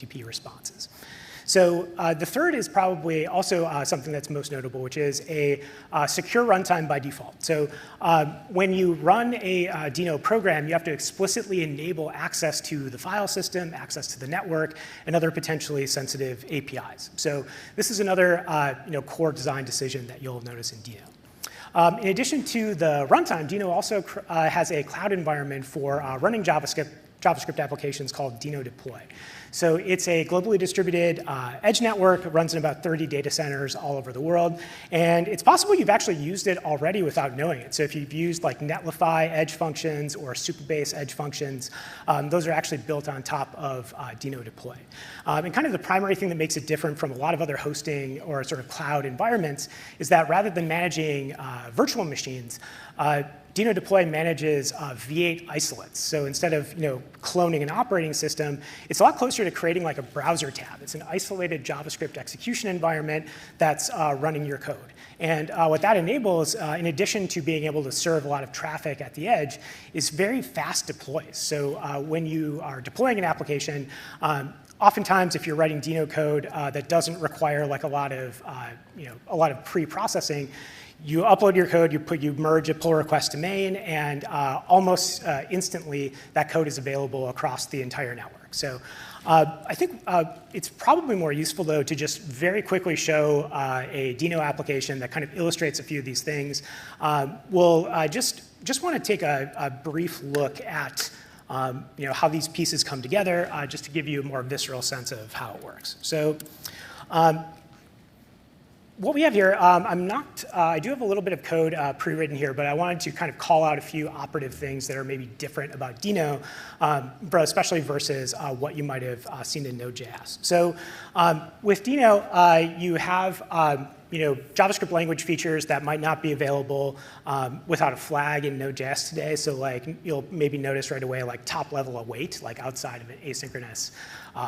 HTTP responses. So the third is probably also something that's most notable, which is a secure runtime by default. So when you run a Dino program, you have to explicitly enable access to the file system, access to the network, and other potentially sensitive APIs. So this is another core design decision that you'll notice in Dino. In addition to the runtime, Dino also has a cloud environment for running JavaScript applications called Dino Deploy. So it's a globally distributed edge network. It runs in about 30 data centers all over the world. And it's possible you've actually used it already without knowing it. So if you've used like Netlify edge functions or Supabase edge functions, those are actually built on top of Dino Deploy. And kind of the primary thing that makes it different from a lot of other hosting or sort of cloud environments is that rather than managing virtual machines, Dino Deploy manages V8 isolates. So instead of cloning an operating system, it's a lot closer to creating like a browser tab. It's an isolated JavaScript execution environment that's running your code. And what that enables, in addition to being able to serve a lot of traffic at the edge, is very fast deploys. So when you are deploying an application, oftentimes, if you're writing Dino code that doesn't require like a lot of pre-processing, you upload your code, you merge a pull request to main, and almost instantly that code is available across the entire network. So I think it's probably more useful, though, to just very quickly show a Dino application that kind of illustrates a few of these things. We'll just want to take a brief look at how these pieces come together, just to give you a more visceral sense of how it works. So what we have here, I do have a little bit of code pre-written here, but I wanted to kind of call out a few operative things that are maybe different about Dino, especially versus what you might have seen in Node.js. So with Dino, you have JavaScript language features that might not be available without a flag in Node.js today. So like you'll maybe notice right away like top level await, like outside of an asynchronous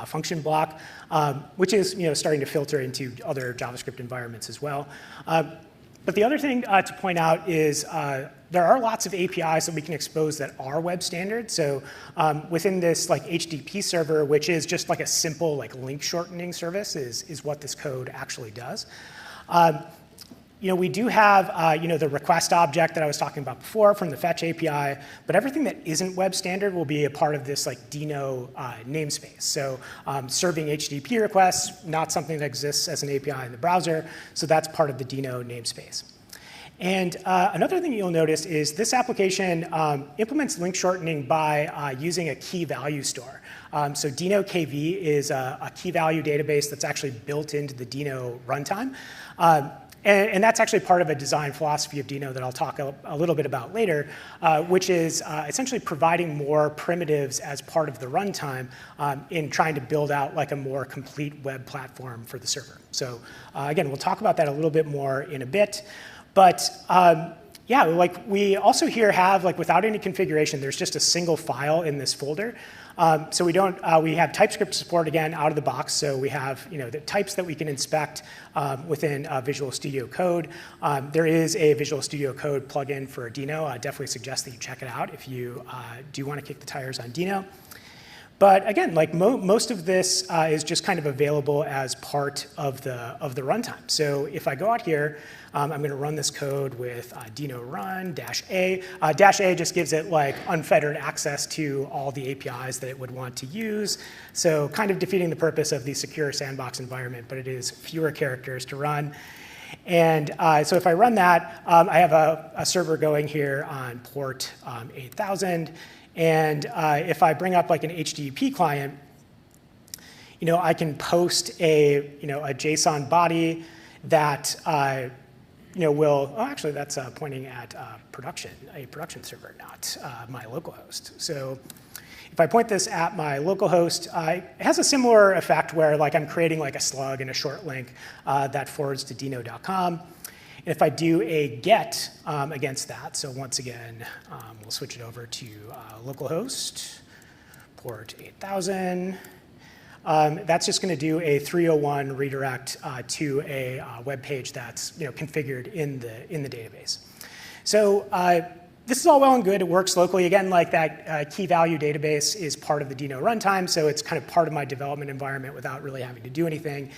function block, which is starting to filter into other JavaScript environments as well. But the other thing to point out is there are lots of APIs that we can expose that are web standard. So within this like HTTP server, which is just like a simple like link shortening service, is what this code actually does. We do have the request object that I was talking about before from the fetch API, but everything that isn't web standard will be a part of this like Dino namespace. So serving HTTP requests, not something that exists as an API in the browser, so that's part of the Dino namespace. And another thing you'll notice is this application implements link shortening by using a key value store. So Dino KV is a key value database that's actually built into the Dino runtime. And that's actually part of a design philosophy of Dino that I'll talk a little bit about later, which is essentially providing more primitives as part of the runtime in trying to build out like a more complete web platform for the server. So again, we'll talk about that a little bit more in a bit. But yeah, like we also here have, like without any configuration, there's just a single file in this folder. So we have TypeScript support again out of the box. So we have the types that we can inspect within Visual Studio Code. There is a Visual Studio Code plugin for Dino. I definitely suggest that you check it out if you do want to kick the tires on Dino. But again, like most of this is just kind of available as part of the runtime. So if I go out here, I'm going to run this code with Dino run -a. -a just gives it like unfettered access to all the APIs that it would want to use. So kind of defeating the purpose of the secure sandbox environment, but it is fewer characters to run. And so if I run that, I have a server going here on port 8000. And if I bring up like an HTTP client, I can post a JSON body that will. Oh, actually, that's pointing at a production server, not my localhost. So if I point this at my localhost, it has a similar effect where like I'm creating like a slug and a short link that forwards to dino.com. And if I do a get against that, so once again, we'll switch it over to localhost, port 8000. That's just going to do a 301 redirect to a web page that's configured in the database. So this is all well and good. It works locally. Again, like that key value database is part of the Dino runtime, so it's kind of part of my development environment without really having to do anything.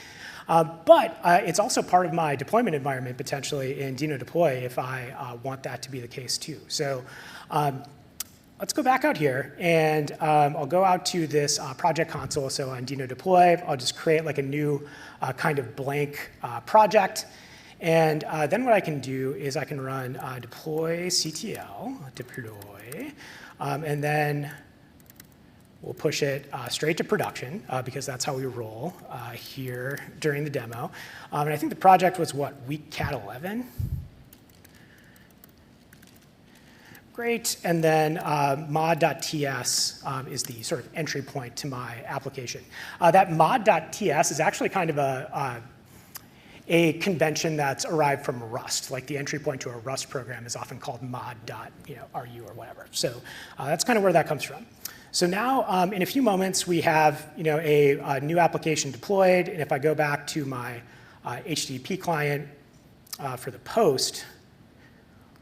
But it's also part of my deployment environment, potentially, in Dino deploy if I want that to be the case too. So let's go back out here, and I'll go out to this project console. So on Dino deploy, I'll just create like a new kind of blank project. And then what I can do is I can run deploy CTL, deploy, and then we'll push it straight to production because that's how we roll here during the demo. And I think the project was what, week cat 11? Great, and then mod.ts is the sort of entry point to my application. That mod.ts is actually kind of a convention that's arrived from Rust. Like the entry point to a Rust program is often called mod.ru or whatever. So that's kind of where that comes from. So now, in a few moments, we have a new application deployed. And if I go back to my HTTP client for the post,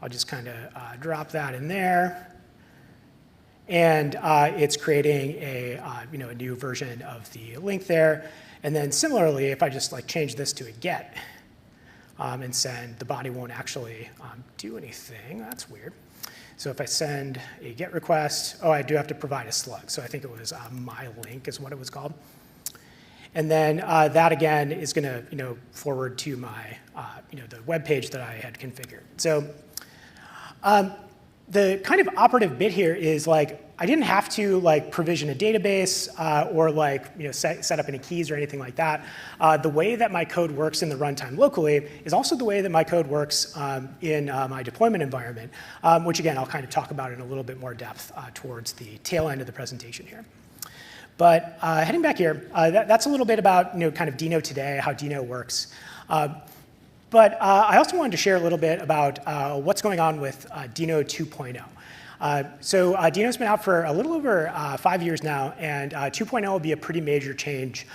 I'll just kind of drop that in there. And it's creating a new version of the link there. And then similarly, if I just like change this to a get and send, the body won't actually do anything. That's weird. So if I send a GET request, oh, I do have to provide a slug. So I think it was my link is what it was called. And then that again is going to forward to my the web page that I had configured. So the kind of operative bit here is like I didn't have to like provision a database or like set up any keys or anything like that. The way that my code works in the runtime locally is also the way that my code works in my deployment environment, which again I'll kind of talk about in a little bit more depth towards the tail end of the presentation here. But heading back here, that's a little bit about kind of Dino today, how Dino works. But I also wanted to share a little bit about what's going on with Dino 2.0. So Dino's been out for a little over 5 years now, and 2.0 will be a pretty major change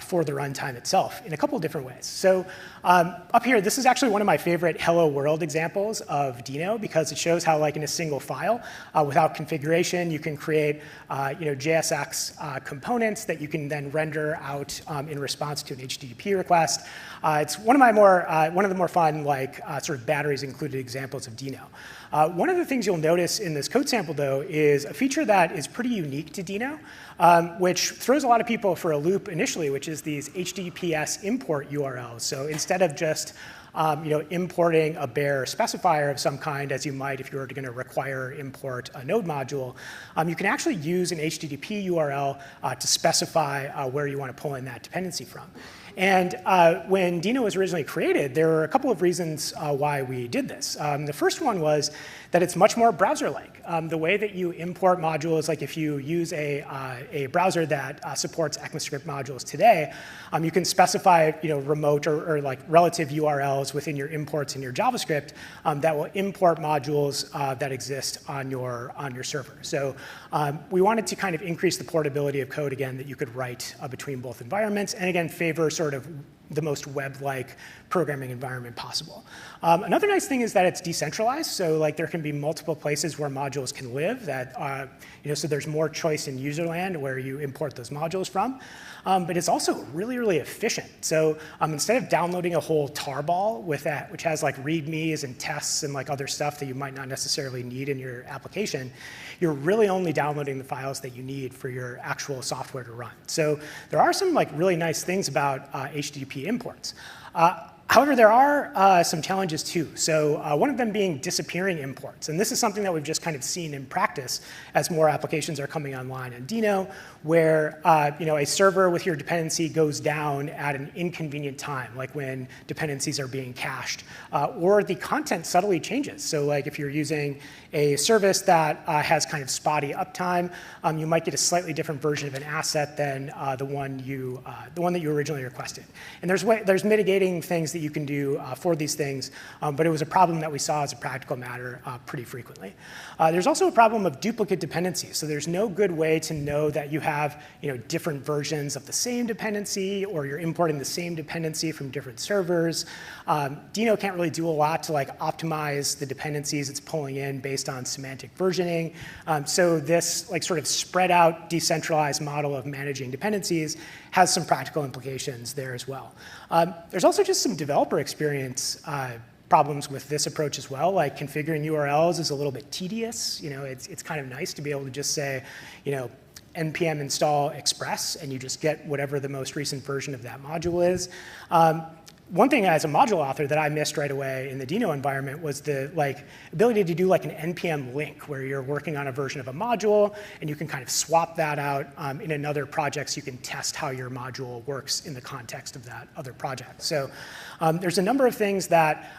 for the runtime itself in a couple of different ways. So up here, this is actually one of my favorite Hello World examples of Dino because it shows how, like in a single file, without configuration, you can create JSX components that you can then render out in response to an HTTP request. It's one of the more fun, like sort of batteries included examples of Dino. One of the things you'll notice in this code sample, though, is a feature that is pretty unique to Dino, which throws a lot of people for a loop initially, which is these HTTPS import URLs. So instead of just importing a bare specifier of some kind, as you might if you were going to require import a node module, you can actually use an HTTP URL to specify where you want to pull in that dependency from. And when Dino was originally created, there were a couple of reasons why we did this. The first one was that it's much more browser-like. The way that you import modules, like if you use a browser that supports ECMAScript modules today, you can specify remote or like relative URLs within your imports in your JavaScript that will import modules that exist on your server. So we wanted to kind of increase the portability of code again that you could write between both environments, and again favor sort of the most web-like programming environment possible. Another nice thing is that it's decentralized, so like there can be multiple places where modules can live. That so there's more choice in userland where you import those modules from. But it's also really, really efficient. So instead of downloading a whole tarball with that, which has like readmes and tests and like other stuff that you might not necessarily need in your application, you're really only downloading the files that you need for your actual software to run. So there are some like really nice things about HTTP imports. However, there are some challenges too. So one of them being disappearing imports. And this is something that we've just kind of seen in practice as more applications are coming online in Dino, where a server with your dependency goes down at an inconvenient time, like when dependencies are being cached, or the content subtly changes. So like if you're using a service that has kind of spotty uptime, you might get a slightly different version of an asset than the one that you originally requested. And there's mitigating things that that you can do for these things, but it was a problem that we saw as a practical matter pretty frequently. There's also a problem of duplicate dependencies. So there's no good way to know that you have different versions of the same dependency, or you're importing the same dependency from different servers. Dino can't really do a lot to optimize the dependencies it's pulling in based on semantic versioning. So this sort of spread out decentralized model of managing dependencies has some practical implications there as well. There's also just some developer experience problems with this approach as well. Like configuring URLs is a little bit tedious. It's kind of nice to be able to just say, npm install express, and you just get whatever the most recent version of that module is. One thing as a module author that I missed right away in the Dino environment was the ability to do an npm link where you're working on a version of a module and you can kind of swap that out in another project so you can test how your module works in the context of that other project. So there's a number of things that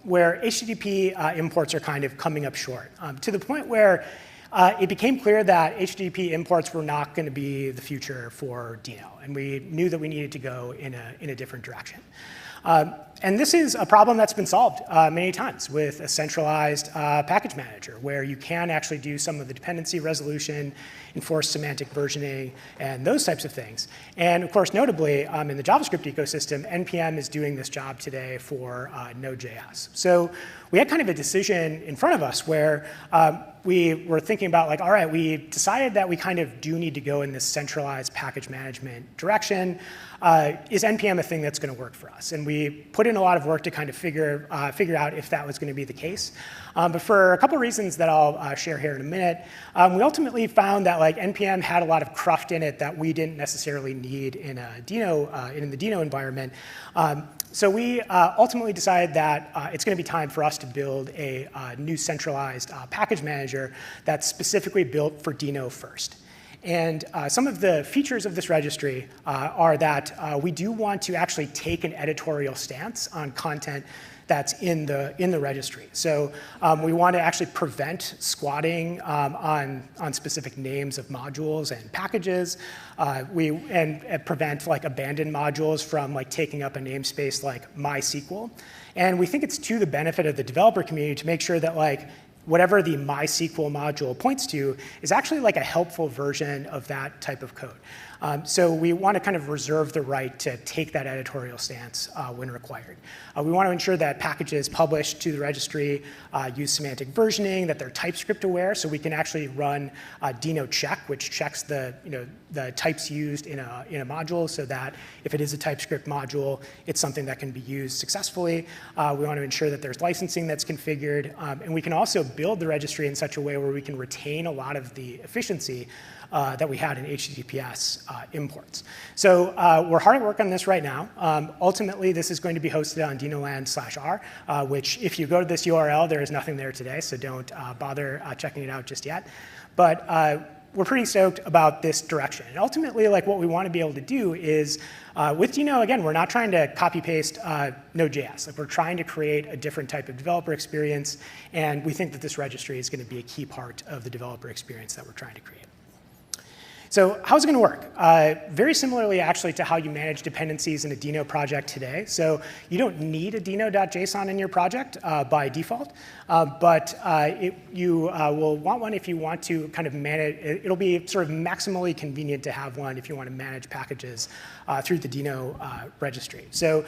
where HTTP imports are kind of coming up short, to the point where it became clear that HTTP imports were not going to be the future for Dino, and we knew that we needed to go in a different direction. And this is a problem that's been solved many times with a centralized package manager, where you can actually do some of the dependency resolution, enforce semantic versioning, and those types of things. And of course, notably, in the JavaScript ecosystem, NPM is doing this job today for node.js. So we had kind of a decision in front of us where we were thinking about all right, we decided that we kind of do need to go in this centralized package management direction. Is NPM a thing that's going to work for us? And we put in a lot of work to kind of figure out if that was going to be the case. But for a couple of reasons that I'll share here in a minute, we ultimately found that NPM had a lot of cruft in it that we didn't necessarily need in the Dino environment. So we ultimately decided that it's going to be time for us to build a new centralized package manager that's specifically built for Dino first. And some of the features of this registry are that we do want to actually take an editorial stance on content that's in the registry. So we want to actually prevent squatting on specific names of modules and packages, and prevent abandoned modules from taking up a namespace like MySQL. And we think it's to the benefit of the developer community to make sure that whatever the MySQL module points to is actually a helpful version of that type of code. So we want to kind of reserve the right to take that editorial stance when required. We want to ensure that packages published to the registry use semantic versioning, that they're TypeScript aware, so we can actually run Dino check, which checks the types used in a module, so that if it is a TypeScript module, it's something that can be used successfully. We want to ensure that there's licensing that's configured, and we can also build the registry in such a way where we can retain a lot of the efficiency that we had in HTTPS imports. So we're hard at work on this right now. Ultimately, this is going to be hosted on dinoland/r, which if you go to this URL, there is nothing there today, so don't bother checking it out just yet. But we're pretty stoked about this direction. And ultimately, what we want to be able to do is, with Dino, again, we're not trying to copy-paste node.js. We're trying to create a different type of developer experience, and we think that this registry is going to be a key part of the developer experience that we're trying to create. So how's it going to work? Very similarly, actually, to how you manage dependencies in a Dino project today. So you don't need a Dino.json in your project by default, but you will want one if you want to kind of manage. It'll be sort of maximally convenient to have one if you want to manage packages through the Dino registry. So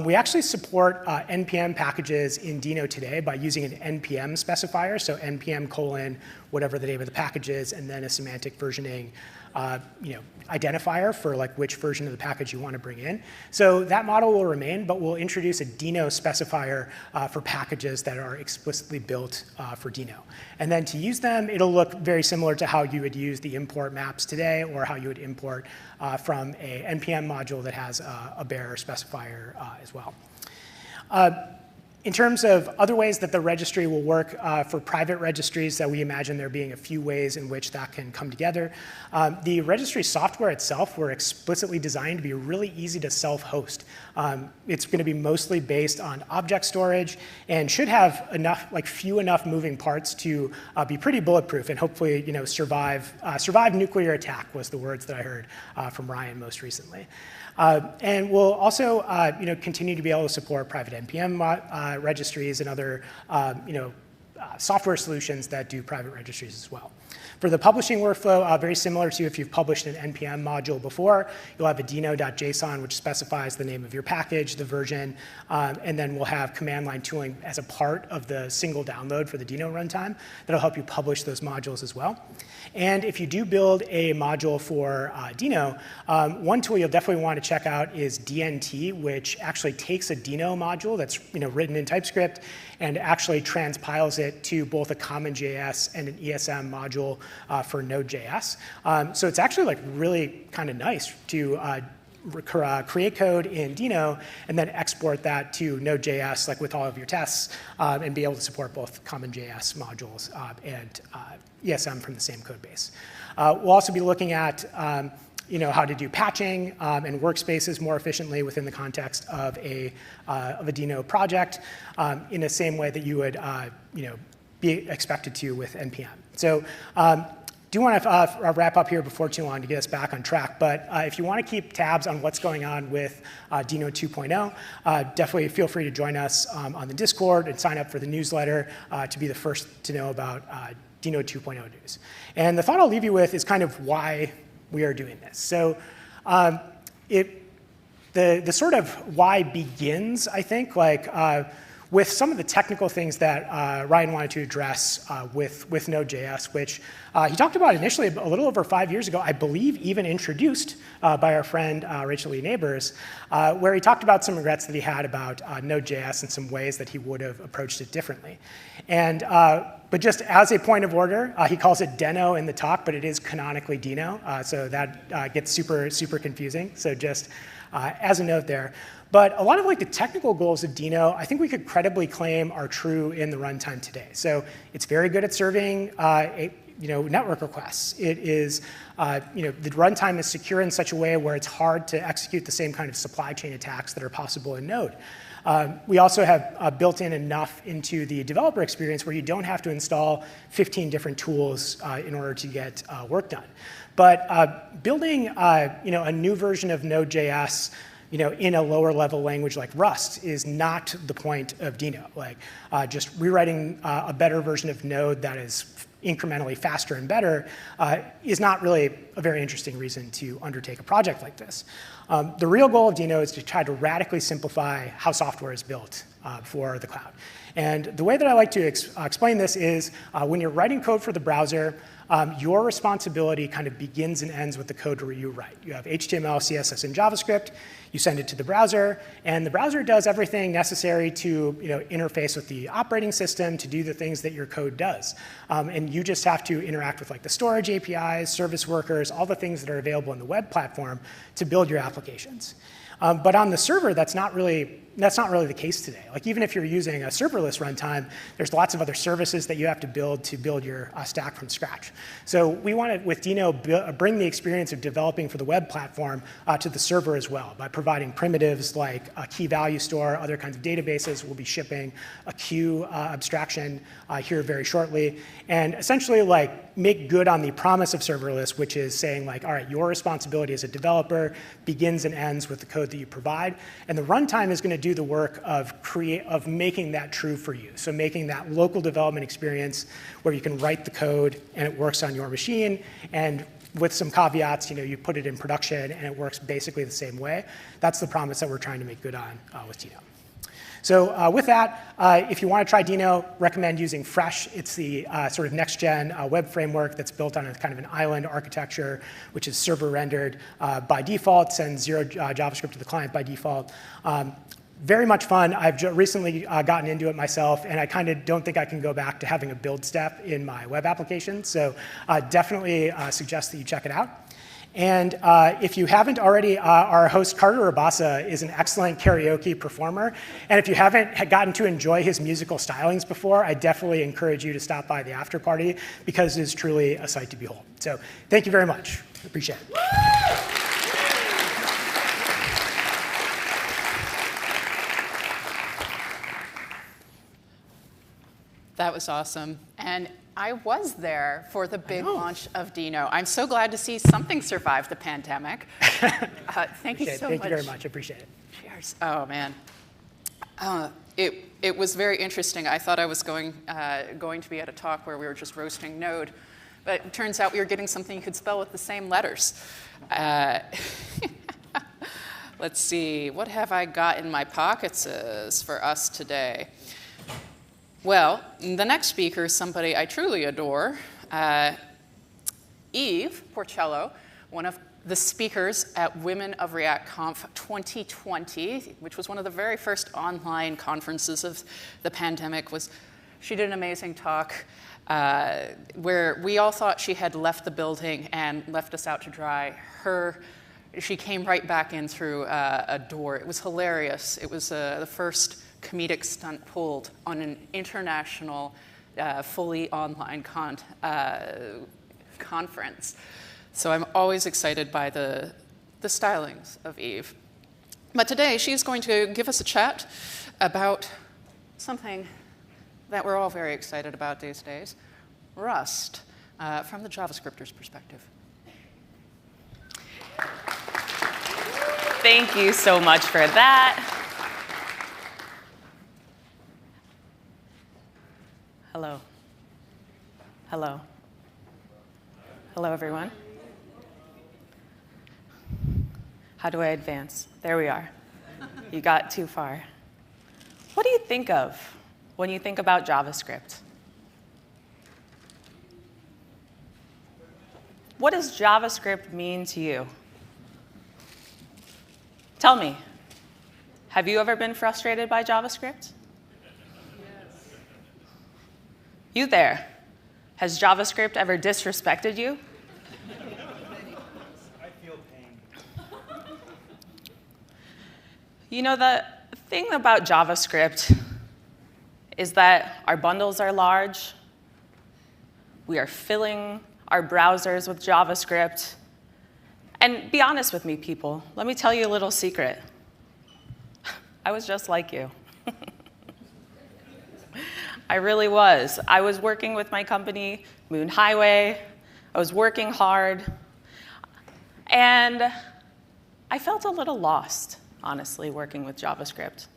we actually support npm packages in Dino today by using an npm specifier, so npm : whatever the name of the package is, and then a semantic versioning identifier for which version of the package you want to bring in. So that model will remain, but we'll introduce a Dino specifier for packages that are explicitly built for Dino. And then to use them, it'll look very similar to how you would use the import maps today, or how you would import from a npm module that has a bearer specifier as well. In terms of other ways that the registry will work for private registries, that we imagine there being a few ways in which that can come together. The registry software itself were explicitly designed to be really easy to self-host. It's going to be mostly based on object storage and should have enough, few enough moving parts to be pretty bulletproof and hopefully, survive nuclear attack was the words that I heard from Ryan most recently. And we'll also, continue to be able to support private NPM registries and other, software solutions that do private registries as well. For the publishing workflow, very similar to if you've published an NPM module before, you'll have a dino.json, which specifies the name of your package, the version, and then we'll have command line tooling as a part of the single download for the Dino runtime that'll help you publish those modules as well. And if you do build a module for Dino, one tool you'll definitely want to check out is DNT, which actually takes a Dino module that's written in TypeScript and actually transpiles it to both a CommonJS and an ESM module for node.js. So it's actually really kind of nice to create code in Dino and then export that to node.js with all of your tests and be able to support both CommonJS modules and ESM from the same code base. We'll also be looking at how to do patching and workspaces more efficiently within the context of a Dino project in the same way that you would be expected to with NPM. So do want to wrap up here before too long to get us back on track, but if you want to keep tabs on what's going on with Dino 2.0, definitely feel free to join us on the Discord and sign up for the newsletter to be the first to know about Dino 2.0 news. And the thought I'll leave you with is kind of why we are doing this. So the sort of why begins, I think, with some of the technical things that Ryan wanted to address with Node.js, which he talked about initially a little over 5 years ago, I believe even introduced by our friend Rachel Lee Neighbors, where he talked about some regrets that he had about Node.js and some ways that he would have approached it differently. And but just as a point of order, he calls it Deno in the talk, but it is canonically Dino, so that gets super confusing. So just as a note there. But a lot of the technical goals of Dino, I think we could credibly claim are true in the runtime today. So it's very good at serving network requests. It is, the runtime is secure in such a way where it's hard to execute the same kind of supply chain attacks that are possible in Node. We also have built in enough into the developer experience where you don't have to install 15 different tools in order to get work done. But building a new version of Node.js in a lower level language like Rust is not the point of Dino. Just rewriting a better version of Node that is incrementally faster and better is not really a very interesting reason to undertake a project like this. The real goal of Dino is to try to radically simplify how software is built for the cloud. And the way that I like to explain this is when you're writing code for the browser, your responsibility kind of begins and ends with the code that you write. You have HTML, CSS, and JavaScript. You send it to the browser, and the browser does everything necessary to interface with the operating system to do the things that your code does. And you just have to interact with the storage APIs, service workers, all the things that are available in the web platform to build your applications. But on the server, that's not really the case today. Even if you're using a serverless runtime, there's lots of other services that you have to build your stack from scratch. So we want to, with Dino, bring the experience of developing for the web platform to the server as well by providing primitives like a key value store, other kinds of databases. We'll be shipping a queue abstraction here very shortly, and essentially make good on the promise of serverless, which is saying all right, your responsibility as a developer begins and ends with the code that you provide, and the runtime is going to do the work of making that true for you. So making that local development experience where you can write the code and it works on your machine, and with some caveats, you put it in production and it works basically the same way. That's the promise that we're trying to make good on with Dino. So with that, if you want to try Dino, recommend using Fresh. It's the sort of next-gen web framework that's built on a kind of an island architecture, which is server-rendered by default, sends zero JavaScript to the client by default. Very much fun. I've recently gotten into it myself, and I kind of don't think I can go back to having a build step in my web application. So definitely suggest that you check it out. And if you haven't already, our host Carter Rabasa is an excellent karaoke performer. And if you haven't gotten to enjoy his musical stylings before, I definitely encourage you to stop by the after party because it is truly a sight to behold. So thank you very much. Appreciate it. That was awesome. And I was there for the big launch of Dino. I'm so glad to see something survive the pandemic. Thank you so much. Thank you very much. I appreciate it. Cheers. Oh, man. It was very interesting. I thought I was going to be at a talk where we were just roasting Node, but it turns out we were getting something you could spell with the same letters. Let's see. What have I got in my pockets for us today? Well, the next speaker is somebody I truly adore, Eve Porcello, one of the speakers at Women of React Conf 2020, which was one of the very first online conferences of the pandemic. She did an amazing talk where we all thought she had left the building and left us out to dry. She came right back in through a door. It was hilarious. It was the first comedic stunt pulled on an international, fully online conference. So I'm always excited by the stylings of Eve. But today she's going to give us a chat about something that we're all very excited about these days, Rust, from the JavaScripter's perspective. Thank you so much for that. Hello. Hello. Hello, everyone. How do I advance? There we are. You got too far. What do you think of when you think about JavaScript? What does JavaScript mean to you? Tell me, have you ever been frustrated by JavaScript? You there, has JavaScript ever disrespected you? I feel pain. You know, the thing about JavaScript is that our bundles are large. We are filling our browsers with JavaScript. And be honest with me, people. Let me tell you a little secret. I was just like you. I really was. I was working with my company, Moon Highway. I was working hard. And I felt a little lost, honestly, working with JavaScript.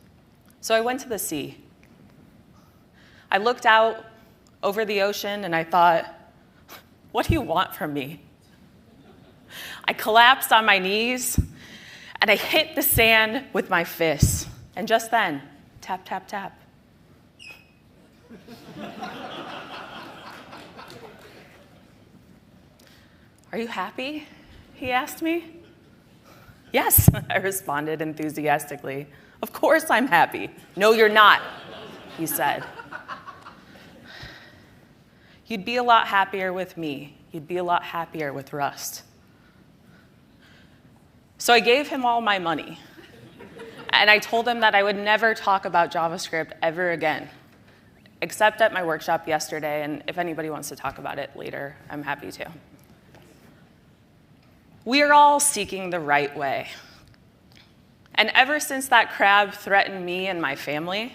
So I went to the sea. I looked out over the ocean, and I thought, what do you want from me? I collapsed on my knees, and I hit the sand with my fists. And just then, tap, tap, tap. Are you happy? He asked me. Yes, I responded enthusiastically. Of course I'm happy. No, you're not, he said. You'd be a lot happier with me. You'd be a lot happier with Rust. So I gave him all my money. And I told him that I would never talk about JavaScript ever again, except at my workshop yesterday. And if anybody wants to talk about it later, I'm happy to. We are all seeking the right way. And ever since that crab threatened me and my family,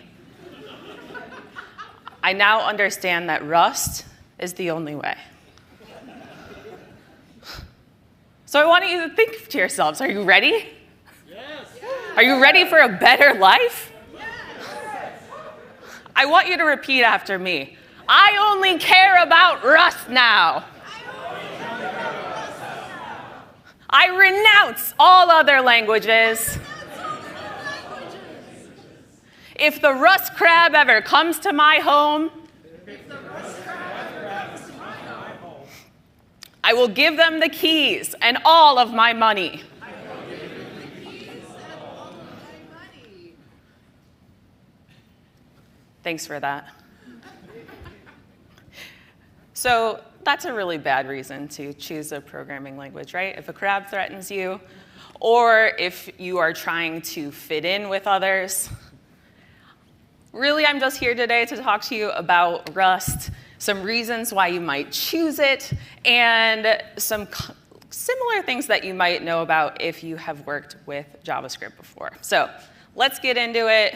I now understand that Rust is the only way. So I want you to think to yourselves, are you ready? Yes. Are you ready for a better life? Yes. I want you to repeat after me. I only care about Rust now. I renounce all other languages. If the Rust crab ever comes to my home, I will give them the keys and all of my money. Thanks for that. So that's a really bad reason to choose a programming language, right? If a crab threatens you, or if you are trying to fit in with others. Really, I'm just here today to talk to you about Rust, some reasons why you might choose it, and some similar things that you might know about if you have worked with JavaScript before. So let's get into it.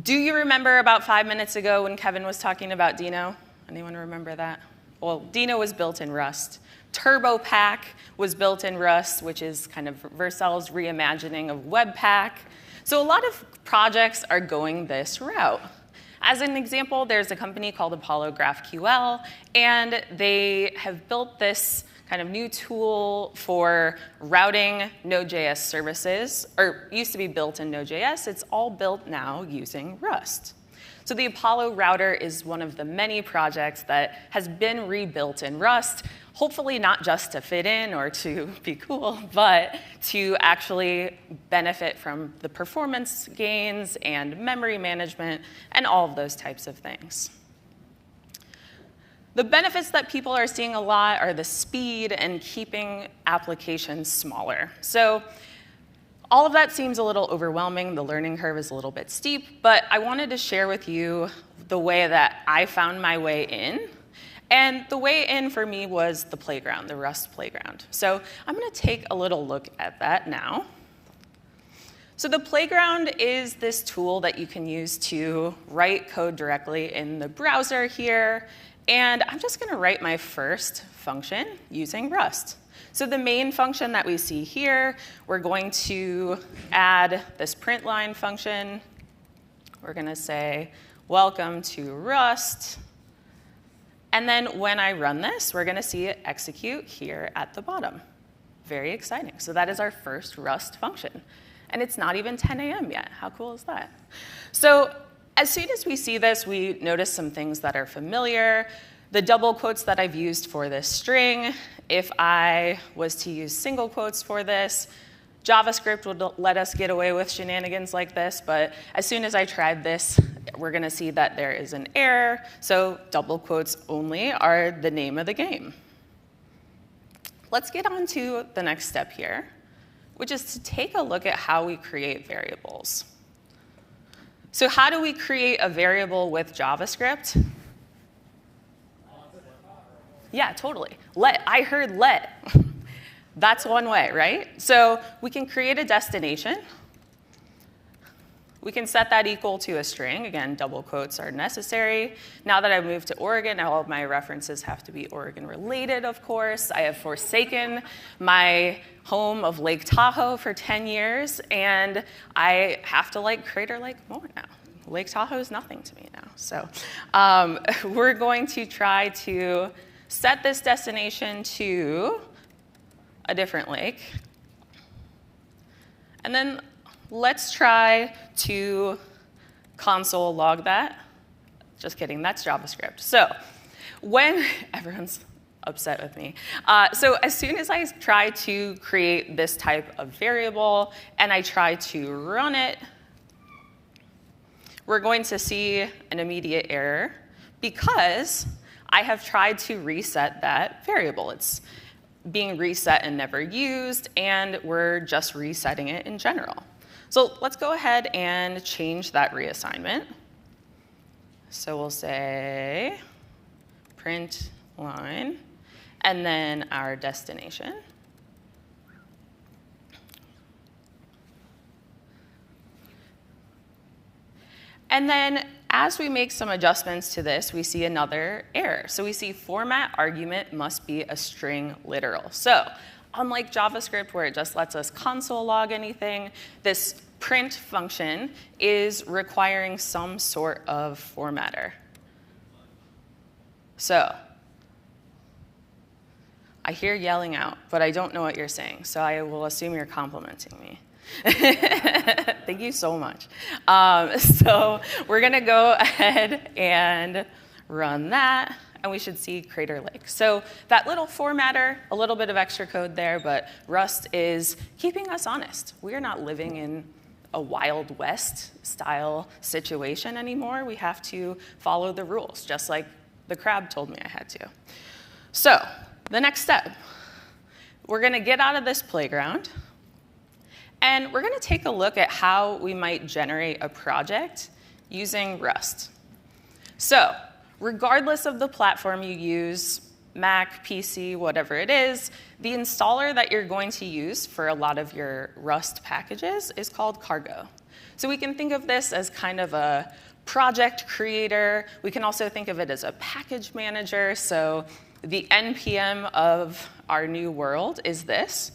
Do you remember about 5 minutes ago when Kevin was talking about Dino? Anyone remember that? Well, Dino was built in Rust. TurboPack was built in Rust, which is kind of Vercel's reimagining of Webpack. So a lot of projects are going this route. As an example, there's a company called Apollo GraphQL, and they have built this kind of new tool for routing Node.js services, or used to be built in Node.js. It's all built now using Rust. So the Apollo router is one of the many projects that has been rebuilt in Rust, hopefully not just to fit in or to be cool, but to actually benefit from the performance gains and memory management and all of those types of things. The benefits that people are seeing a lot are the speed and keeping applications smaller. So all of that seems a little overwhelming. The learning curve is a little bit steep, but I wanted to share with you the way that I found my way in. And the way in for me was the playground, the Rust playground. So I'm going to take a little look at that now. So the playground is this tool that you can use to write code directly in the browser here. And I'm just going to write my first function using Rust. So the main function that we see here, we're going to add this print line function. We're going to say, welcome to Rust. And then when I run this, we're going to see it execute here at the bottom. Very exciting. So that is our first Rust function. And it's not even 10 a.m. yet. How cool is that? So as soon as we see this, we notice some things that are familiar. The double quotes that I've used for this string, if I was to use single quotes for this, JavaScript would let us get away with shenanigans like this, but as soon as I tried this, we're going to see that there is an error. So double quotes only are the name of the game. Let's get on to the next step here, which is to take a look at how we create variables. So how do we create a variable with JavaScript? Yeah, totally. I heard let. That's one way, right? So we can create a destination. We can set that equal to a string. Again, double quotes are necessary. Now that I've moved to Oregon, all of my references have to be Oregon related, of course. I have forsaken my home of Lake Tahoe for 10 years, and I have to like Crater Lake more now. Lake Tahoe is nothing to me now. So we're going to try to set this destination to a different lake. And then let's try to console log that. Just kidding, that's JavaScript. So when everyone's upset with me. So as soon as I try to create this type of variable and I try to run it, we're going to see an immediate error because I have tried to reset that variable. It's being reset and never used, and we're just resetting it in general. So let's go ahead and change that reassignment. So we'll say print line, and then our destination. And then as we make some adjustments to this, we see another error. So we see format argument must be a string literal. So unlike JavaScript, where it just lets us console log anything, this print function is requiring some sort of formatter. So I hear yelling out, but I don't know what you're saying, so I will assume you're complimenting me. Thank you so much. So we're going to go ahead and run that, and we should see Crater Lake. So that little formatter, a little bit of extra code there, but Rust is keeping us honest. We are not living in a Wild West style situation anymore. We have to follow the rules, just like the crab told me I had to. So the next step, we're going to get out of this playground, and we're going to take a look at how we might generate a project using Rust. So regardless of the platform you use, Mac, PC, whatever it is, the installer that you're going to use for a lot of your Rust packages is called Cargo. So we can think of this as kind of a project creator. We can also think of it as a package manager. So the NPM of our new world is this.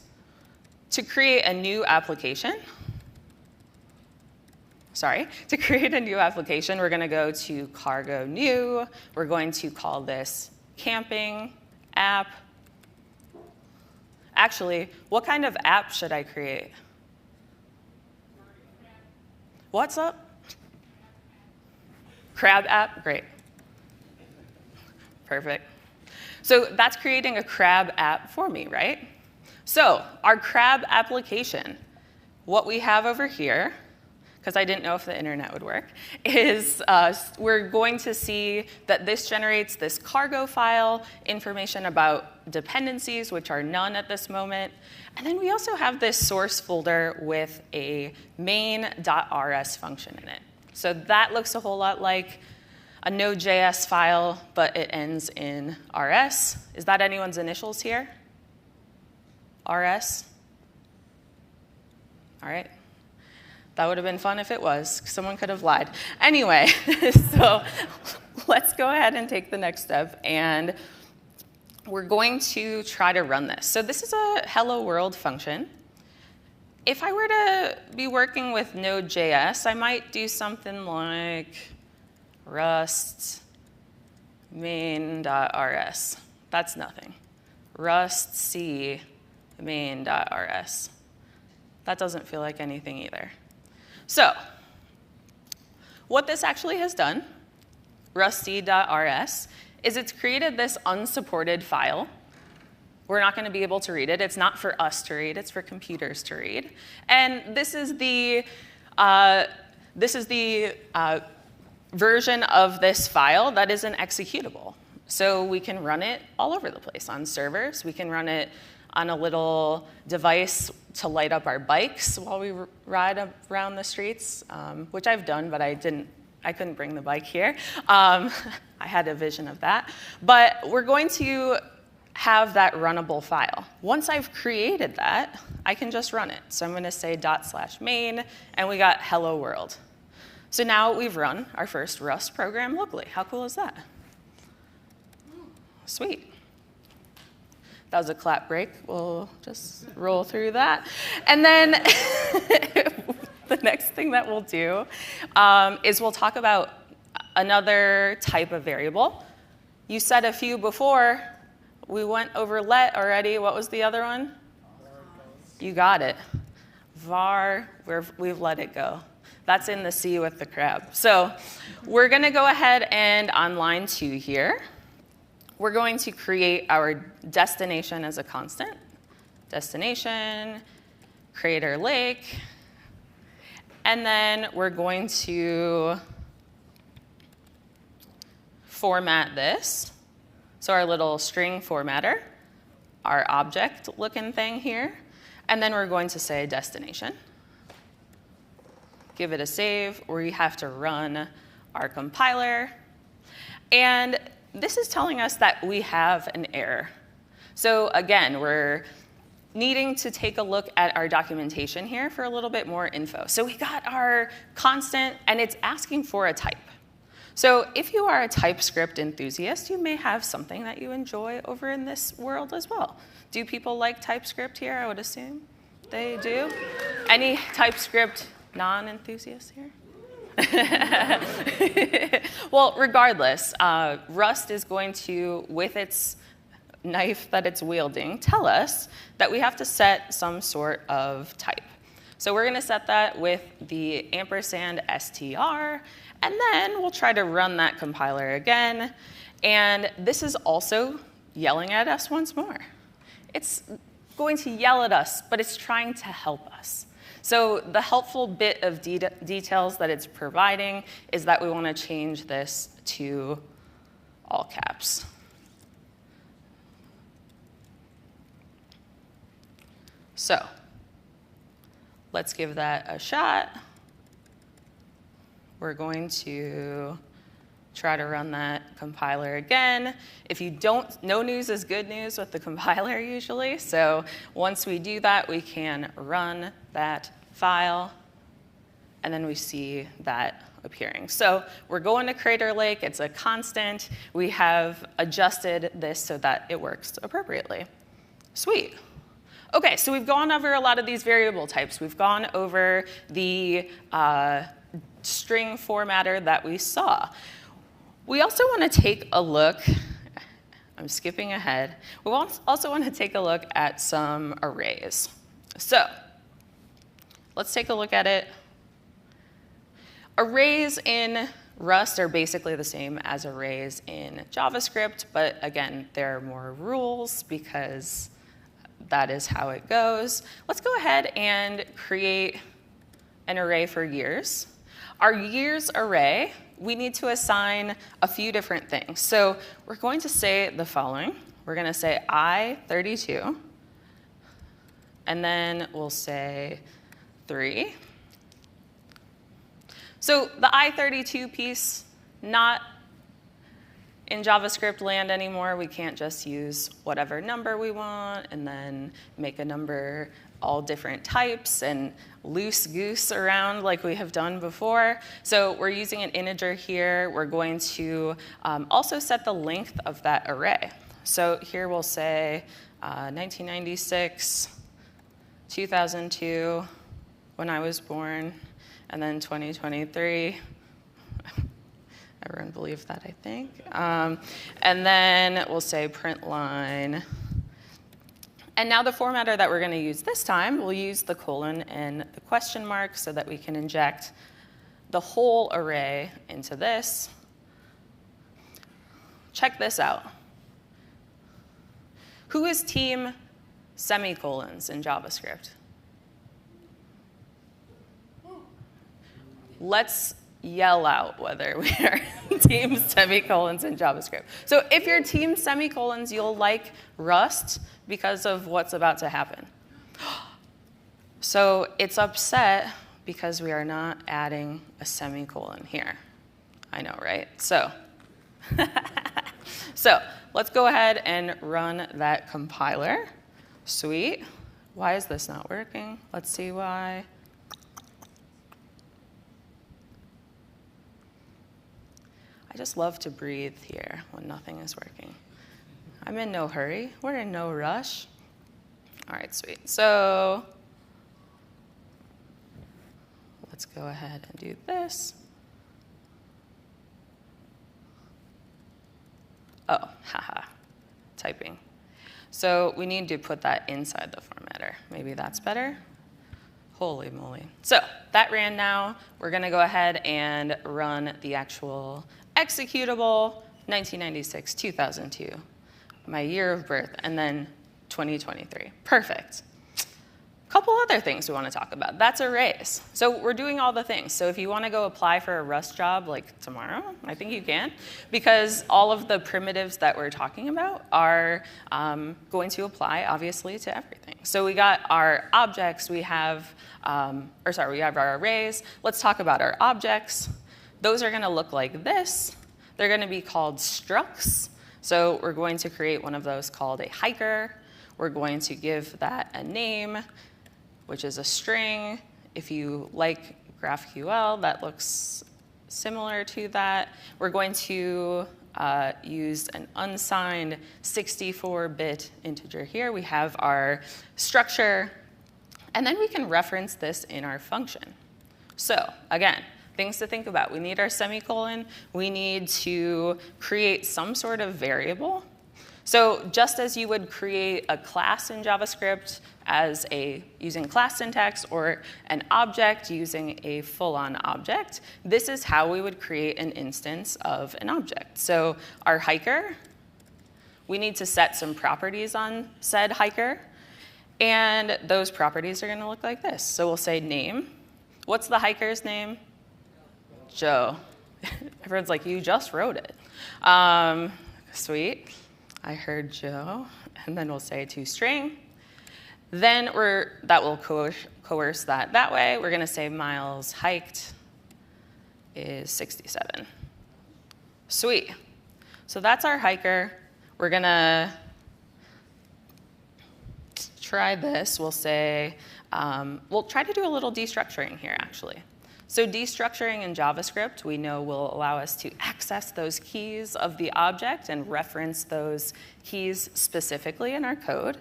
To create a new application, we're going to go to Cargo New. We're going to call this Camping App. Actually, what kind of app should I create? What's up? Crab app? Great. Perfect. So that's creating a crab app for me, right? So our crab application, what we have over here, because I didn't know if the internet would work, is we're going to see that this generates this cargo file, information about dependencies, which are none at this moment. And then we also have this source folder with a main.rs function in it. So that looks a whole lot like a node.js file, but it ends in rs. Is that anyone's initials here? RS? All right. That would have been fun if it was. Someone could have lied. Anyway, so let's go ahead and take the next step, and we're going to try to run this. So this is a hello world function. If I were to be working with Node.js, I might do something like Rust main.rs. That's nothing. Rust C main.rs. That doesn't feel like anything either. So what this actually has done, rustc.rs, is it's created this unsupported file. We're not going to be able to read it. It's not for us to read. It's for computers to read. And this is the version of this file that is an executable. So we can run it all over the place on servers. We can run it on a little device to light up our bikes while we ride around the streets, which I've done, but I couldn't bring the bike here. I had a vision of that. But we're going to have that runnable file. Once I've created that, I can just run it. So I'm going to say /main, and we got hello world. So now we've run our first Rust program locally. How cool is that? Sweet. That was a clap break. We'll just roll through that. And then the next thing that we'll do is we'll talk about another type of variable. You said a few before. We went over let already. What was the other one? You got it. Var, we've let it go. That's in the C with the crab. So we're going to go ahead and on line 2 here, we're going to create our destination as a constant. Destination, Crater Lake. And then we're going to format this. So our little string formatter, our object looking thing here. And then we're going to say destination. Give it a save. We have to run our compiler. And this is telling us that we have an error. So again, we're needing to take a look at our documentation here for a little bit more info. So we got our constant, and it's asking for a type. So if you are a TypeScript enthusiast, you may have something that you enjoy over in this world as well. Do people like TypeScript here? I would assume they do. Any TypeScript non-enthusiasts here? Well, regardless, Rust is going to, with its knife that it's wielding, tell us that we have to set some sort of type. So we're going to set that with the &str, and then we'll try to run that compiler again. And this is also yelling at us once more. It's going to yell at us, but it's trying to help us. So the helpful bit of details that it's providing is that we want to change this to all caps. So let's give that a shot. We're going to try to run that compiler again. If you don't, no news is good news with the compiler usually. So once we do that, we can run that file, and then we see that appearing. So we're going to Crater Lake. It's a constant. We have adjusted this so that it works appropriately. Sweet. OK, so we've gone over a lot of these variable types. We've gone over the string formatter that we saw. We also want to take a look. I'm skipping ahead. We also want to take a look at some arrays. So let's take a look at it. Arrays in Rust are basically the same as arrays in JavaScript, but again, there are more rules because that is how it goes. Let's go ahead and create an array for years. Our years array, we need to assign a few different things. So we're going to say the following. We're going to say I32, and then we'll say 3. So the I32 piece, not in JavaScript land anymore. We can't just use whatever number we want and then make a number all different types and loose goose around like we have done before. So we're using an integer here. We're going to also set the length of that array. So here we'll say 1996, 2002, when I was born, and then 2023. Everyone believed that, I think. And then we'll say print line. And now the formatter that we're going to use this time, we'll use the colon and the question mark so that we can inject the whole array into this. Check this out. Who is team semicolons in JavaScript? Let's yell out whether we are team semicolons in JavaScript. So if you're team semicolons, you'll like Rust because of what's about to happen. So it's upset because we are not adding a semicolon here. I know, right? So, so let's go ahead and run that compiler. Sweet. Why is this not working? Let's see why. I just love to breathe here when nothing is working. I'm in no hurry. We're in no rush. All right, sweet. So let's go ahead and do this. Oh, haha, typing. So we need to put that inside the formatter. Maybe that's better. Holy moly. So that ran now. We're going to go ahead and run the actual executable, 1996, 2002, my year of birth, and then 2023. Perfect. A couple other things we want to talk about. That's arrays. So we're doing all the things. So if you want to go apply for a Rust job like tomorrow, I think you can, because all of the primitives that we're talking about are going to apply, obviously, to everything. So we got our objects. We have, we have our arrays. Let's talk about our objects. Those are going to look like this. They're going to be called structs. So we're going to create one of those called a hiker. We're going to give that a name, which is a string. If you like GraphQL, that looks similar to that. We're going to use an unsigned 64-bit integer here. We have our structure. And then we can reference this in our function. So again, things to think about. We need our semicolon. We need to create some sort of variable. So just as you would create a class in JavaScript using class syntax, or an object using a full-on object, this is how we would create an instance of an object. So our hiker, we need to set some properties on said hiker. And those properties are going to look like this. So we'll say name. What's the hiker's name? Joe. Everyone's like, you just wrote it. Sweet. I heard Joe. And then we'll say toString. Then that will coerce that way. We're going to say miles hiked is 67. Sweet. So that's our hiker. We're going to try this. We'll say, we'll try to do a little destructuring here, actually. So destructuring in JavaScript, we know will allow us to access those keys of the object and reference those keys specifically in our code.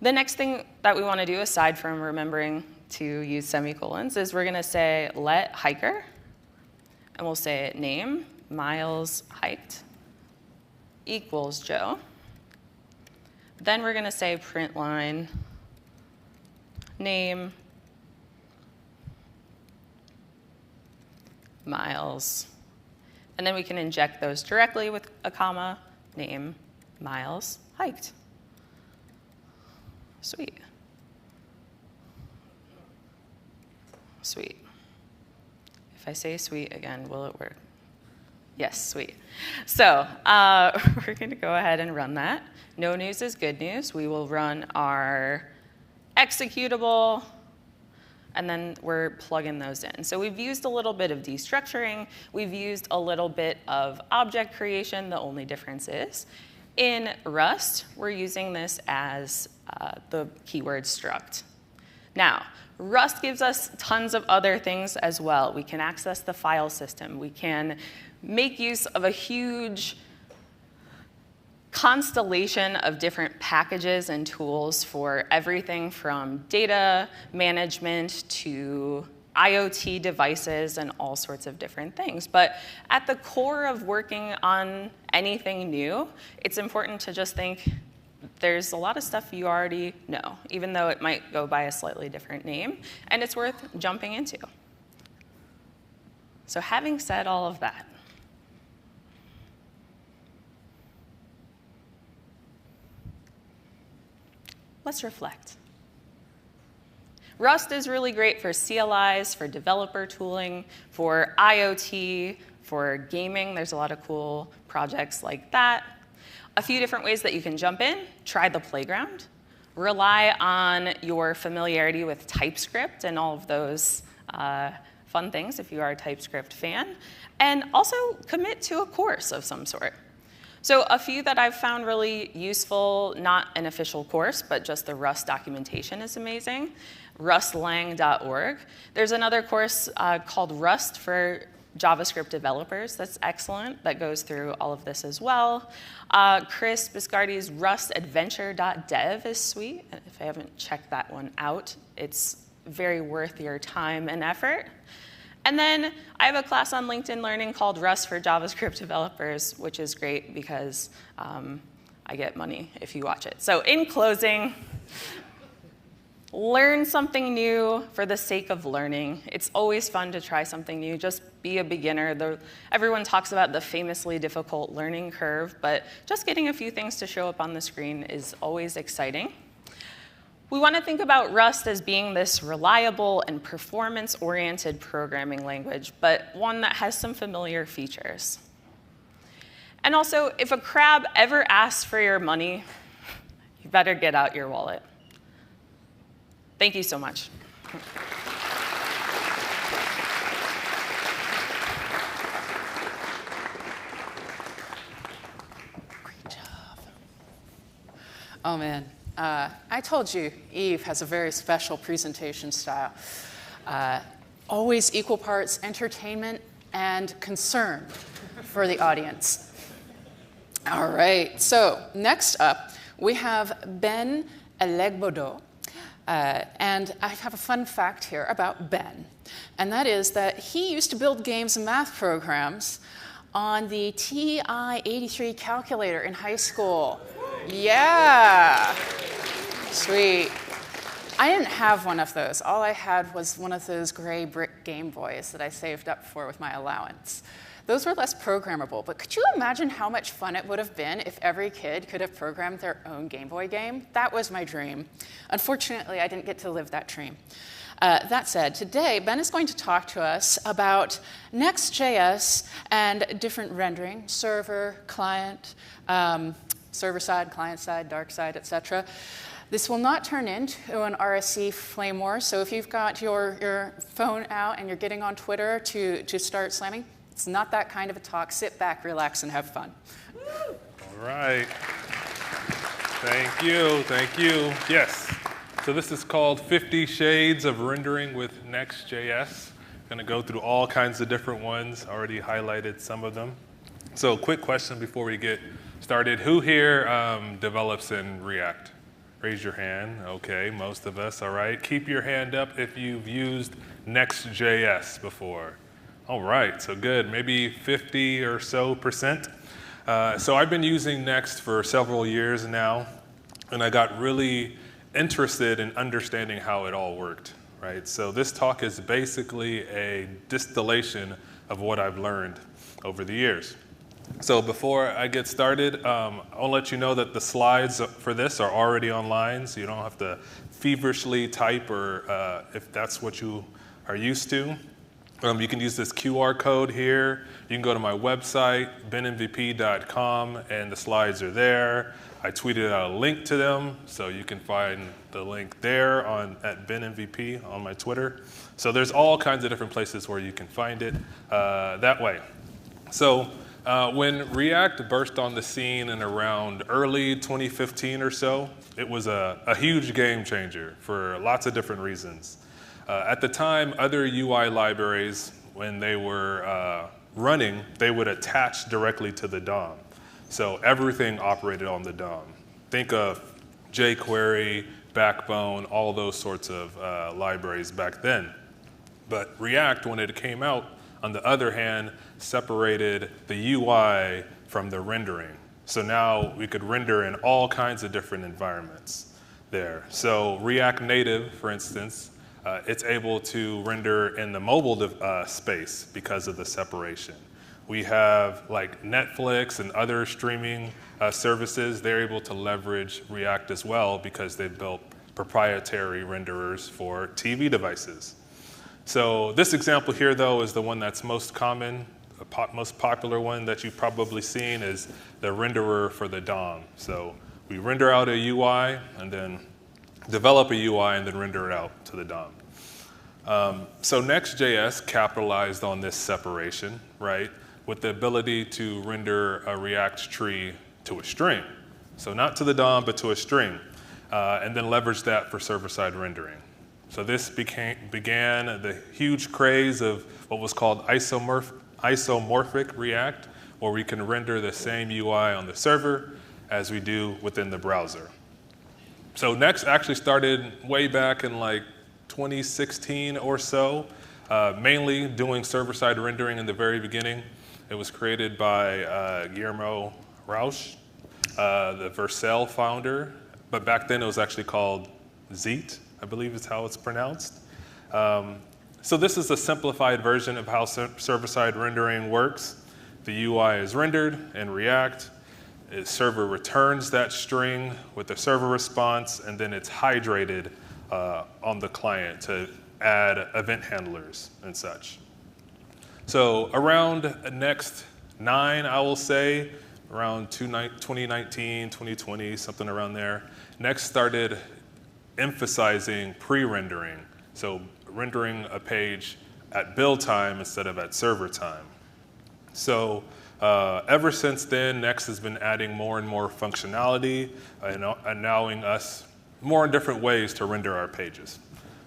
The next thing that we want to do, aside from remembering to use semicolons, is we're going to say let hiker, and we'll say name miles hiked equals Joe. Then we're going to say print line name miles. And then we can inject those directly with a comma, name miles hiked. Sweet. Sweet. If I say sweet again, will it work? Yes, sweet. So we're going to go ahead and run that. No news is good news. We will run our executable, and then we're plugging those in. So we've used a little bit of destructuring. We've used a little bit of object creation. The only difference is in Rust, we're using this as the keyword struct. Now, Rust gives us tons of other things as well. We can access the file system. We can make use of a huge constellation of different packages and tools for everything from data management to IoT devices and all sorts of different things. But at the core of working on anything new, it's important to just think there's a lot of stuff you already know, even though it might go by a slightly different name, and it's worth jumping into. So having said all of that, let's reflect. Rust is really great for CLIs, for developer tooling, for IoT, for gaming. There's a lot of cool projects like that. A few different ways that you can jump in. Try the playground. Rely on your familiarity with TypeScript and all of those fun things if you are a TypeScript fan. And also commit to a course of some sort. So a few that I've found really useful, not an official course, but just the Rust documentation is amazing. rustlang.org. There's another course called Rust for JavaScript developers that's excellent, that goes through all of this as well. Chris Biscardi's rustadventure.dev is sweet. If I haven't checked that one out, it's very worth your time and effort. And then I have a class on LinkedIn Learning called Rust for JavaScript developers, which is great because I get money if you watch it. So in closing, learn something new for the sake of learning. It's always fun to try something new. Just be a beginner. Everyone talks about the famously difficult learning curve, but just getting a few things to show up on the screen is always exciting. We want to think about Rust as being this reliable and performance-oriented programming language, but one that has some familiar features. And also, if a crab ever asks for your money, you better get out your wallet. Thank you so much. Great job. Oh, man. I told you Eve has a very special presentation style. Always equal parts entertainment and concern for the audience. All right, so next up, we have Ben Elegbodo. And I have a fun fact here about Ben. And that is that he used to build games and math programs on the TI-83 calculator in high school. Yeah. Sweet. I didn't have one of those. All I had was one of those gray brick Game Boys that I saved up for with my allowance. Those were less programmable, but could you imagine how much fun it would have been if every kid could have programmed their own Game Boy game? That was my dream. Unfortunately, I didn't get to live that dream. That said, today, Ben is going to talk to us about Next.js and different rendering, server, client, server side, client side, dark side, etc. This will not turn into an RSC flame war, so if you've got your phone out and you're getting on Twitter to start slamming, it's not that kind of a talk. Sit back, relax, and have fun. All right. Thank you, thank you. Yes, so this is called 50 Shades of Rendering with Next.js. I'm gonna go through all kinds of different ones, already highlighted some of them. So quick question before we get started. Who here develops in React? Raise your hand. Okay, most of us, all right. Keep your hand up if you've used Next.js before. All right, so good, maybe 50 or so percent. So I've been using Next for several years now, and I got really interested in understanding how it all worked, right? So this talk is basically a distillation of what I've learned over the years. So before I get started, I'll let you know that the slides for this are already online, so you don't have to feverishly type or if that's what you are used to. You can use this QR code here. You can go to my website, benmvp.com, and the slides are there. I tweeted out a link to them, so you can find the link there at benmvp on my Twitter. So there's all kinds of different places where you can find it that way. So when React burst on the scene in around early 2015 or so, it was a huge game changer for lots of different reasons. At the time, other UI libraries, when they were running, they would attach directly to the DOM. So everything operated on the DOM. Think of jQuery, Backbone, all those sorts of libraries back then. But React, when it came out, on the other hand, separated the UI from the rendering. So now we could render in all kinds of different environments there. So React Native, for instance, it's able to render in the mobile space because of the separation. We have like Netflix and other streaming services, they're able to leverage React as well because they've built proprietary renderers for TV devices. So this example here, though, is the one that's most common. The most popular one that you've probably seen is the renderer for the DOM. So we render out a UI and then develop a UI and then render it out to the DOM. So Next.js capitalized on this separation, right, with the ability to render a React tree to a string. So not to the DOM, but to a string, and then leverage that for server-side rendering. So this began the huge craze of what was called isomorphic React, where we can render the same UI on the server as we do within the browser. So Next actually started way back in like 2016 or so, mainly doing server-side rendering in the very beginning. It was created by Guillermo Rauch, the Vercel founder, but back then it was actually called Zeet, I believe is how it's pronounced. So this is a simplified version of how server-side rendering works. The UI is rendered in React. The server returns that string with the server response, and then it's hydrated on the client to add event handlers and such. So around Next 9, I will say, around 2019, 2020, something around there, Next started emphasizing pre-rendering, so rendering a page at build time instead of at server time. So ever since then, Next has been adding more and more functionality and allowing us more different ways to render our pages.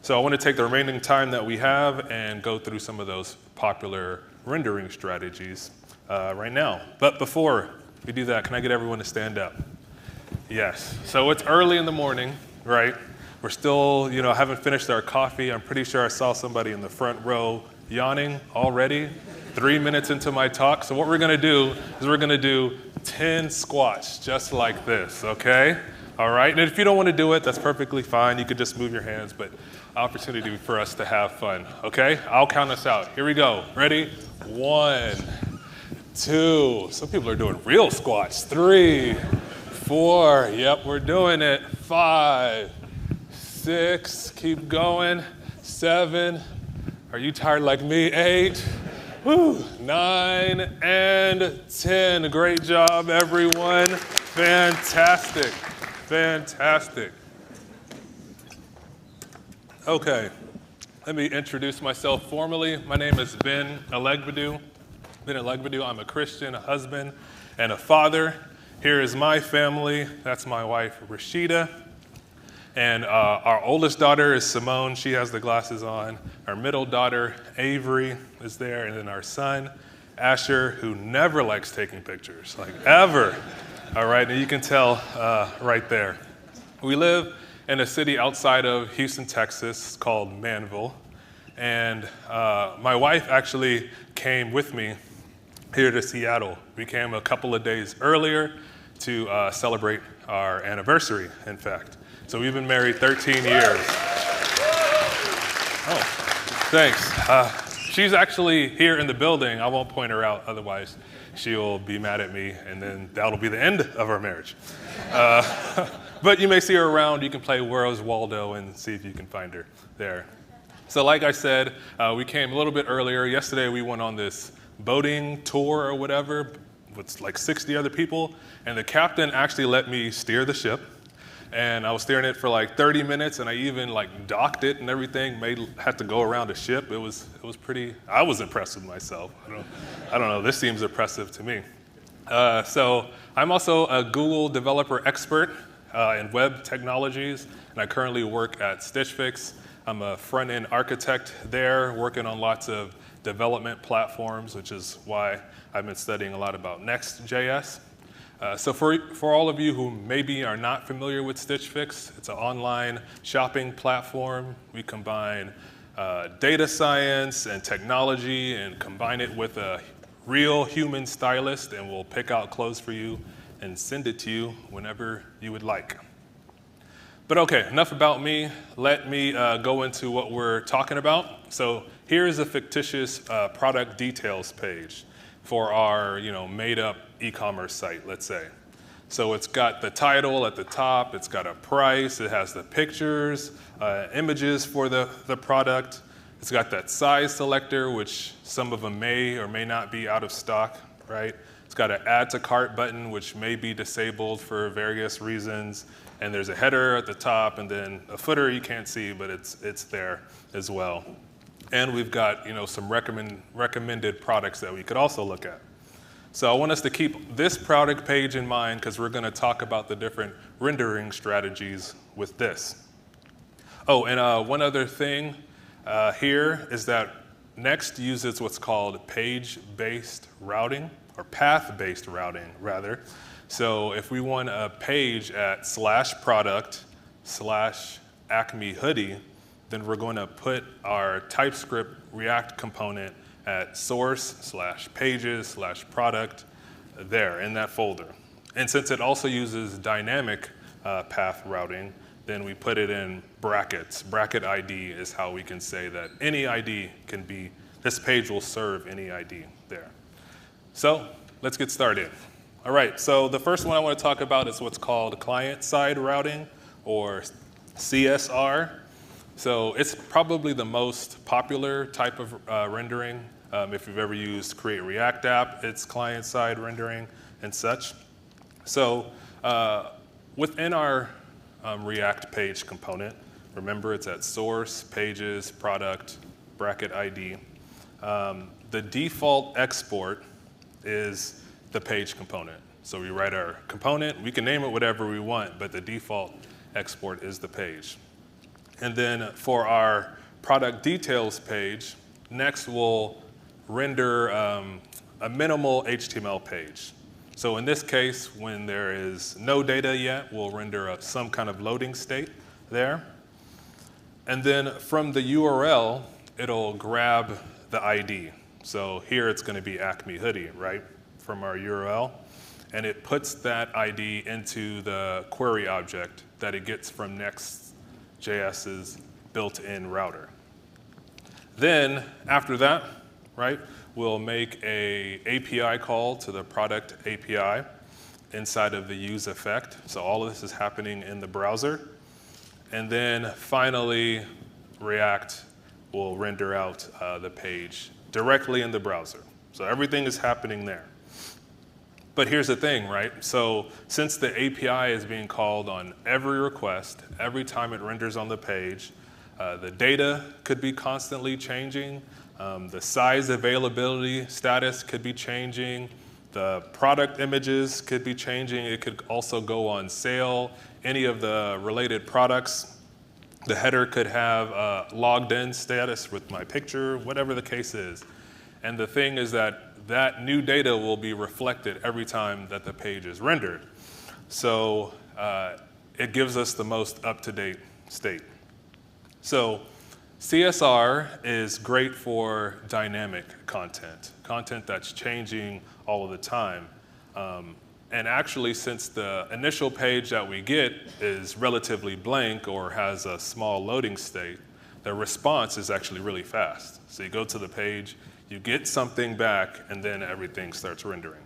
So I want to take the remaining time that we have and go through some of those popular rendering strategies right now. But before we do that, can I get everyone to stand up? Yes. So it's early in the morning, right? We're still, haven't finished our coffee. I'm pretty sure I saw somebody in the front row yawning already, 3 minutes into my talk. So what we're going to do is we're going to do 10 squats just like this, okay? All right, and if you don't want to do it, that's perfectly fine. You could just move your hands, but opportunity for us to have fun, okay? I'll count us out. Here we go. Ready? 1, 2. Some people are doing real squats. 3, 4. Yep, we're doing it. 5, 6. Keep going. 7. Are you tired like me? 8. Woo. 9 and 10. Great job, everyone. Fantastic. Fantastic. Okay, let me introduce myself formally. My name is Ben Elegbadu. Ben Elegbadu, I'm a Christian, a husband, and a father. Here is my family. That's my wife, Rashida. And our oldest daughter is Simone. She has the glasses on. Our middle daughter, Avery, is there. And then our son, Asher, who never likes taking pictures, like ever. All right, and you can tell right there. We live in a city outside of Houston, Texas called Manville. And my wife actually came with me here to Seattle. We came a couple of days earlier to celebrate our anniversary, in fact. So we've been married 13 years. Oh, thanks. She's actually here in the building. I won't point her out, otherwise she'll be mad at me, and then that'll be the end of our marriage. But you may see her around. You can play Where's Waldo and see if you can find her there. So like I said, we came a little bit earlier. Yesterday we went on this boating tour or whatever with like 60 other people, and the captain actually let me steer the ship. And I was steering it for like 30 minutes, and I even like docked it and everything, had to go around the ship. It was pretty, I was impressed with myself. I don't know, this seems impressive to me. So I'm also a Google developer expert in web technologies, and I currently work at Stitch Fix. I'm a front-end architect there, working on lots of development platforms, which is why I've been studying a lot about Next.js. So for all of you who maybe are not familiar with Stitch Fix, it's an online shopping platform. We combine data science and technology and combine it with a real human stylist, and we'll pick out clothes for you and send it to you whenever you would like. But okay, enough about me. Let me go into what we're talking about. So here's a fictitious product details page for our made-up e-commerce site, let's say. So it's got the title at the top, it's got a price, it has the pictures, images for the product. It's got that size selector, which some of them may or may not be out of stock, right? It's got an add to cart button, which may be disabled for various reasons. And there's a header at the top, and then a footer you can't see, but it's there as well. And we've got some recommended products that we could also look at. So I want us to keep this product page in mind, because we're going to talk about the different rendering strategies with this. Oh, and one other thing here is that Next uses what's called page-based routing, or path-based routing, rather. So if we want a page at /product/Acme hoodie, then we're going to put our TypeScript React component at source/pages/product there in that folder. And since it also uses dynamic path routing, then we put it in brackets. Bracket ID is how we can say that any ID can be, this page will serve any ID there. So let's get started. All right, so the first one I want to talk about is what's called client-side routing, or CSR. So it's probably the most popular type of rendering. If you've ever used Create React App, it's client-side rendering and such. So within our React page component, remember it's at source, pages, product, bracket ID. The default export is the page component. So we write our component, we can name it whatever we want, but the default export is the page. And then for our product details page, Next we'll render a minimal HTML page. So in this case, when there is no data yet, we'll render some kind of loading state there. And then from the URL, it'll grab the ID. So here it's going to be Acme hoodie, right, from our URL. And it puts that ID into the query object that it gets from Next.js's built-in router. Then after that, right, we'll make a API call to the product API inside of the use effect. So all of this is happening in the browser. And then finally, React will render out the page directly in the browser. So everything is happening there. But here's the thing, right? So since the API is being called on every request, every time it renders on the page, The data could be constantly changing. The size availability status could be changing. The product images could be changing. It could also go on sale. Any of the related products. The header could have a logged in status with my picture, whatever the case is. And the thing is that new data will be reflected every time that the page is rendered. So it gives us the most up-to-date state. So CSR is great for dynamic content that's changing all of the time. And actually, since the initial page that we get is relatively blank or has a small loading state, the response is actually really fast. So you go to the page, you get something back, and then everything starts rendering.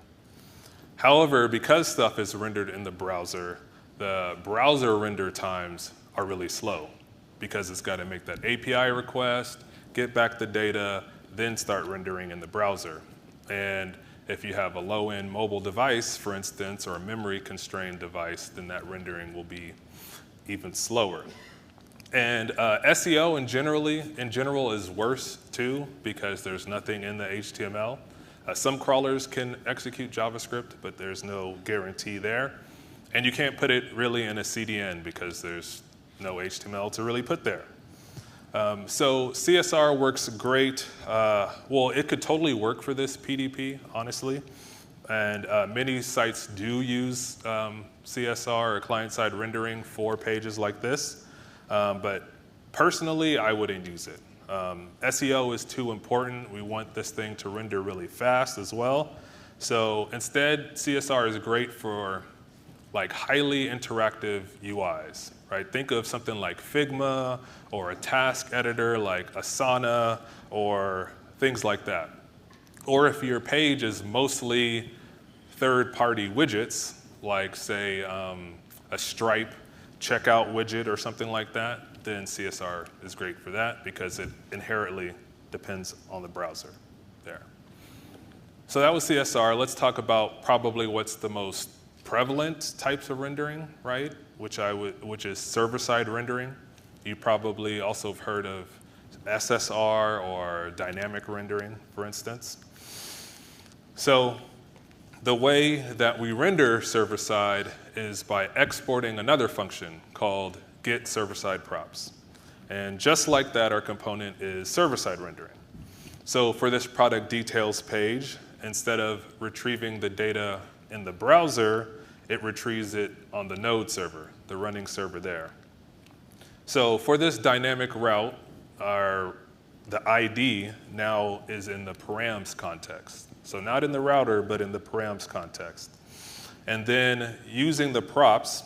However, because stuff is rendered in the browser render times are really slow because it's got to make that API request, get back the data, then start rendering in the browser. And if you have a low-end mobile device, for instance, or a memory-constrained device, then that rendering will be even slower. And SEO in general is worse too because there's nothing in the HTML. Some crawlers can execute JavaScript, but there's no guarantee there. And you can't put it really in a CDN because there's no HTML to really put there. So CSR works great. Well, it could totally work for this PDP, honestly. And many sites do use CSR or client-side rendering for pages like this. But personally, I wouldn't use it. SEO is too important. We want this thing to render really fast as well. So instead, CSR is great for like highly interactive UIs, right? Think of something like Figma or a task editor like Asana or things like that. Or if your page is mostly third-party widgets, like say a Stripe checkout widget or something like that, then CSR is great for that because it inherently depends on the browser there. So that was CSR. Let's talk about probably what's the most prevalent types of rendering, right? Which is server-side rendering. You probably also have heard of SSR or dynamic rendering, for instance. So the way that we render server-side is by exporting another function called get server-side props. And just like that, our component is server-side rendering. So for this product details page, instead of retrieving the data in the browser, it retrieves it on the node server, the running server there. So for this dynamic route, the ID now is in the params context. So not in the router, but in the params context. And then using the props,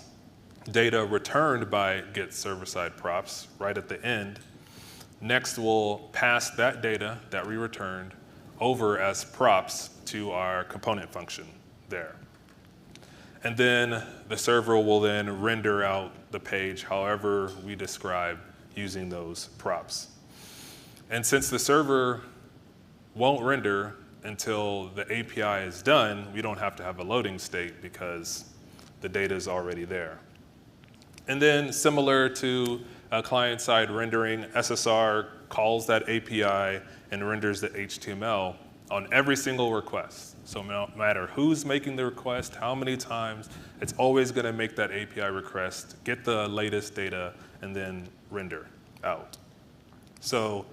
data returned by get server-side props right at the end, next we'll pass that data that we returned over as props to our component function there. And then the server will then render out the page however we describe using those props. And since the server won't render until the API is done, we don't have to have a loading state because the data is already there. And then similar to client-side rendering, SSR calls that API and renders the HTML on every single request. So no matter who's making the request, how many times, it's always going to make that API request, get the latest data, and then render out. So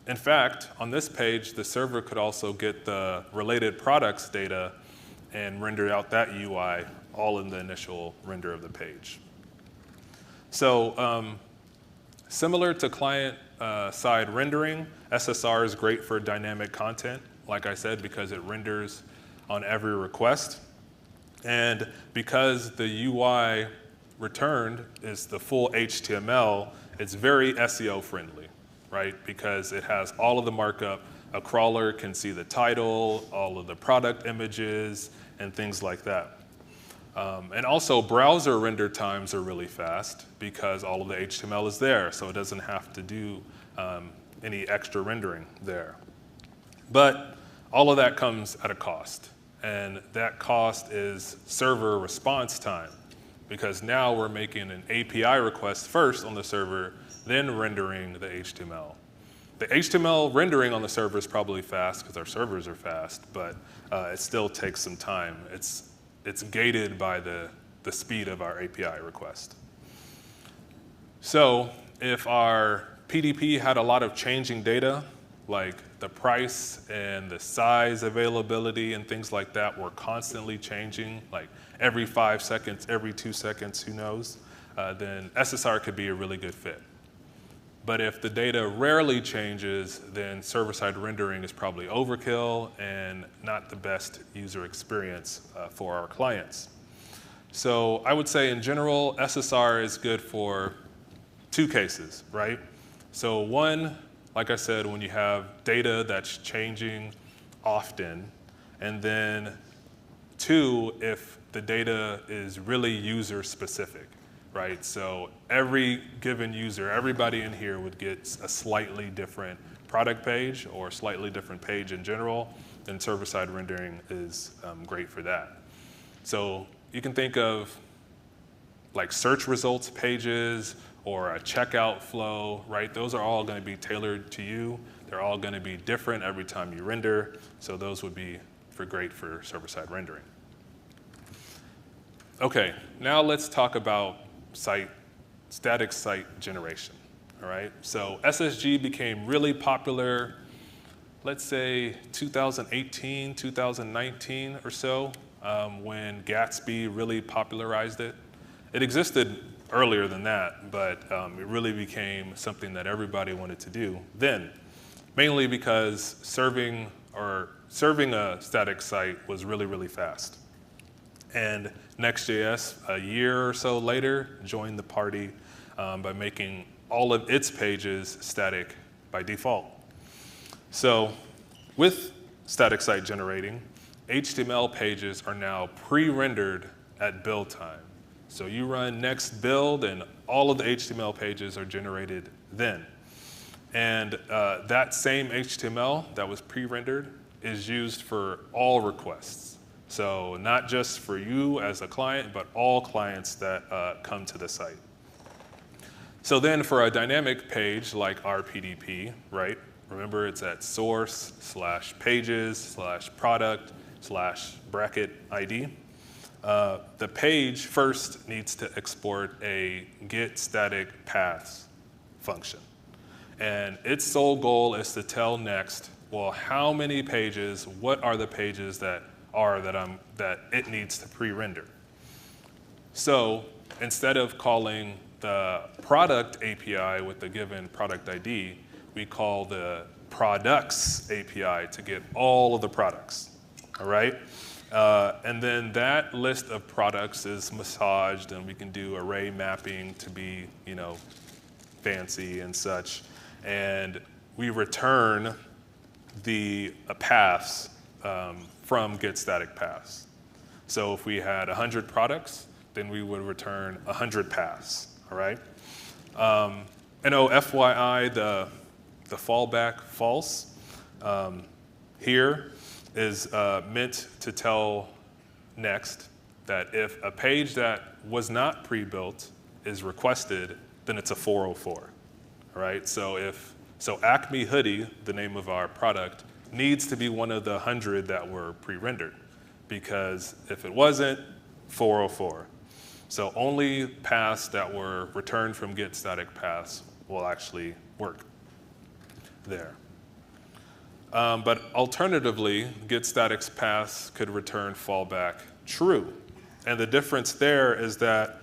in fact, on this page, the server could also get the related products data and render out that UI all in the initial render of the page. So similar to client-side rendering, SSR is great for dynamic content, like I said, because it renders on every request. And because the UI returned is the full HTML, it's very SEO friendly, right? Because it has all of the markup. A crawler can see the title, all of the product images, and things like that. And also, browser render times are really fast because all of the HTML is there, so it doesn't have to do any extra rendering there. But all of that comes at a cost, and that cost is server response time, because now we're making an API request first on the server then rendering the HTML. The HTML rendering on the server is probably fast because our servers are fast, but it still takes some time. It's gated by the speed of our API request. So if our PDP had a lot of changing data, like the price and the size availability and things like that were constantly changing, like every 5 seconds, every 2 seconds, who knows, then SSR could be a really good fit. But if the data rarely changes, then server-side rendering is probably overkill and not the best user experience for our clients. So I would say in general, SSR is good for 2 cases, right? So one, like I said, when you have data that's changing often, and then 2, if the data is really user specific, right? So every given user, everybody in here would get a slightly different product page or a slightly different page in general, then server-side rendering is great for that. So you can think of like search results pages or a checkout flow, right? Those are all going to be tailored to you. They're all going to be different every time you render. So those would be great for server-side rendering. Okay, now let's talk about static site generation, all right? So SSG became really popular, let's say 2018, 2019 or so, when Gatsby really popularized it. It existed earlier than that, but it really became something that everybody wanted to do then, mainly because serving a static site was really, really fast. And Next.js, a year or so later, joined the party by making all of its pages static by default. So with static site generating, HTML pages are now pre-rendered at build time. So you run next build, and all of the HTML pages are generated then. And that same HTML that was pre-rendered is used for all requests. So not just for you as a client, but all clients that come to the site. So then for a dynamic page like our PDP, right? Remember, it's at source/pages/product/bracket ID. The page first needs to export a get static paths function. And its sole goal is to tell Next, well, how many pages, what are the pages that it needs to pre-render. So instead of calling the product API with the given product ID, we call the products API to get all of the products, all right? And then that list of products is massaged, and we can do array mapping to be, fancy and such. And we return the paths from get static paths. So if we had 100 products, then we would return 100 paths, all right? FYI, the fallback false here is meant to tell Next that if a page that was not pre-built is requested, then it's a 404, all right? So Acme Hoodie, the name of our product, needs to be one of the 100 that were pre-rendered, because if it wasn't, 404. So only paths that were returned from get static paths will actually work there. But alternatively, get static paths could return fallback true. And the difference there is that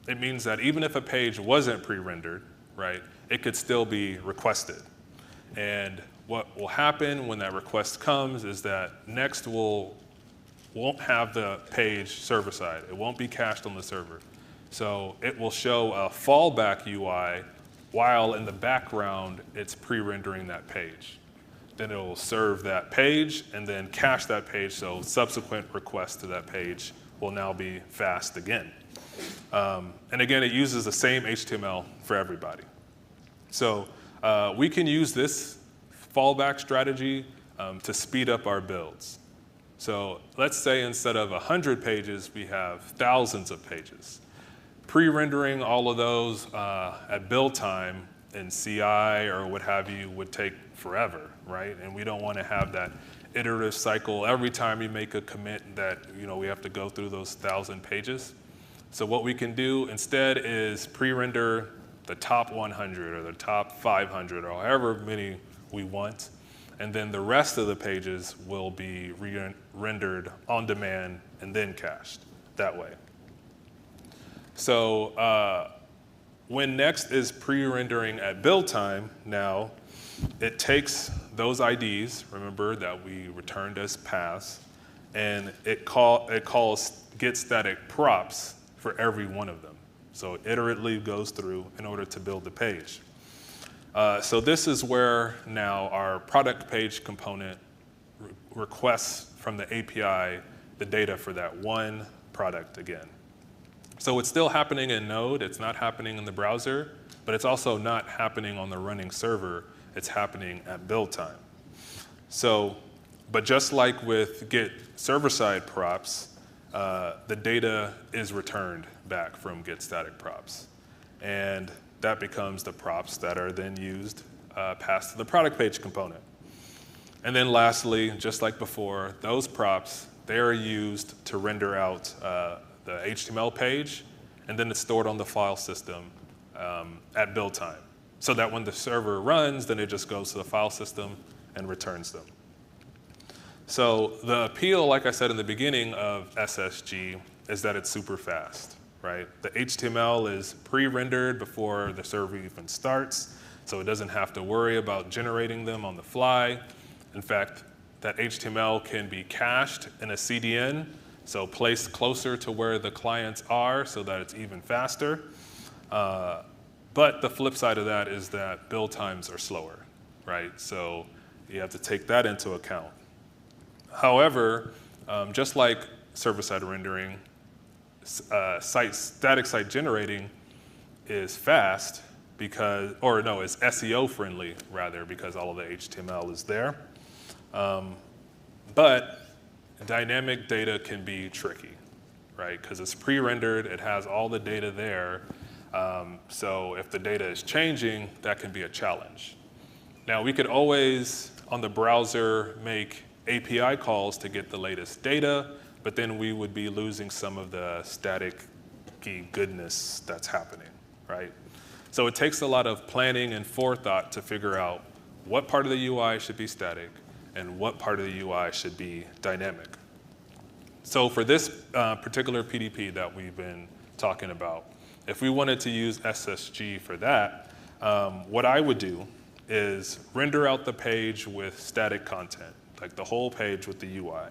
it means that even if a page wasn't pre-rendered, right, it could still be requested. And what will happen when that request comes is that Next won't have the page server-side. It won't be cached on the server. So it will show a fallback UI while in the background it's pre-rendering that page. Then it will serve that page and then cache that page, so subsequent requests to that page will now be fast again. And again, it uses the same HTML for everybody. So we can use this fallback strategy to speed up our builds. So let's say instead of 100 pages, we have thousands of pages. pre-rendering all of those at build time in CI or what have you would take forever, right? And we don't want to have that iterative cycle every time you make a commit that we have to go through those 1,000 pages. So what we can do instead is pre-render the top 100 or the top 500 or however many we want, and then the rest of the pages will be rendered on demand and then cached that way. So when Next is pre-rendering at build time now, it takes those IDs, remember that we returned as paths, and it calls get static props for every one of them. So it iteratively goes through in order to build the page. So this is where now our product page component requests from the API the data for that one product again. So it's still happening in Node, it's not happening in the browser, but it's also not happening on the running server, it's happening at build time. So, but just like with Git server-side props, the data is returned back from Git static props. And that becomes the props that are then used passed to the product page component. And then lastly, just like before, those props, they are used to render out the HTML page, and then it's stored on the file system at build time. So that when the server runs, then it just goes to the file system and returns them. So the appeal, like I said in the beginning of SSG, is that it's super fast, right? The HTML is pre-rendered before the server even starts, so it doesn't have to worry about generating them on the fly. In fact, that HTML can be cached in a CDN, so placed closer to where the clients are so that it's even faster. But the flip side of that is that build times are slower, right? So you have to take that into account. However, just like server-side rendering, static site generating is fast because, or no, it's SEO friendly rather because all of the HTML is there. But dynamic data can be tricky, right? Because it's pre-rendered, it has all the data there. So if the data is changing, that can be a challenge. Now we could always, on the browser, make API calls to get the latest data, but then we would be losing some of the static-y goodness that's happening, right? So it takes a lot of planning and forethought to figure out what part of the UI should be static and what part of the UI should be dynamic. So for this particular PDP that we've been talking about, if we wanted to use SSG for that, what I would do is render out the page with static content, like the whole page with the UI.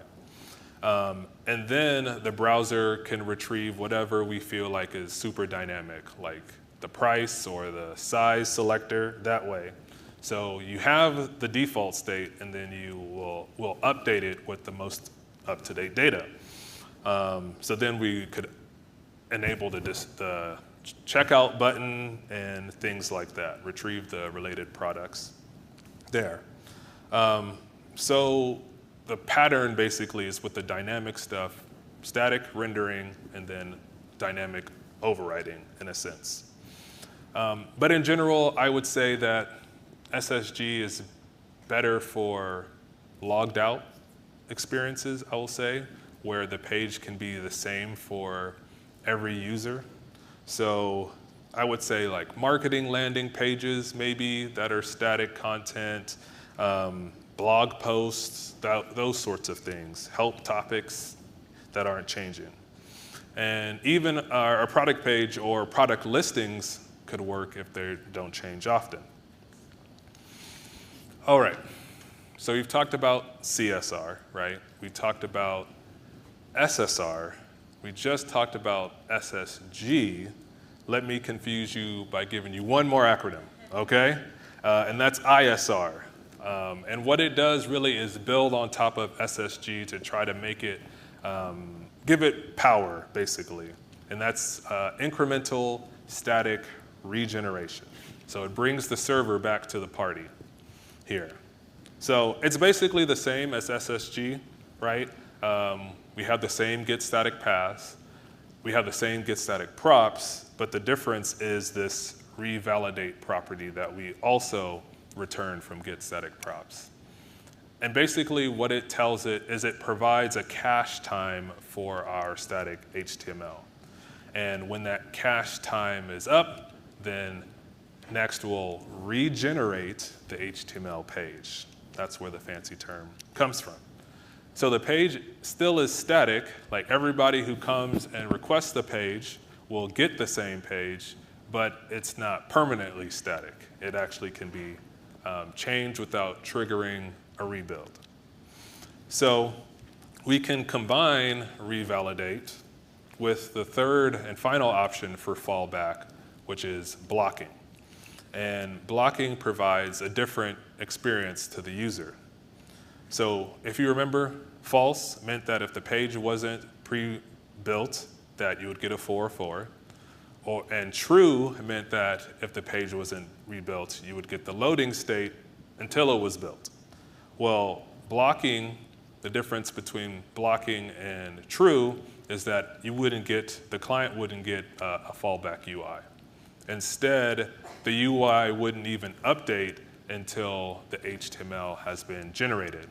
And then the browser can retrieve whatever we feel like is super dynamic, like the price or the size selector, that way. So you have the default state, and then you will update it with the most up-to-date data. So then we could enable the checkout button and things like that, retrieve the related products there. So the pattern basically is with the dynamic stuff, static rendering, and then dynamic overriding in a sense. But in general, I would say that SSG is better for logged out experiences, I will say, where the page can be the same for every user. So I would say like marketing landing pages maybe that are static content, blog posts, those sorts of things, help topics that aren't changing. And even our product page or product listings could work if they don't change often. All right, so we've talked about CSR, right? We talked about SSR. We just talked about SSG. Let me confuse you by giving you one more acronym, okay? And that's ISR. And what it does really is build on top of SSG to try to make it, give it power, basically. And that's incremental static regeneration. So it brings the server back to the party here. So it's basically the same as SSG, right? We have the same get static paths. We have the same get static props. but the difference is this revalidate property that we also return from get static props. And basically what it tells it is it provides a cache time for our static HTML. And when that cache time is up, then Next we'll regenerate the HTML page. That's where the fancy term comes from. So the page still is static, like everybody who comes and requests the page will get the same page, but it's not permanently static. It actually can be changed without triggering a rebuild. So we can combine revalidate with the third and final option for fallback, which is blocking. And blocking provides a different experience to the user. So if you remember, false meant that if the page wasn't pre-built, that you would get a 404. And true meant that if the page wasn't rebuilt, you would get the loading state until it was built. Well, blocking, the difference between blocking and true is that you wouldn't get, the client wouldn't get a fallback UI. Instead, the UI wouldn't even update until the HTML has been generated.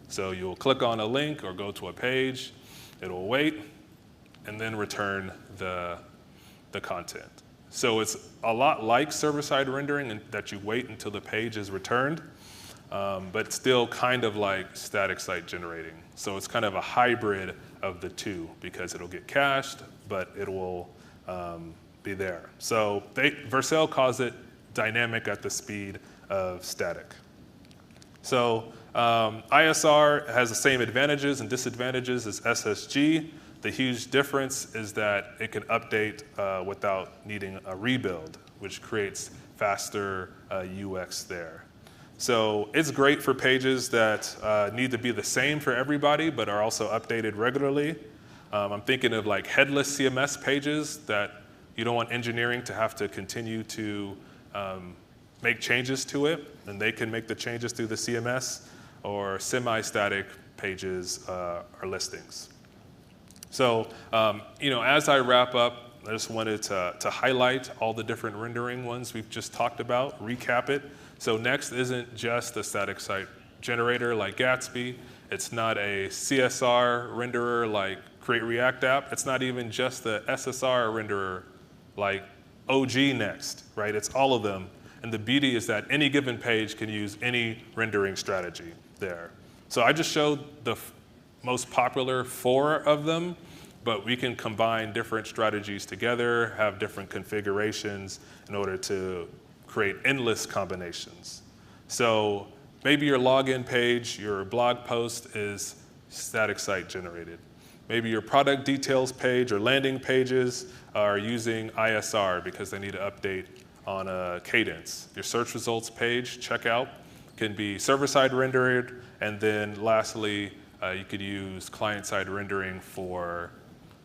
So you'll click on a link or go to a page, it'll wait, and then return the content. So it's a lot like server-side rendering in that you wait until the page is returned, but still kind of like static site generating. So it's kind of a hybrid of the two because it'll get cached, but it will be there. So Vercel calls it dynamic at the speed of static. So ISR has the same advantages and disadvantages as SSG. The huge difference is that it can update without needing a rebuild, which creates faster UX there. So it's great for pages that need to be the same for everybody, but are also updated regularly. I'm thinking of like headless CMS pages that you don't want engineering to have to continue to make changes to it, and they can make the changes through the CMS, or semi-static pages or listings. So, as I wrap up, I just wanted to highlight all the different rendering ones we've just talked about, recap it. So Next isn't just a static site generator like Gatsby. It's not a CSR renderer like Create React App. It's not even just the SSR renderer like OG Next, right? It's all of them. And the beauty is that any given page can use any rendering strategy there. So I just showed the most popular 4 of them, but we can combine different strategies together, have different configurations in order to create endless combinations. So maybe your login page, your blog post is static site generated. Maybe your product details page or landing pages are using ISR because they need to update on a cadence. Your search results page, checkout, can be server-side rendered, and then lastly, you could use client-side rendering for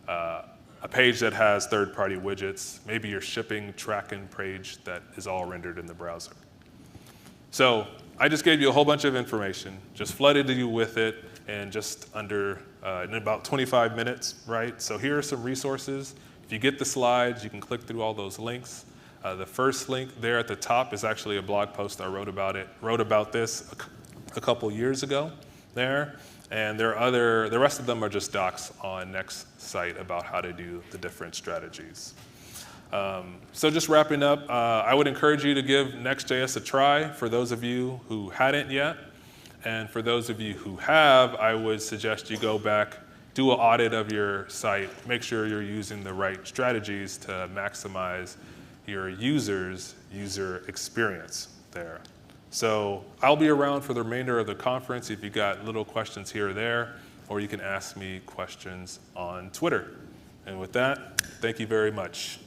a page that has third-party widgets, maybe your shipping tracking page that is all rendered in the browser. So I just gave you a whole bunch of information, just flooded you with it, and just in about 25 minutes, right? So here are some resources. If you get the slides, you can click through all those links. The first link there at the top is actually a blog post I wrote about this a couple years ago there. And the rest of them are just docs on Next site about how to do the different strategies. So just wrapping up, I would encourage you to give Next.js a try for those of you who hadn't yet. And for those of you who have, I would suggest you go back, do an audit of your site, make sure you're using the right strategies to maximize your user's user experience there. So I'll be around for the remainder of the conference if you got little questions here or there, or you can ask me questions on Twitter. And with that, thank you very much.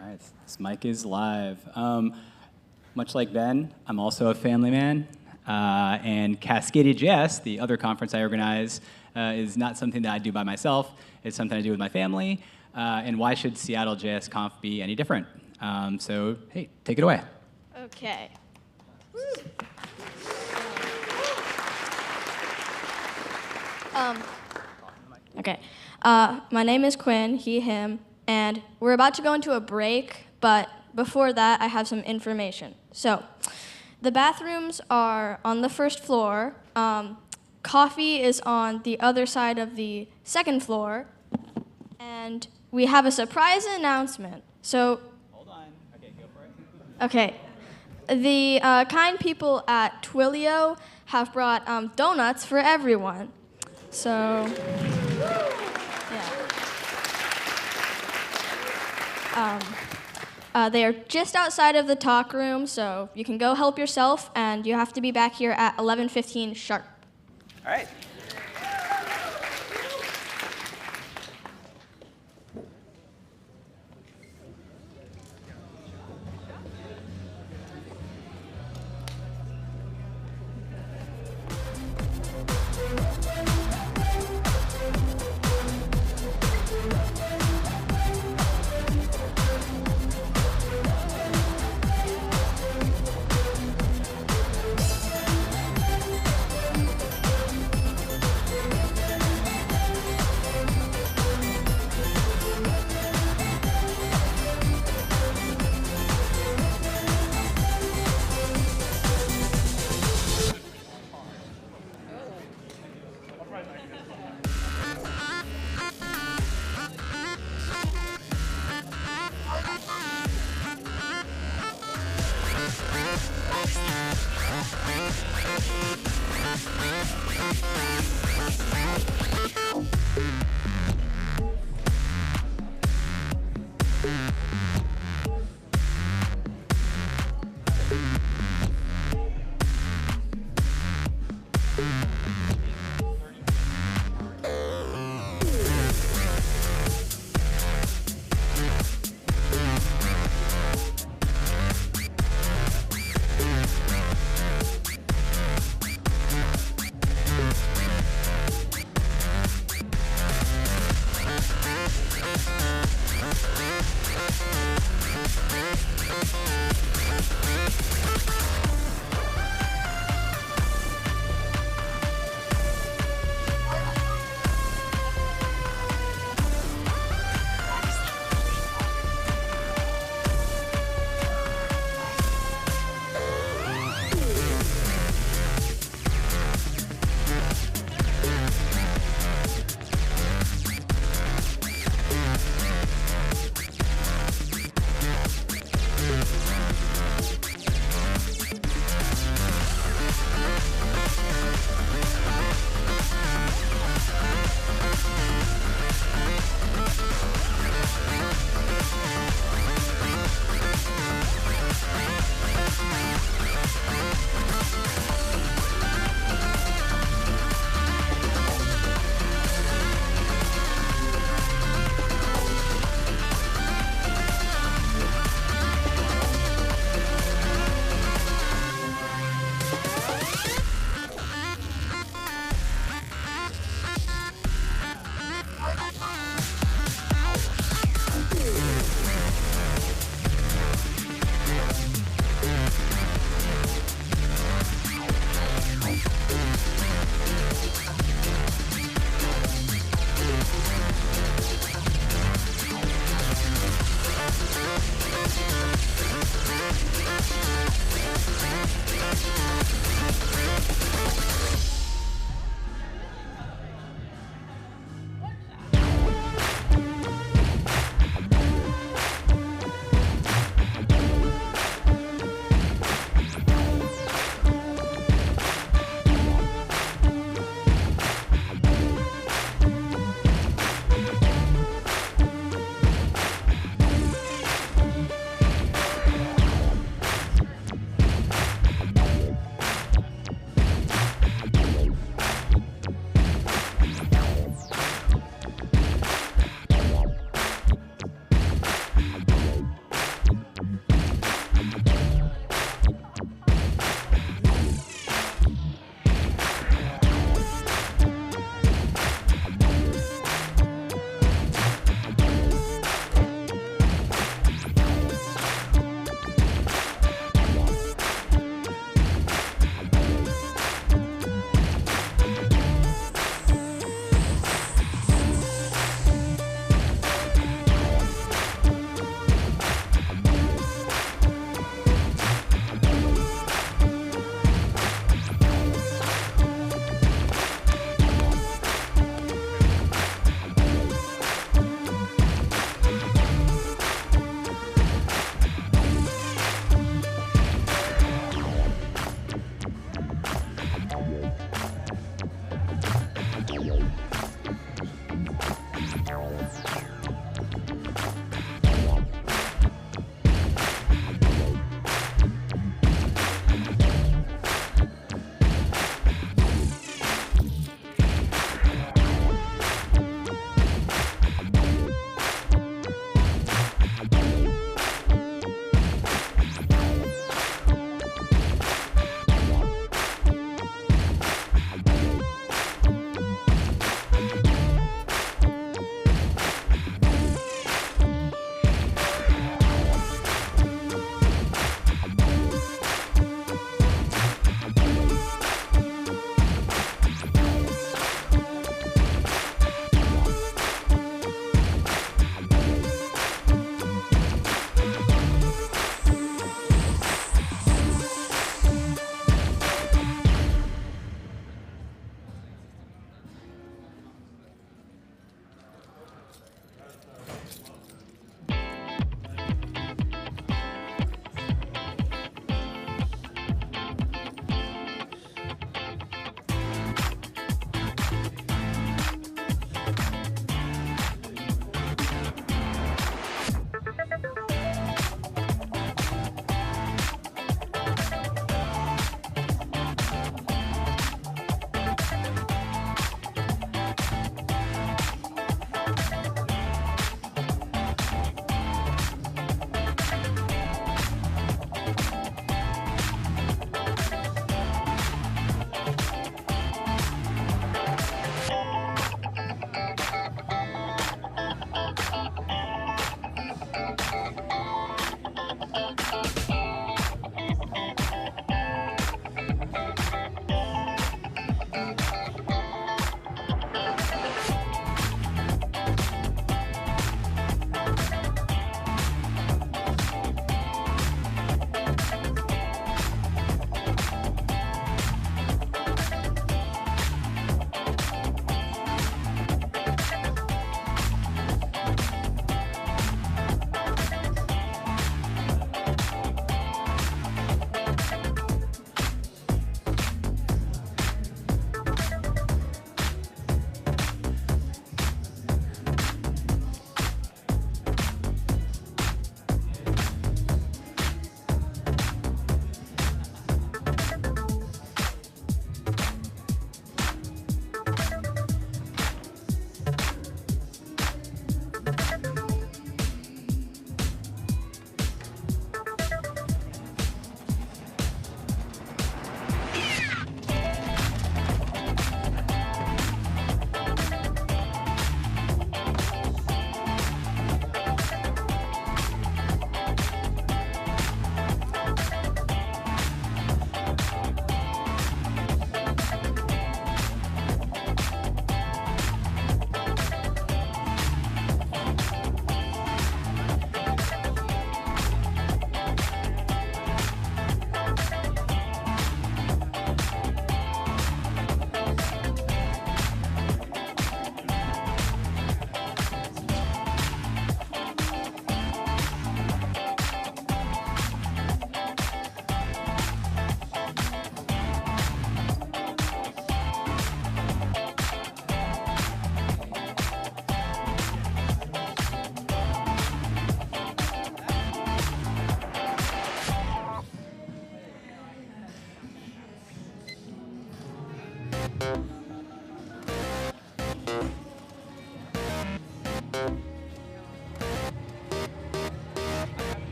All right, this mic is live. Much like Ben, I'm also a family man. And Cascadia.js, the other conference I organize, is not something that I do by myself. It's something I do with my family. And why should SeattleJS Conf be any different? So, hey, take it away. Okay. Woo. Okay. My name is Quinn, he, him, and we're about to go into a break, but before that, I have some information. So, the bathrooms are on the first floor. Coffee is on the other side of the second floor. And we have a surprise announcement. So, Hold on. Okay, go for it. okay. The kind people at Twilio have brought donuts for everyone. So, yeah. They are just outside of the talk room, so you can go help yourself, and you have to be back here at 11:15 sharp. All right.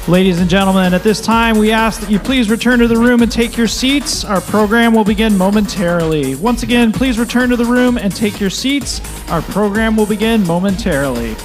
Ladies and gentlemen, at this time, we ask that you please return to the room and take your seats. Our program will begin momentarily. Once again, please return to the room and take your seats. Our program will begin momentarily.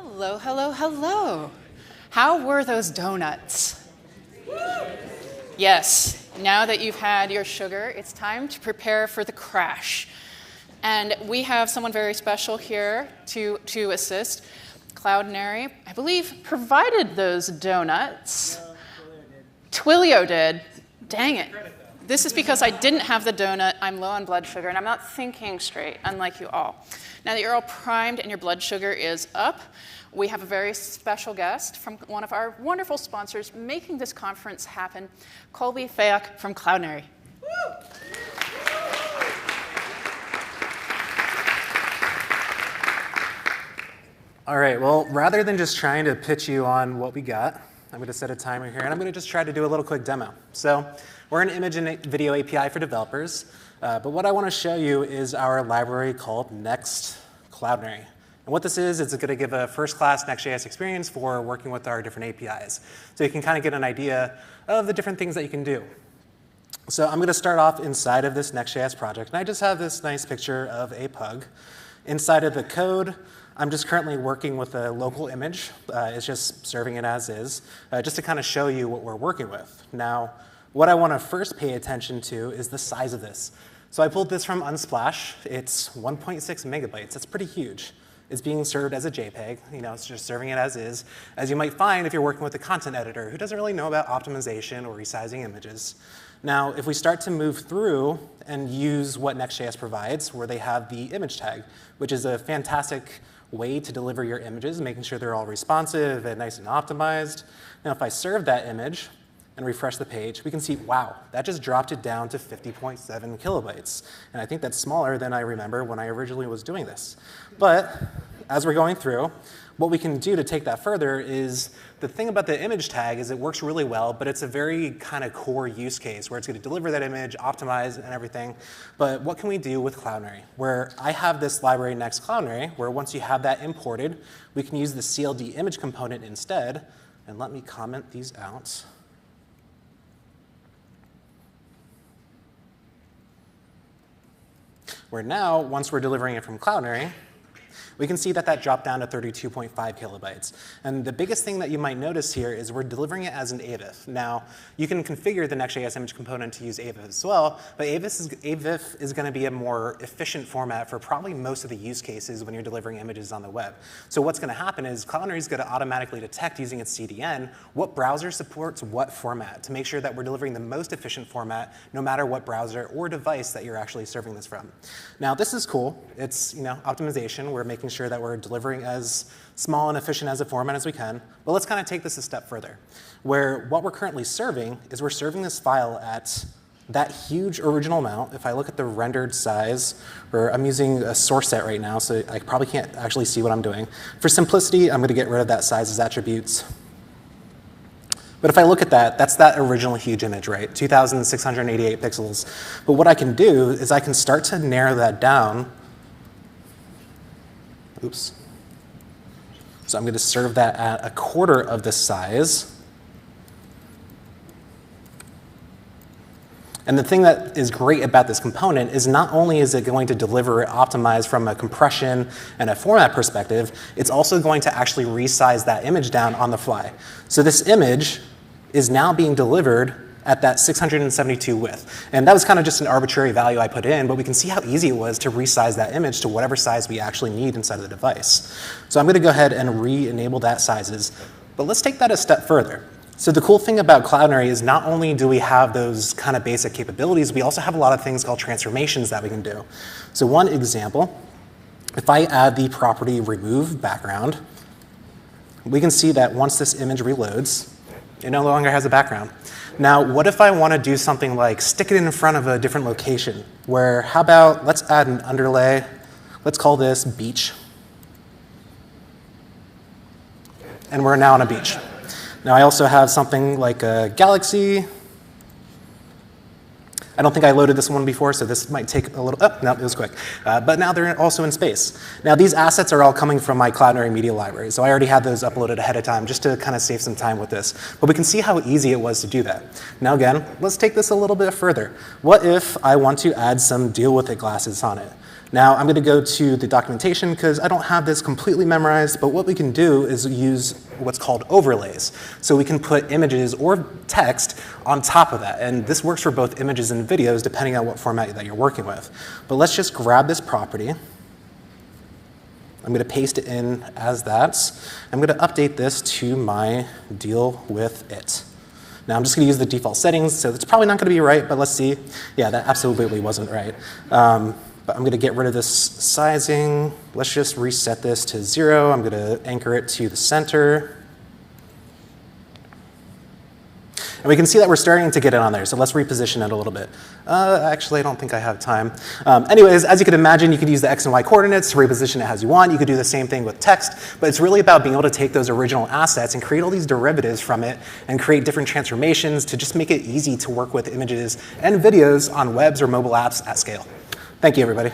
Hello, hello, hello. How were those donuts? Yes, now that you've had your sugar, it's time to prepare for the crash. And we have someone very special here to assist. Cloudinary, I believe, provided those donuts. Twilio did. Dang it. This is because I didn't have the donut, I'm low on blood sugar, and I'm not thinking straight, unlike you all. Now that you're all primed and your blood sugar is up, we have a very special guest from one of our wonderful sponsors making this conference happen, Colby Fayok from Cloudinary. All right, well, rather than just trying to pitch you on what we got, I'm going to set a timer here, and I'm going to just try to do a little quick demo. So we're an image and video API for developers, but what I want to show you is our library called Next Cloudinary. And what this is, it's going to give a first-class Next.js experience for working with our different APIs. So you can kind of get an idea of the different things that you can do. So I'm going to start off inside of this Next.js project, and I just have this nice picture of a pug. Inside of the code, I'm just currently working with a local image. It's just serving it as is, just to kind of show you what we're working with. Now, what I want to first pay attention to is the size of this. So I pulled this from Unsplash. It's 1.6 megabytes. That's pretty huge. It's being served as a JPEG. You know, it's just serving it as is, as you might find if you're working with a content editor who doesn't really know about optimization or resizing images. Now, if we start to move through and use what Next.js provides, where they have the image tag, which is a fantastic way to deliver your images, making sure they're all responsive and nice and optimized. Now, if I serve that image and refresh the page, we can see, wow, that just dropped it down to 50.7 kilobytes. And I think that's smaller than I remember when I originally was doing this. But as we're going through, what we can do to take that further is, the thing about the image tag is it works really well, but it's a very kind of core use case where it's going to deliver that image, optimize and everything. But what can we do with Cloudinary? Where I have this library Next Cloudinary, where once you have that imported, we can use the CLD image component instead. And let me comment these out. Where now, once we're delivering it from Cloudinary, we can see that that dropped down to 32.5 kilobytes. And the biggest thing that you might notice here is we're delivering it as an AVIF. Now, you can configure the Next.js image component to use AVIF as well, but AVIF is going to be a more efficient format for probably most of the use cases when you're delivering images on the web. So what's going to happen is Cloudinary is going to automatically detect, using its CDN, what browser supports what format to make sure that we're delivering the most efficient format no matter what browser or device that you're actually serving this from. Now, this is cool. It's, you know, optimization. We're making sure that we're delivering as small and efficient as a format as we can. But let's kind of take this a step further, where what we're currently serving is we're serving this file at that huge original amount. If I look at the rendered size, or I'm using a source set right now, so I probably can't actually see what I'm doing. For simplicity, I'm going to get rid of that size as attributes. But if I look at that, that's that original huge image, right? 2,688 pixels. But what I can do is I can start to narrow that down. Oops. So I'm going to serve that at a quarter of the size. And the thing that is great about this component is not only is it going to deliver it optimized from a compression and a format perspective, it's also going to actually resize that image down on the fly. So this image is now being delivered at that 672 width. And that was kind of just an arbitrary value I put in, but we can see how easy it was to resize that image to whatever size we actually need inside of the device. So I'm going to go ahead and re-enable that sizes. But let's take that a step further. So the cool thing about Cloudinary is not only do we have those kind of basic capabilities, we also have a lot of things called transformations that we can do. So one example, if I add the property remove background, we can see that once this image reloads, it no longer has a background. Now, what if I want to do something like stick it in front of a different location, where how about let's add an underlay. Let's call this beach. And we're now on a beach. Now, I also have something like a galaxy. I don't think I loaded this one before, so this might take a little, oh, no, it was quick. But now they're also in space. Now, these assets are all coming from my Cloudinary media library, so I already had those uploaded ahead of time just to kind of save some time with this. But we can see how easy it was to do that. Now, again, let's take this a little bit further. What if I want to add some deal with it glasses on it? Now I'm going to go to the documentation because I don't have this completely memorized, but what we can do is use what's called overlays. So we can put images or text on top of that, and this works for both images and videos depending on what format that you're working with. But let's just grab this property. I'm going to paste it in as that. I'm going to update this to my deal with it. Now I'm just going to use the default settings, so it's probably not going to be right, but let's see. Yeah, that absolutely wasn't right. But I'm going to get rid of this sizing. Let's just reset this to 0. I'm going to anchor it to the center. And we can see that we're starting to get it on there, so let's reposition it a little bit. Actually, I don't think I have time. Anyways, as you can imagine, you could use the X and Y coordinates to reposition it as you want. You could do the same thing with text, but it's really about being able to take those original assets and create all these derivatives from it and create different transformations to just make it easy to work with images and videos on webs or mobile apps at scale. Thank you, everybody.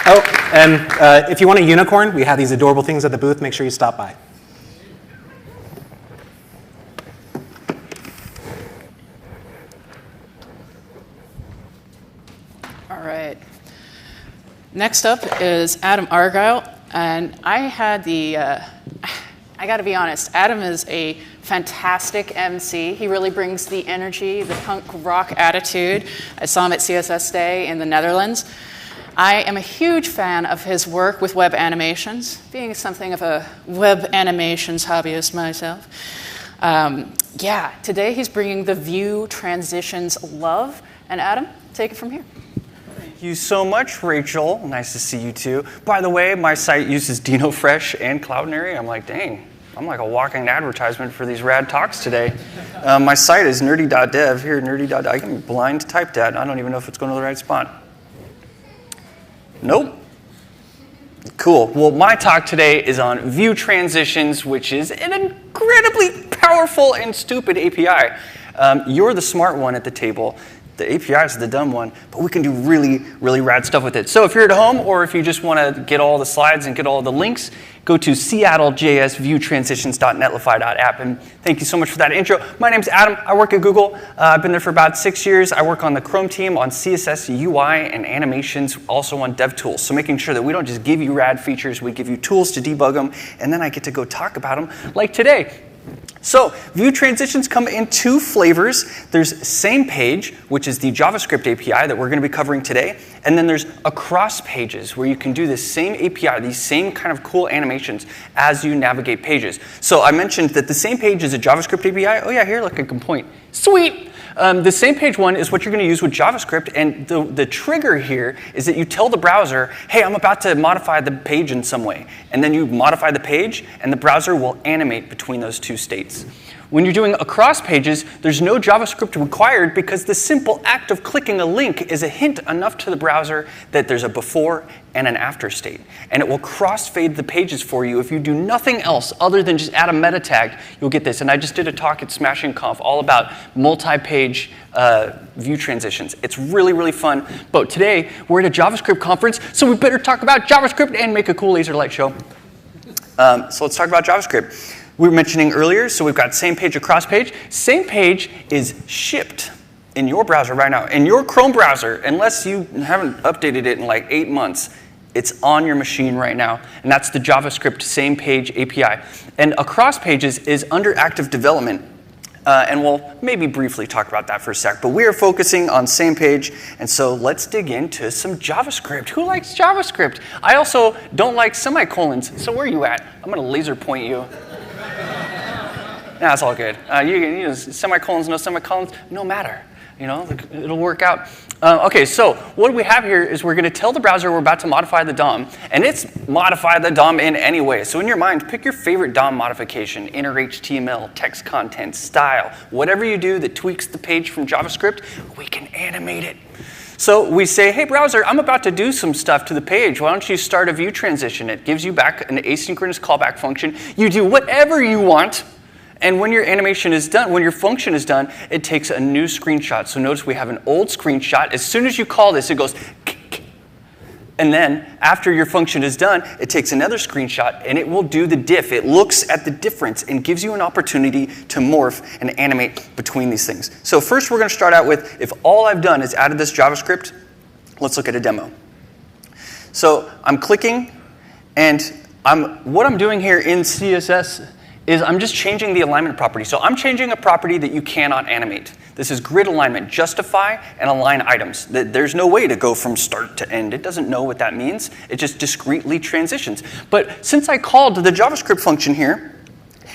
Oh, and if you want a unicorn, we have these adorable things at the booth. Make sure you stop by. All right. Next up is Adam Argyle, and I had the, I gotta be honest, Adam is a fantastic MC. He really brings the energy, the punk rock attitude. I saw him at CSS Day in the Netherlands. I am a huge fan of his work with web animations, being something of a web animations hobbyist myself. Yeah, today he's bringing the Vue transitions love. And Adam, take it from here. Thank you so much, Rachel. Nice to see you too. By the way, my site uses DinoFresh and Cloudinary. I'm like, dang, I'm like a walking advertisement for these rad talks today. My site is nerdy.dev. Here, nerdy.dev. I can blind type that. I don't even know if it's going to the right spot. Nope. Cool. Well, my talk today is on Vue transitions, which is an incredibly powerful and stupid API. You're the smart one at the table. The API is the dumb one, but we can do really, really rad stuff with it. So if you're at home, or if you just want to get all the slides and get all the links, go to SeattleJS VueTransitions.netlify.app. And thank you so much for that intro. My name's Adam. I work at Google. I've been there for about 6 years. I work on the Chrome team on CSS, UI, and animations, also on DevTools. So making sure that we don't just give you rad features, we give you tools to debug them, and then I get to go talk about them like today. So Vue transitions come in 2 flavors. There's same page, which is the JavaScript API that we're going to be covering today. And then there's across pages, where you can do this same API, these same kind of cool animations as you navigate pages. So I mentioned that the same page is a JavaScript API. Oh yeah, here, look, I can point. Sweet! The same page one is what you're going to use with JavaScript, and the trigger here is that you tell the browser, hey, I'm about to modify the page in some way. And then you modify the page, and the browser will animate between those 2 states. When you're doing across pages, there's no JavaScript required because the simple act of clicking a link is a hint enough to the browser that there's a before and an after state. And it will crossfade the pages for you. If you do nothing else other than just add a meta tag, you'll get this. And I just did a talk at Smashing Conf all about multi-page Vue transitions. It's really, really fun. But today, we're at a JavaScript conference, so we better talk about JavaScript and make a cool laser light show. So let's talk about JavaScript. We were mentioning earlier, so we've got same page across page. Same page is shipped in your browser right now. In your Chrome browser, unless you haven't updated it in like 8 months, it's on your machine right now. And that's the JavaScript same page API. And across pages is under active development. And we'll maybe briefly talk about that for a sec. But we are focusing on same page. And so let's dig into some JavaScript. Who likes JavaScript? I also don't like semicolons. So where are you at? I'm going to laser point you. Nah, it's all good. You know, semicolons, no semicolons, no matter. You know, it'll work out. OK, so what we have here is we're going to tell the browser we're about to modify the DOM. And it's modify the DOM in any way. So in your mind, pick your favorite DOM modification, inner HTML, text content, style. Whatever you do that tweaks the page from JavaScript, we can animate it. So we say, hey, browser, I'm about to do some stuff to the page. Why don't you start a Vue transition? It gives you back an asynchronous callback function. You do whatever you want. And when your animation is done, when your function is done, it takes a new screenshot. So notice we have an old screenshot. As soon as you call this, it goes, And then after your function is done, it takes another screenshot and it will do the diff. It looks at the difference and gives you an opportunity to morph and animate between these things. So first we're going to start out with, if all I've done is added this JavaScript, let's look at a demo. So I'm clicking, and what I'm doing here in CSS is I'm just changing the alignment property. So I'm changing a property that you cannot animate. This is grid alignment, justify and align items. There's no way to go from start to end. It doesn't know what that means. It just discretely transitions. But since I called the JavaScript function here,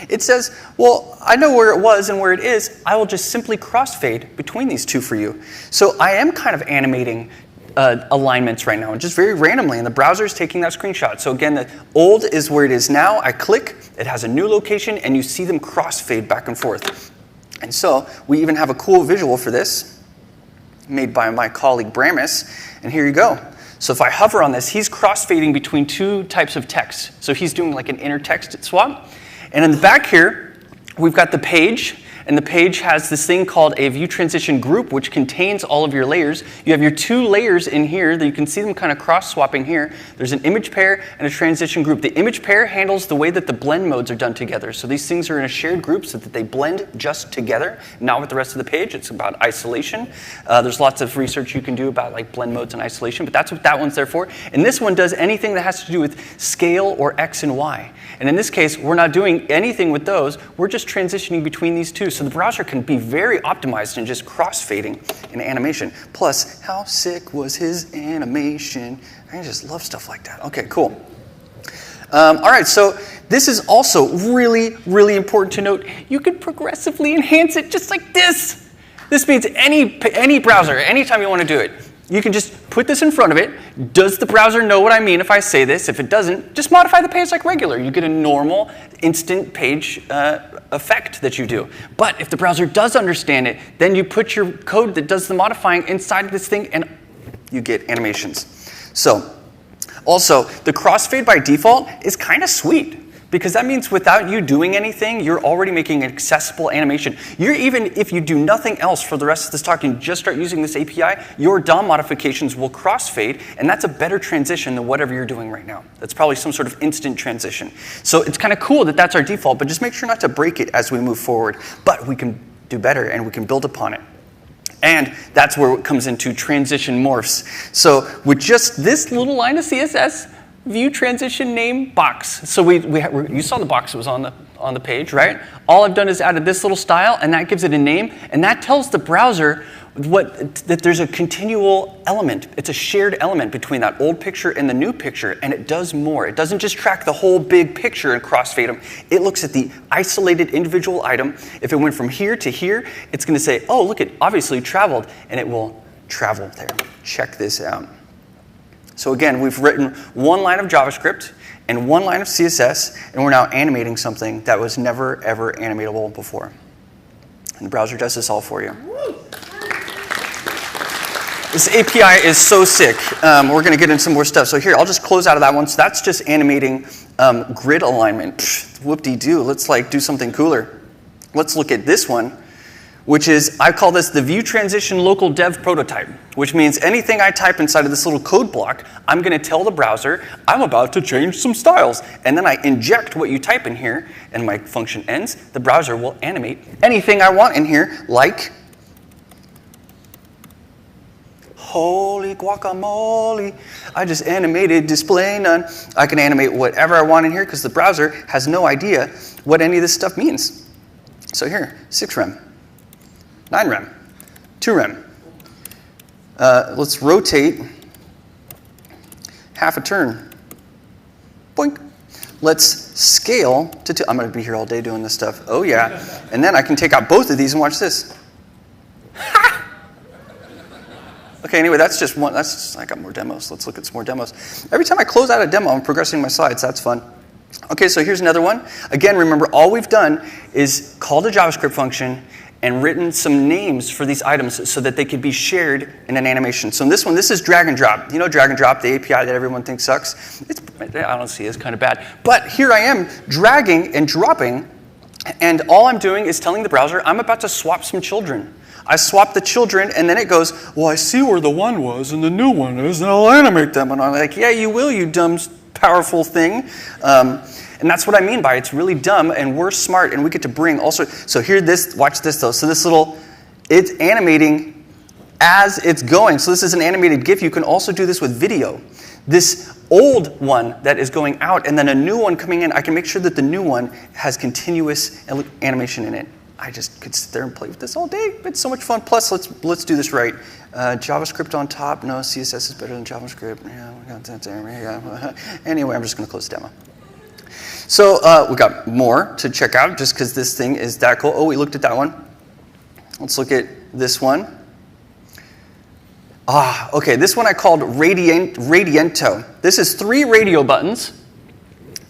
it says, well, I know where it was and where it is. I will just simply crossfade between these two for you. So I am kind of animating alignments right now, and just very randomly, and the browser is taking that screenshot. So again, the old is where it is now. I click, it has a new location, and you see them crossfade back and forth. And so we even have a cool visual for this, made by my colleague Bramis, and here you go. So if I hover on this, he's crossfading between two types of text. So he's doing like an inner text swap. And in the back here, we've got the page. And the page has this thing called a view transition group, which contains all of your layers. You have your two layers in here that you can see them kind of cross-swapping here. There's an image pair and a transition group. The image pair handles the way that the blend modes are done together. So these things are in a shared group so that they blend just together, not with the rest of the page. It's about isolation. There's lots of research you can do about like blend modes and isolation, but that's what that one's there for. And this one does anything that has to do with scale or X and Y. And in this case, we're not doing anything with those. We're just transitioning between these two. So the browser can be very optimized in just crossfading in animation. Plus, how sick was his animation? I just love stuff like that. Okay, cool. All right, so this is also really, really important to note. You can progressively enhance it just like this. This means any browser, anytime you want to do it, you can just put this in front of it. Does the browser know what I mean if I say this? If it doesn't, just modify the page like regular. You get a normal instant page effect that you do. But if the browser does understand it, then you put your code that does the modifying inside of this thing and you get animations. So also, the crossfade by default is kind of sweet, because that means without you doing anything, you're already making an accessible animation. Even if you do nothing else for the rest of this talk and just start using this API, your DOM modifications will crossfade, and that's a better transition than whatever you're doing right now. That's probably some sort of instant transition. So it's kind of cool that that's our default, but just make sure not to break it as we move forward. But we can do better, and we can build upon it. And that's where it comes into transition morphs. So with just this little line of CSS, view transition name box. So you saw the box that was on the page, right? All I've done is added this little style, and that gives it a name, and that tells the browser that there's a continual element. It's a shared element between that old picture and the new picture, and it does more. It doesn't just track the whole big picture and crossfade them. It looks at the isolated individual item. If it went from here to here, it's going to say, oh, look, it obviously traveled, and it will travel there. Check this out. So again, we've written one line of JavaScript and one line of CSS, and we're now animating something that was never, ever animatable before. And the browser does this all for you. This API is so sick. We're going to get into some more stuff. So here, I'll just close out of that one. So that's just animating grid alignment. Whoop-de-doo. Let's do something cooler. Let's look at this one, which is, I call this the view transition local dev prototype, which means anything I type inside of this little code block, I'm going to tell the browser, I'm about to change some styles. And then I inject what you type in here, and my function ends. The browser will animate anything I want in here, like, holy guacamole, I just animated display none. I can animate whatever I want in here because the browser has no idea what any of this stuff means. So here, 6 rem. 9 rem, 2 rem. Let's rotate half a turn. Boink. Let's scale to 2. I'm going to be here all day doing this stuff. Oh, yeah. And then I can take out both of these and watch this. Okay, anyway, that's just one. I got more demos. Let's look at some more demos. Every time I close out a demo, I'm progressing my slides. That's fun. Okay, so here's another one. Again, remember, all we've done is called a JavaScript function and written some names for these items so that they could be shared in an animation. So in this one, this is drag and drop. You know drag and drop, the API that everyone thinks sucks? I don't see it's kind of bad. But here I am dragging and dropping, and all I'm doing is telling the browser I'm about to swap some children. I swap the children, and then it goes, well, I see where the one was and the new one is, and I'll animate them. And I'm like, yeah, you will, you dumb, powerful thing. And that's what I mean by it's really dumb, and we're smart, and we get to bring also. So here, watch this though. So this little, it's animating as it's going. So this is an animated GIF. You can also do this with video. This old one that is going out, and then a new one coming in, I can make sure that the new one has continuous animation in it. I just could sit there and play with this all day. It's so much fun. Plus, let's do this right. JavaScript on top. No, CSS is better than JavaScript. Yeah, we got that there. Yeah. Anyway, I'm just going to close the demo. So we got more to check out just because this thing is that cool. Oh, we looked at that one. Let's look at this one. Okay, this one I called Radiento. This is 3 radio buttons.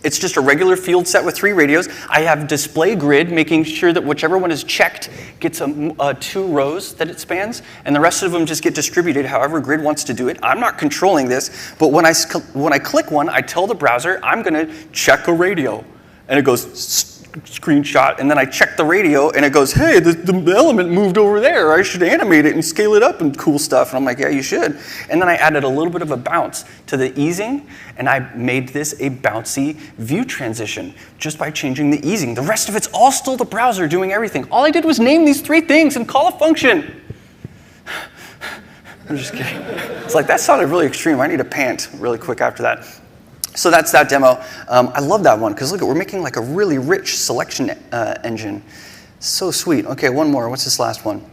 It's just a regular field set with 3 radios. I have display grid, making sure that whichever one is checked gets 2 rows that it spans, and the rest of them just get distributed however grid wants to do it. I'm not controlling this, but when I click one, I tell the browser I'm going to check a radio, and it goes screenshot, and then I check the radio, and it goes, hey, the element moved over there. I should animate it and scale it up and cool stuff. And I'm like, yeah, you should. And then I added a little bit of a bounce to the easing, and I made this a bouncy view transition just by changing the easing. The rest of it's all still the browser doing everything. All I did was name these 3 things and call a function. I'm just kidding. It's like, that sounded really extreme. I need a pant really quick after that. So that's that demo. I love that one because look, we're making like a really rich selection engine. So sweet. Okay, one more. What's this last one?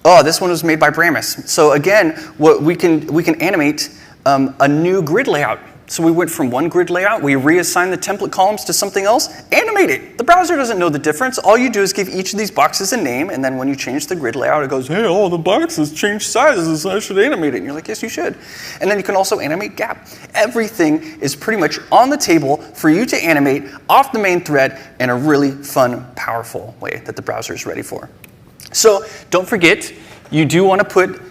Oh, this one was made by Bramus. So again, what we can animate a new grid layout. So we went from one grid layout, we reassigned the template columns to something else, animate it. The browser doesn't know the difference. All you do is give each of these boxes a name, and then when you change the grid layout, it goes, hey, all the boxes changed sizes, I should animate it. And you're like, yes, you should. And then you can also animate gap. Everything is pretty much on the table for you to animate off the main thread in a really fun, powerful way that the browser is ready for. So don't forget, you do want to put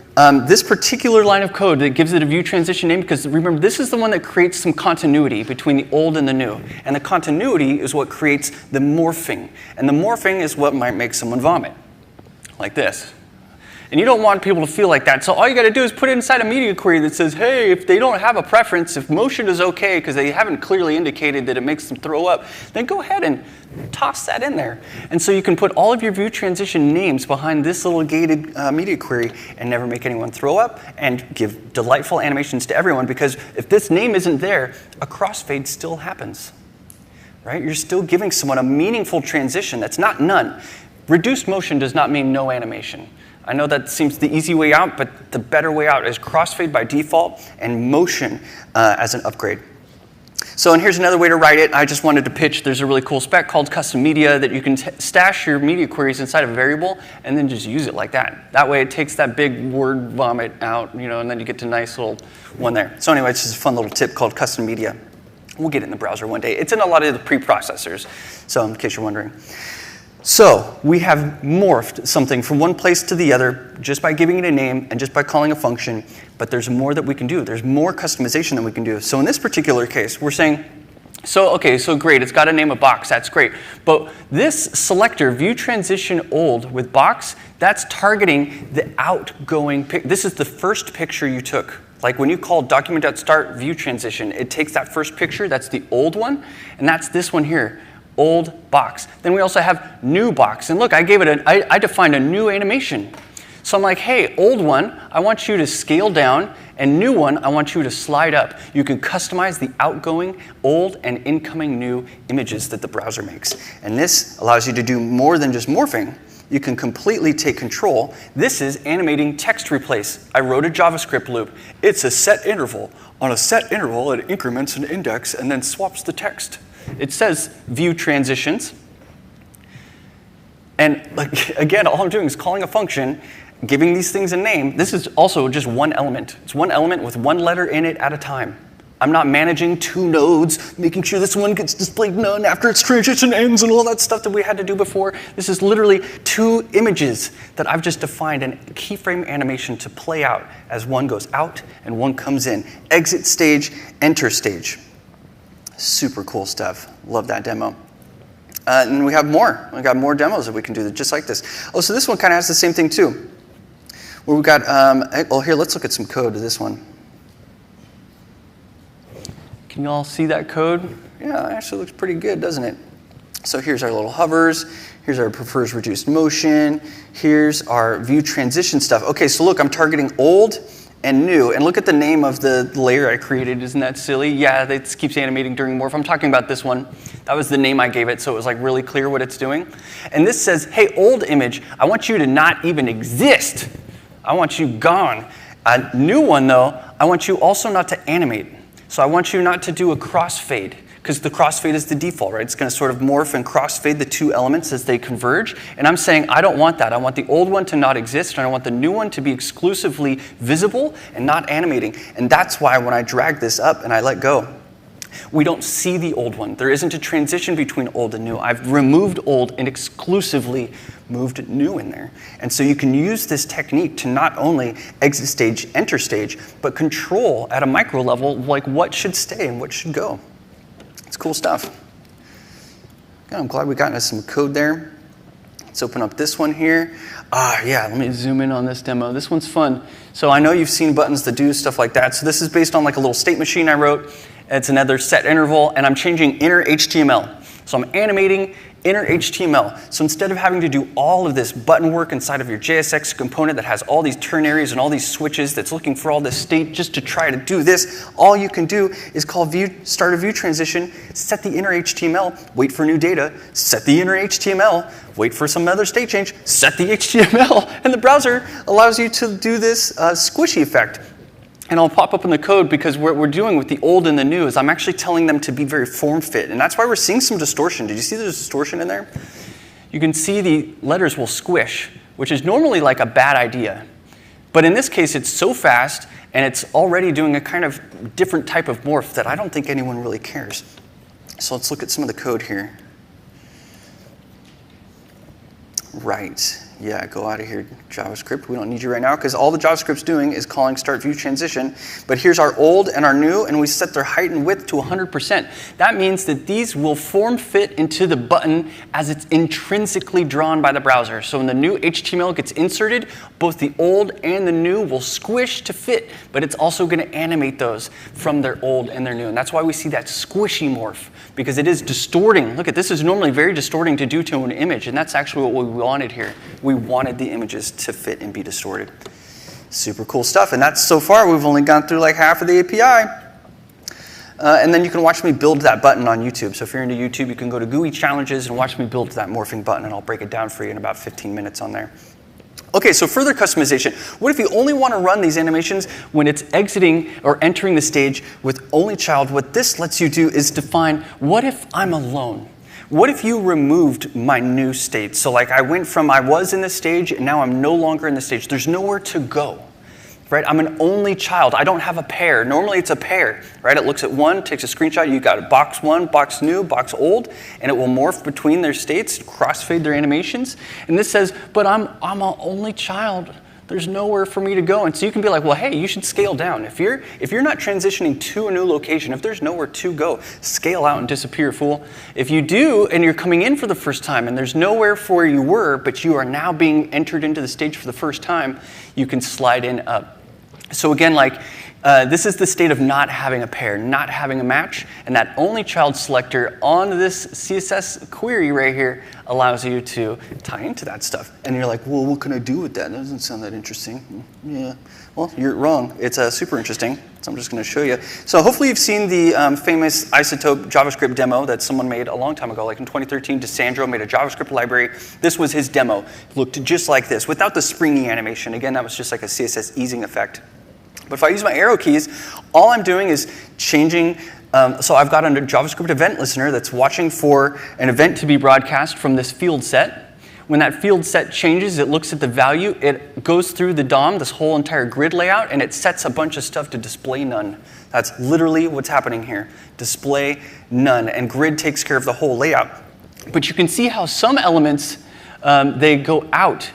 this particular line of code that gives it a view transition name, because remember, this is the one that creates some continuity between the old and the new. And the continuity is what creates the morphing. And the morphing is what might make someone vomit, like this. And you don't want people to feel like that. So all you got to do is put it inside a media query that says, hey, if they don't have a preference, if motion is OK because they haven't clearly indicated that it makes them throw up, then go ahead and toss that in there. And so you can put all of your view transition names behind this little gated media query and never make anyone throw up and give delightful animations to everyone, because if this name isn't there, a crossfade still happens. Right? You're still giving someone a meaningful transition that's not none. Reduced motion does not mean no animation. I know that seems the easy way out, but the better way out is crossfade by default and motion as an upgrade. So, and here's another way to write it. I just wanted to pitch, there's a really cool spec called custom media that you can stash your media queries inside of a variable and then just use it like that. That way it takes that big word vomit out, you know, and then you get to a nice little one there. So anyway, it's just a fun little tip called custom media. We'll get it in the browser one day. It's in a lot of the preprocessors, so in case you're wondering. So we have morphed something from one place to the other just by giving it a name and just by calling a function, but there's more that we can do. There's more customization that we can do. So in this particular case, we're saying, so great, it's got a name of box, that's great. But this selector, view transition old with box, that's targeting the outgoing this is the first picture you took. Like when you call document.start view transition, it takes that first picture, that's the old one, and that's this one here. Old box. Then we also have new box. And look, I defined a new animation. So I'm like, hey, old one, I want you to scale down, and new one, I want you to slide up. You can customize the outgoing, old, and incoming new images that the browser makes. And this allows you to do more than just morphing. You can completely take control. This is animating text replace. I wrote a JavaScript loop. It's a set interval. On a set interval, it increments an index and then swaps the text. It says view transitions. And like, again, all I'm doing is calling a function, giving these things a name. This is also just one element. It's one element with one letter in it at a time. I'm not managing 2 nodes, making sure this one gets displayed none after its transition ends and all that stuff that we had to do before. This is literally 2 images that I've just defined a keyframe animation to play out as one goes out and one comes in. Exit stage, enter stage. Super cool stuff. Love that demo. And we have more. We got more demos that we can do just like this. Oh, so this one kind of has the same thing too. Where we've got, oh, here, let's look at some code to this one. Can you all see that code? Yeah, it actually looks pretty good, doesn't it? So here's our little hovers. Here's our prefers reduced motion. Here's our view transition stuff. Okay, so look, I'm targeting old and new. And look at the name of the layer I created. Isn't that silly? Yeah, it keeps animating during morph. I'm talking about this one. That was the name I gave it, so it was like really clear what it's doing. And this says, hey, old image, I want you to not even exist. I want you gone. A new one, though, I want you also not to animate. So I want you not to do a crossfade, because the crossfade is the default, right? It's going to sort of morph and crossfade the two elements as they converge. And I'm saying I don't want that. I want the old one to not exist, and I want the new one to be exclusively visible and not animating. And that's why when I drag this up and I let go, we don't see the old one. There isn't a transition between old and new. I've removed old and exclusively moved new in there. And so you can use this technique to not only exit stage, enter stage, but control at a micro level like what should stay and what should go. It's cool stuff. Yeah, I'm glad we got into some code there. Let's open up this one here. Yeah, let me zoom in on this demo. This one's fun. So I know you've seen buttons that do stuff like that. So this is based on like a little state machine I wrote. It's another set interval, and I'm changing inner HTML. So I'm animating inner HTML. So instead of having to do all of this button work inside of your JSX component that has all these ternaries and all these switches that's looking for all this state just to try to do this, all you can do is call start a view transition, set the inner HTML, wait for new data, set the inner HTML, wait for some other state change, set the HTML, and the browser allows you to do this squishy effect. And I'll pop up in the code because what we're doing with the old and the new is I'm actually telling them to be very form fit. And that's why we're seeing some distortion. Did you see there's distortion in there? You can see the letters will squish, which is normally like a bad idea. But in this case, it's so fast and it's already doing a kind of different type of morph that I don't think anyone really cares. So let's look at some of the code here. Right. Yeah, go out of here, JavaScript. We don't need you right now because all the JavaScript's doing is calling start view transition. But here's our old and our new, and we set their height and width to 100%. That means that these will form fit into the button as it's intrinsically drawn by the browser. So when the new HTML gets inserted, both the old and the new will squish to fit, but it's also going to animate those from their old and their new. And that's why we see that squishy morph, because it is distorting. Look at this, is normally very distorting to do to an image, and that's actually what we wanted here. We wanted the images to fit and be distorted. Super cool stuff. And that's so far, we've only gone through like half of the API. And then you can watch me build that button on YouTube. So if you're into YouTube, you can go to GUI Challenges and watch me build that morphing button, and I'll break it down for you in about 15 minutes on there. Okay, so further customization. What if you only want to run these animations when it's exiting or entering the stage with only child? What this lets you do is define, what if I'm alone? What if you removed my new state? So like I went from I was in this stage and now I'm no longer in the stage. There's nowhere to go, right? I'm an only child. I don't have a pair. Normally it's a pair, right? It looks at one, takes a screenshot. You got a box one, box new, box old, and it will morph between their states, crossfade their animations. And this says, but I'm an only child. There's nowhere for me to go. And so you can be like, well, hey, you should scale down. If you're not transitioning to a new location, if there's nowhere to go, scale out and disappear, fool. If you do, and you're coming in for the first time, and there's nowhere for where you were, but you are now being entered into the stage for the first time, you can slide in up. So again, like, this is the state of not having a pair, not having a match, and that only child selector on this CSS query right here allows you to tie into that stuff. And you're like, well, what can I do with that? That doesn't sound that interesting. Yeah, well, you're wrong. It's super interesting, so I'm just going to show you. So hopefully you've seen the famous Isotope JavaScript demo that someone made a long time ago, like in 2013, DeSandro made a JavaScript library. This was his demo. It looked just like this, without the springy animation. Again, that was just like a CSS easing effect. But if I use my arrow keys, all I'm doing is changing. So I've got a JavaScript event listener that's watching for an event to be broadcast from this field set. When that field set changes, it looks at the value. It goes through the DOM, this whole entire grid layout, and it sets a bunch of stuff to display none. That's literally what's happening here. Display none. And grid takes care of the whole layout. But you can see how some elements, they go out.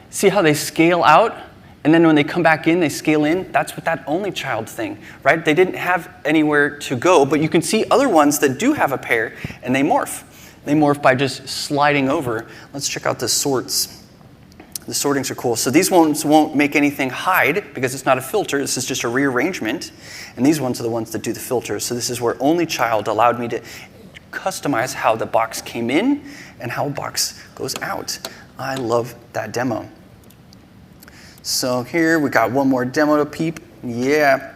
See how they scale out? And then when they come back in, they scale in. That's what that only child thing, right? They didn't have anywhere to go, but you can see other ones that do have a pair, and they morph. They morph by just sliding over. Let's check out the sorts. The sortings are cool. So these ones won't make anything hide because it's not a filter. This is just a rearrangement. And these ones are the ones that do the filters. So this is where only child allowed me to customize how the box came in and how a box goes out. I love that demo. So here we got one more demo to peep. Yeah.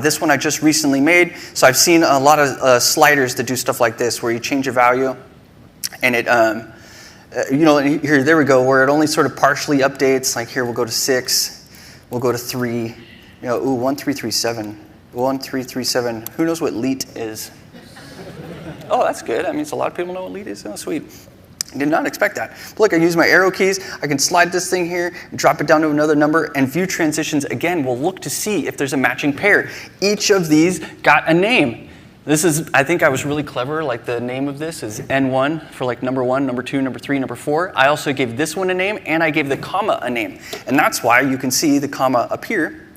This one I just recently made. So I've seen a lot of sliders that do stuff like this, where you change a value, and it, here, there we go, where it only sort of partially updates. Like here, we'll go to 6, we'll go to 3. 1337, 1337. Who knows what leet is? Oh, that's good. That means a lot of people know what leet is. Oh, sweet. Did not expect that. But look, I use my arrow keys. I can slide this thing here, drop it down to another number, and view transitions, again, will look to see if there's a matching pair. Each of these got a name. This is, I think I was really clever. Like the name of this is N1 for like number 1, number 2, number 3, number 4. I also gave this one a name, and I gave the comma a name. And that's why you can see the comma appear,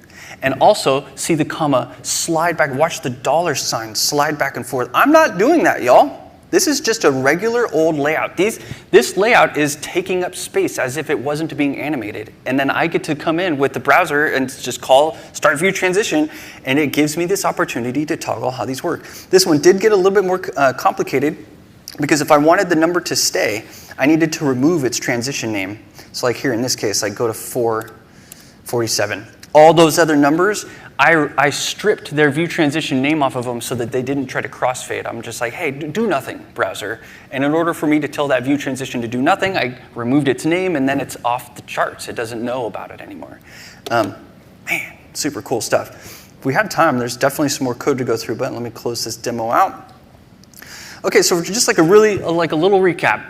and also see the comma slide back. Watch the $ slide back and forth. I'm not doing that, y'all. This is just a regular old layout. This layout is taking up space as if it wasn't being animated. And then I get to come in with the browser and just call start view transition, and it gives me this opportunity to toggle how these work. This one did get a little bit more complicated, because if I wanted the number to stay, I needed to remove its transition name. So like here in this case, I go to 447. All those other numbers, I stripped their view transition name off of them so that they didn't try to crossfade. I'm just like, hey, do nothing, browser. And in order for me to tell that view transition to do nothing, I removed its name, and then it's off the charts. It doesn't know about it anymore. Man, super cool stuff. If we had time, there's definitely some more code to go through, but let me close this demo out. Okay, so just like a little recap.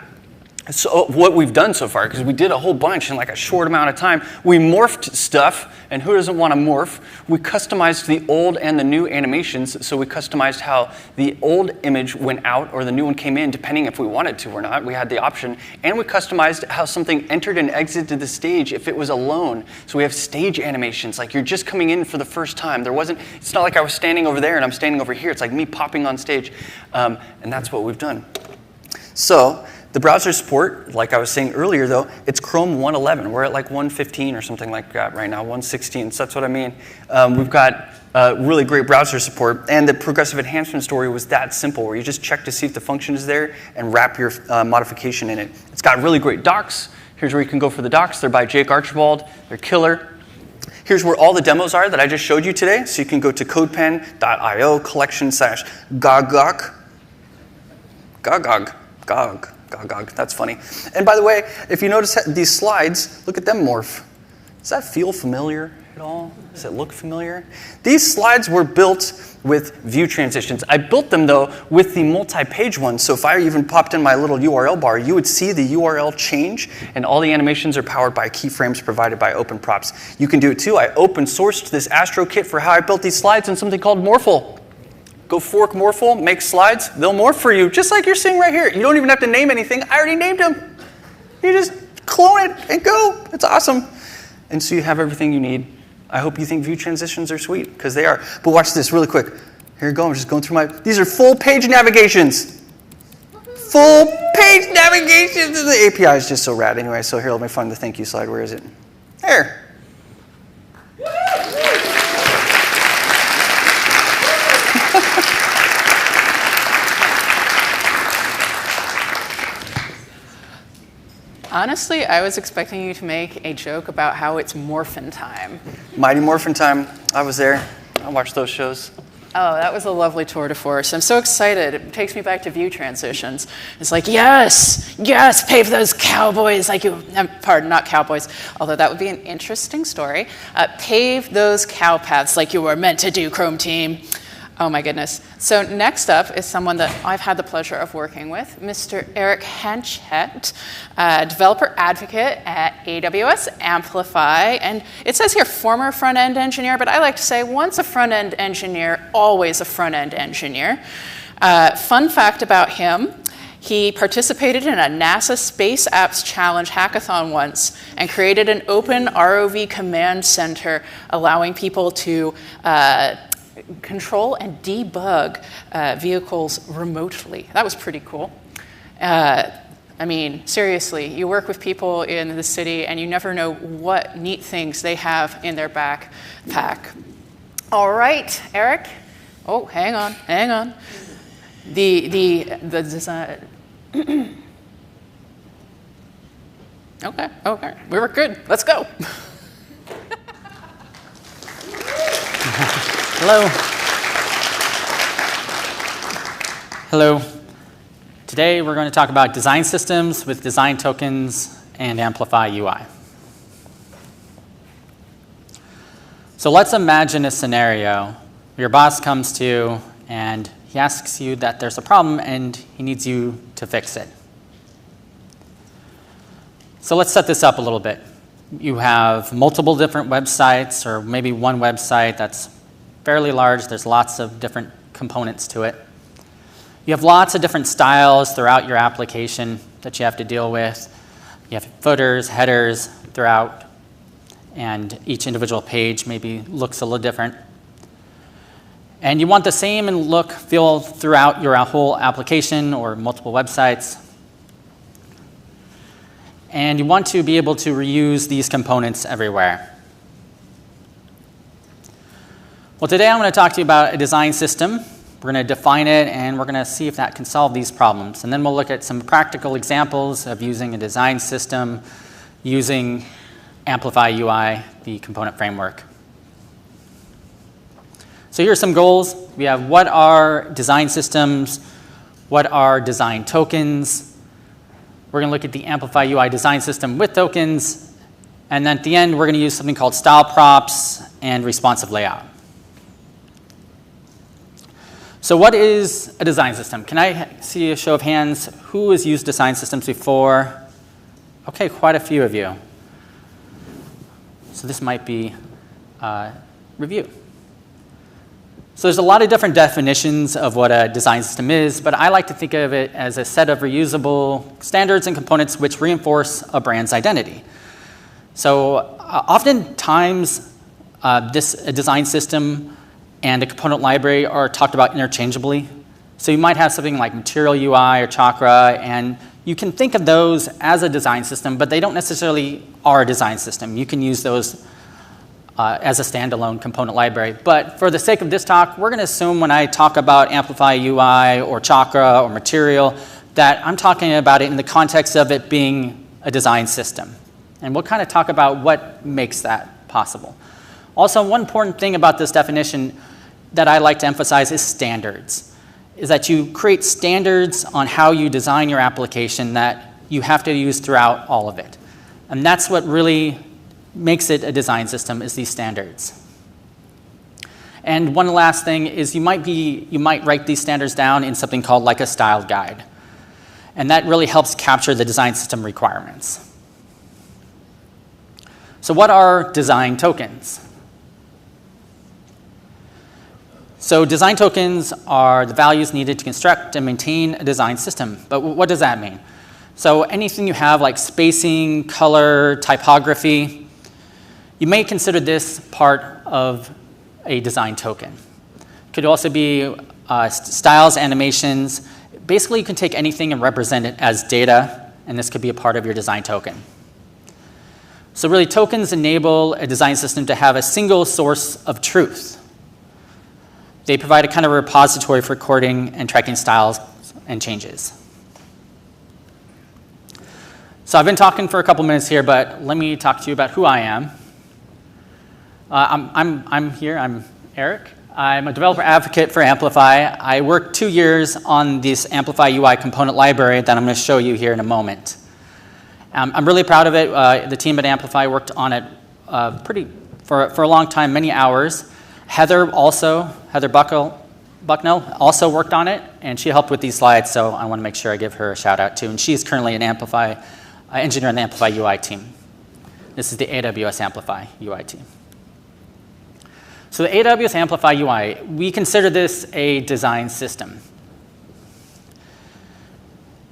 So what we've done so far, because we did a whole bunch in like a short amount of time. We morphed stuff, and who doesn't want to morph? We customized the old and the new animations, so we customized how the old image went out or the new one came in, depending if we wanted to or not. We had the option. And we customized how something entered and exited the stage if it was alone. So we have stage animations, like you're just coming in for the first time. It's not like I was standing over there and I'm standing over here. It's like me popping on stage, and that's what we've done. So the browser support, like I was saying earlier, though, it's Chrome 111. We're at like 115 or something like that right now, 116. So that's what I mean. We've got really great browser support. And the progressive enhancement story was that simple, where you just check to see if the function is there and wrap your modification in it. It's got really great docs. Here's where you can go for the docs. They're by Jake Archibald. They're killer. Here's where all the demos are that I just showed you today. So you can go to codepen.io collection/gogog. Gog, that's funny. And by the way, if you notice these slides, look at them morph. Does that feel familiar at all? Does it look familiar? These slides were built with view transitions. I built them, though, with the multi-page ones. So if I even popped in my little URL bar, you would see the URL change, and all the animations are powered by keyframes provided by OpenProps. You can do it, too. I open sourced this Astro kit for how I built these slides in something called Morphle. Go fork Morphle, make slides, they'll morph for you, just like you're seeing right here. You don't even have to name anything. I already named them. You just clone it and go. It's awesome. And so you have everything you need. I hope you think view transitions are sweet, because they are. But watch this really quick. Here we go. I'm just going through these are full page navigations. Full page navigations. The API is just so rad anyway. So here, let me find the thank you slide. Where is it? There. Honestly, I was expecting you to make a joke about how it's Morphin time. Mighty Morphin time. I was there. I watched those shows. Oh, that was a lovely tour de force. I'm so excited. It takes me back to view transitions. It's like, yes, pave those cowboys like you, pardon, not cowboys, although that would be an interesting story. Pave those cow paths like you were meant to do, Chrome team. Oh my goodness. So next up is someone that I've had the pleasure of working with, Mr. Eric Hanchett, developer advocate at AWS Amplify. And it says here former front-end engineer, but I like to say once a front-end engineer, always a front-end engineer. Fun fact about him, he participated in a NASA Space Apps Challenge hackathon once and created an open ROV command center allowing people to control and debug vehicles remotely. That was pretty cool. I mean, seriously, you work with people in the city and you never know what neat things they have in their backpack. All right, Eric. Oh, hang on. The design. Okay, we were good. Let's go. Hello. Today we're going to talk about design systems with design tokens and Amplify UI. So let's imagine a scenario. Your boss comes to you and he asks you that there's a problem and he needs you to fix it. So let's set this up a little bit. You have multiple different websites, or maybe one website that's fairly large. There's lots of different components to it. You have lots of different styles throughout your application that you have to deal with. You have footers, headers throughout, and each individual page maybe looks a little different. And you want the same look, feel throughout your whole application or multiple websites. And you want to be able to reuse these components everywhere. Well, today I'm going to talk to you about a design system. We're going to define it, and we're going to see if that can solve these problems. And then we'll look at some practical examples of using a design system using Amplify UI, the component framework. So here are some goals. We have what are design systems, what are design tokens. We're going to look at the Amplify UI design system with tokens. And then at the end, we're going to use something called style props and responsive layout. So what is a design system? Can I see a show of hands? Who has used design systems before? Okay, quite a few of you. So this might be review. So there's a lot of different definitions of what a design system is, but I like to think of it as a set of reusable standards and components which reinforce a brand's identity. So oftentimes, a design system and a component library are talked about interchangeably. So you might have something like Material UI or Chakra, and you can think of those as a design system, but they don't necessarily are a design system. You can use those as a standalone component library. But for the sake of this talk, we're going to assume when I talk about Amplify UI or Chakra or Material that I'm talking about it in the context of it being a design system. And we'll kind of talk about what makes that possible. Also, one important thing about this definition that I like to emphasize is standards, is that you create standards on how you design your application that you have to use throughout all of it. And that's what really makes it a design system, is these standards. And one last thing is you might write these standards down in something called like a style guide. And that really helps capture the design system requirements. So what are design tokens? So design tokens are the values needed to construct and maintain a design system. But what does that mean? So anything you have like spacing, color, typography, you may consider this part of a design token. It could also be styles, animations. Basically, you can take anything and represent it as data, and this could be a part of your design token. So really, tokens enable a design system to have a single source of truth. They provide a kind of repository for recording and tracking styles and changes. So I've been talking for a couple minutes here, but let me talk to you about who I am. I'm here. I'm Eric. I'm a developer advocate for Amplify. I worked 2 years on this Amplify UI component library that I'm going to show you here in a moment. I'm really proud of it. The team at Amplify worked on it for a long time, many hours. Heather Bucknell also worked on it, and she helped with these slides, so I want to make sure I give her a shout out too. And she's currently an Amplify engineer on the Amplify UI team. This is the AWS Amplify UI team. So the AWS Amplify UI, we consider this a design system.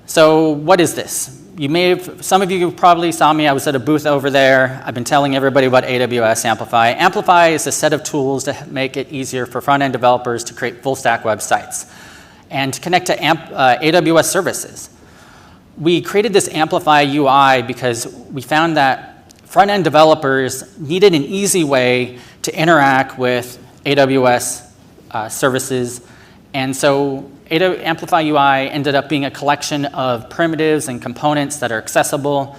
So what is this? Some of you probably saw me. I was at a booth over there. I've been telling everybody about AWS Amplify. Amplify is a set of tools to make it easier for front-end developers to create full-stack websites and to connect to AWS services. we created this Amplify UI because we found that front-end developers needed an easy way to interact with AWS services. And so Amplify UI ended up being a collection of primitives and components that are accessible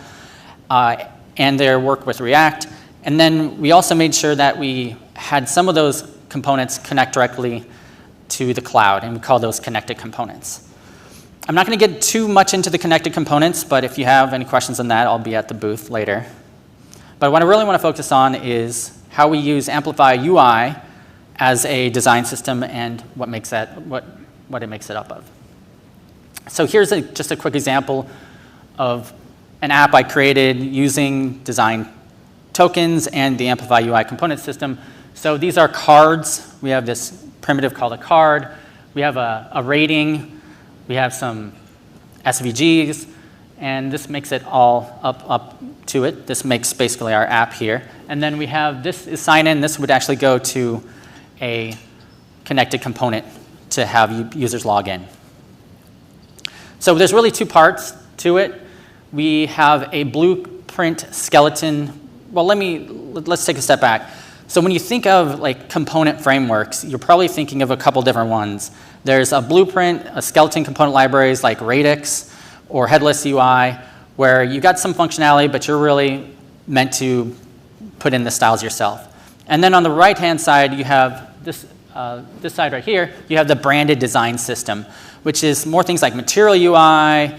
and their work with React. And then we also made sure that we had some of those components connect directly to the cloud, and we call those connected components. I'm not going to get too much into the connected components, but if you have any questions on that, I'll be at the booth later. But what I really want to focus on is how we use Amplify UI as a design system and what it makes it up of. So here's just a quick example of an app I created using design tokens and the Amplify UI component system. So these are cards. We have this primitive called a card. We have a rating. We have some SVGs. And this makes it all up to it. This makes basically our app here. And then we have this is sign in. This would actually go to a connected component to have users log in. So there's really two parts to it. We have a blueprint skeleton. Well, let's take a step back. So when you think of like component frameworks, you're probably thinking of a couple different ones. There's a blueprint, a skeleton component libraries like Radix or Headless UI, where you got some functionality, but you're really meant to put in the styles yourself. And then on the right-hand side, you have this side right here, you have the branded design system, which is more things like Material UI,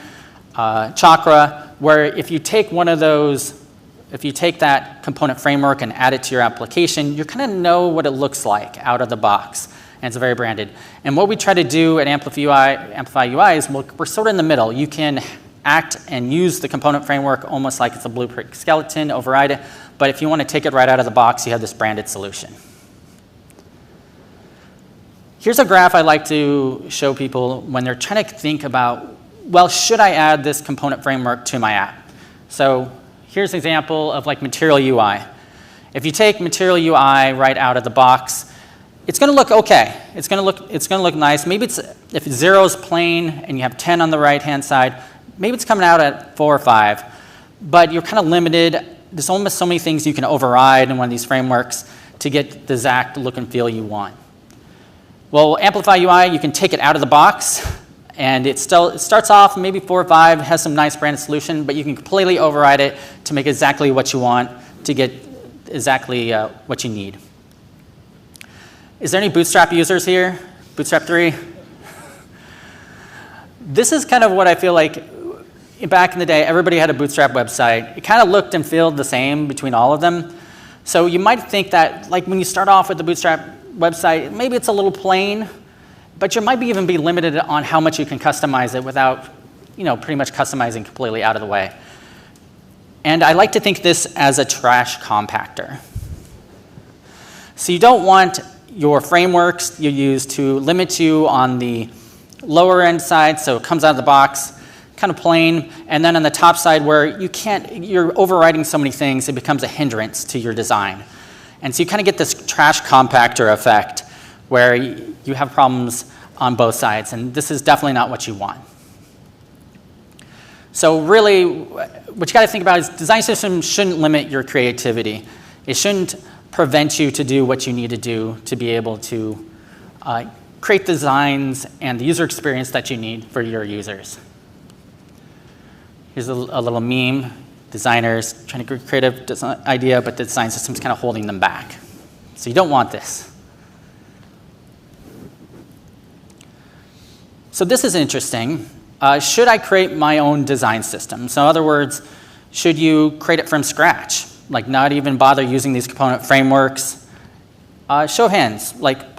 Chakra, where if you take one of those, if you take that component framework and add it to your application, you kind of know what it looks like out of the box, and it's very branded. And what we try to do at Amplify UI is we're sort of in the middle. You can act and use the component framework almost like it's a blueprint skeleton, override it, but if you want to take it right out of the box, you have this branded solution. Here's a graph I like to show people when they're trying to think about, well, should I add this component framework to my app? So here's an example of like Material UI. If you take Material UI right out of the box, it's going to look okay. It's going to look nice. Maybe if 0 is plain and you have 10 on the right-hand side, maybe it's coming out at 4 or 5. But you're kind of limited. There's almost so many things you can override in one of these frameworks to get the exact look and feel you want. Well, Amplify UI, you can take it out of the box, and it starts off maybe 4 or 5, has some nice branded solution, but you can completely override it to make exactly what you want to get exactly what you need. Is there any Bootstrap users here? Bootstrap 3? This is kind of what I feel like back in the day, everybody had a Bootstrap website. It kind of looked and felt the same between all of them. So you might think that like when you start off with the Bootstrap website, maybe it's a little plain, but you might even be limited on how much you can customize it without, pretty much customizing completely out of the way. And I like to think this as a trash compactor. So you don't want your frameworks you use to limit you on the lower end side, so it comes out of the box, kind of plain, and then on the top side where you're overriding so many things, it becomes a hindrance to your design. And so you kind of get this trash compactor effect where you have problems on both sides, and this is definitely not what you want. So really, what you got to think about is design systems shouldn't limit your creativity. It shouldn't prevent you to do what you need to do to be able to create designs and the user experience that you need for your users. Here's a little meme. Designers trying to create a design idea, but the design system's kind of holding them back. So you don't want this. So this is interesting. Should I create my own design system? So in other words, should you create it from scratch? Like not even bother using these component frameworks? Show of hands. Like,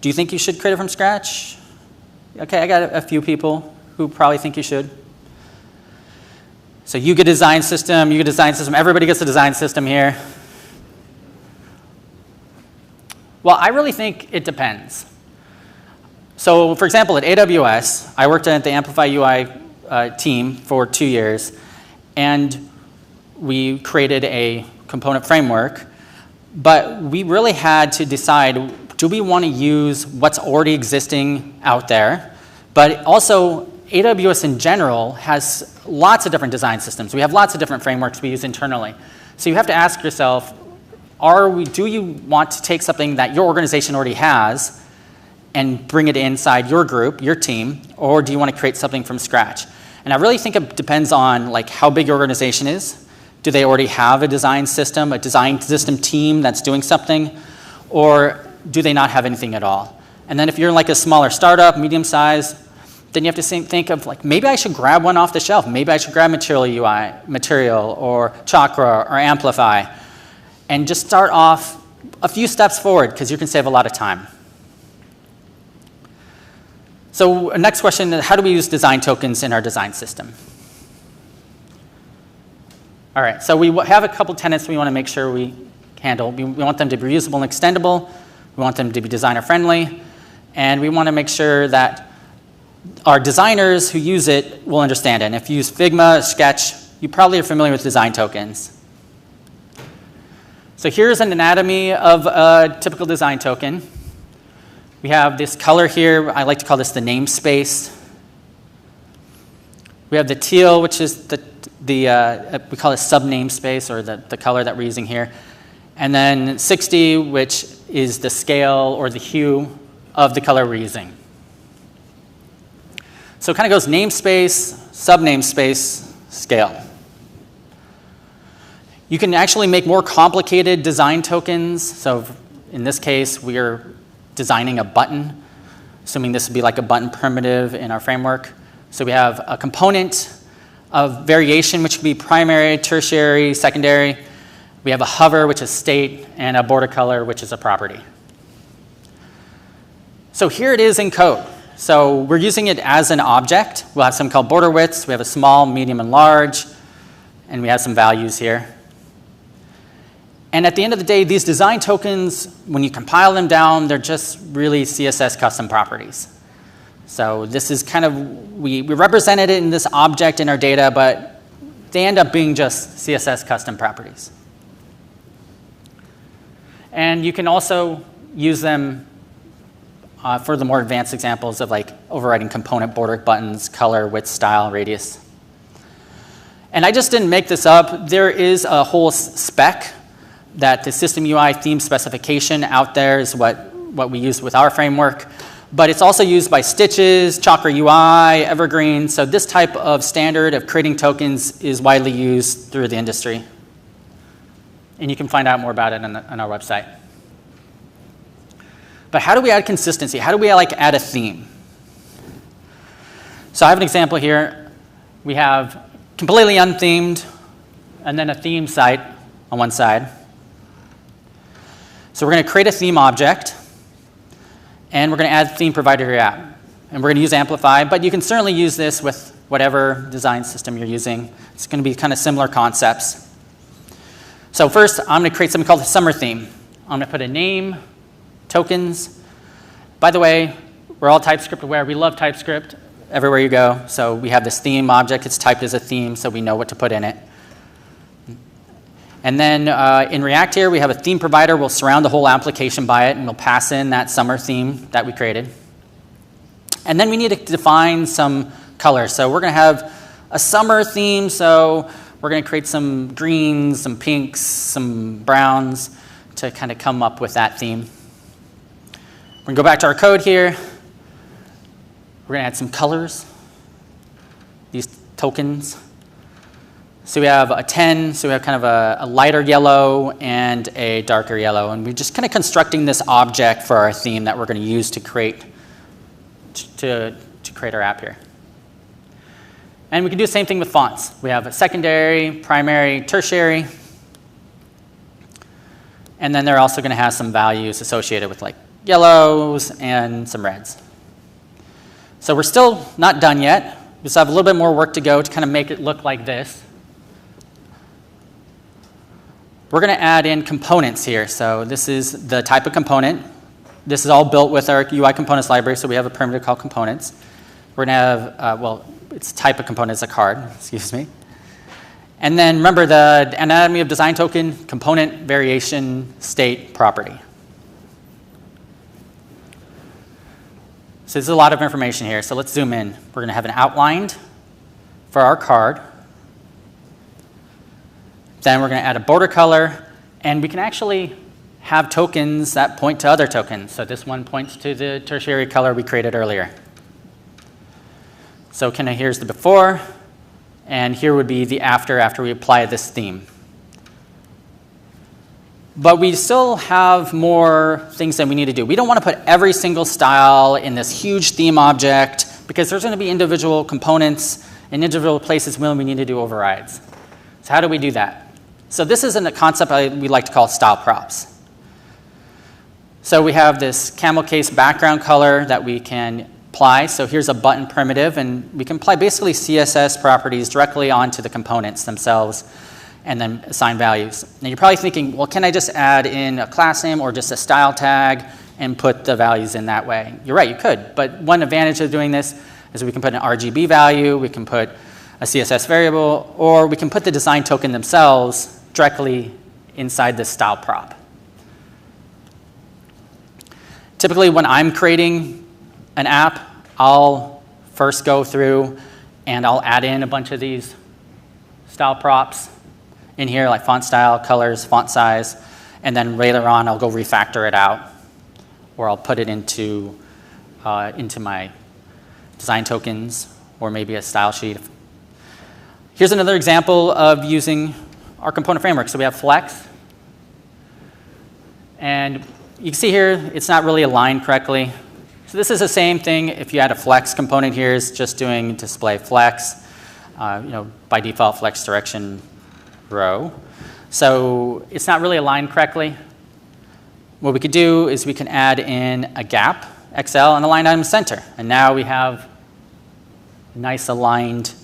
do you think you should create it from scratch? Okay, I got a few people who probably think you should. So you get a design system, everybody gets a design system here. Well, I really think it depends. So for example, at AWS, I worked at the Amplify UI team for 2 years, and we created a component framework, but we really had to decide, do we want to use what's already existing out there, but also AWS in general has lots of different design systems. We have lots of different frameworks we use internally. So you have to ask yourself, do you want to take something that your organization already has and bring it inside your group, your team, or do you want to create something from scratch? And I really think it depends on like how big your organization is. Do they already have a design system team that's doing something, or do they not have anything at all? And then if you're like a smaller startup, medium size, then you have to think of like, maybe I should grab one off the shelf. Maybe I should grab Material or Chakra or Amplify, and just start off a few steps forward because you can save a lot of time. So next question, how do we use design tokens in our design system? All right, so we have a couple tenets we want to make sure we handle. We want them to be reusable and extendable. We want them to be designer friendly. And we want to make sure that our designers who use it will understand it. And if you use Figma, Sketch, you probably are familiar with design tokens. So here's an anatomy of a typical design token. We have this color here. I like to call this the namespace. We have the teal, which is we call it sub-namespace, or the color that we're using here. And then 60, which is the scale or the hue of the color we're using. So it kind of goes namespace, sub-namespace, scale. You can actually make more complicated design tokens. So in this case, we are designing a button, assuming this would be like a button primitive in our framework. So we have a component of variation, which could be primary, tertiary, secondary. We have a hover, which is state, and a border color, which is a property. So here it is in code. So we're using it as an object. We'll have something called border widths. We have a small, medium, and large. And we have some values here. And at the end of the day, these design tokens, when you compile them down, they're just really CSS custom properties. So this is kind of, we represented it in this object in our data, but they end up being just CSS custom properties. And you can also use them for the more advanced examples of like overriding component border buttons, color, width, style, radius. And I just didn't make this up. There is a whole spec that the system UI theme specification out there is what we use with our framework. But it's also used by Stitches, Chakra UI, Evergreen. So this type of standard of creating tokens is widely used through the industry. And you can find out more about it on our website. But how do we add consistency? How do we like add a theme? So I have an example here. We have completely unthemed, and then a theme site on one side. So we're going to create a theme object, and we're going to add theme provider to your app. And we're going to use Amplify, but you can certainly use this with whatever design system you're using. It's going to be kind of similar concepts. So first, I'm going to create something called a summer theme. I'm going to put a name, tokens. By the way, we're all TypeScript aware. We love TypeScript everywhere you go. So we have this theme object. It's typed as a theme, so we know what to put in it. And then in React here, we have a theme provider. We'll surround the whole application by it, and we'll pass in that summer theme that we created. And then we need to define some colors. So we're going to have a summer theme. So we're going to create some greens, some pinks, some browns to kind of come up with that theme. We're going to go back to our code here. We're going to add some colors, these tokens. So we have a 10, so we have kind of a lighter yellow and a darker yellow. And we're just kind of constructing this object for our theme that we're going to use to create our app here. And we can do the same thing with fonts. We have a secondary, primary, tertiary. And then they're also going to have some values associated with like yellows and some reds. So we're still not done yet. We still have a little bit more work to go to kind of make it look like this. We're going to add in components here. So this is the type of component. This is all built with our UI components library, so we have a primitive called components. We're going to have, well, its type of component is a card, excuse me. And then remember the anatomy of design token, component, variation, state, property. So there's a lot of information here. So let's zoom in. We're going to have an outlined for our card. Then we're going to add a border color. And we can actually have tokens that point to other tokens. So this one points to the tertiary color we created earlier. So here's the before. And here would be the after we apply this theme. But we still have more things that we need to do. We don't want to put every single style in this huge theme object because there's going to be individual components and individual places where we need to do overrides. So how do we do that? So this is a concept we like to call style props. So we have this camel case background color that we can apply. So here's a button primitive, and we can apply basically CSS properties directly onto the components themselves and then assign values. Now you're probably thinking, well, can I just add in a class name or just a style tag and put the values in that way? You're right, you could. But one advantage of doing this is we can put an RGB value, we can put a CSS variable, or we can put the design token themselves directly inside this style prop. Typically, when I'm creating an app, I'll first go through and I'll add in a bunch of these style props in here, like font style, colors, font size, and then later on I'll go refactor it out, or I'll put it into my design tokens, or maybe a style sheet. Here's another example of using our component framework. So we have flex, and you can see here it's not really aligned correctly. So this is the same thing if you add a flex component here, it's just doing display flex, by default flex direction row. So it's not really aligned correctly. What we could do is we can add in a gap XL and a line item center. And now we have a nice aligned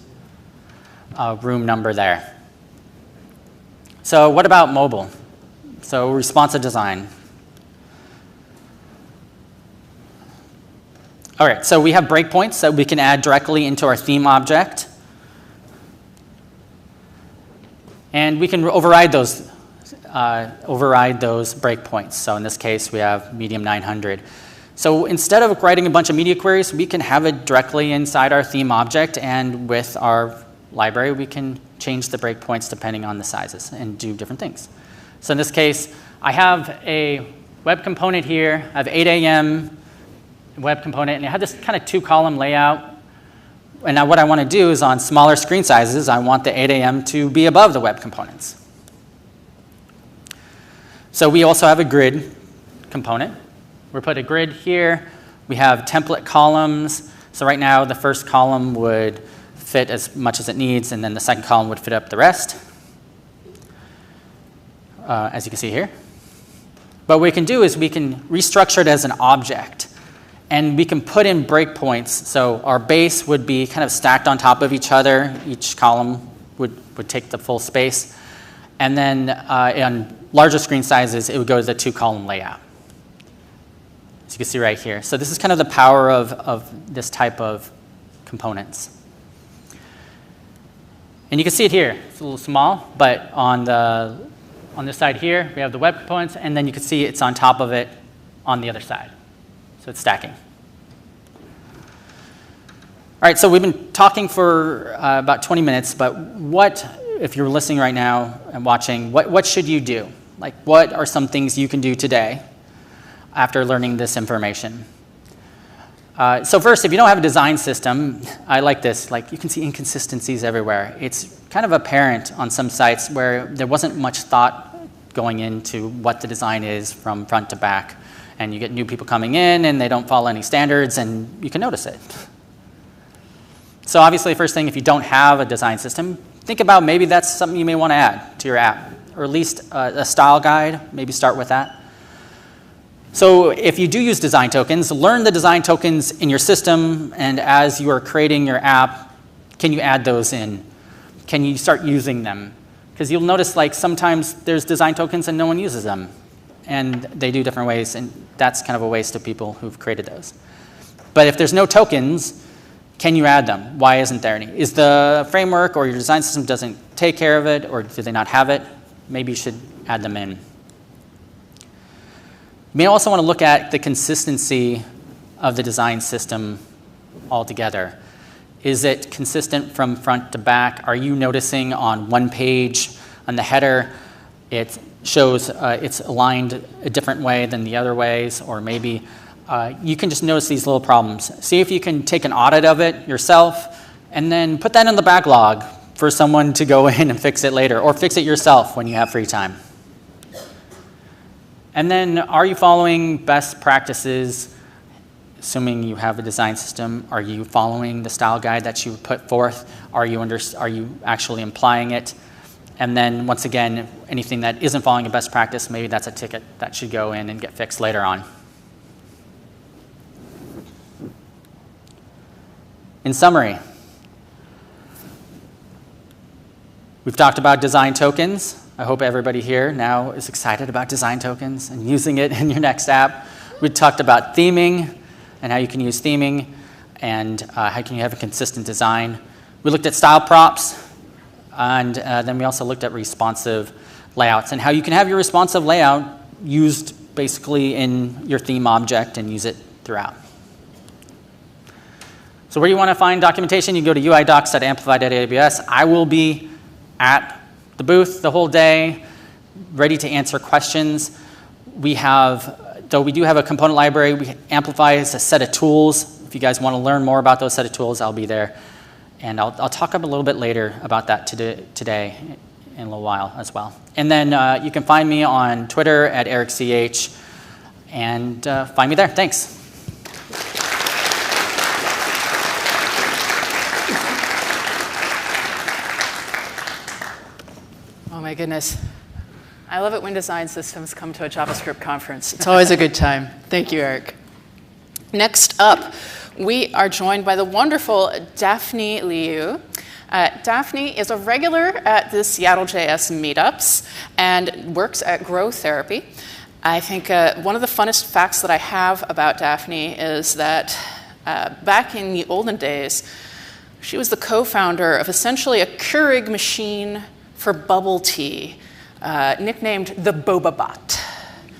room number there. So what about mobile? So responsive design. All right, so we have breakpoints that we can add directly into our theme object. And we can override those breakpoints. So in this case, we have medium 900. So instead of writing a bunch of media queries, we can have it directly inside our theme object. And with our library, we can change the breakpoints depending on the sizes and do different things. So in this case, I have a web component here. I have 8 a.m. web component, and I have this kind of 2-column layout. And now what I want to do is on smaller screen sizes, I want the 8 a.m. to be above the web components. So we also have a grid component. We put a grid here. We have template columns. So right now, the first column would fit as much as it needs, and then the second column would fit up the rest, as you can see here. But what we can do is we can restructure it as an object. And we can put in breakpoints. So our base would be kind of stacked on top of each other. Each column would take the full space. And then on larger screen sizes, it would go to the 2-column layout. As you can see right here. So this is kind of the power of this type of components. And you can see it here. It's a little small, but on this side here, we have the web components, and then you can see it's on top of it on the other side. So it's stacking. All right, so we've been talking for about 20 minutes, but if you're listening right now and watching, what should you do? Like, what are some things you can do today after learning this information? So first, if you don't have a design system, I like this. Like, you can see inconsistencies everywhere. It's kind of apparent on some sites where there wasn't much thought going into what the design is from front to back. And you get new people coming in, and they don't follow any standards, and you can notice it. So obviously, first thing, if you don't have a design system, think about maybe that's something you may want to add to your app, or at least a style guide. Maybe start with that. So if you do use design tokens, learn the design tokens in your system, and as you are creating your app, can you add those in? Can you start using them? Because you'll notice, like, sometimes there's design tokens and no one uses them. And they do different ways, and that's kind of a waste of people who've created those. But if there's no tokens, can you add them? Why isn't there any? Is the framework or your design system doesn't take care of it, or do they not have it? Maybe you should add them in. You may also want to look at the consistency of the design system altogether? Is it consistent from front to back? Are you noticing on one page, on the header, it shows it's aligned a different way than the other ways, or maybe you can just notice these little problems. See if you can take an audit of it yourself, and then put that in the backlog for someone to go in and fix it later, or fix it yourself when you have free time. And then, are you following best practices? Assuming you have a design system, are you following the style guide that you put forth? Are you actually implying it? And then, once again, anything that isn't following a best practice, maybe that's a ticket that should go in and get fixed later on. In summary, we've talked about design tokens. I hope everybody here now is excited about design tokens and using it in your next app. We talked about theming and how you can use theming and how can you have a consistent design. We looked at style props, and then we also looked at responsive layouts and how you can have your responsive layout used basically in your theme object and use it throughout. So where do you want to find documentation? You can go to uidocs.amplify.aws. I will be at the booth the whole day, ready to answer questions. Though we do have a component library, Amplify is a set of tools. If you guys want to learn more about those set of tools, I'll be there. And I'll talk up a little bit later about that today in a little while as well. And then you can find me on Twitter at EricCH, and find me there. Thanks. Oh my goodness. I love it when design systems come to a JavaScript conference. It's always a good time. Thank you, Eric. Next up, we are joined by the wonderful Daphne Liu. Daphne is a regular at the SeattleJS meetups and works at Grow Therapy. I think one of the funnest facts that I have about Daphne is that back in the olden days, she was the co-founder of essentially a Keurig machine for bubble tea, nicknamed the Boba Bot.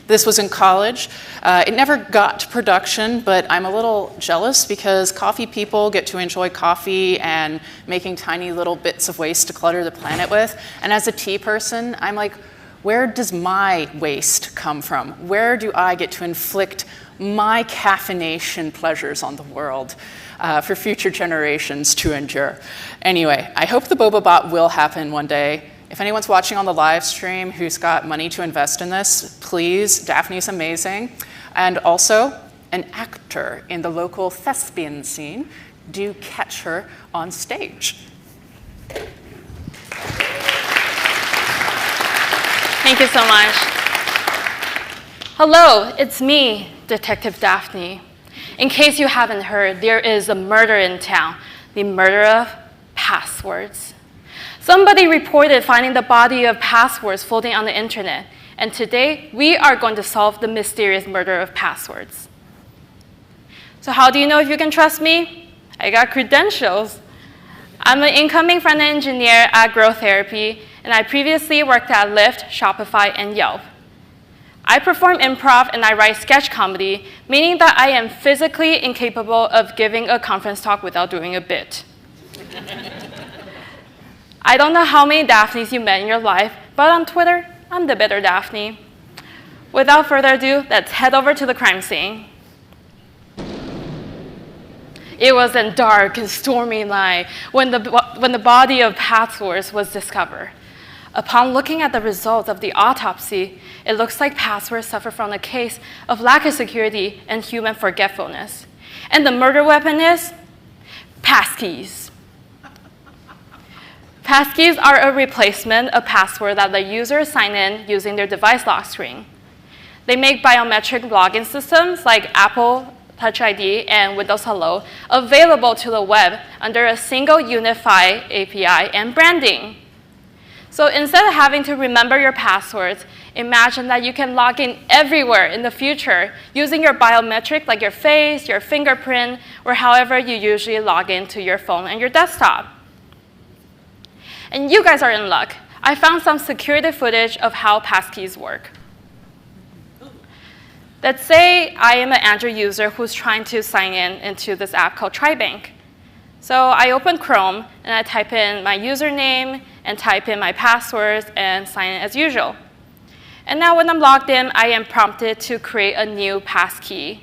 This was in college. It never got to production, but I'm a little jealous because coffee people get to enjoy coffee and making tiny little bits of waste to clutter the planet with. And as a tea person, I'm like, where does my waste come from? Where do I get to inflict my caffeination pleasures on the world for future generations to endure? Anyway, I hope the Boba Bot will happen one day. If anyone's watching on the live stream who's got money to invest in this, please, Daphne's amazing. And also, an actor in the local thespian scene. Do catch her on stage. Thank you so much. Hello, it's me, Detective Daphne. In case you haven't heard, there is a murder in town, the murder of passwords. Somebody reported finding the body of passwords floating on the internet, and today we are going to solve the mysterious murder of passwords. So how do you know if you can trust me? I got credentials. I'm an incoming front-end engineer at Grow Therapy, and I previously worked at Lyft, Shopify, and Yelp. I perform improv and I write sketch comedy, meaning that I am physically incapable of giving a conference talk without doing a bit. I don't know how many Daphnes you met in your life, but on Twitter, I'm the better Daphne. Without further ado, let's head over to the crime scene. It was a dark and stormy night when the body of passwords was discovered. Upon looking at the results of the autopsy, it looks like passwords suffer from a case of lack of security and human forgetfulness. And the murder weapon is passkeys. Passkeys are a replacement of password that the users sign in using their device lock screen. They make biometric login systems like Apple Touch ID and Windows Hello available to the web under a single unified API and branding. So instead of having to remember your passwords, imagine that you can log in everywhere in the future using your biometric like your face, your fingerprint, or however you usually log into your phone and your desktop. And you guys are in luck. I found some security footage of how passkeys work. Let's say I am an Android user who's trying to sign in into this app called TriBank. So I open Chrome, and I type in my username, and type in my passwords, and sign in as usual. And now when I'm logged in, I am prompted to create a new passkey.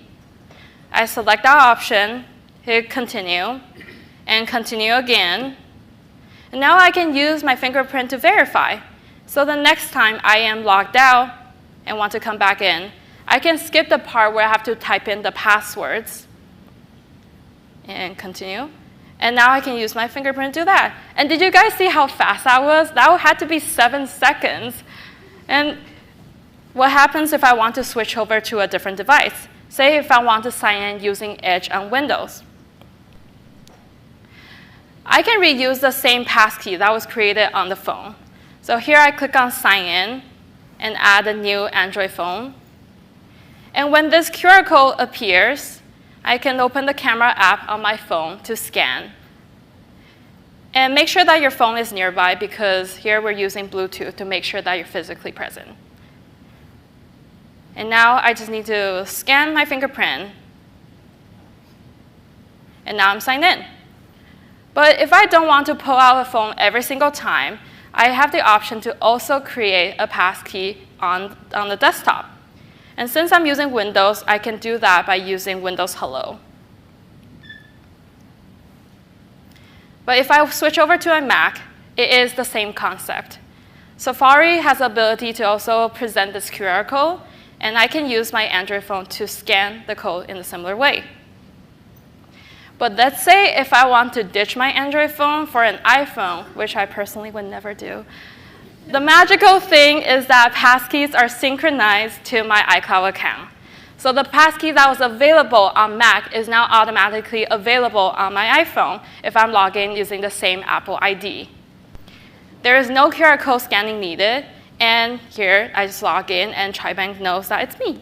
I select that option, hit continue, and continue again. And now I can use my fingerprint to verify. So the next time I am logged out and want to come back in, I can skip the part where I have to type in the passwords and continue. And now I can use my fingerprint to do that. And did you guys see how fast that was? That had to be 7 seconds. And what happens if I want to switch over to a different device? Say if I want to sign in using Edge on Windows. I can reuse the same passkey that was created on the phone. So here I click on Sign In and add a new Android phone. And when this QR code appears, I can open the camera app on my phone to scan. And make sure that your phone is nearby, because here we're using Bluetooth to make sure that you're physically present. And now I just need to scan my fingerprint. And now I'm signed in. But if I don't want to pull out a phone every single time, I have the option to also create a passkey on the desktop. And since I'm using Windows, I can do that by using Windows Hello. But if I switch over to a Mac, it is the same concept. Safari has the ability to also present this QR code, and I can use my Android phone to scan the code in a similar way. But let's say if I want to ditch my Android phone for an iPhone, which I personally would never do. The magical thing is that passkeys are synchronized to my iCloud account. So the passkey that was available on Mac is now automatically available on my iPhone if I'm logging using the same Apple ID. There is no QR code scanning needed, and here I just log in and TriBank knows that it's me.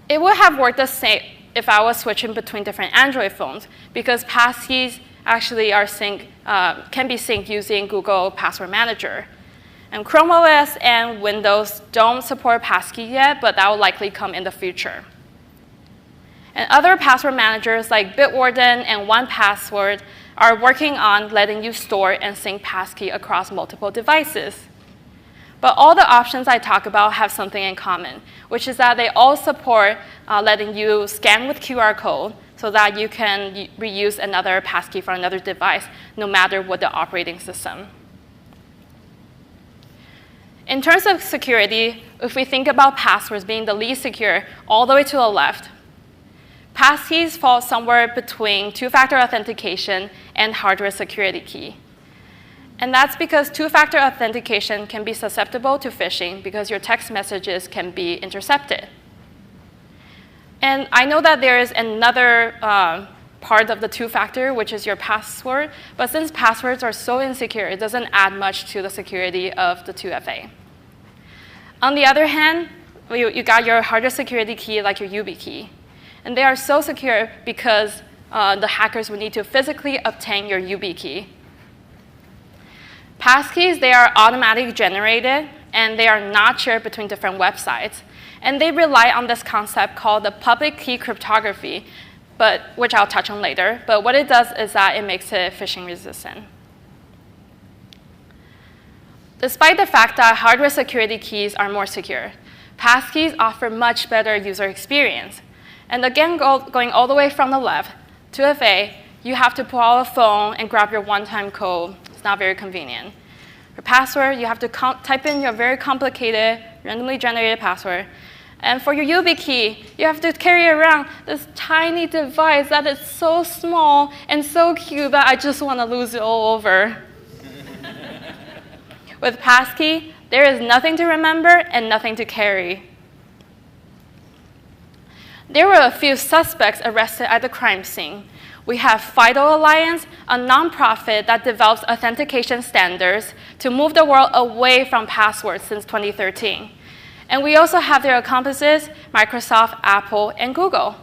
It would have worked the same if I was switching between different Android phones, because passkeys actually can be synced using Google Password Manager. And Chrome OS and Windows don't support passkey yet, but that will likely come in the future. And other password managers like Bitwarden and 1Password are working on letting you store and sync passkey across multiple devices. But all the options I talk about have something in common, which is that they all support letting you scan with QR code so that you can reuse another passkey for another device, no matter what the operating system. In terms of security, if we think about passwords being the least secure all the way to the left, passkeys fall somewhere between two-factor authentication and hardware security key. And that's because two-factor authentication can be susceptible to phishing because your text messages can be intercepted. And I know that there is another part of the two-factor, which is your password. But since passwords are so insecure, it doesn't add much to the security of the 2FA. On the other hand, you got your hardware security key, like your YubiKey. And they are so secure because the hackers would need to physically obtain your YubiKey. Passkeys, they are automatically generated, and they are not shared between different websites. And they rely on this concept called the public key cryptography, which I'll touch on later. But what it does is that it makes it phishing resistant. Despite the fact that hardware security keys are more secure, passkeys offer much better user experience. And again, going all the way from the left, 2FA, you have to pull out a phone and grab your one-time code. It's not very convenient. For password, you have to type in your very complicated, randomly generated password. And for your YubiKey, you have to carry around this tiny device that is so small and so cute that I just want to lose it all over. With passkey, there is nothing to remember and nothing to carry. There were a few suspects arrested at the crime scene. We have FIDO Alliance, a nonprofit that develops authentication standards to move the world away from passwords since 2013. And we also have their accomplices, Microsoft, Apple, and Google.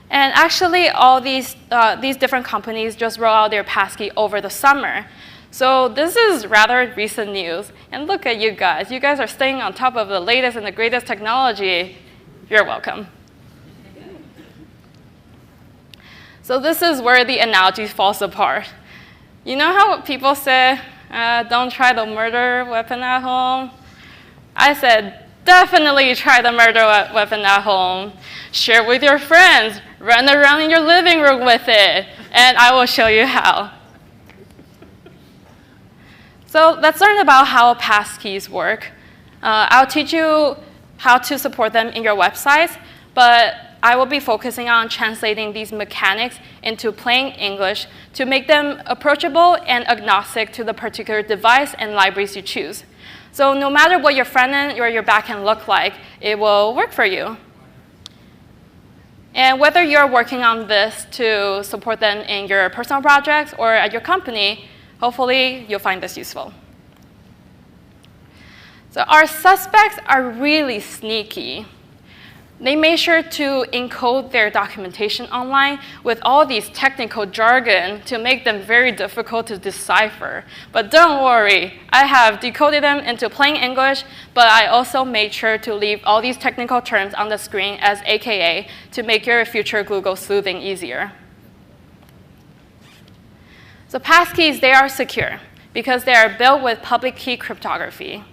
And actually, all these different companies just roll out their passkey over the summer. So this is rather recent news. And look at you guys. You guys are staying on top of the latest and the greatest technology. You're welcome. So this is where the analogy falls apart. You know how people say, don't try the murder weapon at home? I said, definitely try the murder weapon at home. Share with your friends. Run around in your living room with it. And I will show you how. So let's learn about how passkeys work. I'll teach you how to support them in your websites, but I will be focusing on translating these mechanics into plain English to make them approachable and agnostic to the particular device and libraries you choose. So no matter what your front end or your back end look like, it will work for you. And whether you're working on this to support them in your personal projects or at your company, hopefully you'll find this useful. So our suspects are really sneaky. They make sure to encode their documentation online with all these technical jargon to make them very difficult to decipher. But don't worry, I have decoded them into plain English, but I also made sure to leave all these technical terms on the screen as AKA to make your future Google sleuthing easier. So passkeys, they are secure because they are built with public key cryptography.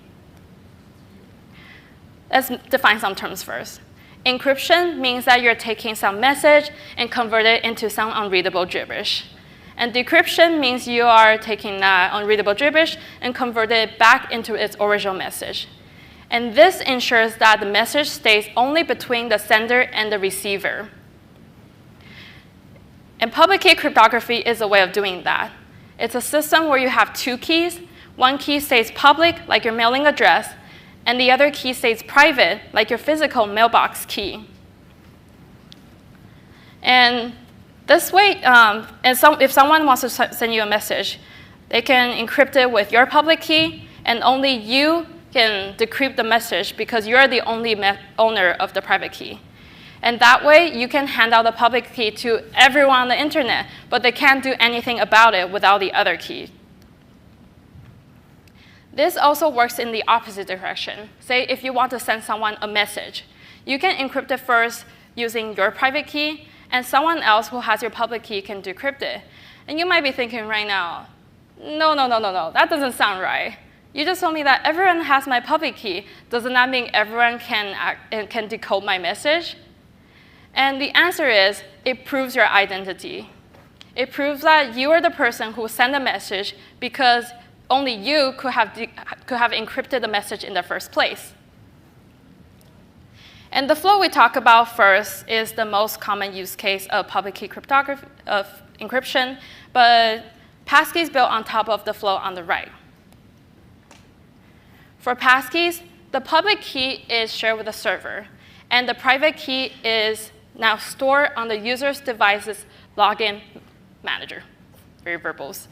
Let's define some terms first. Encryption means that you're taking some message and convert it into some unreadable gibberish. And decryption means you are taking that unreadable gibberish and convert it back into its original message. And this ensures that the message stays only between the sender and the receiver. And public key cryptography is a way of doing that. It's a system where you have two keys. One key stays public, like your mailing address, and the other key stays private, like your physical mailbox key. And this way, if someone wants to send you a message, they can encrypt it with your public key, and only you can decrypt the message because you're the only owner of the private key. And that way, you can hand out the public key to everyone on the internet, but they can't do anything about it without the other key. This also works in the opposite direction. Say if you want to send someone a message, you can encrypt it first using your private key, and someone else who has your public key can decrypt it. And you might be thinking right now, no, that doesn't sound right. You just told me that everyone has my public key. Doesn't that mean everyone can decode my message? And the answer is, it proves your identity. It proves that you are the person who sent the message because only you could have encrypted the message in the first place. And the flow we talk about first is the most common use case of public key cryptography, of encryption, but passkeys built on top of the flow on the right. For passkeys, the public key is shared with the server, and the private key is now stored on the user's device's login manager, very verbose.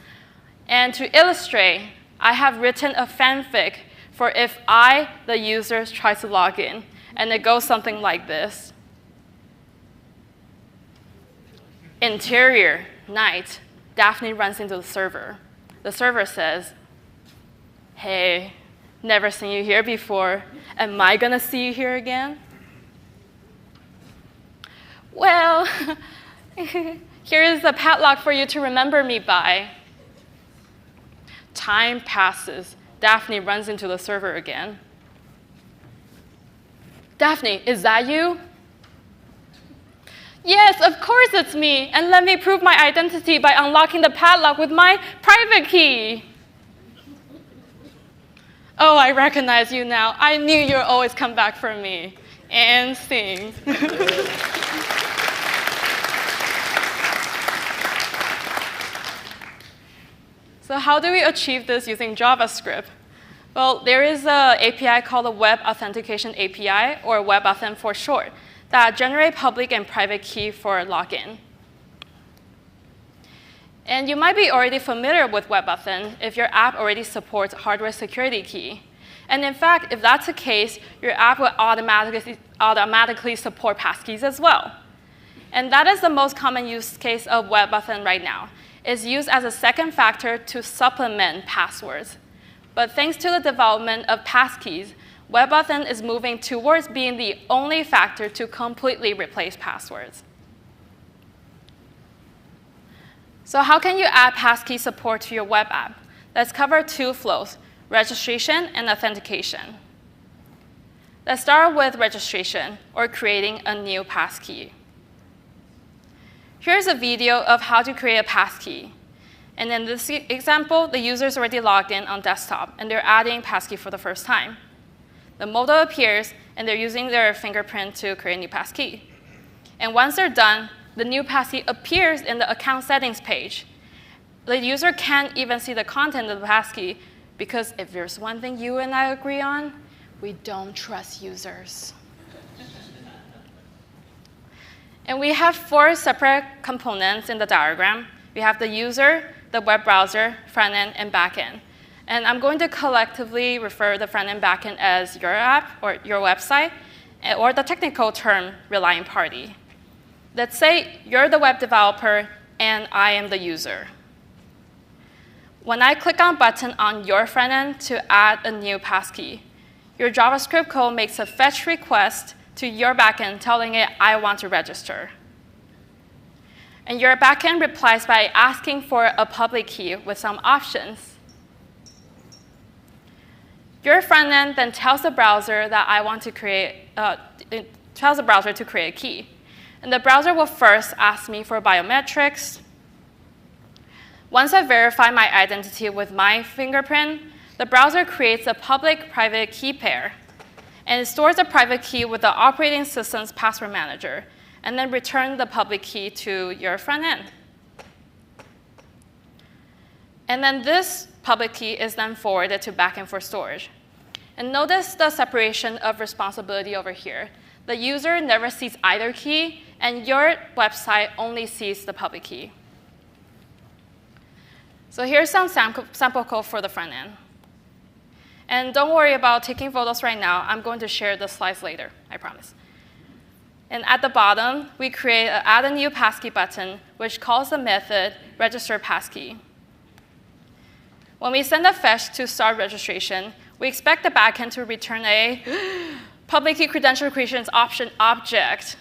And to illustrate, I have written a fanfic for if I, the user, try to log in. And it goes something like this. Interior, night, Daphne runs into the server. The server says, hey, never seen you here before. Am I going to see you here again? Well, here is a padlock for you to remember me by. Time passes. Daphne runs into the server again. Daphne, is that you? Yes, of course it's me. And let me prove my identity by unlocking the padlock with my private key. Oh, I recognize you now. I knew you'd always come back for me. And sing. So how do we achieve this using JavaScript? Well, there is an API called the Web Authentication API, or WebAuthn for short, that generate public and private key for login. And you might be already familiar with WebAuthn if your app already supports hardware security key. And in fact, if that's the case, your app will automatically support passkeys as well. And that is the most common use case of WebAuthn right now. is used as a second factor to supplement passwords. But thanks to the development of passkeys, WebAuthn is moving towards being the only factor to completely replace passwords. So how can you add passkey support to your web app? Let's cover two flows, registration and authentication. Let's start with registration, or creating a new passkey. Here's a video of how to create a passkey. And in this example, the user is already logged in on desktop, and they're adding passkey for the first time. The modal appears, and they're using their fingerprint to create a new passkey. And once they're done, the new passkey appears in the account settings page. The user can't even see the content of the passkey, because if there's one thing you and I agree on, we don't trust users. And we have 4 separate components in the diagram. We have the user, the web browser, front-end, and back-end. And I'm going to collectively refer the front-end, back-end as your app or your website, or the technical term, relying party. Let's say you're the web developer and I am the user. When I click on a button on your front-end to add a new passkey, your JavaScript code makes a fetch request to your backend telling it, I want to register. And your backend replies by asking for a public key with some options. Your frontend then tells the browser that I want to create, it tells the browser to create a key. And the browser will first ask me for biometrics. Once I verify my identity with my fingerprint, the browser creates a public-private key pair, and it stores the private key with the operating system's password manager, and then returns the public key to your front end. And then this public key is then forwarded to backend for storage. And notice the separation of responsibility over here. The user never sees either key, and your website only sees the public key. So here's some sample code for the front end. And don't worry about taking photos right now. I'm going to share the slides later, I promise. And at the bottom, we create an add a new passkey button, which calls the method register passkey. When we send a fetch to start registration, we expect the backend to return a public key credential creations option object.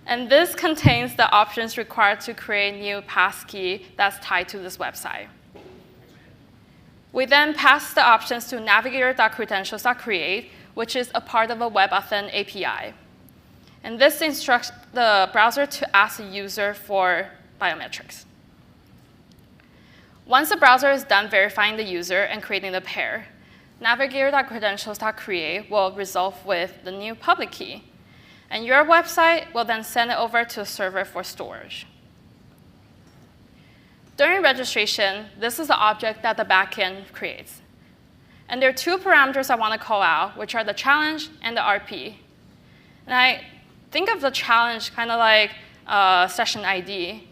And this contains the options required to create a new passkey that's tied to this website. We then pass the options to navigator.credentials.create, which is a part of a WebAuthn API. And this instructs the browser to ask the user for biometrics. Once the browser is done verifying the user and creating the pair, navigator.credentials.create will resolve with the new public key. And your website will then send it over to a server for storage. During registration, this is the object that the backend creates. And there are 2 parameters I want to call out, which are the challenge and the RP. And I think of the challenge kind of like session ID.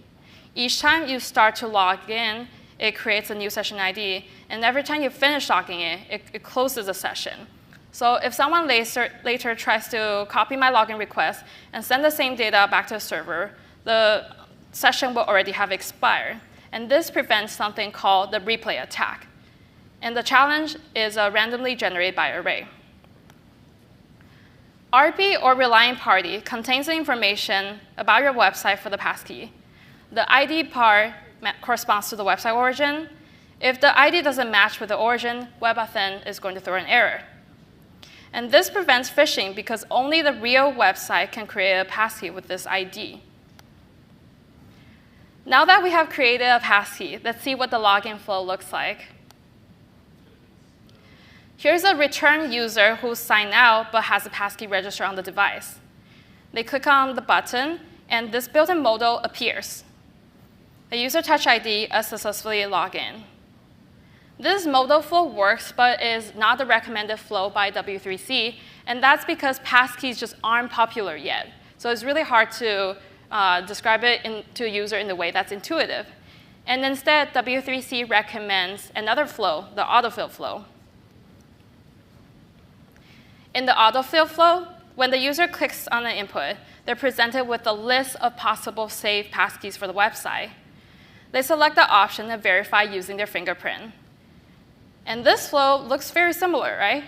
Each time you start to log in, it creates a new session ID. And every time you finish logging in, it closes a session. So if someone later tries to copy my login request and send the same data back to the server, the session will already have expired. And this prevents something called the replay attack. And the challenge is randomly generated by array. RP, or relying party, contains the information about your website for the passkey. The ID part corresponds to the website origin. If the ID doesn't match with the origin, WebAuthn is going to throw an error. And this prevents phishing because only the real website can create a passkey with this ID. Now that we have created a passkey, let's see what the login flow looks like. Here's a return user who's signed out but has a passkey registered on the device. They click on the button, and this built-in modal appears. The user touch ID is successfully logged in. This modal flow works, but is not the recommended flow by W3C, and that's because passkeys just aren't popular yet. So it's really hard to describe it to a user in the way that's intuitive. And instead, W3C recommends another flow, the autofill flow. In the autofill flow, when the user clicks on an input, they're presented with a list of possible saved passkeys for the website. they select the option to verify using their fingerprint. And this flow looks very similar, right?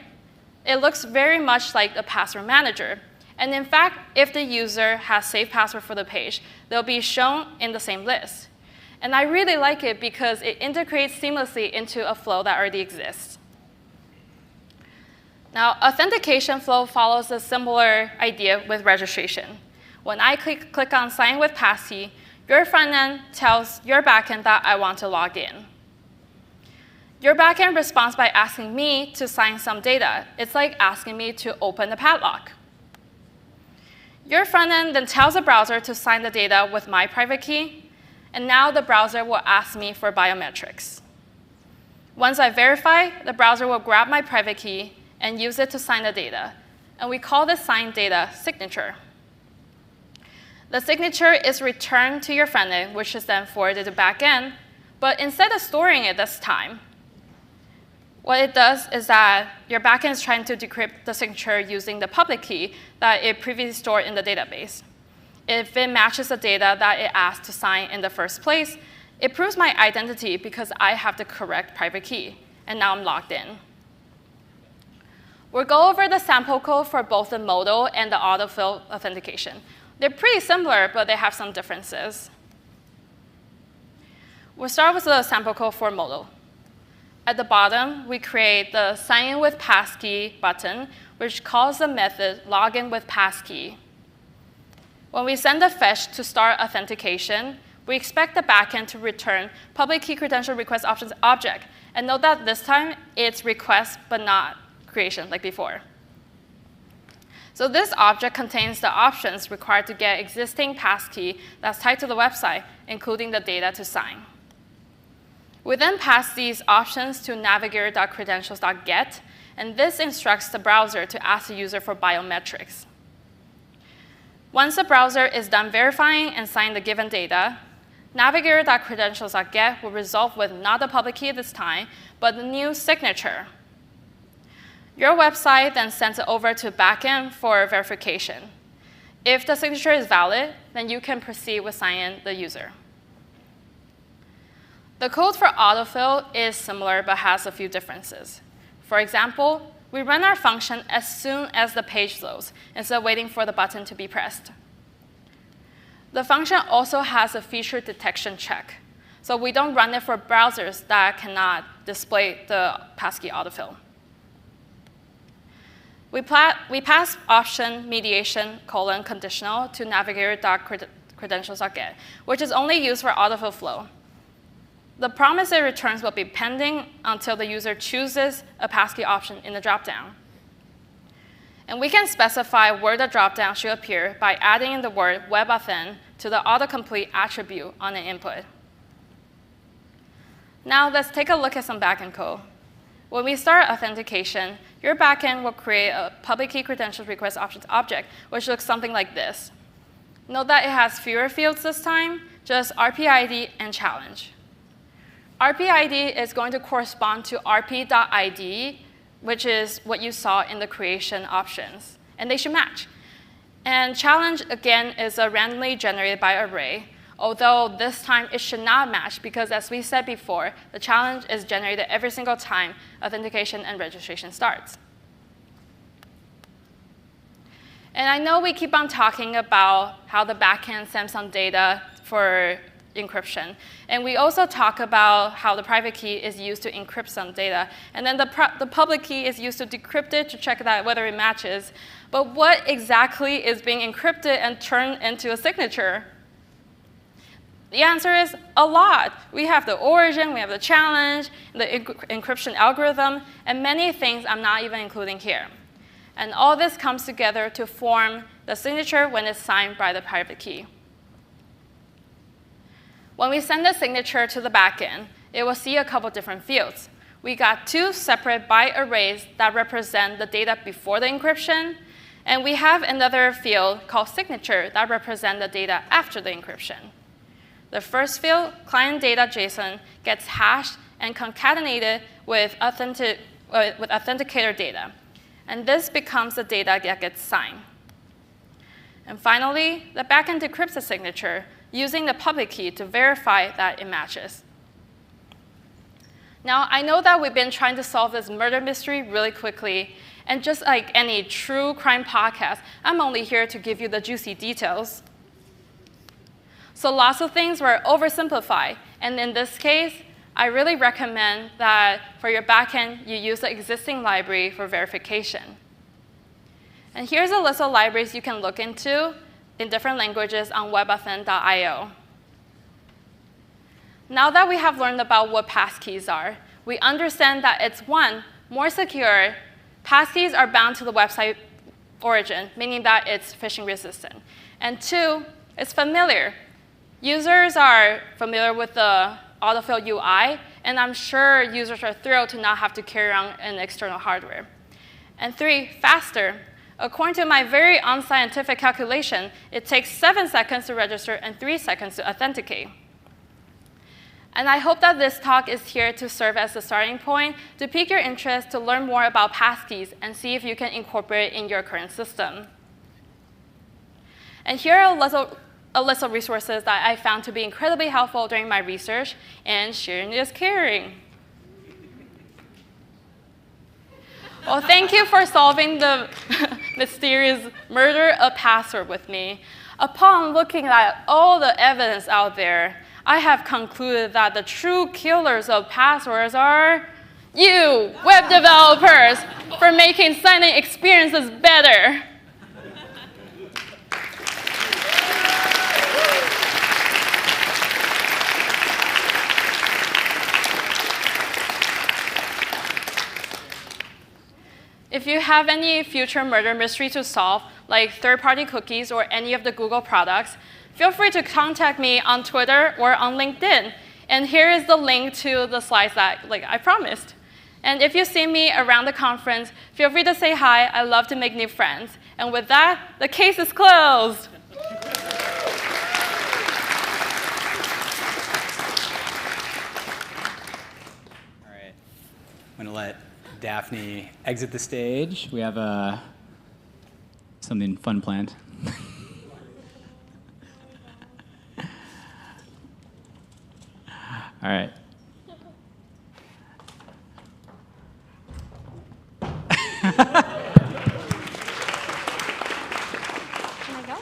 It looks very much like the password manager. And in fact, if the user has saved password for the page, they'll be shown in the same list. And I really like it because it integrates seamlessly into a flow that already exists. Now, authentication flow follows a similar idea with registration. When I click on Sign with Passkey, your front end tells your backend that I want to log in. Your backend responds by asking me to sign some data. It's like asking me to open the padlock. Your front end then tells the browser to sign the data with my private key, and now the browser will ask me for biometrics. Once I verify, the browser will grab my private key and use it to sign the data, and we call this signed data signature. The signature is returned to your front end, which is then forwarded to back end, but instead of storing it this time, what it does is that your backend is trying to decrypt the signature using the public key that it previously stored in the database. If it matches the data that it asked to sign in the first place, it proves my identity because I have the correct private key, and now I'm logged in. We'll go over the sample code for both the modal and the autofill authentication. They're pretty similar, but they have some differences. We'll start with the sample code for modal. At the bottom, we create the Sign in with Passkey button, which calls the method login with passkey. When we send a fetch to start authentication, we expect the backend to return public key credential request options object. And note that this time, it's request, but not creation like before. So this object contains the options required to get existing passkey that's tied to the website, including the data to sign. We then pass these options to navigator.credentials.get, and this instructs the browser to ask the user for biometrics. Once the browser is done verifying and signing the given data, navigator.credentials.get will resolve with not the public key this time, but the new signature. Your website then sends it over to backend for verification. If the signature is valid, then you can proceed with signing the user. The code for autofill is similar but has a few differences. For example, we run our function as soon as the page loads instead of waiting for the button to be pressed. The function also has a feature detection check, so we don't run it for browsers that cannot display the passkey autofill. We pass option mediation : conditional to navigator.credentials.get, which is only used for autofill flow. The promise it returns will be pending until the user chooses a passkey option in the dropdown. And we can specify where the dropdown should appear by adding in the word WebAuthn to the autocomplete attribute on the input. Now let's take a look at some backend code. When we start authentication, your backend will create a public key credentials request options object, which looks something like this. Note that it has fewer fields this time, just RPID and challenge. RPID is going to correspond to rp.id, which is what you saw in the creation options, and they should match. And challenge, again, is a randomly generated by array, although this time it should not match because, as we said before, the challenge is generated every single time authentication and registration starts. And I know we keep on talking about how the backend sends some data for encryption. And we also talk about how the private key is used to encrypt some data. And then the public key is used to decrypt it to check that whether it matches. But what exactly is being encrypted and turned into a signature? The answer is a lot. We have the origin, we have the challenge, the encryption algorithm, and many things I'm not even including here. And all this comes together to form the signature when it's signed by the private key. When we send the signature to the backend, it will see a couple different fields. We got two separate byte arrays that represent the data before the encryption, and we have another field called signature that represents the data after the encryption. The first field, client data JSON, gets hashed and concatenated with authenticator data. And this becomes the data that gets signed. And finally, the backend decrypts the signature using the public key to verify that it matches. Now, I know that we've been trying to solve this murder mystery really quickly, and just like any true crime podcast, I'm only here to give you the juicy details. So lots of things were oversimplified, and in this case, I really recommend that for your backend, you use the existing library for verification. And here's a list of libraries you can look into in different languages on webauthn.io. Now that we have learned about what passkeys are, we understand that it's one, more secure. Passkeys are bound to the website origin, meaning that it's phishing resistant. And two, it's familiar. Users are familiar with the autofill UI, and I'm sure users are thrilled to not have to carry around an external hardware. And three, faster. According to my very unscientific calculation, it takes 7 seconds to register and 3 seconds to authenticate. And I hope that this talk is here to serve as a starting point to pique your interest to learn more about passkeys and see if you can incorporate it in your current system. And here are a list of resources that I found to be incredibly helpful during my research, and sharing is caring. Well, thank you for solving the mysterious murder of password with me. Upon looking at all the evidence out there, I have concluded that the true killers of passwords are you, web developers, for making signing experiences better. If you have any future murder mystery to solve, like third-party cookies or any of the Google products, feel free to contact me on Twitter or on LinkedIn. And here is the link to the slides that I promised. And if you see me around the conference, feel free to say hi. I love to make new friends. And with that, the case is closed. All right. I'm going to let Daphne exit the stage. We have something fun planned. All right. Can I go?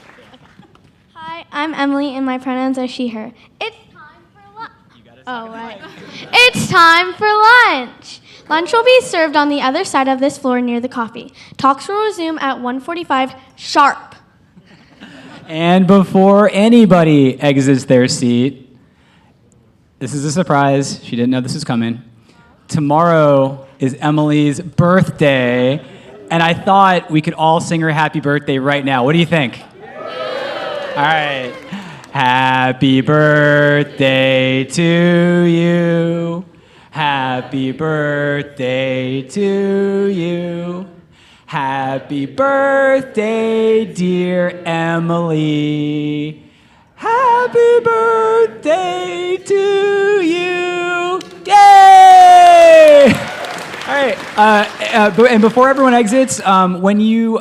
Hi, I'm Emily, and my pronouns are she, her. It's time for lunch. Oh, right. It's time for lunch. Lunch will be served on the other side of this floor near the coffee. Talks will resume at 1:45 sharp. And before anybody exits their seat, this is a surprise. She didn't know this was coming. Tomorrow is Emily's birthday, and I thought we could all sing her happy birthday right now. What do you think? All right. Happy birthday to you. Happy birthday to you. Happy birthday, dear Emily. Happy birthday to you. Yay! All right. And before everyone exits, when you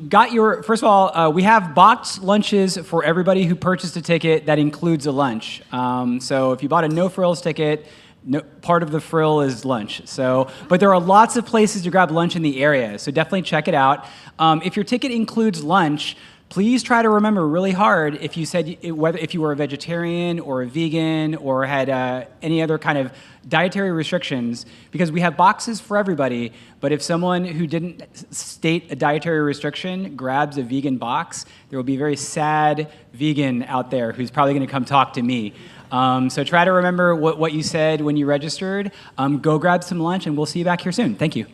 got your, first of all, we have boxed lunches for everybody who purchased a ticket that includes a lunch. So if you bought a no frills ticket, part of the frill is lunch. But there are lots of places to grab lunch in the area, so definitely check it out. If your ticket includes lunch, please try to remember really hard if you said whether if you were a vegetarian or a vegan or had any other kind of dietary restrictions, because we have boxes for everybody. But if someone who didn't state a dietary restriction grabs a vegan box, there will be a very sad vegan out there who's probably going to come talk to me. So try to remember what you said when you registered. Go grab some lunch, and we'll see you back here soon. Thank you.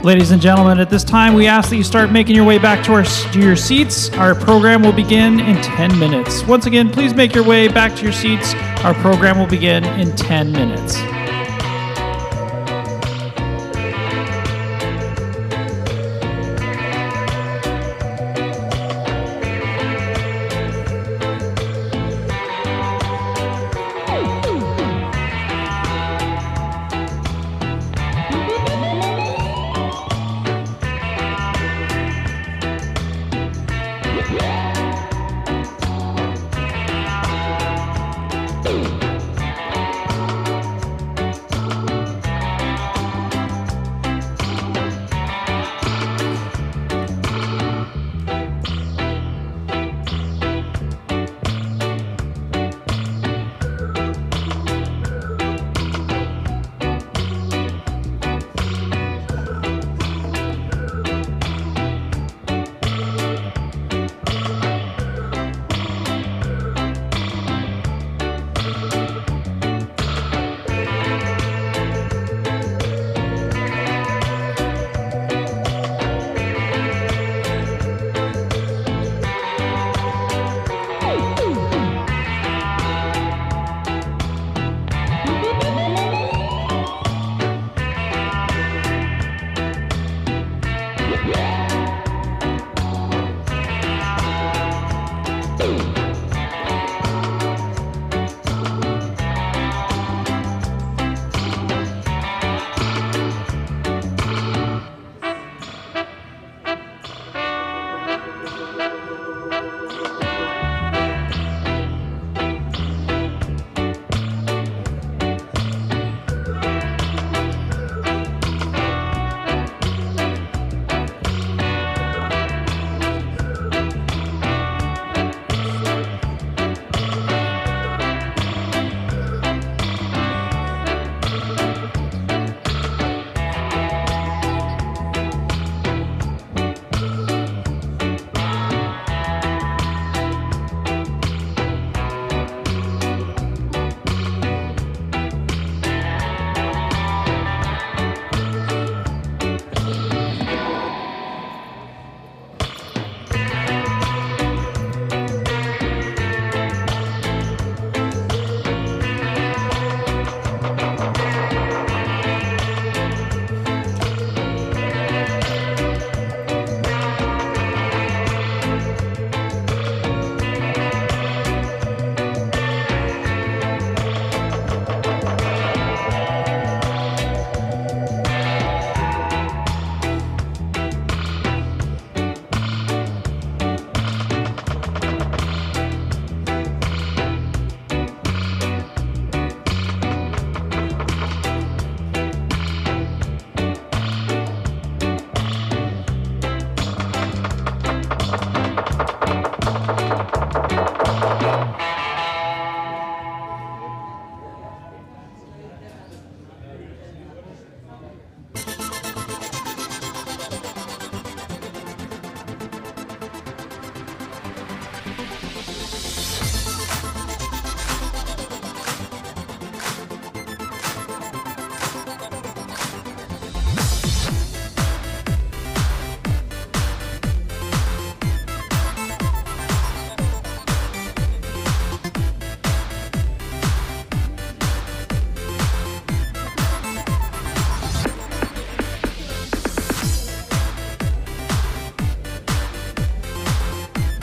Ladies and gentlemen, at this time, we ask that you start making your way back to your seats. Our program will begin in 10 minutes. Once again, please make your way back to your seats. Our program will begin in 10 minutes.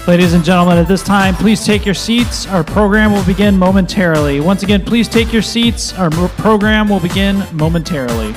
Ladies and gentlemen, at this time, please take your seats. Our program will begin momentarily. Once again, please take your seats. Our program will begin momentarily.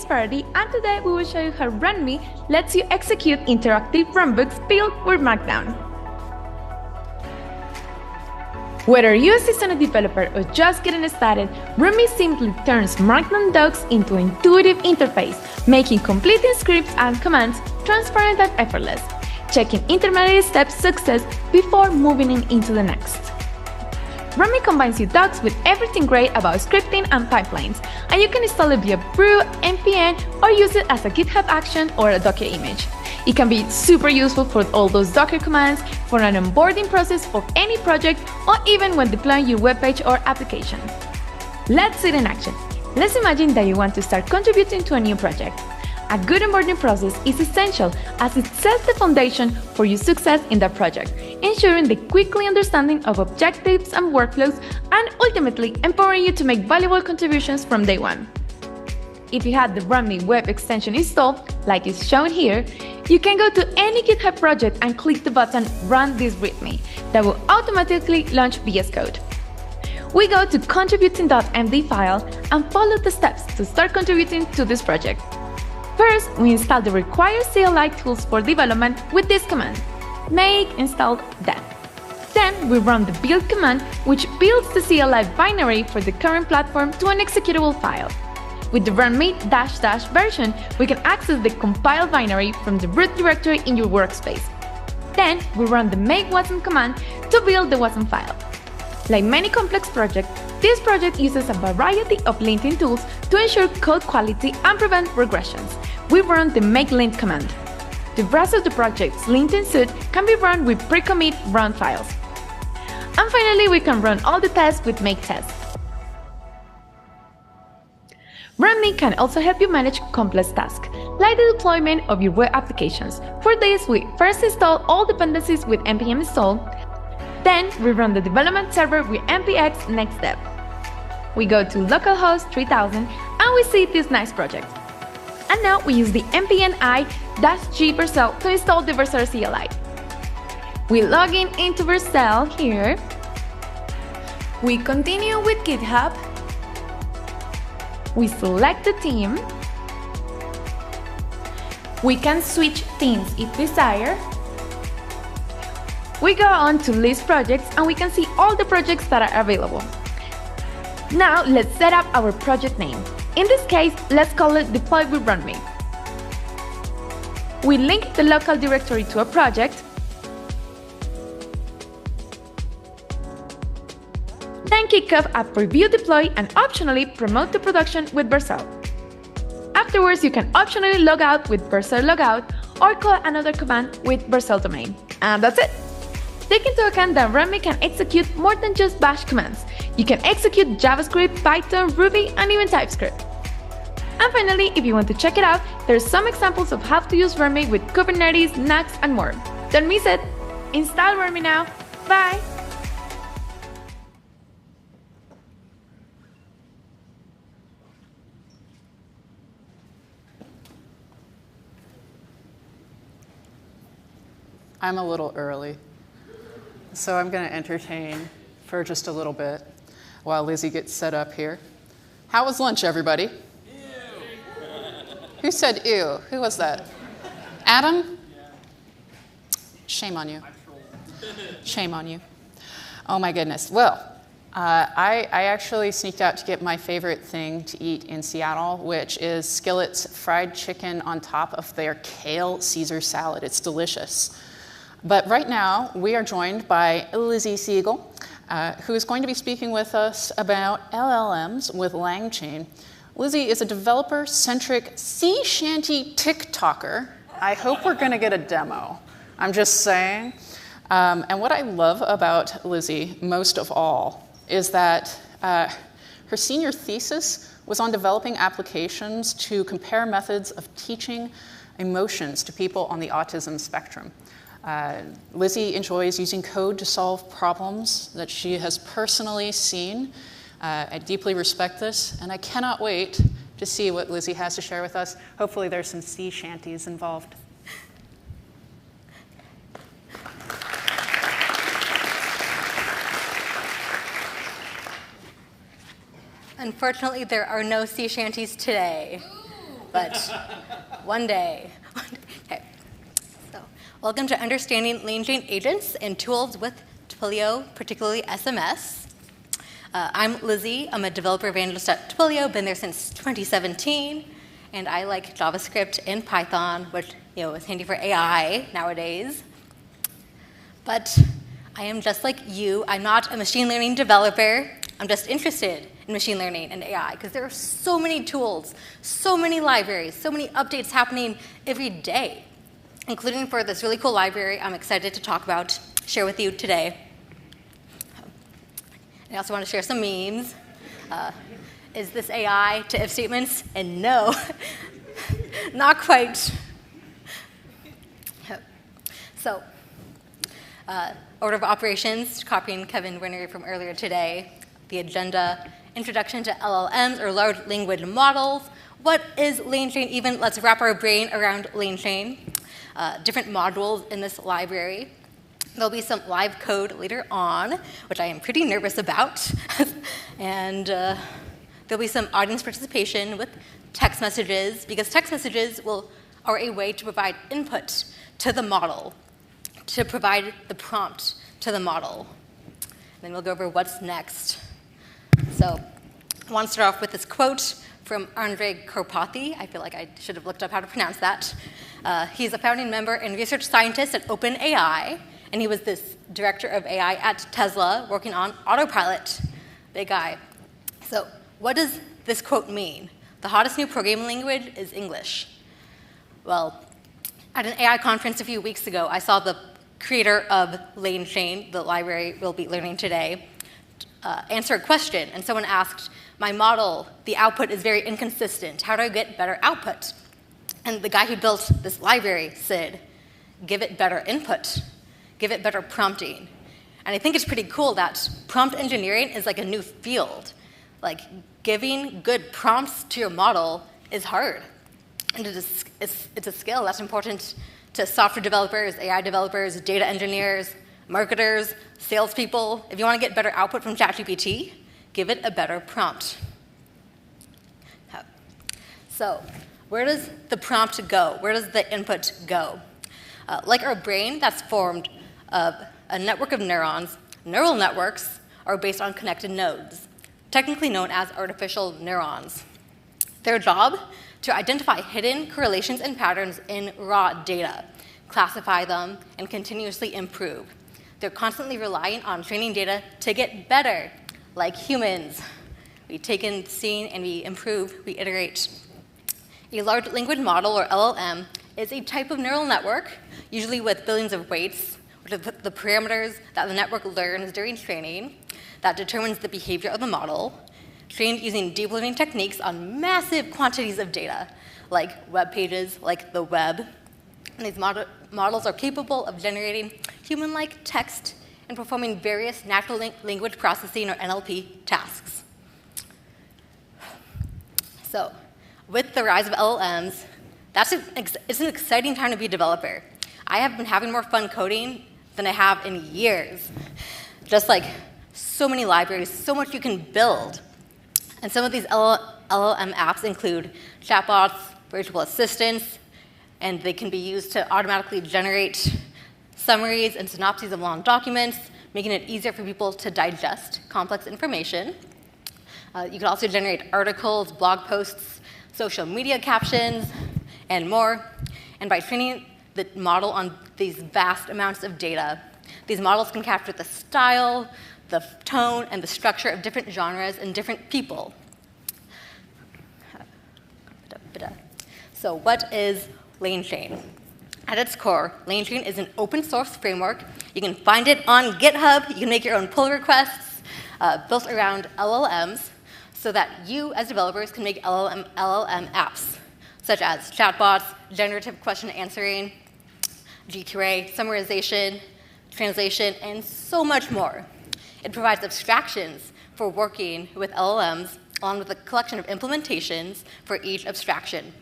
Prosperity, and today we will show you how RunMe lets you execute interactive runbooks built with Markdown. Whether you're a seasoned developer or just getting started, RunMe simply turns Markdown docs into an intuitive interface, making completing scripts and commands transparent and effortless, checking intermediate steps success before moving into the next. RunMe combines your docs with everything great about scripting and pipelines, and you can install it via brew, npm, or use it as a GitHub action or a Docker image. It can be super useful for all those Docker commands, for an onboarding process of any project, or even when deploying your webpage or application. Let's see it in action. Let's imagine that you want to start contributing to a new project. A good onboarding process is essential as it sets the foundation for your success in the project, ensuring the quickly understanding of objectives and workflows, and ultimately empowering you to make valuable contributions from day one. If you have the RunMe web extension installed, like is shown here, you can go to any GitHub project and click the button Run this README that will automatically launch VS Code. We go to contributing.md file and follow the steps to start contributing to this project. First, we install the required CLI tools for development with this command, make install dev. Then we run the build command, which builds the CLI binary for the current platform to an executable file. With the runme -- version, we can access the compiled binary from the root directory in your workspace. Then we run the make wasm command to build the wasm file. Like many complex projects, this project uses a variety of linting tools to ensure code quality and prevent regressions. We run the make lint command. The rest of the project's linting suite can be run with pre-commit run files. And finally, we can run all the tests with make tests. RunMe can also help you manage complex tasks, like the deployment of your web applications. For this, we first install all dependencies with npm install. Then we run the development server with npx next step. We go to localhost 3000 and we see this nice project. And now we use the npm i-g Vercel to install the Vercel CLI. We log in into Vercel here. We continue with GitHub. We select the theme. We can switch themes if desired. We go on to list projects and we can see all the projects that are available. Now let's set up our project name. In this case, let's call it Deploy with RunMe. We link the local directory to a project. Then kick off a preview deploy and optionally promote to production with Vercel. Afterwards, you can optionally log out with Vercel logout or call another command with Vercel domain. And that's it! Take into account that RunMe can execute more than just bash commands. You can execute JavaScript, Python, Ruby, and even TypeScript. And finally, if you want to check it out, there's some examples of how to use RunMe with Kubernetes, Nux, and more. Don't miss it! Install RunMe now! Bye! I'm a little early, so I'm going to entertain for just a little bit while Lizzie gets set up here. How was lunch, everybody? Ew. Who said ew? Who was that? Adam? Shame on you. Shame on you. Oh my goodness. Well, I actually sneaked out to get my favorite thing to eat in Seattle, which is Skillet's fried chicken on top of their kale Caesar salad. It's delicious. But right now, we are joined by Lizzie Siegel, who is going to be speaking with us about LLMs with LangChain. Lizzie is a developer-centric sea shanty TikToker. I hope we're going to get a demo. I'm just saying. And what I love about Lizzie, most of all, is that her senior thesis was on developing applications to compare methods of teaching emotions to people on the autism spectrum. Lizzie enjoys using code to solve problems that she has personally seen. I deeply respect this, and I cannot wait to see what Lizzie has to share with us. Hopefully there's some sea shanties involved. Unfortunately, there are no sea shanties today. but one day. Okay. So, welcome to Understanding LangChain Agents and Tools with Twilio, particularly SMS. I'm Lizzie. I'm a developer evangelist at Twilio, been there since 2017, and I like JavaScript and Python, which is handy for AI nowadays. But I am just like you. I'm not a machine learning developer. I'm just interested in machine learning and AI because there are so many tools, so many libraries, so many updates happening every day, including for this really cool library I'm excited to talk about, share with you today. I also want to share some memes. Is this AI to if statements? And no, not quite. So, order of operations, copying Kevin Winner from earlier today. The agenda, introduction to LLMs or large language models. What is LangChain even? Let's wrap our brain around LangChain. Different modules in this library. There'll be some live code later on, which I am pretty nervous about. And there'll be some audience participation with text messages, because text messages are a way to provide input to the model, to provide the prompt to the model. Then we'll go over what's next. So I want to start off with this quote from Andrei Karpathy. I feel like I should have looked up how to pronounce that. He's a founding member and research scientist at OpenAI, and he was this director of AI at Tesla working on autopilot. Big guy. So what does this quote mean? The hottest new programming language is English. Well, at an AI conference a few weeks ago, I saw the creator of LangChain, the library we'll be learning today, answer a question. And someone asked, my model, the output is very inconsistent. How do I get better output? And the guy who built this library said, give it better input. Give it better prompting. And I think it's pretty cool that prompt engineering is like a new field. Like, giving good prompts to your model is hard. And it's a skill that's important to software developers, AI developers, data engineers, marketers, salespeople. If you want to get better output from ChatGPT, give it a better prompt. So where does the prompt go? Where does the input go? Like our brain that's formed of a network of neurons, neural networks are based on connected nodes, technically known as artificial neurons. Their job? To identify hidden correlations and patterns in raw data, classify them, and continuously improve. They're constantly relying on training data to get better, like humans. We take in the scene and we improve, we iterate. A large language model, or LLM, is a type of neural network, usually with billions of weights, which are the parameters that the network learns during training that determines the behavior of the model, trained using deep learning techniques on massive quantities of data, like web pages, like the web. And these models are capable of generating human-like text and performing various natural language processing, or NLP, tasks. So with the rise of LLMs, it's an exciting time to be a developer. I have been having more fun coding than I have in years. Just like so many libraries, so much you can build. And some of these LLM apps include chatbots, virtual assistants, and they can be used to automatically generate summaries and synopses of long documents, making it easier for people to digest complex information. You can also generate articles, blog posts, social media captions, and more. And by training the model on these vast amounts of data, these models can capture the style, the tone, and the structure of different genres and different people. So what is LangChain? At its core, LangChain is an open source framework. You can find it on GitHub. You can make your own pull requests built around LLMs so that you, as developers, can make LLM apps, such as chatbots, generative question answering, GQA, summarization, translation, and so much more. It provides abstractions for working with LLMs, along with a collection of implementations for each abstraction.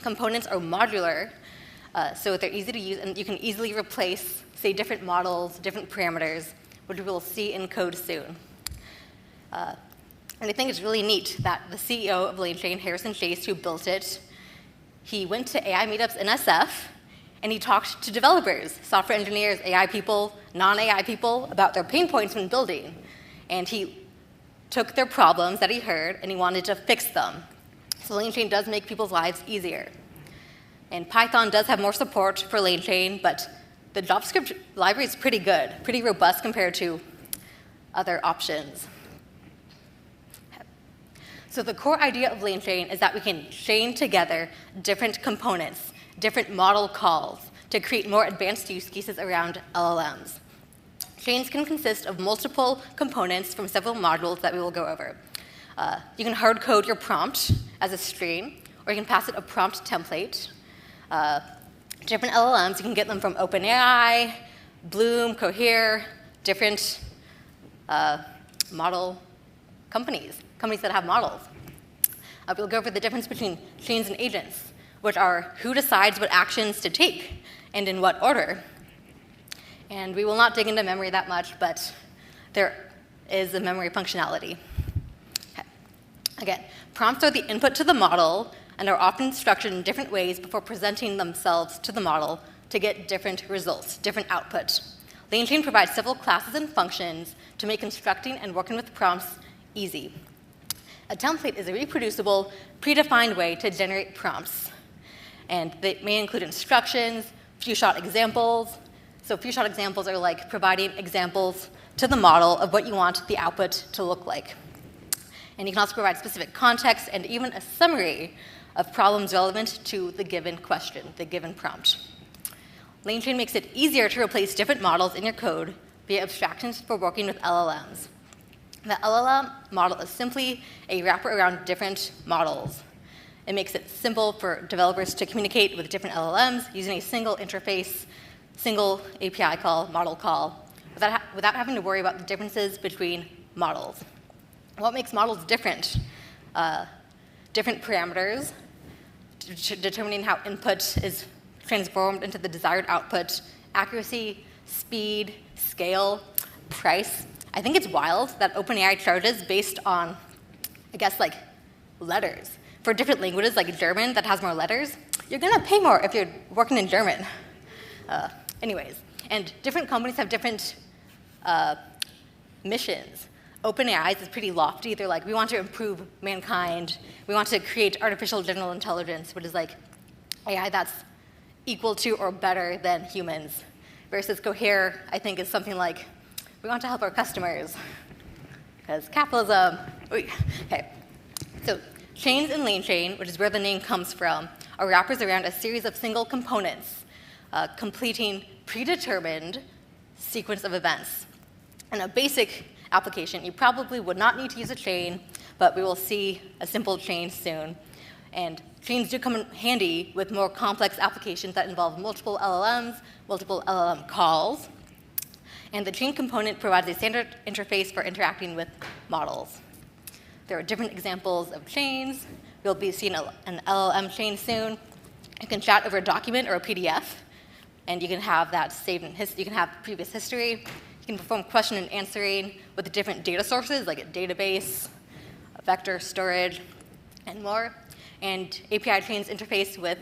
Components are modular, so they're easy to use, and you can easily replace, say, different models, different parameters, which we will see in code soon. And I think it's really neat that the CEO of LangChain, Harrison Chase, who built it, he went to AI meetups in SF, and he talked to developers, software engineers, AI people, non-AI people, about their pain points when building. And he took their problems that he heard, and he wanted to fix them. So LangChain does make people's lives easier. And Python does have more support for LangChain, but the JavaScript library is pretty good, pretty robust compared to other options. So the core idea of LangChain is that we can chain together different components, different model calls, to create more advanced use cases around LLMs. Chains can consist of multiple components from several modules that we will go over. You can hard code your prompt as a string, or you can pass it a prompt template. Different LLMs, you can get them from OpenAI, Bloom, Cohere, different model companies that have models. We'll go over the difference between chains and agents, which are who decides what actions to take and in what order. And we will not dig into memory that much, but there is a memory functionality. Okay. Again, prompts are the input to the model and are often structured in different ways before presenting themselves to the model to get different results, different output. LangChain provides several classes and functions to make constructing and working with prompts easy. A template is a reproducible, predefined way to generate prompts. And they may include instructions, few-shot examples. So few-shot examples are like providing examples to the model of what you want the output to look like. And you can also provide specific context and even a summary of problems relevant to the given question, the given prompt. LangChain makes it easier to replace different models in your code via abstractions for working with LLMs. The LLM model is simply a wrapper around different models. It makes it simple for developers to communicate with different LLMs using a single interface, single API call, model call, without having to worry about the differences between models. What makes models different? Different parameters, determining how input is transformed into the desired output, accuracy, speed, scale, price. I think it's wild that OpenAI charges based on, I guess, like letters. For different languages, like German, that has more letters, you're going to pay more if you're working in German. Anyways, and different companies have different missions. OpenAI is pretty lofty. They're like, we want to improve mankind. We want to create artificial general intelligence, which is like AI that's equal to or better than humans. Versus Cohere, I think, is something like, we want to help our customers. Because capitalism. Okay. So chains in LangChain, which is where the name comes from, are wrappers around a series of single components, completing predetermined sequence of events. In a basic application, you probably would not need to use a chain, but we will see a simple chain soon. And chains do come in handy with more complex applications that involve multiple LLMs, multiple LLM calls. And the chain component provides a standard interface for interacting with models. There are different examples of chains. We'll be seeing an LLM chain soon. You can chat over a document or a PDF, and you can have that saved in history. You can have previous history. You can perform question and answering with different data sources, like a database, a vector storage, and more. And API chains interface with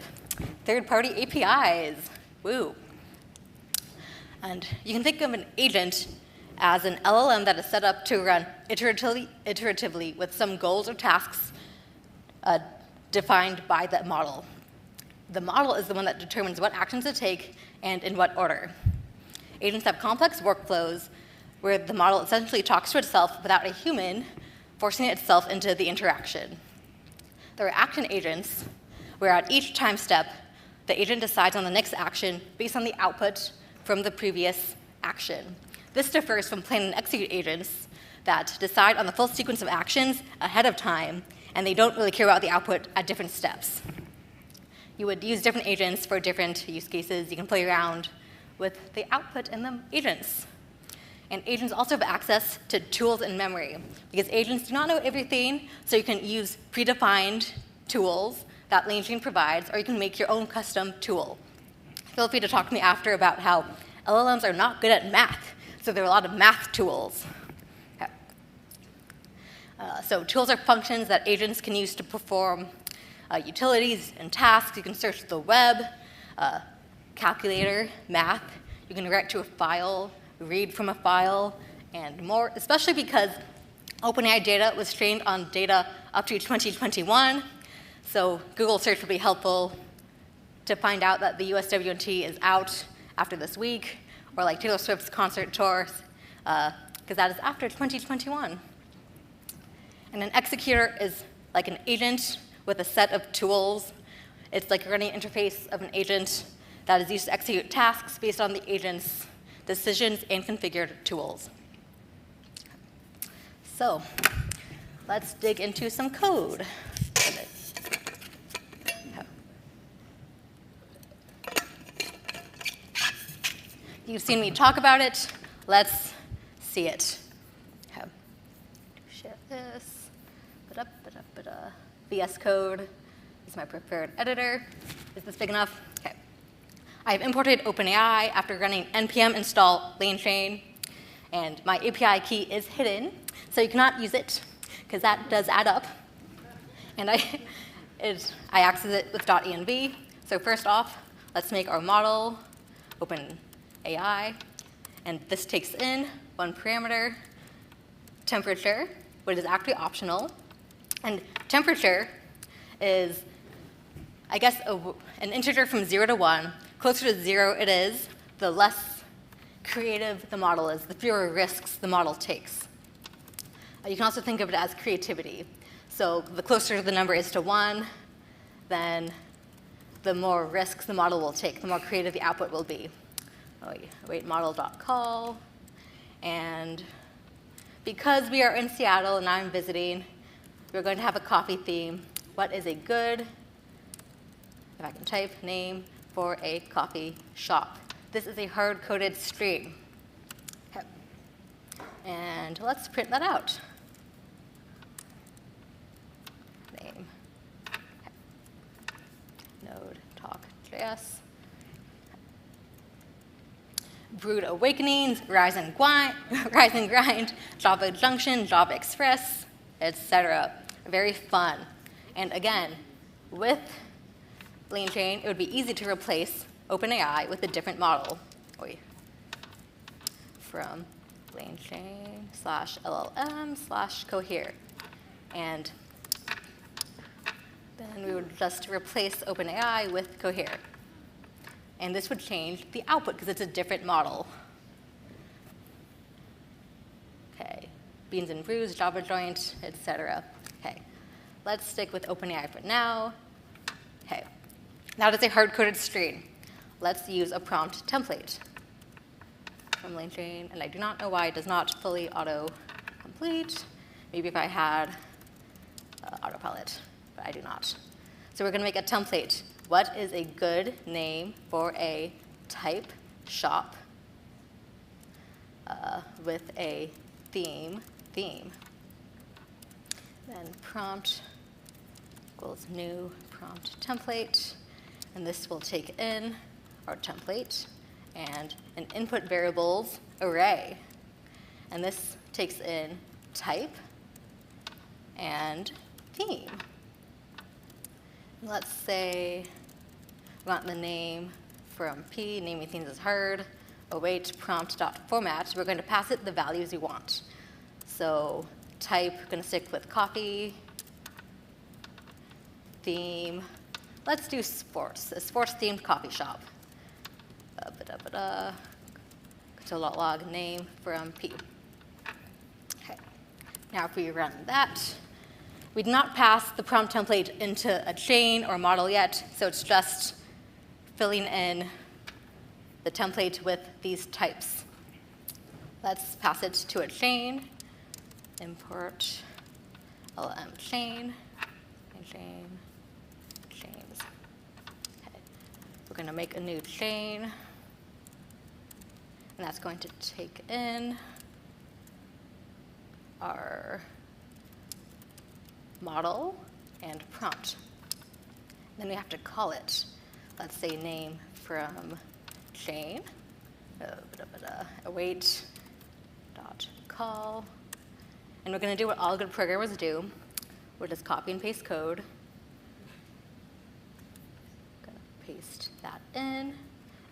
third-party APIs. Woo. And you can think of an agent as an LLM that is set up to run iteratively with some goals or tasks defined by the model. The model is the one that determines what actions to take and in what order. Agents have complex workflows where the model essentially talks to itself without a human forcing itself into the interaction. There are action agents where at each time step, the agent decides on the next action based on the output from the previous action. This differs from plan and execute agents that decide on the full sequence of actions ahead of time, and they don't really care about the output at different steps. You would use different agents for different use cases. You can play around with the output in the agents. And agents also have access to tools in memory, because agents do not know everything, so you can use predefined tools that LangChain provides, or you can make your own custom tool. Feel free to talk to me after about how LLMs are not good at math, so there are a lot of math tools. Okay. So tools are functions that agents can use to perform utilities and tasks. You can search the web, calculator, math. You can write to a file, read from a file, and more, especially because OpenAI data was trained on data up to 2021. So Google search would be helpful to find out that the USWNT is out after this week, or like Taylor Swift's concert tours, because that is after 2021. And an executor is like an agent with a set of tools. It's like a running interface of an agent that is used to execute tasks based on the agent's decisions and configured tools. So let's dig into some code. You've seen me talk about it. Let's see it. Share this. VS Code is my preferred editor. Is this big enough? Okay. I have imported OpenAI after running npm install LangChain, and my API key is hidden, so you cannot use it, because that does add up. And I access it with .env. So first off, let's make our model OpenAI, and this takes in one parameter, temperature, which is actually optional. And temperature is, I guess, an integer from 0 to 1. Closer to 0 it is, the less creative the model is, the fewer risks the model takes. You can also think of it as creativity. So the closer the number is to 1, then the more risks the model will take, the more creative the output will be. Await model.call. And because we are in Seattle and I'm visiting, we're going to have a coffee theme. What is a good, if I can type, name for a coffee shop? This is a hard-coded string. Okay. And let's print that out. Name. Okay. Node talk.js. Brood Awakenings, Rise and Grind, Java Junction, Java Express, etc. Very fun. And again, with LangChain, it would be easy to replace OpenAI with a different model. From LangChain /LLM/Cohere. And then we would just replace OpenAI with Cohere. And this would change the output because it's a different model. Okay, beans and brews, Java joint, etc. Okay, let's stick with OpenAI for now. Okay, now it's a hard-coded string. Let's use a prompt template from LangChain, and I do not know why it does not fully auto-complete. Maybe if I had autopilot, but I do not. So we're going to make a template. What is a good name for a type shop with a theme? Then prompt equals new prompt template. And this will take in our template and an input variables array. And this takes in type and theme. Let's say we want the name from P, naming things as hard, await prompt.format. We're going to pass it the values you want. So type, we're going to stick with coffee. Theme, let's do sports, a sports-themed coffee shop. Log name from P. Okay. Now if we run that, we did not pass the prompt template into a chain or model yet, so it's just filling in the template with these types. Let's pass it to a chain. Import LM chain, chains. Okay. We're going to make a new chain, and that's going to take in our model and prompt. Then we have to call it. Let's say name from chain, await dot call. And we're going to do what all good programmers do. We'll just copy and paste code that in.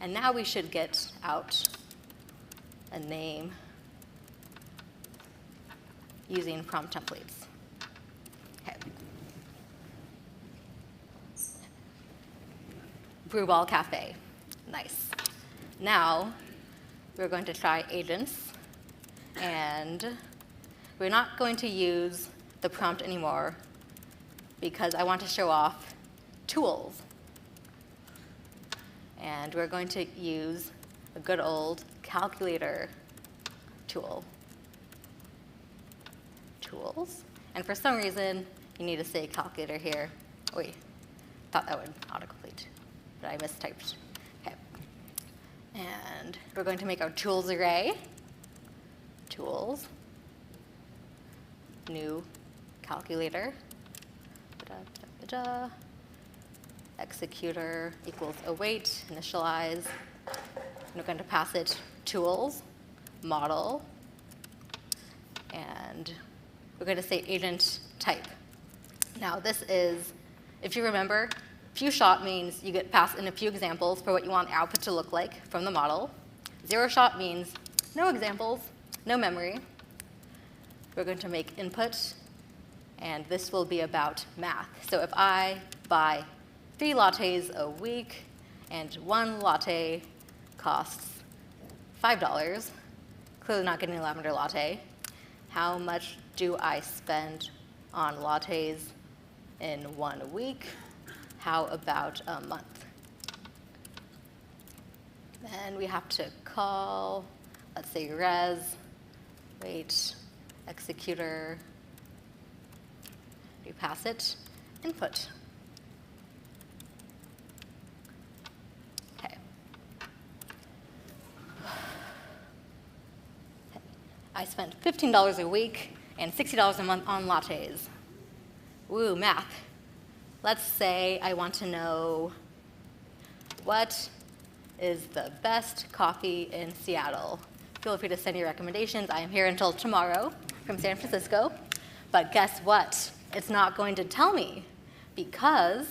And now we should get out a name using prompt templates. Okay. Brewball Cafe. Nice. Now, we're going to try agents. And we're not going to use the prompt anymore because I want to show off tools. And we're going to use a good old calculator tool. Tools. And for some reason, you need to say calculator here. Wait, thought that would autocomplete, but I mistyped. Okay. And we're going to make our tools array. Tools. New calculator. Executor equals await, initialize. And we're going to pass it tools, model, and we're going to say agent type. Now this is, if you remember, few shot means you get passed in a few examples for what you want the output to look like from the model. Zero shot means no examples, no memory. We're going to make input, and this will be about math. So if I buy 3 lattes a week, and 1 latte costs $5, clearly not getting a lavender latte, how much do I spend on lattes in 1 week? How about a month? Then we have to call, let's say res, wait, executor, we pass it, input. Okay. I spent $15 a week and $60 a month on lattes. Woo, math. Let's say I want to know what is the best coffee in Seattle. Feel free to send your recommendations. I am here until tomorrow from San Francisco. But guess what? It's not going to tell me because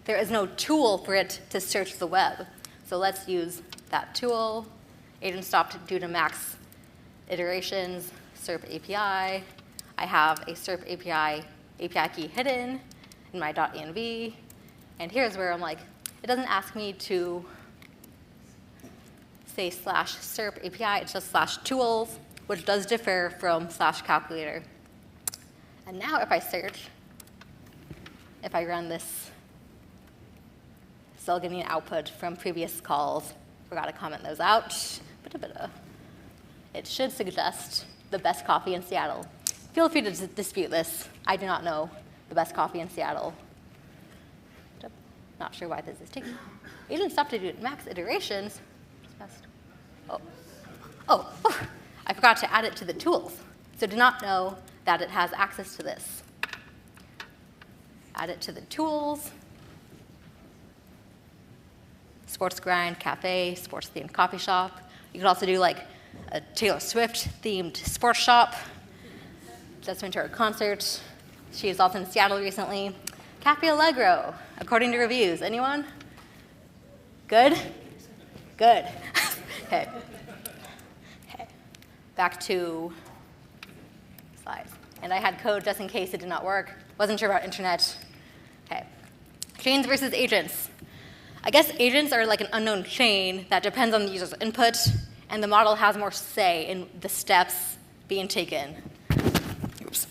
there is no tool for it to search the web. So let's use that tool. Agent stopped due to max iterations, SERP API. I have a SERP API key hidden in my .env. And here's where I'm like, it doesn't ask me to say /SERP API, it's just /tools, which does differ from /calculator. And now if I search, if I run this, still getting an output from previous calls. Forgot to comment those out. It should suggest the best coffee in Seattle. Feel free to dispute this. I do not know the best coffee in Seattle. Not sure why this is taking. Agent stopped to do max iterations. Oh, I forgot to add it to the tools. So do not know that it has access to this. Add it to the tools. Sports grind, cafe, sports themed coffee shop. You could also do like a Taylor Swift themed sports shop. Just went to her concert. She is also in Seattle recently. Cafe Allegro, according to reviews. Anyone? Good? Good. Okay. Back to slides. And I had code just in case it did not work. Wasn't sure about internet. Okay. Chains versus agents. I guess agents are like an unknown chain that depends on the user's input, and the model has more say in the steps being taken. Oops.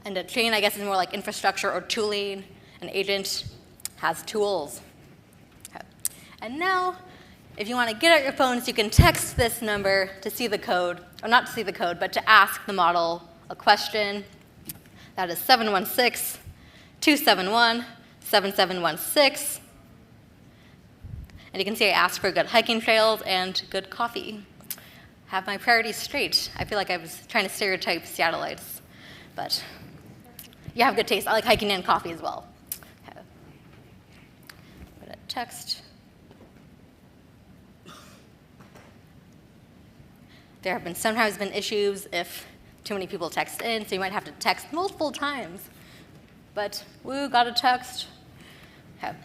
And a chain, I guess, is more like infrastructure or tooling. An agent has tools. Okay. And now, if you want to get out your phones, you can text this number to see the code, or not to see the code, but to ask the model a question. That is 716-271-7716. And you can see I asked for good hiking trails and good coffee. Have my priorities straight. I feel like I was trying to stereotype Seattleites, but you have good taste. I like hiking and coffee as well. Okay. Put a text. There have sometimes been issues if too many people text in, so you might have to text multiple times. but woo, got a text. Okay.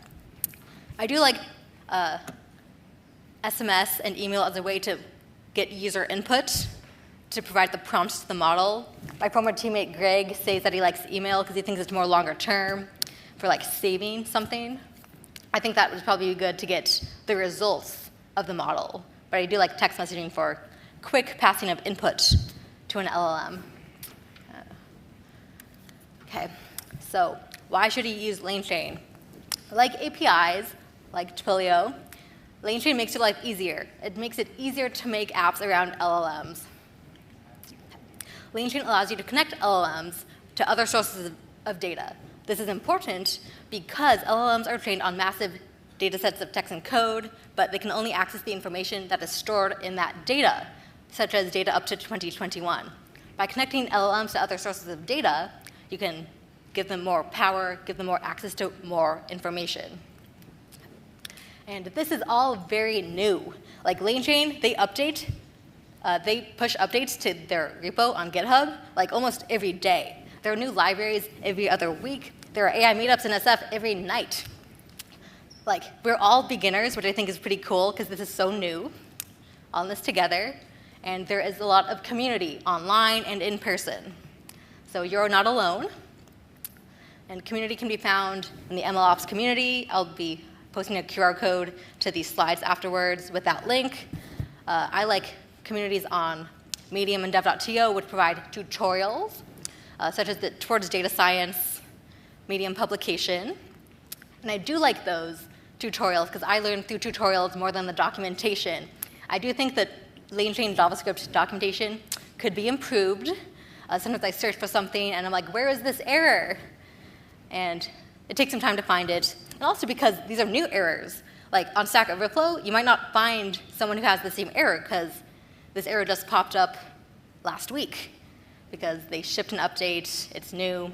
I do like SMS and email as a way to get user input to provide the prompts to the model. My former teammate Greg says that he likes email because he thinks it's more longer term for like saving something. I think that would probably be good to get the results of the model. But I do like text messaging for quick passing of input to an LLM. Okay, so why should you use LangChain? Like APIs, like Twilio, LangChain makes your life easier. It makes it easier to make apps around LLMs. LangChain allows you to connect LLMs to other sources of data. This is important because LLMs are trained on massive data sets of text and code, but they can only access the information that is stored in that data, such as data up to 2021. By connecting LLMs to other sources of data, you can give them more power, give them more access to more information. And this is all very new. Like LangChain, they push updates to their repo on GitHub like almost every day. There are new libraries every other week. There are AI meetups in SF every night. Like, we're all beginners, which I think is pretty cool because this is so new, all in this together. And there is a lot of community online and in person. So you're not alone. And community can be found in the MLOps community. I'll be posting a QR code to these slides afterwards with that link. I like communities on Medium and dev.to, which provide tutorials, such as the Towards Data Science Medium publication. And I do like those tutorials because I learned through tutorials more than the documentation. I do think that LangChain JavaScript documentation could be improved. Sometimes I search for something and I'm like, where is this error? And it takes some time to find it. And also because these are new errors. Like on Stack Overflow, you might not find someone who has the same error because this error just popped up last week because they shipped an update, it's new.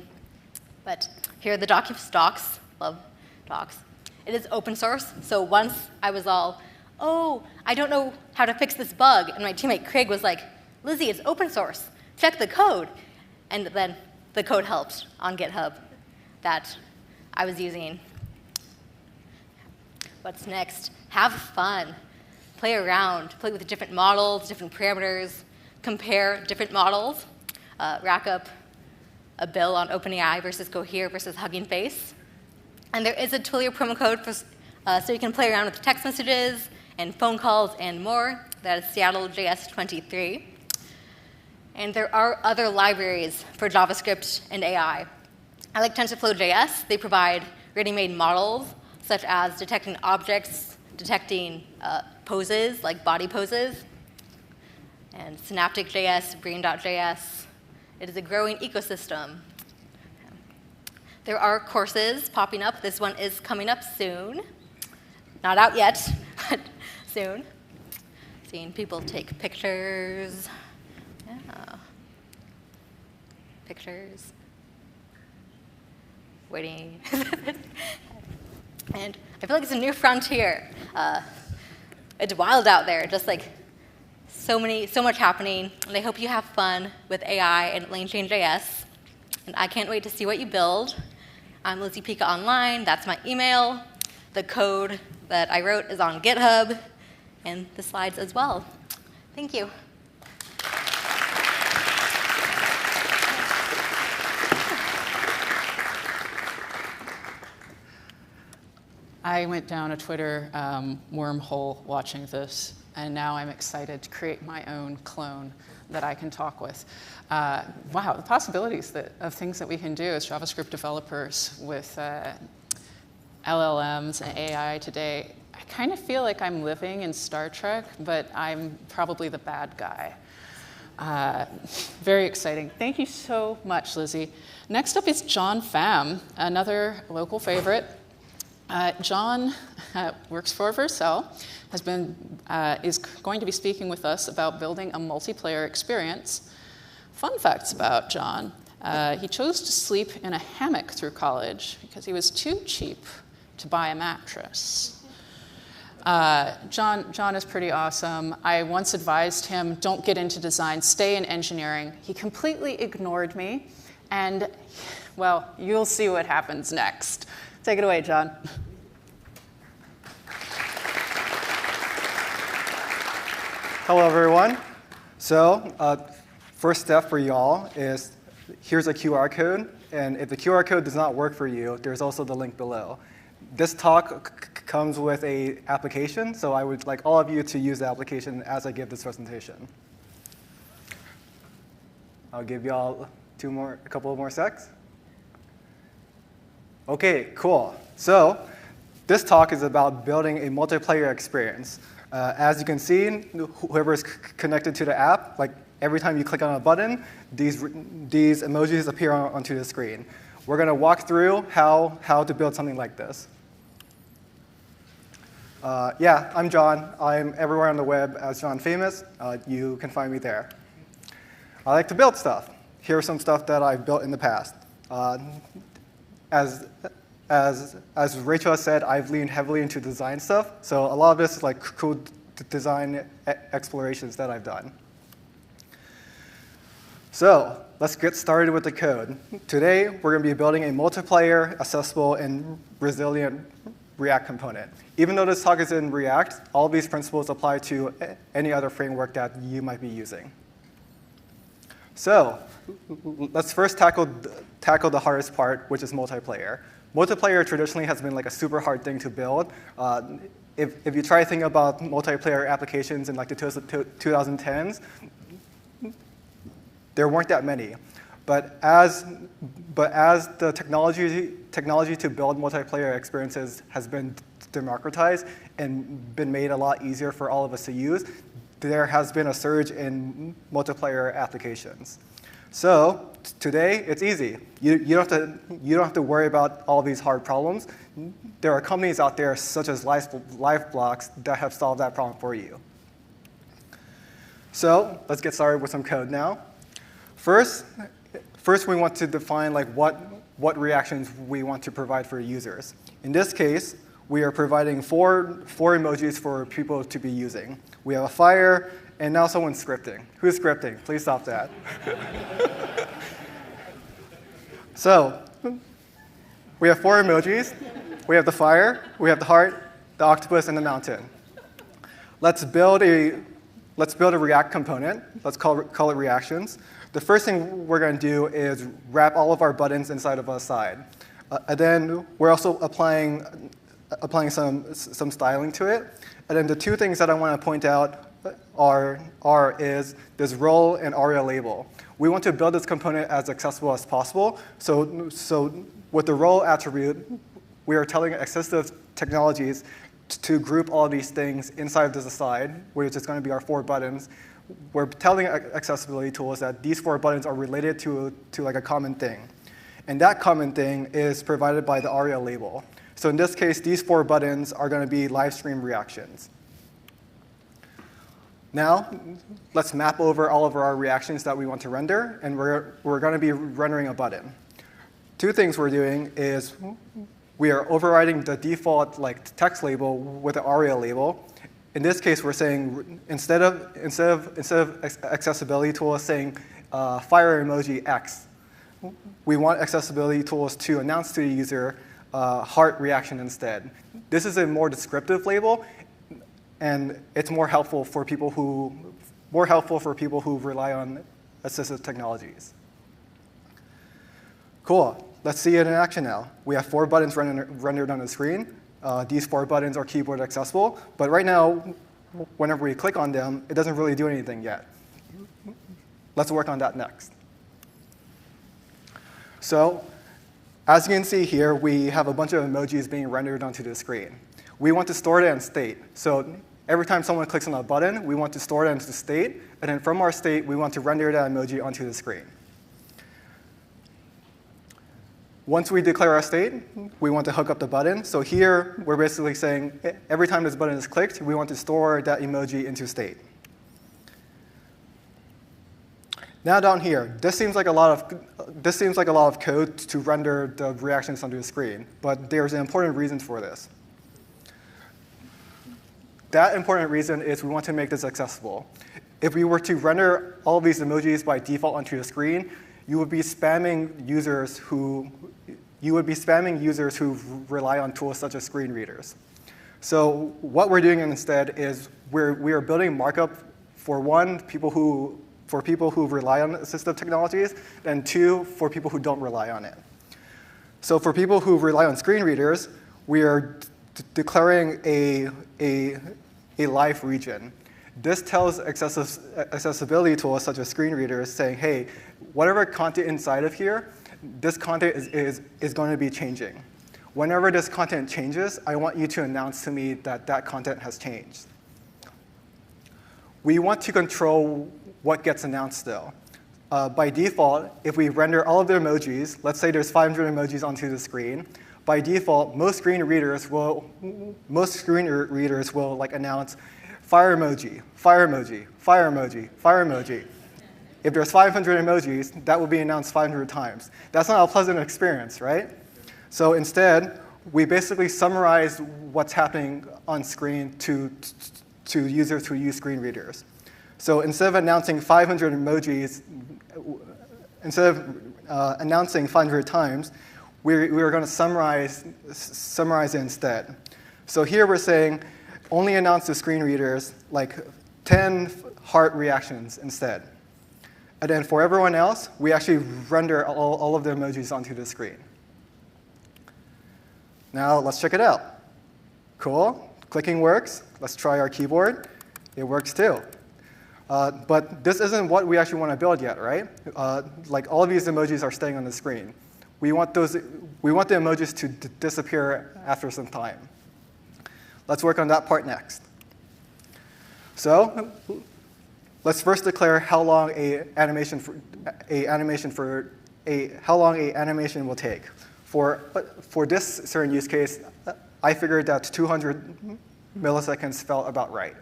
But here are the docs, love docs. It is open source, so once I was all, oh, I don't know how to fix this bug, and my teammate Craig was like, Lizzie, it's open source, check the code. And then the code helped on GitHub that I was using. What's next? Have fun. Play around. Play with different models, different parameters. Compare different models. Rack up a bill on OpenAI versus Cohere versus Hugging Face. And there is a Twilio promo code for, so you can play around with text messages and phone calls and more. That is SeattleJS 23. And there are other libraries for JavaScript and AI. I like TensorFlow.js. They provide ready-made models, such as detecting objects, detecting poses, like body poses. And Synaptic.js, Brain.js. It is a growing ecosystem. There are courses popping up. This one is coming up soon. Not out yet, but soon. Seeing people take pictures. Yeah. Pictures. Waiting. And I feel like it's a new frontier. It's wild out there, just like so much happening. And I hope you have fun with AI and LangChain.js. And I can't wait to see what you build. I'm Lizzie Pika Online. That's my email. The code that I wrote is on GitHub, and the slides as well. Thank you. I went down a Twitter wormhole watching this, and now I'm excited to create my own clone that I can talk with. Wow, the possibilities of things that we can do as JavaScript developers with LLMs and AI today. I kind of feel like I'm living in Star Trek, but I'm probably the bad guy. Very exciting. Thank you so much, Lizzie. Next up is John Pham, another local favorite. John works for Vercel, is going to be speaking with us about building a multiplayer experience. Fun facts about John. He chose to sleep in a hammock through college because he was too cheap to buy a mattress. John is pretty awesome. I once advised him, don't get into design, stay in engineering. He completely ignored me, and Well, you'll see what happens next. Take it away, John. Hello, everyone. So first step for y'all is here's a QR code. And if the QR code does not work for you, there's also the link below. This talk comes with an application, so I would like all of you to use the application as I give this presentation. I'll give y'all a couple of more secs. OK, cool. So this talk is about building a multiplayer experience. As you can see, whoever is connected to the app, like every time you click on a button, these emojis appear onto the screen. We're going to walk through how to build something like this. Yeah, I'm John. I'm everywhere on the web as John Famous. You can find me there. I like to build stuff. Here's some stuff that I've built in the past. As Rachel has said, I've leaned heavily into design stuff. So a lot of this is like cool design explorations that I've done. So let's get started with the code. Today, we're going to be building a multiplayer, accessible, and resilient React component. Even though this talk is in React, all of these principles apply to any other framework that you might be using. So let's first tackle the hardest part, which is multiplayer. Multiplayer traditionally has been like a super hard thing to build. If you try to think about multiplayer applications in like the 2010s, there weren't that many. But as the technology to build multiplayer experiences has been democratized and been made a lot easier for all of us to use, there has been a surge in multiplayer applications. So today, it's easy. You don't have to worry about all these hard problems. There are companies out there, such as LiveBlocks, that have solved that problem for you. So let's get started with some code now. First we want to define like what reactions we want to provide for users. In this case, we are providing four emojis for people to be using. We have a fire, and now someone's scripting. Who's scripting? Please stop that. So we have four emojis. We have the fire, we have the heart, the octopus, and the mountain. Let's build a React component. Let's call it reactions. The first thing we're going to do is wrap all of our buttons inside of a side. And then we're also applying some styling to it. And then the two things that I want to point out is this role and ARIA label. We want to build this component as accessible as possible. So with the role attribute, we are telling accessive technologies to group all these things inside of this aside, which is going to be our four buttons. We're telling accessibility tools that these four buttons are related to like a common thing. And that common thing is provided by the ARIA label. So in this case, these four buttons are going to be live stream reactions. Now, let's map over all of our reactions that we want to render, and we're going to be rendering a button. Two things we're doing is we are overriding the default like text label with the ARIA label. In this case, we're saying instead of accessibility tools saying fire emoji X, we want accessibility tools to announce to the user heart reaction instead. This is a more descriptive label, and it's more helpful for people who rely on assistive technologies. Cool. Let's see it in action now. We have four buttons rendered on the screen. These four buttons are keyboard accessible, but right now, whenever we click on them, it doesn't really do anything yet. Let's work on that next. So as you can see here, we have a bunch of emojis being rendered onto the screen. We want to store it in state. So every time someone clicks on a button, we want to store it into state. And then from our state, we want to render that emoji onto the screen. Once we declare our state, we want to hook up the button. So here, we're basically saying every time this button is clicked, we want to store that emoji into state. Now down here, this seems like a lot of code to render the reactions onto the screen, but there's an important reason for this. That important reason is we want to make this accessible. If we were to render all of these emojis by default onto the screen, you would be spamming users who rely on tools such as screen readers. So what we're doing instead is we are building markup for one, people who rely on assistive technologies, and two, for people who don't rely on it. So for people who rely on screen readers, we are declaring a live region. This tells accessibility tools such as screen readers saying, hey, whatever content inside of here, this content is going to be changing. Whenever this content changes, I want you to announce to me that that content has changed. We want to control what gets announced though. By default, if we render all of the emojis, let's say there's 500 emojis onto the screen, by default, most screen readers will like announce fire emoji, fire emoji, fire emoji, fire emoji. If there's 500 emojis, that will be announced 500 times. That's not a pleasant experience, right? So instead, we basically summarize what's happening on screen to users who use screen readers. So instead of announcing 500 emojis, instead of announcing 500 times, we're going to summarize it instead. So here we're saying only announce to screen readers like 10 heart reactions instead. And then for everyone else, we actually render all of the emojis onto the screen. Now let's check it out. Cool, clicking works. Let's try our keyboard. It works too. But this isn't what we actually want to build yet, right? Like all of these emojis are staying on the screen. We want the emojis to disappear after some time. Let's work on that part next. So let's first declare how long a animation will take. For this certain use case, I figured that 200 milliseconds felt about right.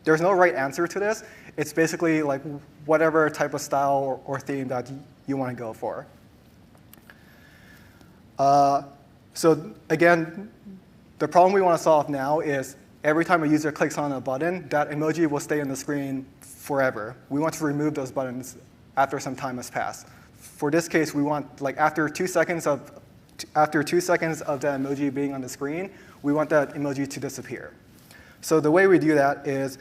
There's no right answer to this. It's basically like whatever type of style or theme that you want to go for. So again, the problem we want to solve now is every time a user clicks on a button, that emoji will stay on the screen forever. We want to remove those buttons after some time has passed. For this case, we want, like, after 2 seconds of that emoji being on the screen, we want that emoji to disappear. So the way we do that is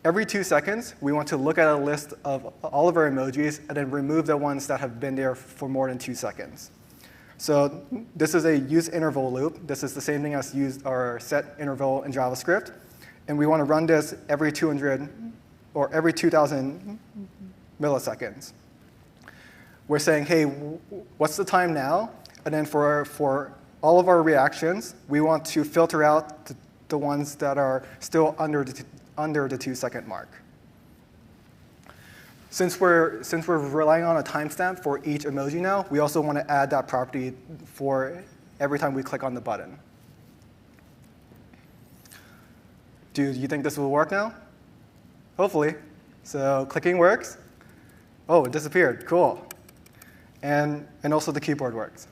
every 2 seconds, we want to look at a list of all of our emojis and then remove the ones that have been there for more than 2 seconds. So this is a use interval loop. This is the same thing as use our set interval in JavaScript. And we want to run this every 200 or every 2,000 milliseconds. We're saying, hey, what's the time now? And then for all of our reactions, we want to filter out the ones that are still under the 2-second mark. Since we're relying on a timestamp for each emoji now, we also want to add that property for every time we click on the button. Do you think this will work now? Hopefully. So clicking works. Oh, it disappeared. Cool. And also the keyboard works.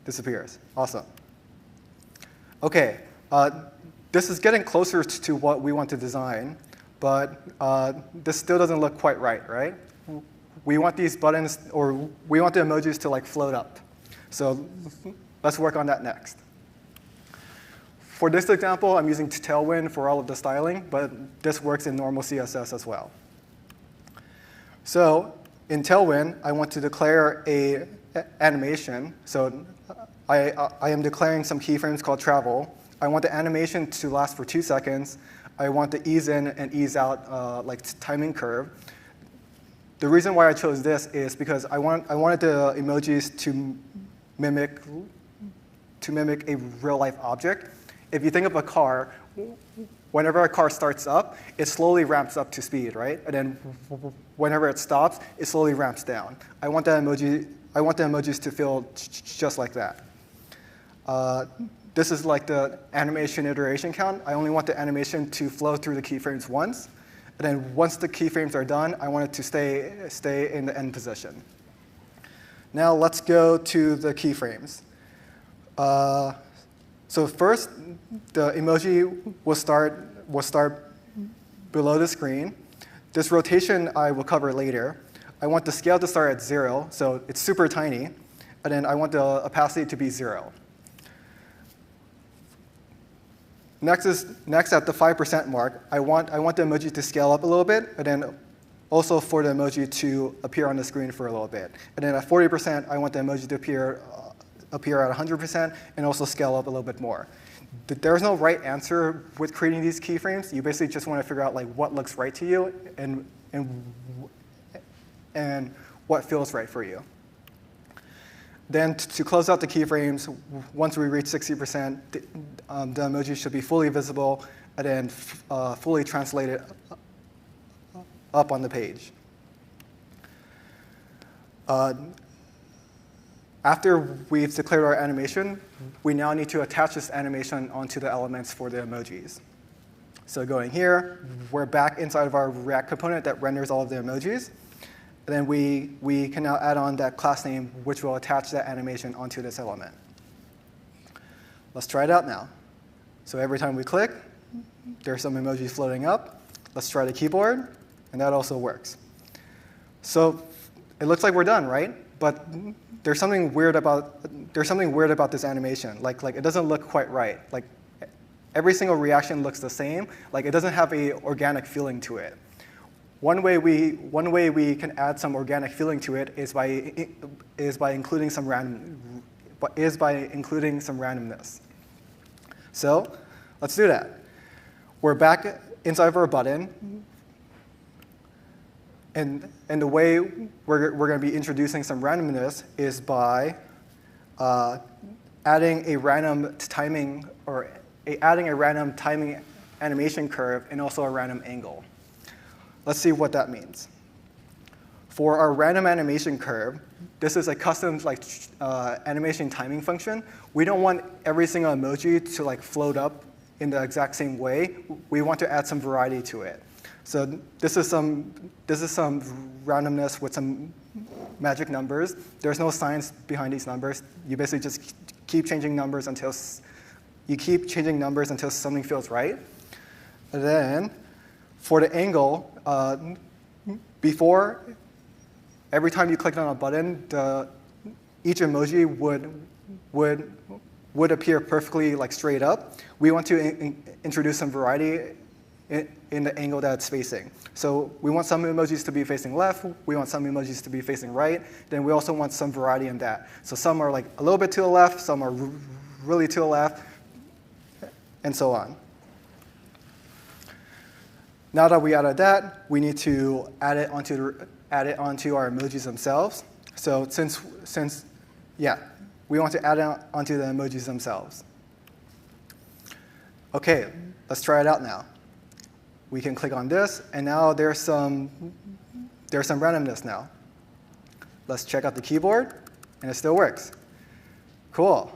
Disappears. Awesome. OK. This is getting closer to what we want to design. But this still doesn't look quite right? We want these buttons, or we want the emojis to like float up. So let's work on that next. For this example, I'm using Tailwind for all of the styling, but this works in normal CSS as well. So in Tailwind, I want to declare a animation. So I am declaring some keyframes called travel. I want the animation to last for 2 seconds. I want the ease in and ease out like timing curve. The reason why I chose this is because I wanted the emojis to mimic a real life object. If you think of a car, whenever a car starts up, it slowly ramps up to speed, right? And then whenever it stops, it slowly ramps down. I want the emojis to feel just like that. This is like the animation iteration count. I only want the animation to flow through the keyframes once. And then once the keyframes are done, I want it to stay in the end position. Now let's go to the keyframes. So first, the emoji will start below the screen. This rotation I will cover later. I want the scale to start at 0, so it's super tiny, and then I want the opacity to be 0. Next at the 5% mark, I want the emoji to scale up a little bit, and then also for the emoji to appear on the screen for a little bit. And then at 40%, I want the emoji to appear at 100% and also scale up a little bit more. There's no right answer with creating these keyframes. You basically just want to figure out like what looks right to you and what feels right for you. Then to close out the keyframes, once we reach 60%, the emoji should be fully visible and then fully translated up on the page. After we've declared our animation, we now need to attach this animation onto the elements for the emojis. So going here, we're back inside of our React component that renders all of the emojis. And then we can now add on that class name, which will attach that animation onto this element. Let's try it out now. So every time we click, there's some emojis floating up. Let's try the keyboard, and that also works. So it looks like we're done, right? But there's something weird about this animation. Like it doesn't look quite right. Like every single reaction looks the same. Like it doesn't have a organic feeling to it. One way we can add some organic feeling to it is by including some randomness. So let's do that. We're back inside of our button. And the way we're going to be introducing some randomness is by adding a random timing animation curve and also a random angle. Let's see what that means. For our random animation curve, this is a custom animation timing function. We don't want every single emoji to float up in the exact same way. We want to add some variety to it. So this is some randomness with some magic numbers. There's no science behind these numbers. You basically just keep changing numbers until something feels right. And then for the angle, before every time you clicked on a button, each emoji would appear perfectly straight up. We want to introduce some variety in the angle that it's facing. So we want some emojis to be facing left, we want some emojis to be facing right, then we also want some variety in that. So some are a little bit to the left, some are really to the left, and so on. Now that we added that, we need to add it onto our emojis themselves. So we want to add it onto the emojis themselves. Okay, let's try it out now. We can click on this, and now there's some randomness now. Let's check out the keyboard, and it still works. Cool.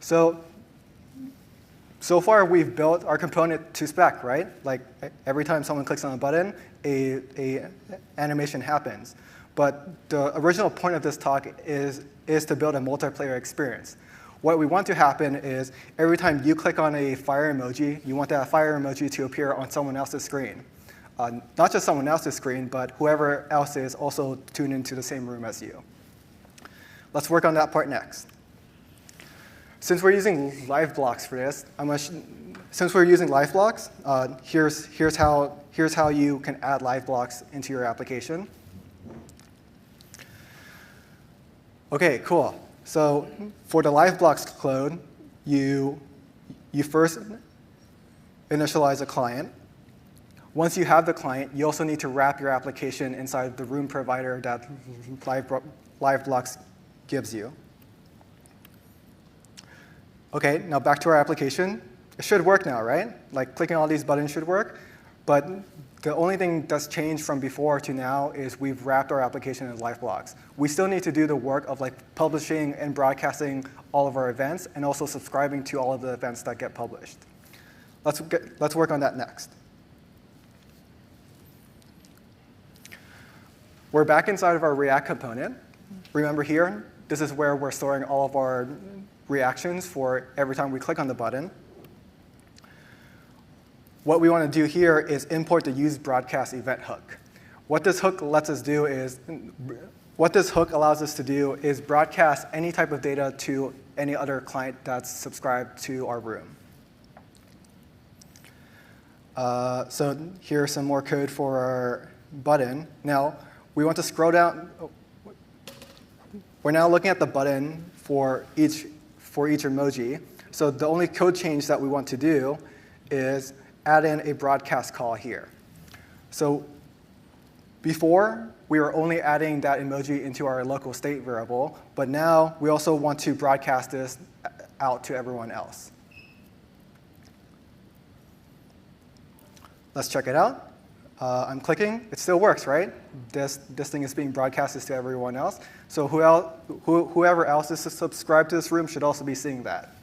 So far we've built our component to spec, right? Like every time someone clicks on a button, a animation happens. But the original point of this talk is to build a multiplayer experience. What we want to happen is every time you click on a fire emoji, you want that fire emoji to appear on someone else's screen. Not just someone else's screen, but whoever else is also tuned into the same room as you. Let's work on that part next. Since we're using live blocks for this, here's how you can add live blocks into your application. Okay, cool. So for the live blocks code, you first initialize a client. Once you have the client, you also need to wrap your application inside the room provider that live blocks gives you. Okay, now back to our application. It should work now, right? Like clicking all these buttons should work. But the only thing that's changed from before to now is we've wrapped our application in live blocks. We still need to do the work of publishing and broadcasting all of our events and also subscribing to all of the events that get published. Let's work on that next. We're back inside of our React component. Remember here, this is where we're storing all of our reactions for every time we click on the button. What we want to do here is import the use broadcast event hook. what this hook lets us do is, what this hook allows us to do is broadcast any type of data to any other client that's subscribed to our room. So here's some more code for our button. Now, we want to scroll down. We're now looking at the button for each emoji. So the only code change that we want to do is add in a broadcast call here. So before, we were only adding that emoji into our local state variable, but now we also want to broadcast this out to everyone else. Let's check it out. I'm clicking. It still works, right? This thing is being broadcasted to everyone else. So whoever else is subscribed to this room should also be seeing that.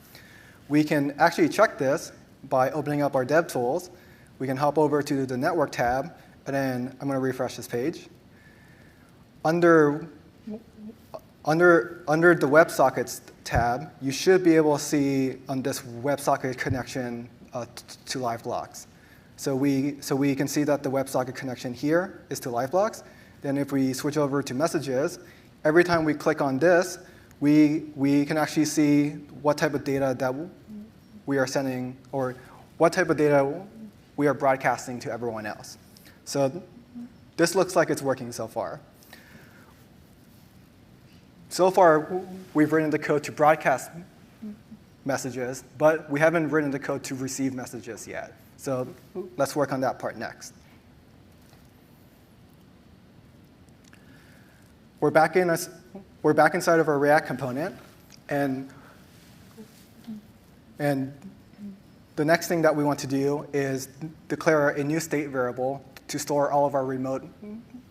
We can actually check this by opening up our dev tools. We can hop over to the network tab, and then I'm going to refresh this page. Under the WebSockets tab, you should be able to see on this WebSocket connection to LiveBlocks. So we can see that the WebSocket connection here is to LiveBlocks. Then if we switch over to messages, every time we click on this, we can actually see what type of data that we are sending, or what type of data we are broadcasting to everyone else. So this looks like it's working so far. So far, we've written the code to broadcast messages, but we haven't written the code to receive messages yet. So let's work on that part next. We're back inside of our React component, and the next thing that we want to do is declare a new state variable to store all of our remote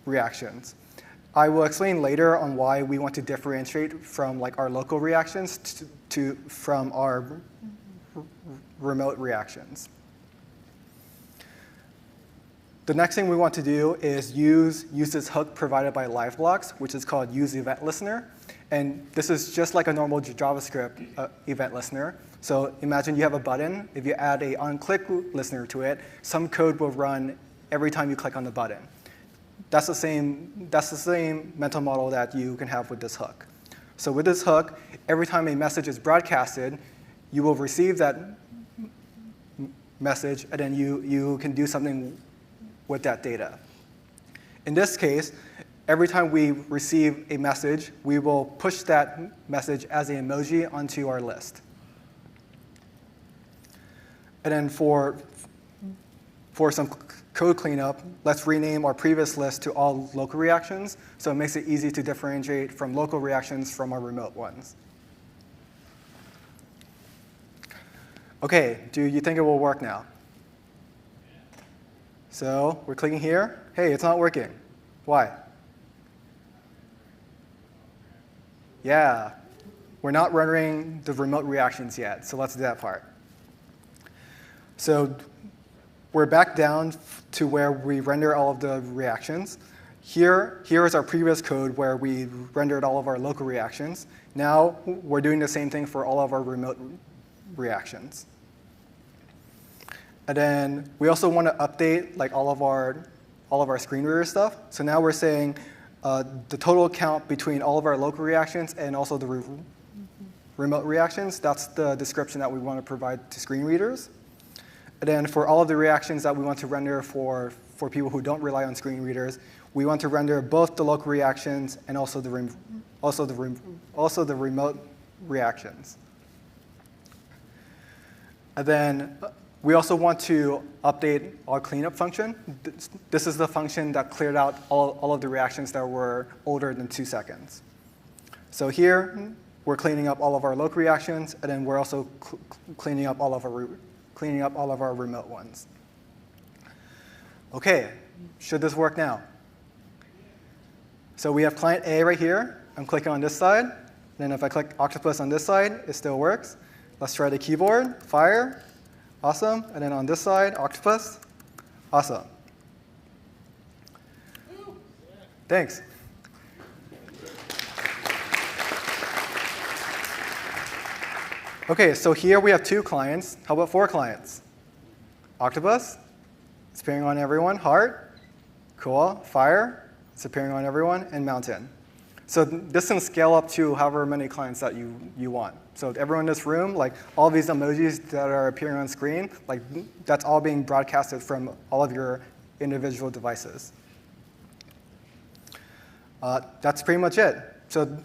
reactions. I will explain later on why we want to differentiate from like our local reactions from our remote reactions. The next thing we want to do is use this hook provided by LiveBlocks, which is called use event listener. And this is just like a normal JavaScript event listener. So imagine you have a button. If you add a on-click listener to it, some code will run every time you click on the button. That's the same mental model that you can have with this hook. So with this hook, every time a message is broadcasted, you will receive that message, and then you can do something with that data. In this case, every time we receive a message, we will push that message as an emoji onto our list. And then for some code cleanup, let's rename our previous list to all local reactions, so it makes it easy to differentiate from local reactions from our remote ones. OK, do you think it will work now? So we're clicking here. Hey, it's not working. Why? Yeah, we're not rendering the remote reactions yet, so let's do that part. So we're back down to where we render all of the reactions. Here is our previous code where we rendered all of our local reactions. Now we're doing the same thing for all of our remote reactions. And then we also want to update like all of our screen reader stuff. So now we're saying the total count between all of our local reactions and also the remote reactions. That's the description that we want to provide to screen readers. And then for all of the reactions that we want to render for people who don't rely on screen readers, we want to render both the local reactions and also the remote reactions. And then we also want to update our cleanup function. This is the function that cleared out all of the reactions that were older than 2 seconds. So here, we're cleaning up all of our local reactions, and then we're also cleaning up all of our remote ones. OK, should this work now? So we have client A right here. I'm clicking on this side. Then if I click octopus on this side, it still works. Let's try the keyboard, fire. Awesome. And then on this side, octopus. Awesome. Thanks. OK, so here we have 2 clients. How about 4 clients? Octopus. It's appearing on everyone. Heart. Cool. Fire, it's appearing on everyone, and mountain. So this can scale up to however many clients that you want. So everyone in this room, like all these emojis that are appearing on screen, like that's all being broadcasted from all of your individual devices. That's pretty much it. So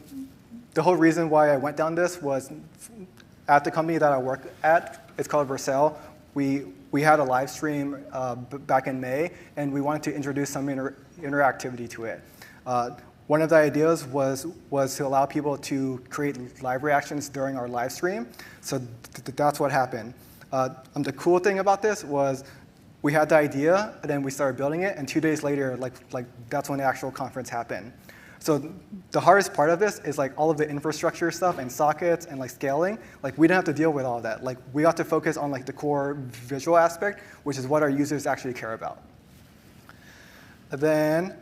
the whole reason why I went down this was at the company that I work at, it's called Vercel. We had a live stream back in May, and we wanted to introduce some interactivity to it. One of the ideas was to allow people to create live reactions during our live stream. So that's what happened. The cool thing about this was we had the idea, and then we started building it, and 2 days later, like that's when the actual conference happened. So the hardest part of this is like all of the infrastructure stuff and sockets and like scaling. Like we didn't have to deal with all that. Like we got to focus on like the core visual aspect, which is what our users actually care about. And then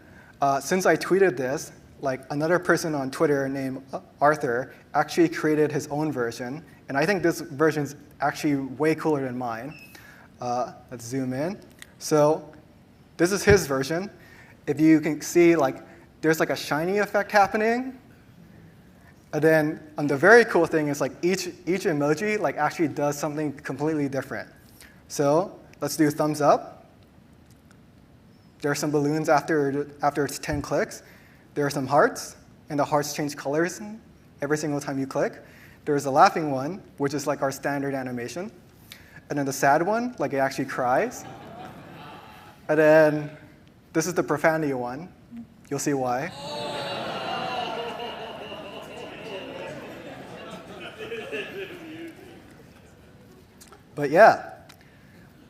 since I tweeted this, like another person on Twitter named Arthur actually created his own version. And I think this version is actually way cooler than mine. Let's zoom in. So this is his version. If you can see, like, there's like a shiny effect happening. And then the very cool thing is like each emoji like actually does something completely different. So let's do thumbs up. There are some balloons after it's 10 clicks. There are some hearts, and the hearts change colors every single time you click. There's a laughing one, which is like our standard animation. And then the sad one, like it actually cries. And then this is the profanity one. You'll see why. But yeah,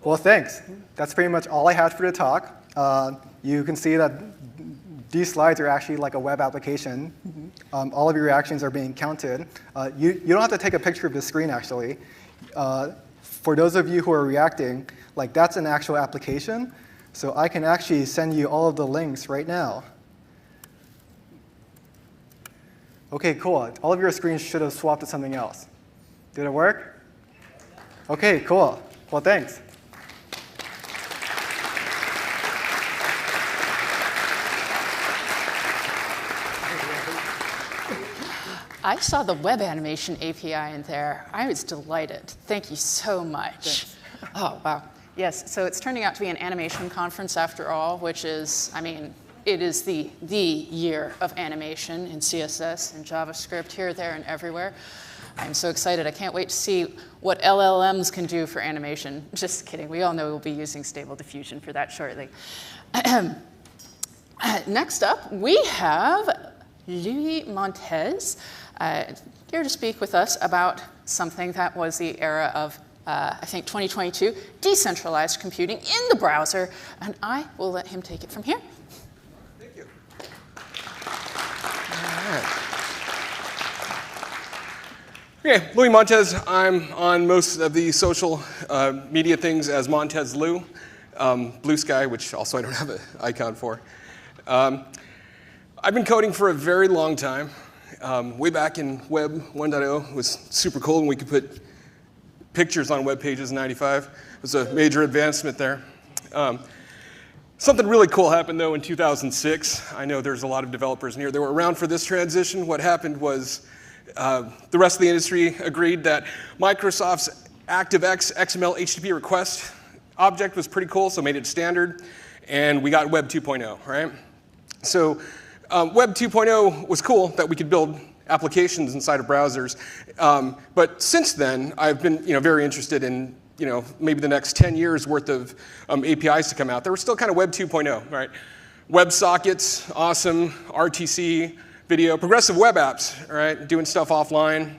well, thanks. That's pretty much all I had for the talk. You can see that these slides are actually like a web application. All of your reactions are being counted. You don't have to take a picture of the screen, actually. For those of you who are reacting, like that's an actual application. So I can actually send you all of the links right now. OK, cool. All of your screens should have swapped to something else. Did it work? OK, cool. Well, thanks. I saw the web animation API in there. I was delighted. Thank you so much. Thanks. Oh, wow. Yes, so it's turning out to be an animation conference after all, which is, I mean, it is the year of animation in CSS and JavaScript here, there, and everywhere. I'm so excited. I can't wait to see what LLMs can do for animation. Just kidding. We all know we'll be using Stable Diffusion for that shortly. Next up, we have Louis Montez here to speak with us about something that was the era of, I think, 2022, decentralized computing in the browser. And I will let him take it from here. Thank you. All right. Okay, Louis Montez. I'm on most of the social media things as Montez Lou. Blue Sky, which also I don't have an icon for. I've been coding for a very long time. Way back in Web 1.0, it was super cool when we could put pictures on web pages in 95. It was a major advancement there. Something really cool happened, though, in 2006. I know there's a lot of developers in here that were around for this transition. What happened was the rest of the industry agreed that Microsoft's ActiveX XML HTTP request object was pretty cool, so made it standard. And we got Web 2.0, right? So Web 2.0 was cool that we could build applications inside of browsers. But since then, I've been very interested in maybe the next 10 years worth of APIs to come out. They were still kind of Web 2.0, right? WebSockets, awesome. RTC, video, progressive web apps, right? Doing stuff offline.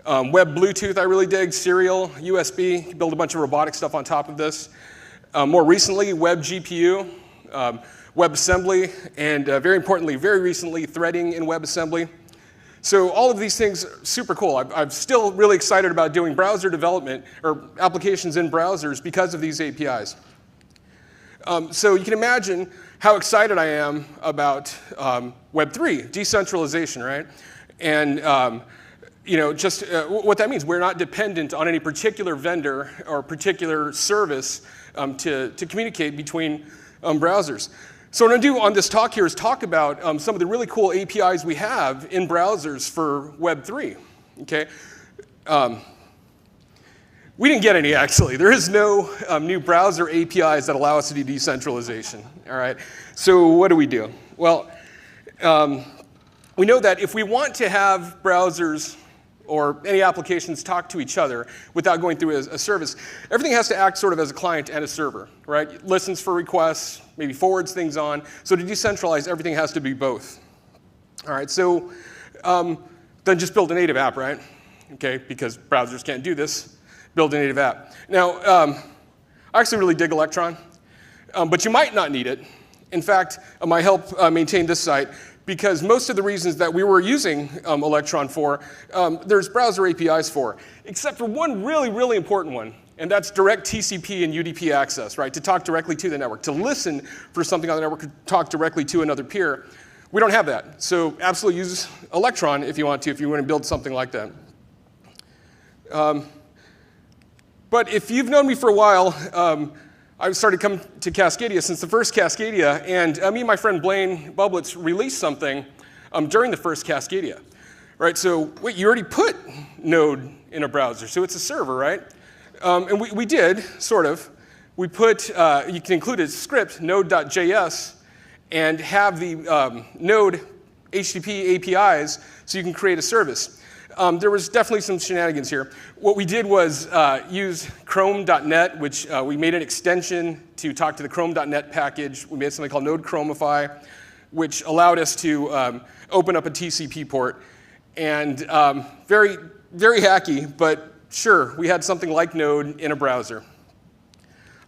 Web Bluetooth, I really dig. Serial, USB, build a bunch of robotic stuff on top of this. More recently, Web GPU. WebAssembly, and very importantly, very recently, threading in WebAssembly. So all of these things are super cool. I'm still really excited about doing browser development or applications in browsers because of these APIs. So you can imagine how excited I am about Web3, decentralization, right? And just what that means. We're not dependent on any particular vendor or particular service to communicate between browsers. So what I'm going to do on this talk here is talk about some of the really cool APIs we have in browsers for Web 3. Okay? We didn't get any, actually. There is no new browser APIs that allow us to do decentralization. All right? So what do? Well, we know that if we want to have browsers or any applications talk to each other without going through a service, everything has to act sort of as a client and a server, right? It listens for requests, maybe forwards things on. So to decentralize, everything has to be both. All right, so then just build a native app, right? Okay, because browsers can't do this. Build a native app. Now, I actually really dig Electron, but you might not need it. In fact, I help maintain this site, because most of the reasons that we were using Electron for, there's browser APIs for, except for one really, really important one, and that's direct TCP and UDP access, right? To talk directly to the network, to listen for something on the network, to talk directly to another peer. We don't have that, so absolutely use Electron if you want to build something like that. But if you've known me for a while, I started coming to Cascadia since the first Cascadia, and me and my friend Blaine Bublitz released something during the first Cascadia, right? So wait, you already put Node in a browser, so it's a server, right? And we did, sort of. We put, you can include a script, node.js, and have the Node HTTP APIs so you can create a service. There was definitely some shenanigans here. What we did was use Chrome.net, which we made an extension to talk to the Chrome.net package. We made something called Node Chromify, which allowed us to open up a TCP port. And very, very hacky, but sure, we had something like Node in a browser.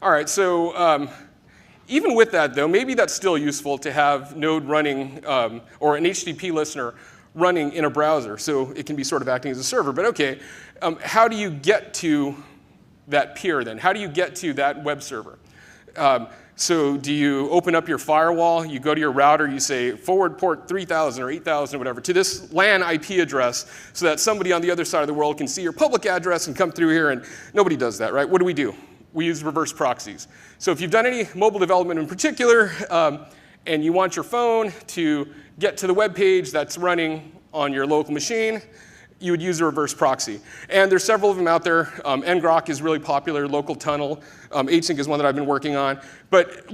All right, so even with that, though, maybe that's still useful to have Node running, or an HTTP listener running in a browser, so it can be sort of acting as a server. But okay, how do you get to that peer then? How do you get to that web server? So do you open up your firewall, you go to your router, you say forward port 3000 or 8000 or whatever to this LAN IP address so that somebody on the other side of the world can see your public address and come through here, and nobody does that, right? What do? We use reverse proxies. So if you've done any mobile development in particular, and you want your phone to get to the web page that's running on your local machine, you would use a reverse proxy. And there's several of them out there. ngrok is really popular, local tunnel. HSync is one that I've been working on. But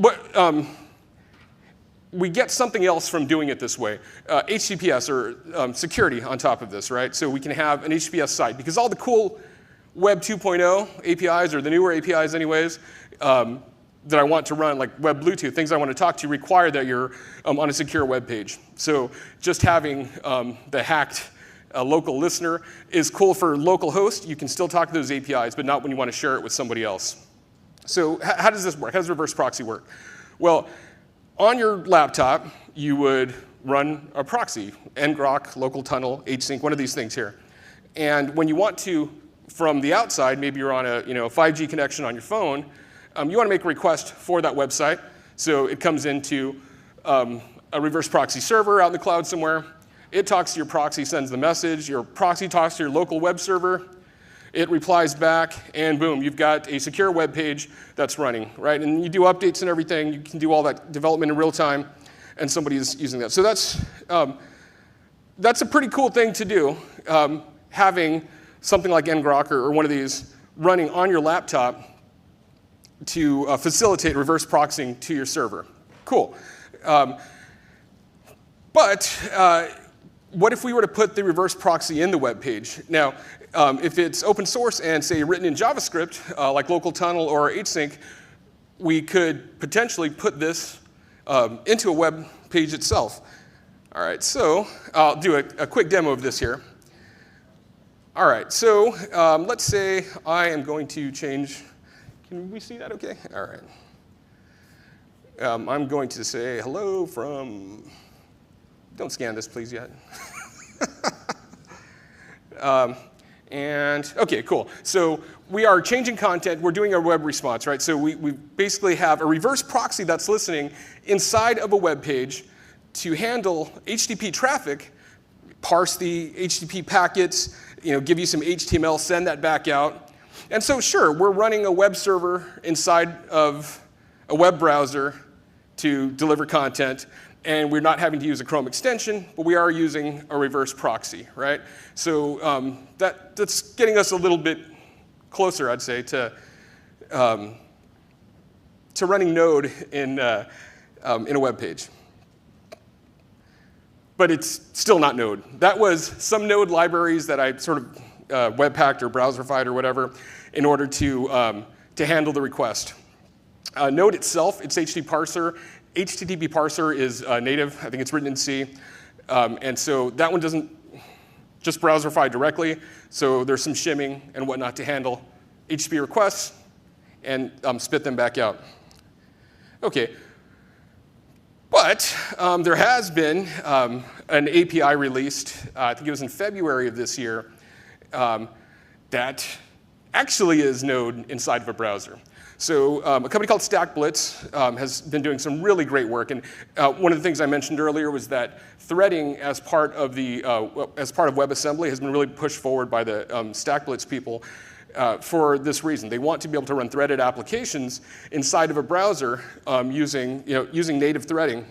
we get something else from doing it this way. HTTPS, or security on top of this, right? So we can have an HTTPS site, because all the cool Web 2.0 APIs, or the newer APIs anyways, that I want to run, like Web Bluetooth, things I want to talk to, require that you're on a secure web page. So just having the hacked local listener is cool for local host. You can still talk to those APIs, but not when you want to share it with somebody else. So how does this work? How does reverse proxy work? Well, on your laptop, you would run a proxy, ngrok, local tunnel, HSync, one of these things here. And when you want to, from the outside, maybe you're on a 5G connection on your phone, you want to make a request for that website. So it comes into a reverse proxy server out in the cloud somewhere. It talks to your proxy, sends the message. Your proxy talks to your local web server. It replies back, and boom, you've got a secure web page that's running, right? And you do updates and everything. You can do all that development in real time, and somebody is using that. So that's a pretty cool thing to do, having something like ngrok or one of these running on your laptop to facilitate reverse proxying to your server. Cool. But what if we were to put the reverse proxy in the web page? Now, if it's open source and, say, written in JavaScript, like local tunnel or HSync, we could potentially put this into a web page itself. All right, so I'll do a quick demo of this here. All right, so let's say I am going to change. Can we see that okay? All right. I'm going to say hello from, don't scan this please yet. And okay, cool. So we are changing content, we're doing our web response, right? So we basically have a reverse proxy that's listening inside of a web page to handle HTTP traffic, parse the HTTP packets, give you some HTML, send that back out. And so sure, we're running a web server inside of a web browser to deliver content, and we're not having to use a Chrome extension, but we are using a reverse proxy, right? So that's getting us a little bit closer, I'd say, to running Node in a web page. But it's still not Node. That was some Node libraries that I sort of Webpacked or Browserfied or whatever in order to handle the request. Node itself, its HTTP parser is native. I think it's written in C. And so that one doesn't just browserify directly. So there's some shimming and whatnot to handle HTTP requests and spit them back out. OK. But there has been an API released, I think it was in February of this year, that actually is Node inside of a browser. So a company called StackBlitz has been doing some really great work. And one of the things I mentioned earlier was that threading as part of WebAssembly has been really pushed forward by the StackBlitz people for this reason. They want to be able to run threaded applications inside of a browser using native threading,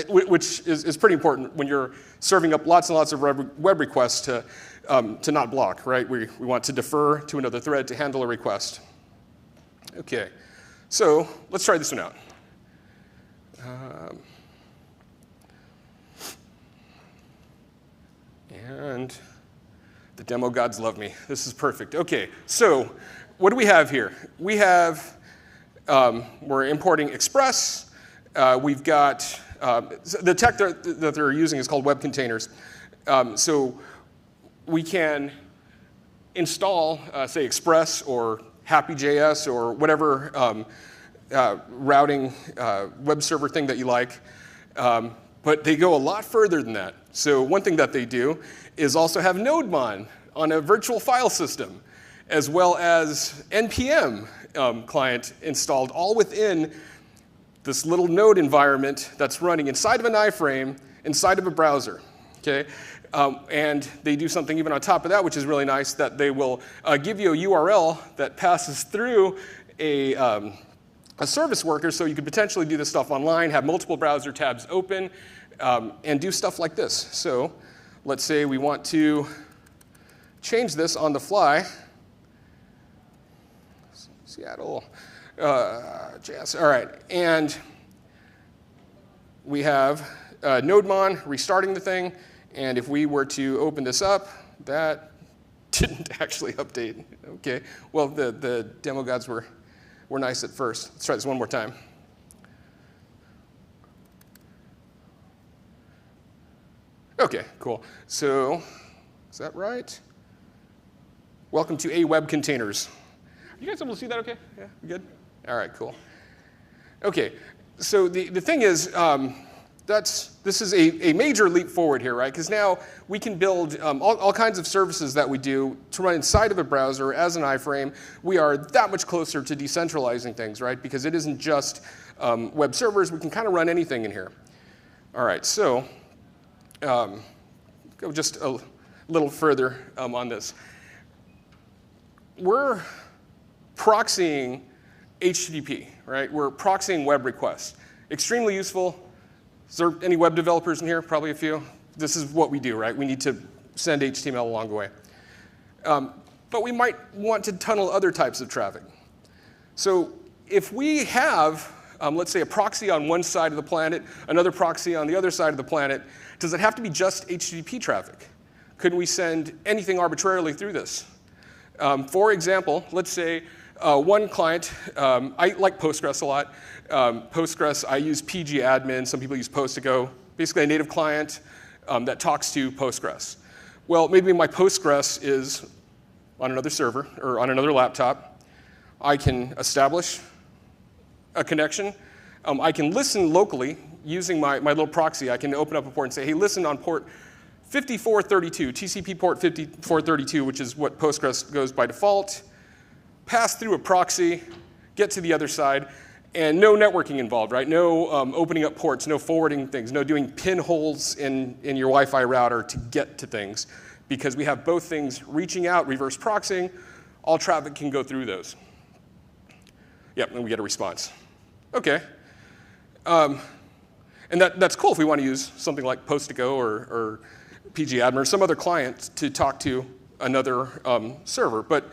which is pretty important when you're serving up lots and lots of web requests to not block, right? We want to defer to another thread to handle a request. OK, so let's try this one out. And the demo gods love me. This is perfect. OK, so what do we have here? We have, we're importing Express. We've got, the tech that they're using is called web containers. So we can install, say, Express or Happy.js or whatever routing web server thing that you like. But they go a lot further than that. So one thing that they do is also have NodeMon on a virtual file system, as well as NPM client installed all within this little Node environment that's running inside of an iframe, inside of a browser. Okay? And they do something even on top of that, which is really nice, that they will give you a URL that passes through a service worker, so you could potentially do this stuff online, have multiple browser tabs open, and do stuff like this. So let's say we want to change this on the fly. SeattleJS. All right. And we have NodeMon restarting the thing. And if we were to open this up, that didn't actually update. OK. Well, the demo gods were nice at first. Let's try this one more time. OK, cool. So is that right? Welcome to web containers. Are you guys able to see that OK? Yeah, we good? All right, cool. OK, so the thing is, this is a major leap forward here, right? Because now we can build all kinds of services that we do to run inside of a browser as an iframe. We are that much closer to decentralizing things, right? Because it isn't just web servers. We can kind of run anything in here. All right, so go just a little further on this. We're proxying HTTP, right? We're proxying web requests. Extremely useful. Is there any web developers in here? Probably a few. This is what we do, right? We need to send HTML along the way. But we might want to tunnel other types of traffic. So if we have, let's say, a proxy on one side of the planet, another proxy on the other side of the planet, does it have to be just HTTP traffic? Couldn't we send anything arbitrarily through this? For example, let's say one client, I like Postgres a lot. Postgres, I use pgadmin. Some people use Post2Go. Basically a native client that talks to Postgres. Well, maybe my Postgres is on another server or on another laptop. I can establish a connection. I can listen locally using my little proxy. I can open up a port and say, hey, listen on port 5432, TCP port 5432, which is what Postgres goes by default. Pass through a proxy, get to the other side, and no networking involved, right? No opening up ports, no forwarding things, no doing pinholes in your Wi-Fi router to get to things, because we have both things reaching out, reverse proxying. All traffic can go through those. Yep, and we get a response. OK. And that's cool if we want to use something like Post2Go or pgadmin or some other client to talk to another server. But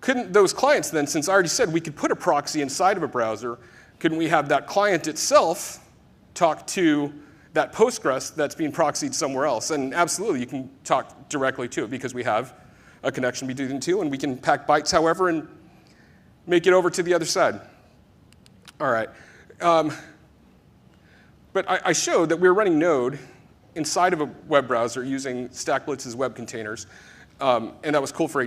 couldn't those clients then, since I already said we could put a proxy inside of a browser, couldn't we have that client itself talk to that Postgres that's being proxied somewhere else? And absolutely, you can talk directly to it because we have a connection between the two, and we can pack bytes however and make it over to the other side. All right. But I showed that we were running Node inside of a web browser using StackBlitz's web containers, and that was cool for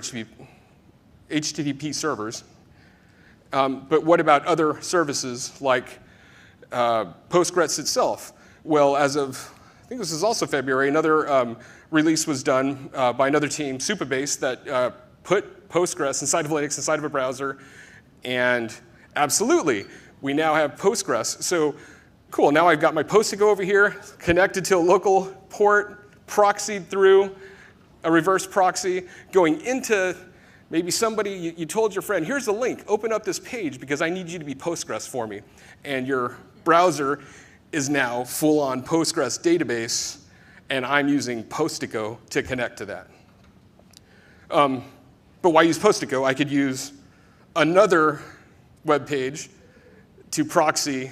HTTP servers. But what about other services like Postgres itself? Well, as of, I think this is also February, another release was done by another team, Supabase, that put Postgres inside of Linux, inside of a browser, and absolutely, we now have Postgres. So cool, now I've got my Post2Go over here, connected to a local port, proxied through a reverse proxy, going into maybe somebody, you told your friend, here's the link, open up this page because I need you to be Postgres for me. And your browser is now full-on Postgres database, and I'm using Post2Go to connect to that. But why use Post2Go? I could use another web page to proxy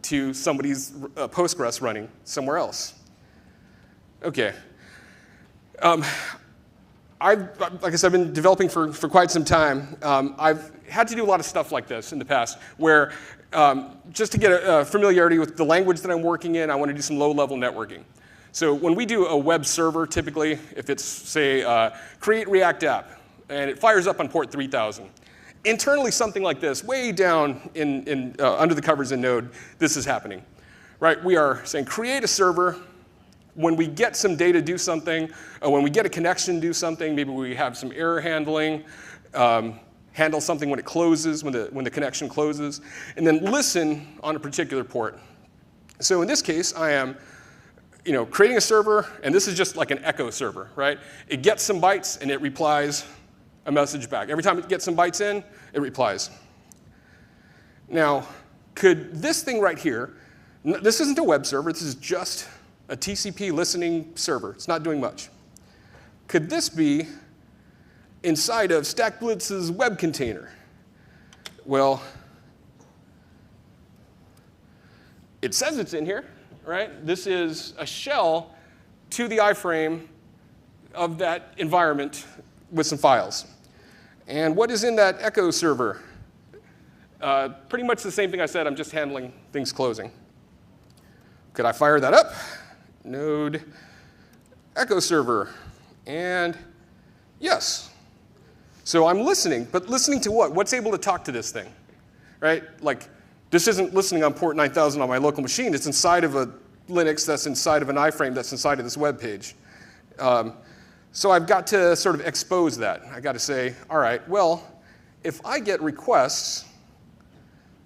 to somebody's Postgres running somewhere else. Okay. Like I said, I've been developing for quite some time. I've had to do a lot of stuff like this in the past where just to get a familiarity with the language that I'm working in, I want to do some low-level networking. So when we do a web server, typically, if it's, say, create React app, and it fires up on port 3000, internally something like this, way down under the covers in Node, this is happening. Right? We are saying create a server. When we get some data, do something. When we get a connection, do something. Maybe we have some error handling. Handle something when it closes, when the connection closes. And then listen on a particular port. So in this case, I am creating a server. And this is just like an echo server. Right? It gets some bytes, and it replies a message back. Every time it gets some bytes in, it replies. Now, could this thing right here, this isn't a web server. This is just a TCP listening server. It's not doing much. Could this be inside of StackBlitz's web container? Well, it says it's in here, right? This is a shell to the iframe of that environment with some files. And what is in that echo server? Pretty much the same thing I said. I'm just handling things closing. Could I fire that up? Node echo server. And yes. So I'm listening, but listening to what? What's able to talk to this thing? Right? Like, this isn't listening on port 9000 on my local machine. It's inside of a Linux that's inside of an iframe that's inside of this web page. So I've got to sort of expose that. I've got to say, all right, well, if I get requests,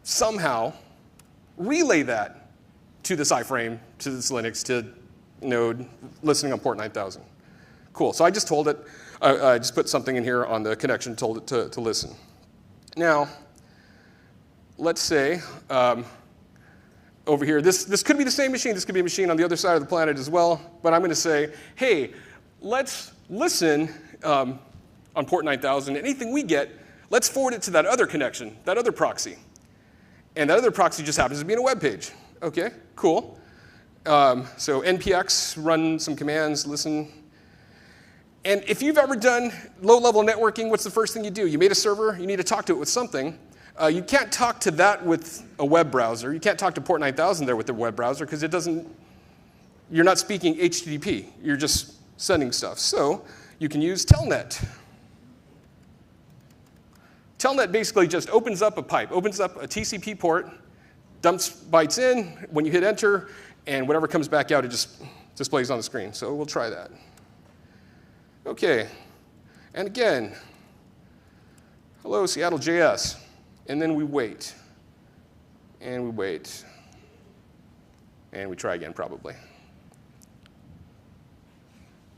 somehow relay that to this iframe, to this Linux, to Node, listening on port 9000. Cool. So I just told it, I just put something in here on the connection, told it to listen. Now, let's say over here, this could be the same machine. This could be a machine on the other side of the planet as well. But I'm going to say, hey, let's listen on port 9000. Anything we get, let's forward it to that other connection, that other proxy. And that other proxy just happens to be in a web page. OK, cool. So npx, run some commands, listen. And if you've ever done low-level networking, what's the first thing you do? You made a server. You need to talk to it with something. You can't talk to that with a web browser. You can't talk to port 9000 there with the web browser because it doesn't. You're not speaking HTTP. You're just sending stuff. So you can use Telnet. Telnet basically just opens up a pipe, opens up a TCP port, dumps bytes in. When you hit enter, and whatever comes back out, it just displays on the screen. So we'll try that. OK. And again, hello, SeattleJS. And then we wait. And we wait. And we try again, probably.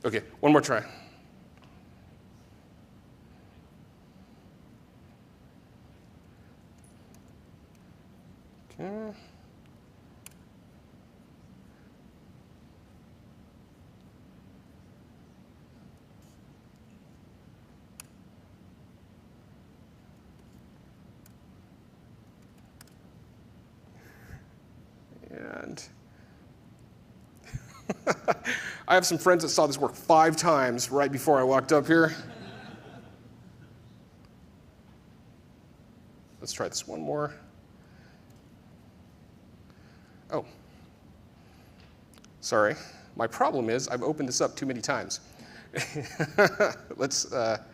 OK, one more try. Okay. I have some friends that saw this work 5 times right before I walked up here. Let's try this one more. Oh, sorry. My problem is I've opened this up too many times. Let's, that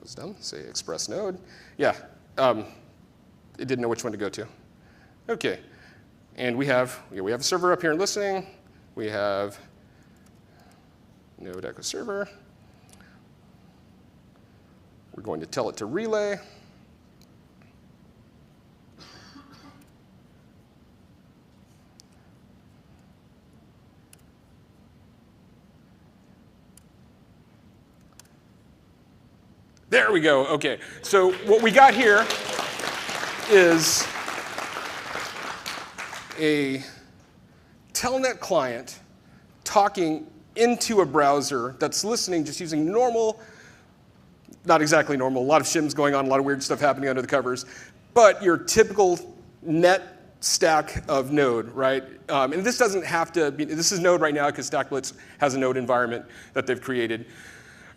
was dumb. Say express node. Yeah, it didn't know which one to go to. Okay, and we have a server up here in listening. We have node echo server. We're going to tell it to relay. There we go. Okay, so what we got here is a telnet client talking into a browser that's listening just using normal, not exactly normal, a lot of shims going on, a lot of weird stuff happening under the covers, but your typical net stack of Node, right? And this doesn't have to be, this is Node right now because StackBlitz has a Node environment that they've created.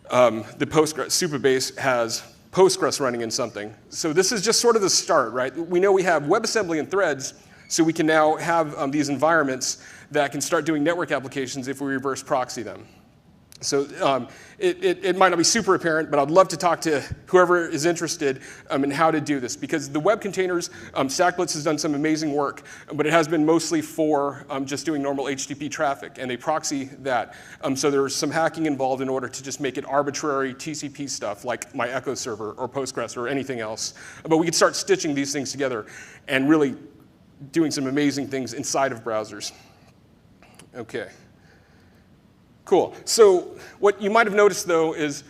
The Postgres Supabase has Postgres running in something. So this is just sort of the start, right? We know we have WebAssembly and threads, so we can now have these environments that can start doing network applications if we reverse proxy them. So it might not be super apparent, but I'd love to talk to whoever is interested in how to do this. Because the web containers, StackBlitz has done some amazing work, but it has been mostly for just doing normal HTTP traffic, and they proxy that. So there's some hacking involved in order to just make it arbitrary TCP stuff, like my Echo server or Postgres or anything else. But we could start stitching these things together and really doing some amazing things inside of browsers. Okay. Cool. So what you might have noticed, though, is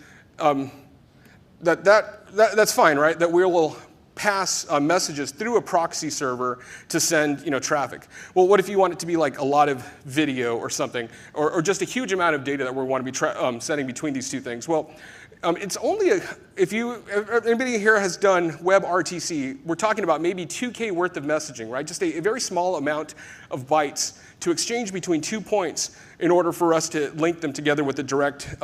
that's fine, right? That we will pass messages through a proxy server to send traffic. Well, what if you want it to be like a lot of video or something, or just a huge amount of data that we want to be sending between these two things? Well, it's only if anybody here has done WebRTC, we're talking about maybe 2K worth of messaging, right? Just a very small amount of bytes to exchange between 2 points in order for us to link them together with a direct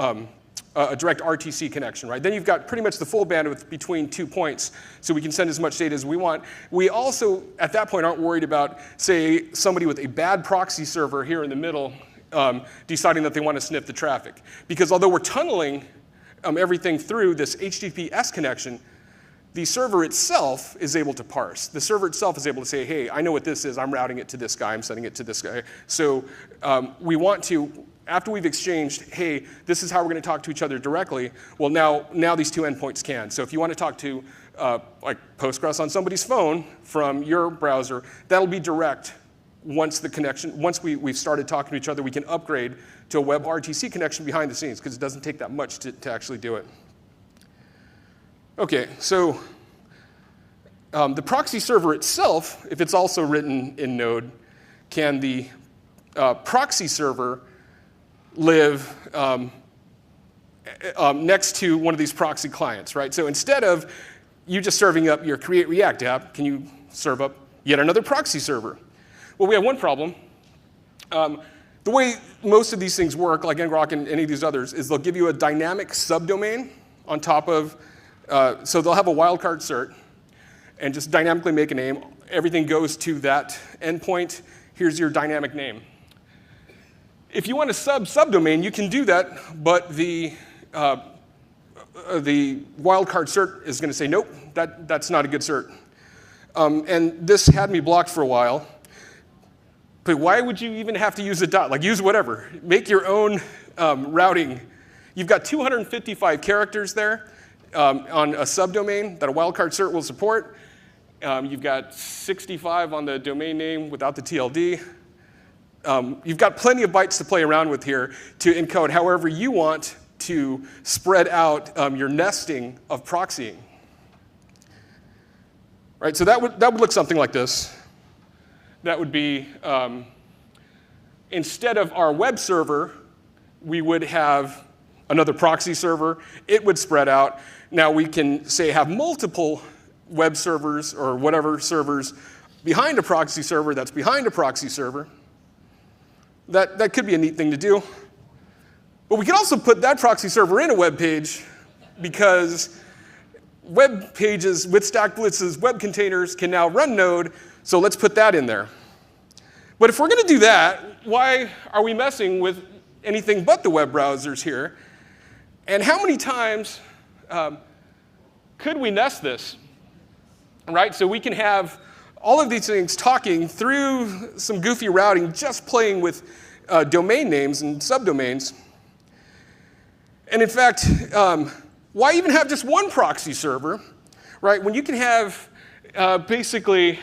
RTC connection, right? Then you've got pretty much the full bandwidth between 2 points, so we can send as much data as we want. We also, at that point, aren't worried about, say, somebody with a bad proxy server here in the middle deciding that they want to sniff the traffic. Because although we're tunneling everything through this HTTPS connection, the server itself is able to parse. The server itself is able to say, hey, I know what this is. I'm routing it to this guy. I'm sending it to this guy. So we want to, after we've exchanged, hey, this is how we're going to talk to each other directly, well, now these two endpoints can. So if you want to talk to like Postgres on somebody's phone from your browser, that'll be direct once the connection, once we've started talking to each other, we can upgrade to a WebRTC connection behind the scenes because it doesn't take that much to actually do it. Okay, so the proxy server itself, if it's also written in Node, can the proxy server live next to one of these proxy clients, right? So instead of you just serving up your Create React app, can you serve up yet another proxy server? Well, we have one problem. The way most of these things work, like ngrok and any of these others, is they'll give you a dynamic subdomain on top of, so they'll have a wildcard cert and just dynamically make a name. Everything goes to that endpoint. Here's your dynamic name. If you want a subdomain, you can do that, but the wildcard cert is going to say, nope, that's not a good cert. And this had me blocked for a while. But why would you even have to use a dot? Like, use whatever. Make your own routing. You've got 255 characters there on a subdomain that a wildcard cert will support. You've got 65 on the domain name without the TLD. You've got plenty of bytes to play around with here to encode however you want to spread out your nesting of proxying. Right, so that would look something like this. That would be, instead of our web server, we would have another proxy server. It would spread out. Now we can, say, have multiple web servers or whatever servers behind a proxy server that's behind a proxy server. That could be a neat thing to do. But we can also put that proxy server in a web page because web pages with Stack Blitz's web containers can now run Node, so let's put that in there. But if we're going to do that, why are we messing with anything but the web browsers here? And how many times could we nest this? Right? So we can have all of these things talking through some goofy routing, just playing with domain names and subdomains. And in fact, why even have just one proxy server, right? When you can have basically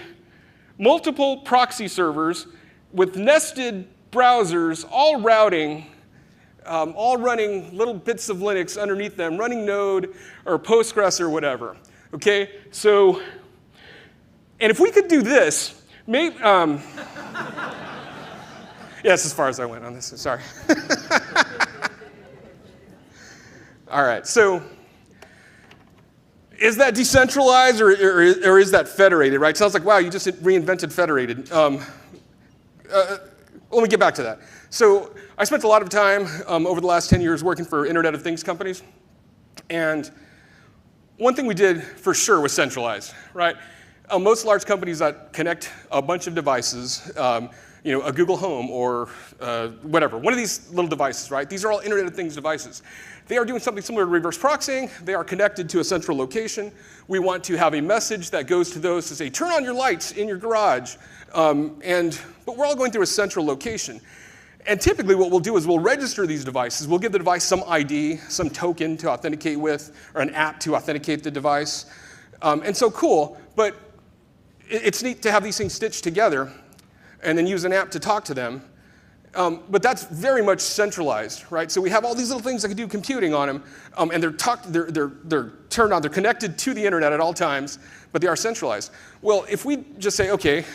multiple proxy servers with nested browsers, all routing, all running little bits of Linux underneath them, running Node or Postgres or whatever. Okay, so, and if we could do this, maybe, yeah, that's as far as I went on this, sorry. All right, so is that decentralized or is that federated, right? Sounds like, wow, you just reinvented federated. Let me get back to that. So I spent a lot of time over the last 10 years working for Internet of Things companies. And one thing we did for sure was centralized, right? Most large companies that connect a bunch of devices, you know, a Google Home or whatever, one of these little devices, right? These are all Internet of Things devices. They are doing something similar to reverse proxying. They are connected to a central location. We want to have a message that goes to those to say, turn on your lights in your garage. But we're all going through a central location. And typically what we'll do is we'll register these devices. We'll give the device some ID, some token to authenticate with, or an app to authenticate the device. And so cool, but it's neat to have these things stitched together and then use an app to talk to them. But that's very much centralized, right? So we have all these little things that can do computing on them, and they're turned on, they're connected to the internet at all times, but they are centralized. Well, if we just say, okay,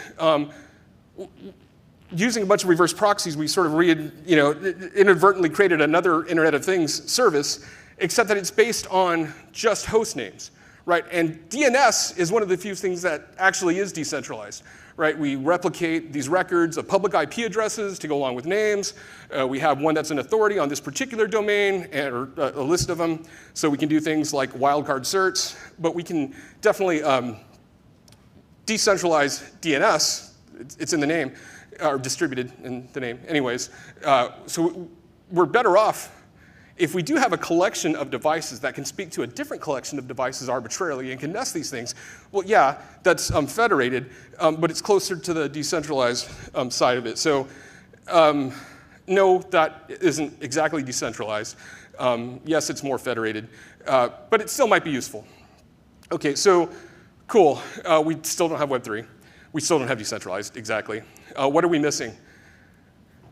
using a bunch of reverse proxies, we sort of inadvertently created another Internet of Things service, except that it's based on just host names, right? And DNS is one of the few things that actually is decentralized. Right, we replicate these records of public IP addresses to go along with names. We have one that's an authority on this particular domain, or a list of them, so we can do things like wildcard certs. But we can definitely decentralize DNS. It's in the name, or distributed in the name. Anyways, so we're better off if we do have a collection of devices that can speak to a different collection of devices arbitrarily and can nest these things. Well, yeah, that's federated, but it's closer to the decentralized side of it. So no, that isn't exactly decentralized. Yes, it's more federated, but it still might be useful. Okay, so cool. We still don't have Web3. We still don't have decentralized, exactly. What are we missing?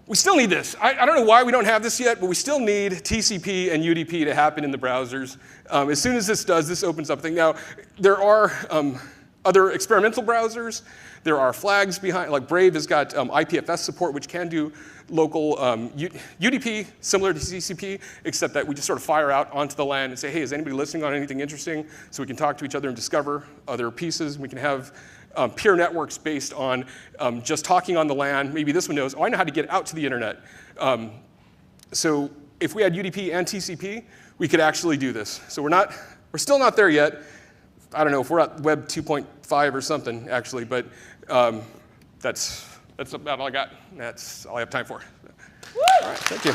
We still need this. I don't know why we don't have this yet, but we still need TCP and UDP to happen in the browsers. As soon as this does, this opens up things. Now, there are other experimental browsers. There are flags behind, like Brave has got IPFS support, which can do local UDP, similar to TCP, except that we just sort of fire out onto the LAN and say, hey, is anybody listening on anything interesting? So we can talk to each other and discover other pieces. We can have peer networks based on just talking on the LAN. Maybe this one knows, oh, I know how to get out to the internet. So if we had UDP and TCP, we could actually do this. So we're still not there yet. I don't know if we're at Web 2.5 or something, actually, but that's about all I got. That's all I have time for. Woo! All right, thank you.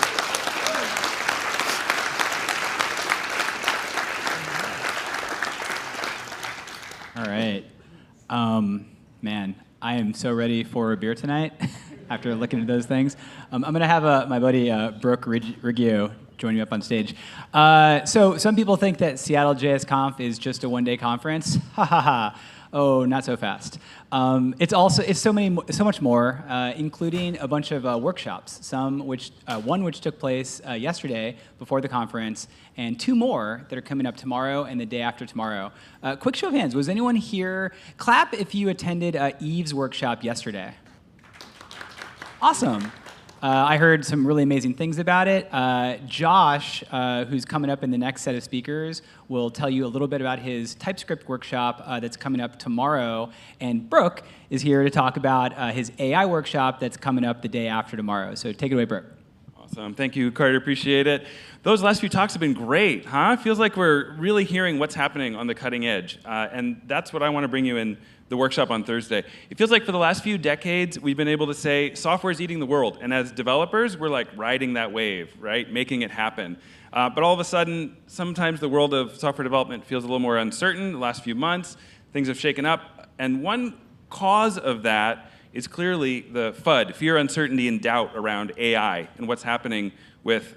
All right. Man, I am so ready for a beer tonight after looking at those things. I'm going to have my buddy Brooke Riggio join me up on stage. So some people think that SeattleJS Conf is just a one-day conference. Ha ha ha. Oh, not so fast. It's so much more, including a bunch of workshops. One which took place yesterday before the conference, and 2 more that are coming up tomorrow and the day after tomorrow. Quick show of hands. Was anyone here? Clap if you attended Eve's workshop yesterday. Awesome. I heard some really amazing things about it. Josh, who's coming up in the next set of speakers, will tell you a little bit about his TypeScript workshop that's coming up tomorrow. And Brooke is here to talk about his AI workshop that's coming up the day after tomorrow. So take it away, Brooke. Awesome. Thank you, Carter. Appreciate it. Those last few talks have been great, huh? Feels like we're really hearing what's happening on the cutting edge. And that's what I want to bring you in the workshop on Thursday. It feels like for the last few decades, we've been able to say software is eating the world. And as developers, we're like riding that wave, right? Making it happen. But all of a sudden, sometimes the world of software development feels a little more uncertain. The last few months, things have shaken up. And one cause of that is clearly the FUD, fear, uncertainty, and doubt around AI and what's happening with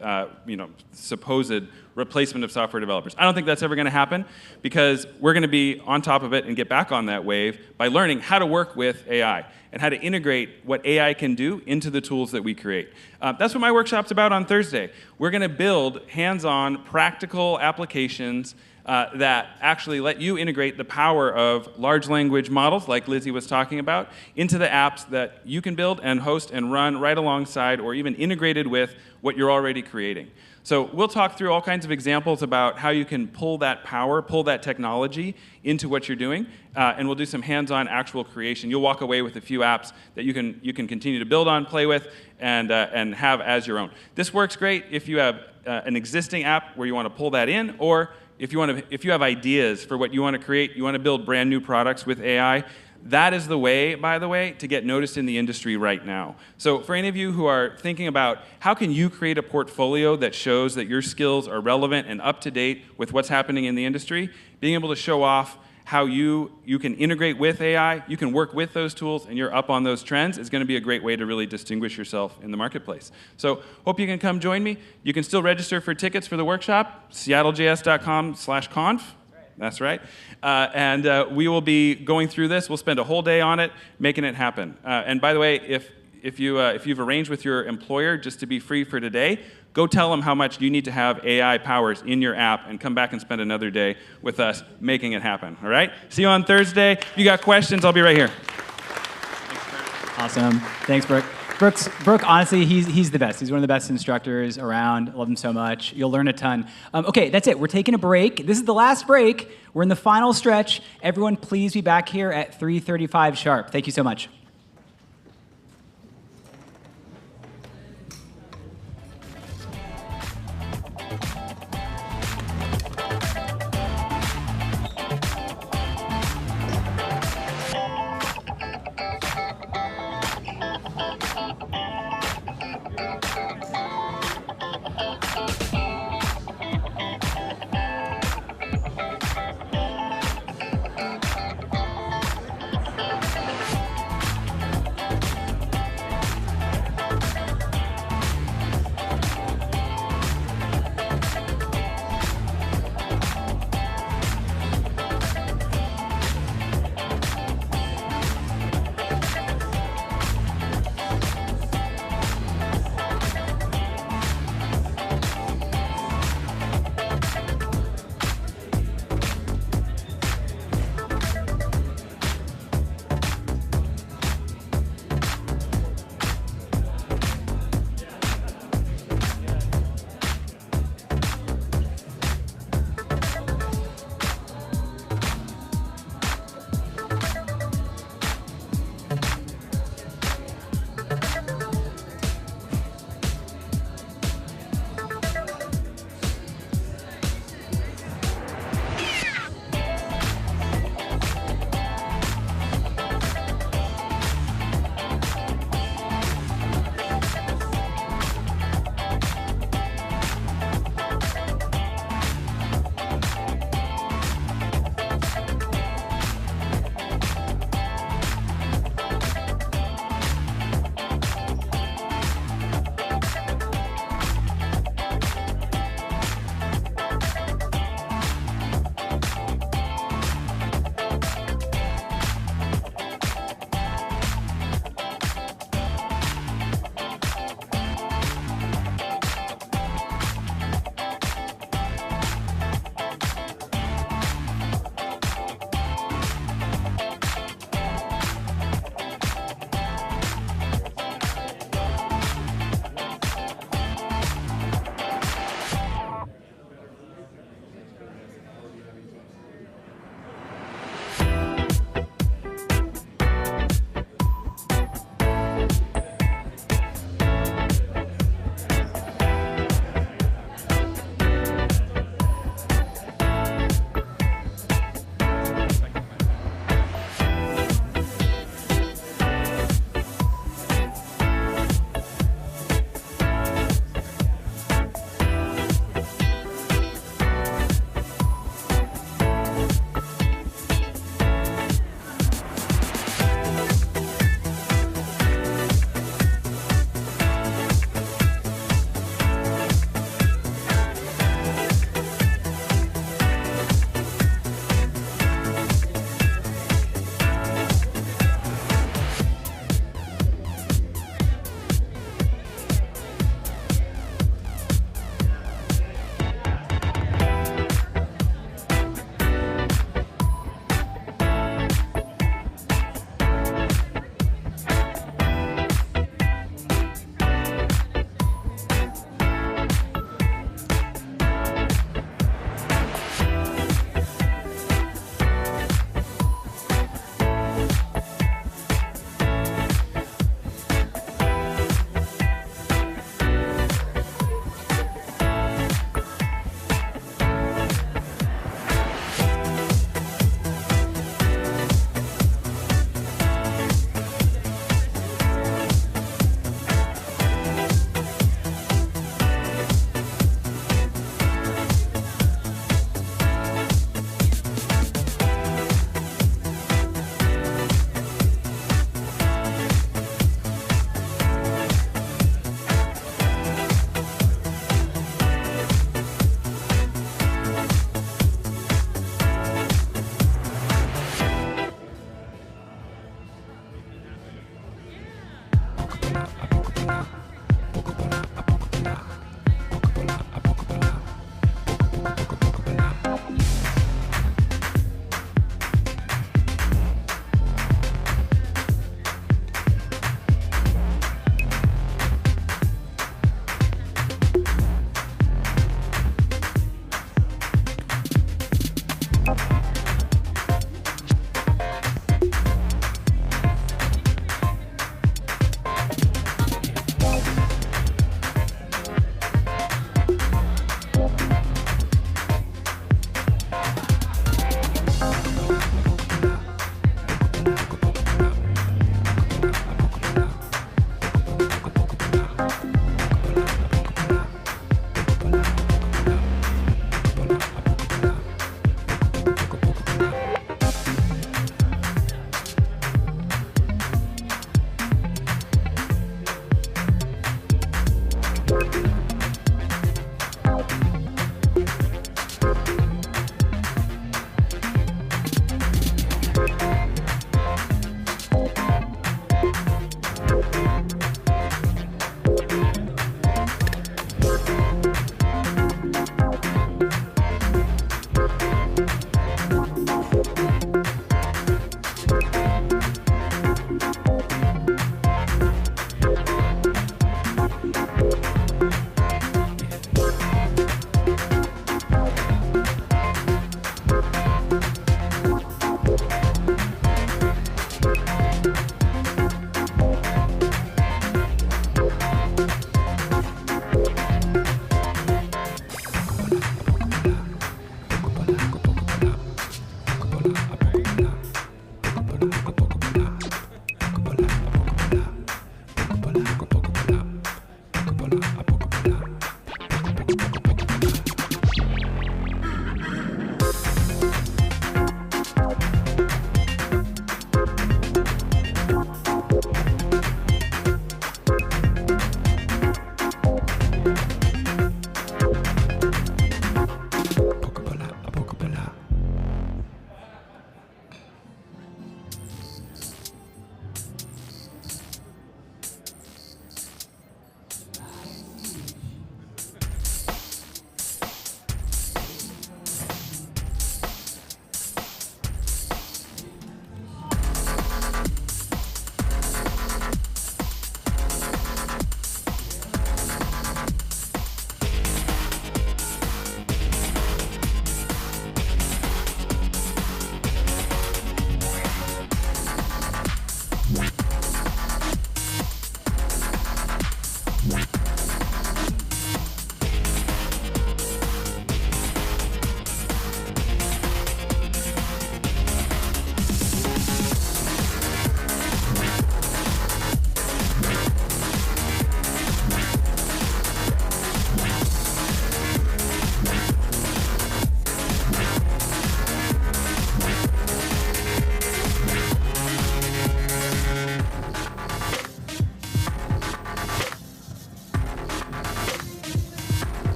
supposed replacement of software developers. I don't think that's ever going to happen because we're going to be on top of it and get back on that wave by learning how to work with AI and how to integrate what AI can do into the tools that we create. That's what my workshop's about on Thursday. We're going to build hands-on, practical applications that actually let you integrate the power of large language models, like Lizzie was talking about, into the apps that you can build and host and run right alongside or even integrated with what you're already creating. So we'll talk through all kinds of examples about how you can pull that power, pull that technology into what you're doing, and we'll do some hands-on actual creation. You'll walk away with a few apps that you can continue to build on, play with, and have as your own. This works great if you have an existing app where you want to pull that in, or if you have ideas for what you want to create, you want to build brand new products with AI, that is the way, by the way, to get noticed in the industry right now. So for any of you who are thinking about how can you create a portfolio that shows that your skills are relevant and up to date with what's happening in the industry, being able to show off how you can integrate with AI, you can work with those tools, and you're up on those trends is going to be a great way to really distinguish yourself in the marketplace. So hope you can come join me. You can still register for tickets for the workshop, SeattleJS.com/conf. That's right. And we will be going through this. We'll spend a whole day on it, making it happen. And by the way, if you've arranged with your employer just to be free for today, go tell them how much you need to have AI powers in your app and come back and spend another day with us making it happen. All right? See you on Thursday. If you got questions, I'll be right here. Awesome. Thanks, Brooke. Brooke, honestly, he's the best. He's one of the best instructors around. I love him so much. You'll learn a ton. Okay, that's it. We're taking a break. This is the last break. We're in the final stretch. Everyone, please be back here at 3:35 sharp. Thank you so much.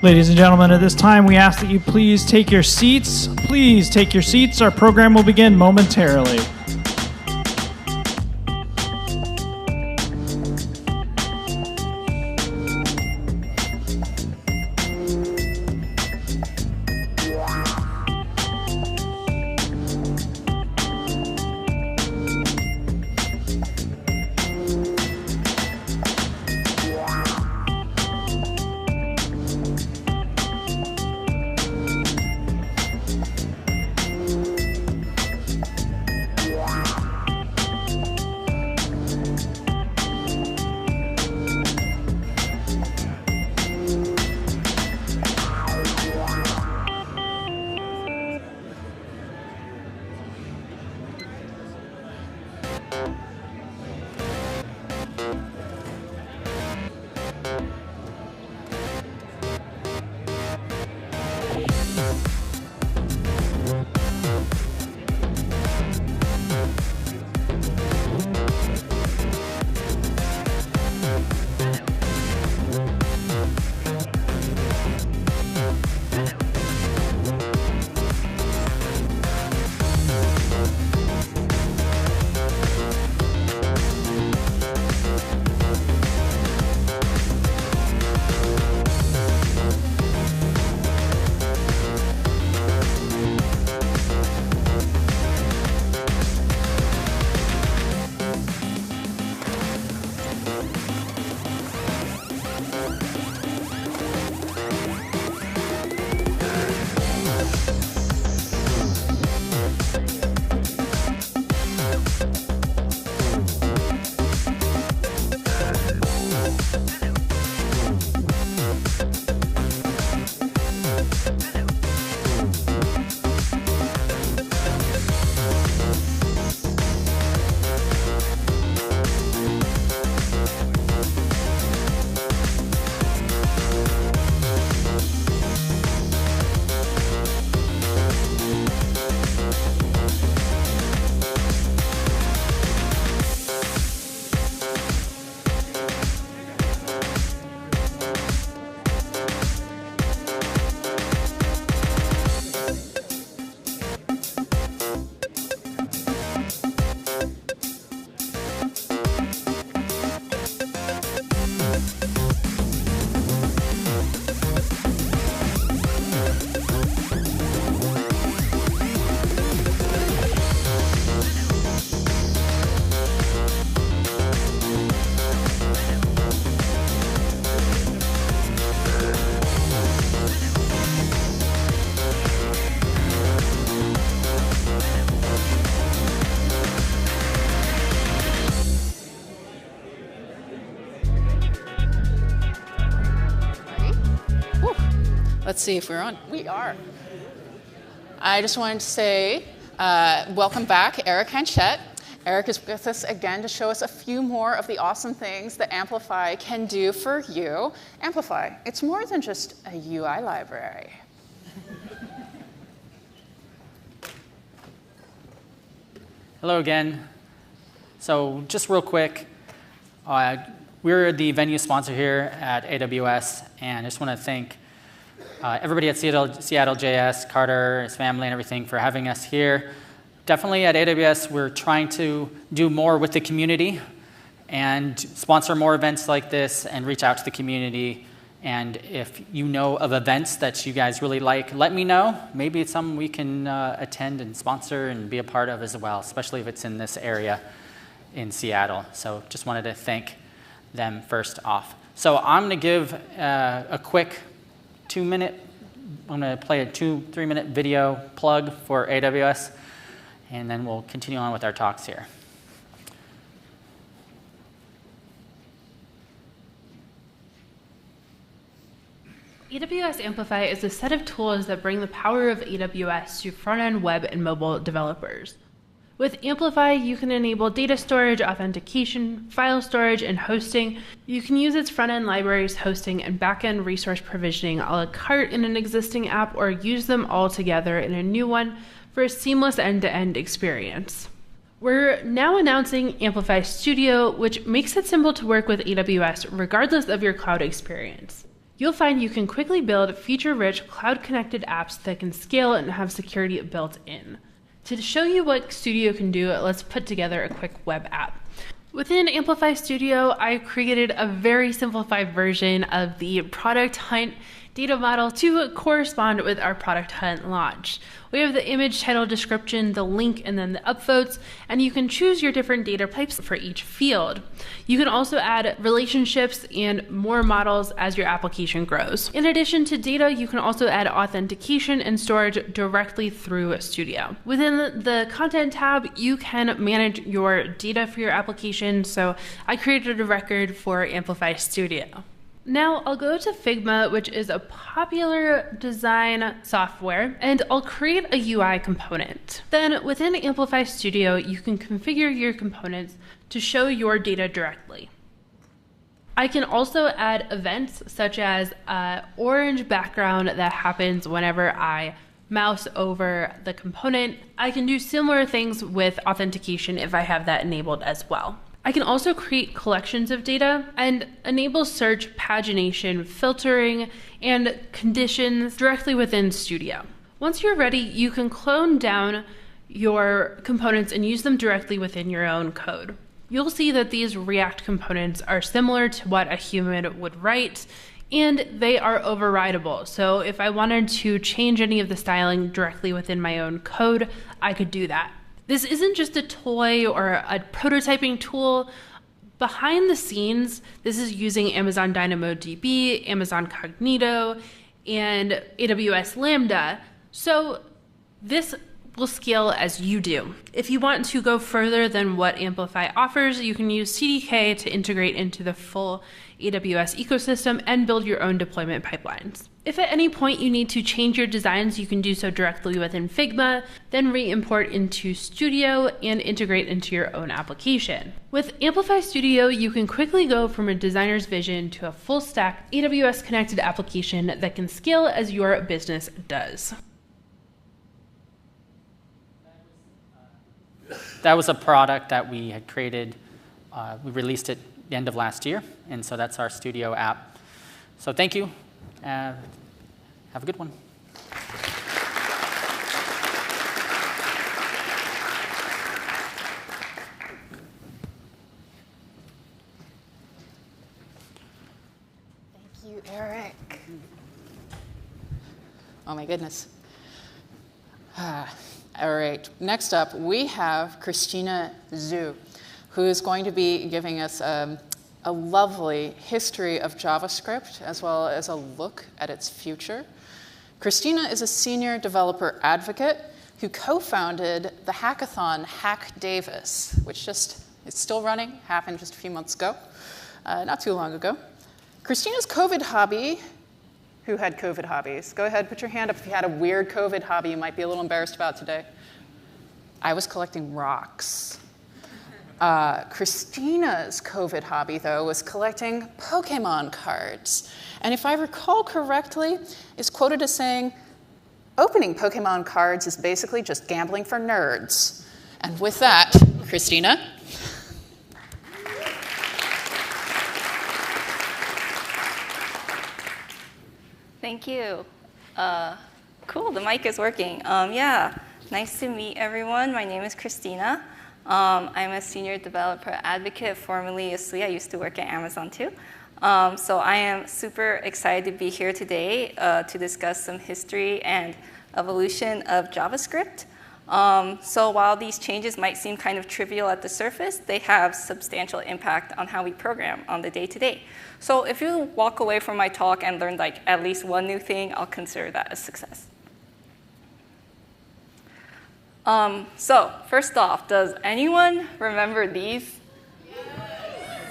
Ladies and gentlemen, at this time, we ask that you please take your seats. Please take your seats. Our program will begin momentarily. Let's see if we're on. We are. I just wanted to say welcome back, Eric Hanchett. Eric is with us again to show us a few more of the awesome things that Amplify can do for you. Amplify, it's more than just a UI library. Hello again. So just real quick, we're the venue sponsor here at AWS, and I just want to thank everybody at SeattleJS, Carter, his family, and everything for having us here. Definitely at AWS, we're trying to do more with the community and sponsor more events like this and reach out to the community. And if you know of events that you guys really like, let me know. Maybe it's something we can attend and sponsor and be a part of as well, especially if it's in this area in Seattle. So just wanted to thank them first off. So I'm going to give a quick 2-minute, I'm going to play a 2-3-minute video plug for AWS, and then we'll continue on with our talks here. AWS Amplify is a set of tools that bring the power of AWS to front-end web and mobile developers. With Amplify, you can enable data storage, authentication, file storage, and hosting. You can use its front-end libraries, hosting, and back-end resource provisioning a la carte in an existing app, or use them all together in a new one for a seamless end-to-end experience. We're now announcing Amplify Studio, which makes it simple to work with AWS regardless of your cloud experience. you'll find you can quickly build feature-rich, cloud-connected apps that can scale and have security built in. To show you what Studio can do, let's put together a quick web app. Within Amplify Studio, I created a very simplified version of the product hunt data model to correspond with our product hunt launch. We have the image, title, description, the link, and then the upvotes, and you can choose your different data types for each field. You can also add relationships and more models as your application grows. In addition to data, you can also add authentication and storage directly through Studio. Within the content tab, you can manage your data for your application, so I created a record for Amplify Studio. Now I'll go to Figma, which is a popular design software, and I'll create a UI component. Then within Amplify Studio, you can configure your components to show your data directly. I can also add events such as an orange background that happens whenever I mouse over the component. I can do similar things with authentication if I have that enabled as well. I can also create collections of data and enable search, pagination, filtering, and conditions directly within Studio. Once you're ready, you can clone down your components and use them directly within your own code. You'll see that these React components are similar to what a human would write, and they are overridable. So if I wanted to change any of the styling directly within my own code, I could do that. This isn't just a toy or a prototyping tool. Behind the scenes, this is using Amazon DynamoDB, Amazon Cognito, and AWS Lambda. So this will scale as you do. If you want to go further than what Amplify offers, you can use CDK to integrate into the full AWS ecosystem and build your own deployment pipelines. If at any point you need to change your designs, you can do so directly within Figma, then re-import into Studio and integrate into your own application. With Amplify Studio, you can quickly go from a designer's vision to a full stack AWS connected application that can scale as your business does. That was a product that we had created. We released it the end of last year, and so that's our Studio app. So thank you. Have a good one. Thank you, Eric. Oh my goodness. All right, next up we have Christina Zhu, who is going to be giving us a lovely history of JavaScript as well as a look at its future. Christina is a senior developer advocate who co-founded the hackathon Hack Davis, which it's still running, happened just a few months ago, not too long ago. Christina's COVID hobby, who had COVID hobbies? Go ahead, put your hand up if you had a weird COVID hobby you might be a little embarrassed about today. I was collecting rocks. Christina's COVID hobby, though, was collecting Pokemon cards. And if I recall correctly, is quoted as saying, opening Pokemon cards is basically just gambling for nerds. And with that, Christina. Thank you. Cool, the mic is working. Yeah, nice to meet everyone. My name is Christina. I'm a senior developer advocate, formerly a SLE. I used to work at Amazon too. So I am super excited to be here today to discuss some history and evolution of JavaScript. So while these changes might seem kind of trivial at the surface, they have substantial impact on how we program on the day-to-day. So if you walk away from my talk and learn like at least one new thing, I'll consider that a success. So first off, does anyone remember these?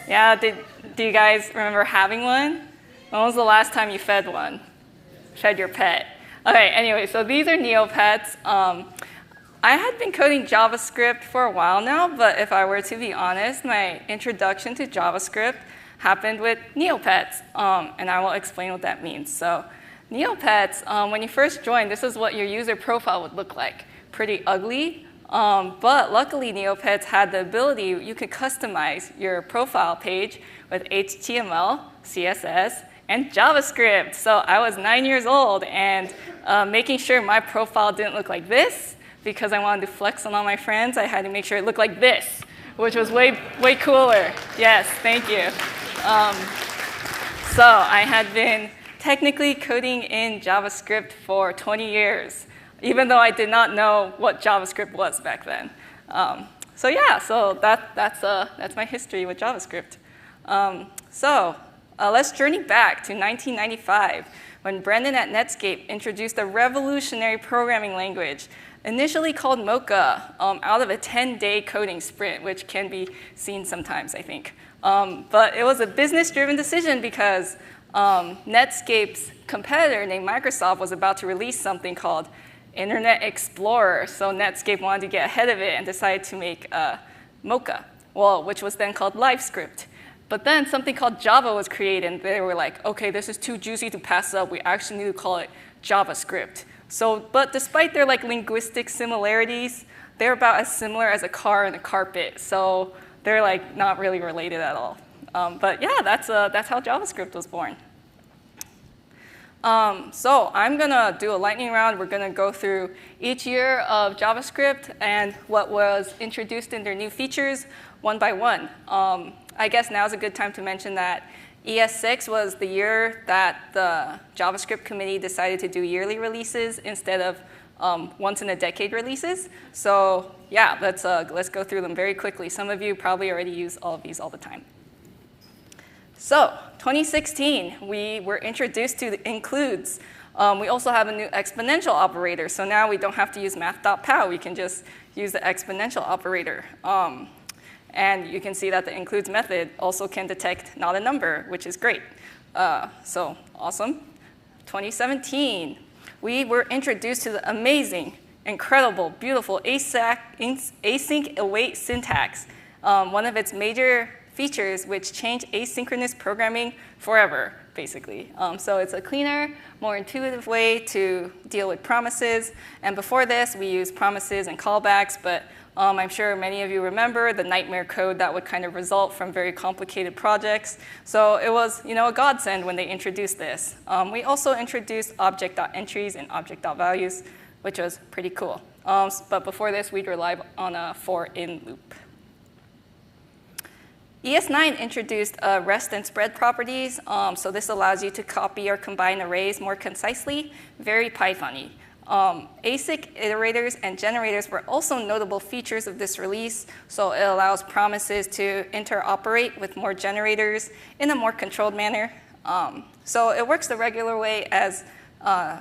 Yeah, do you guys remember having one? When was the last time you fed one? Fed your pet. Okay, anyway, so these are Neopets. I had been coding JavaScript for a while now, but if I were to be honest, my introduction to JavaScript happened with Neopets, and I will explain what that means. So Neopets, when you first joined, this is what your user profile would look like. Pretty ugly, but luckily Neopets had the ability, you could customize your profile page with HTML, CSS, and JavaScript. So I was 9 years old, and making sure my profile didn't look like this, because I wanted to flex on all my friends, I had to make sure it looked like this, which was way cooler. Yes, thank you. So I had been technically coding in JavaScript for 20 years, even though I did not know what JavaScript was back then. So yeah, so that's my history with JavaScript. Let's journey back to 1995, when Brendan at Netscape introduced a revolutionary programming language, initially called Mocha, out of a 10-day coding sprint, which can be seen sometimes, I think. But it was a business-driven decision because Netscape's competitor named Microsoft was about to release something called Internet Explorer. So Netscape wanted to get ahead of it and decided to make Mocha, which was then called LiveScript. But then something called Java was created, and they were like, OK, this is too juicy to pass up. We actually need to call it JavaScript. But despite their linguistic similarities, they're about as similar as a car and a carpet. So they're not really related at all. But yeah, that's how JavaScript was born. So I'm going to do a lightning round. We're going to go through each year of JavaScript and what was introduced in their new features one by one. I guess now's a good time to mention that ES6 was the year that the JavaScript committee decided to do yearly releases instead of once-in-a-decade releases. So yeah, let's go through them very quickly. Some of you probably already use all of these all the time. So 2016, we were introduced to the includes. We also have a new exponential operator. So now we don't have to use math.pow. We can just use the exponential operator. And you can see that the includes method also can detect not a number, which is great. So awesome. 2017, we were introduced to the amazing, incredible, beautiful async await syntax, one of its major features which change asynchronous programming forever, basically. So it's a cleaner, more intuitive way to deal with promises. And before this, we used promises and callbacks, but I'm sure many of you remember the nightmare code that would kind of result from very complicated projects. So it was a godsend when they introduced this. We also introduced object.entries and object.values, which was pretty cool. But before this, we'd rely on a for-in loop. ES9 introduced rest and spread properties. So this allows you to copy or combine arrays more concisely, very Python-y. Async iterators and generators were also notable features of this release. So it allows promises to interoperate with more generators in a more controlled manner. So it works the regular way as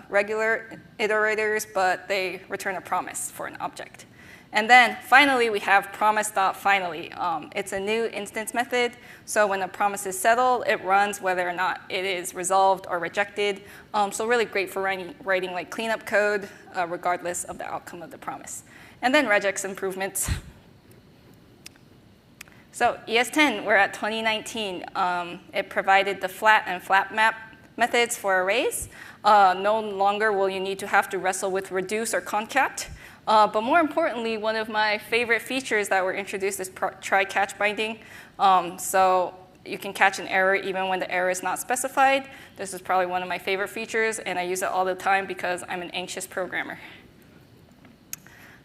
regular iterators, but they return a promise for an object. And then finally, we have promise.finally. It's a new instance method. So when a promise is settled, it runs whether or not it is resolved or rejected. So really great for writing cleanup code, regardless of the outcome of the promise. And then regex improvements. So ES10, we're at 2019. It provided the flat and flat map methods for arrays. No longer will you need to have to wrestle with reduce or concat. But more importantly, one of my favorite features that were introduced is try-catch binding. So you can catch an error even when the error is not specified. This is probably one of my favorite features, and I use it all the time because I'm an anxious programmer.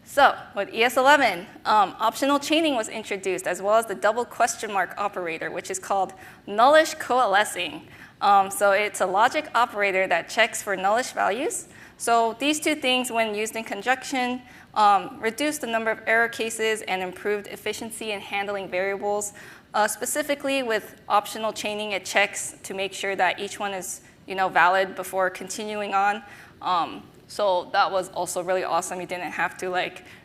So with ES11, optional chaining was introduced, as well as the double question mark operator, which is called nullish coalescing. So it's a logic operator that checks for nullish values. So these two things, when used in conjunction, reduced the number of error cases and improved efficiency in handling variables. Specifically with optional chaining, it checks to make sure that each one is valid before continuing on. So that was also really awesome. You didn't have to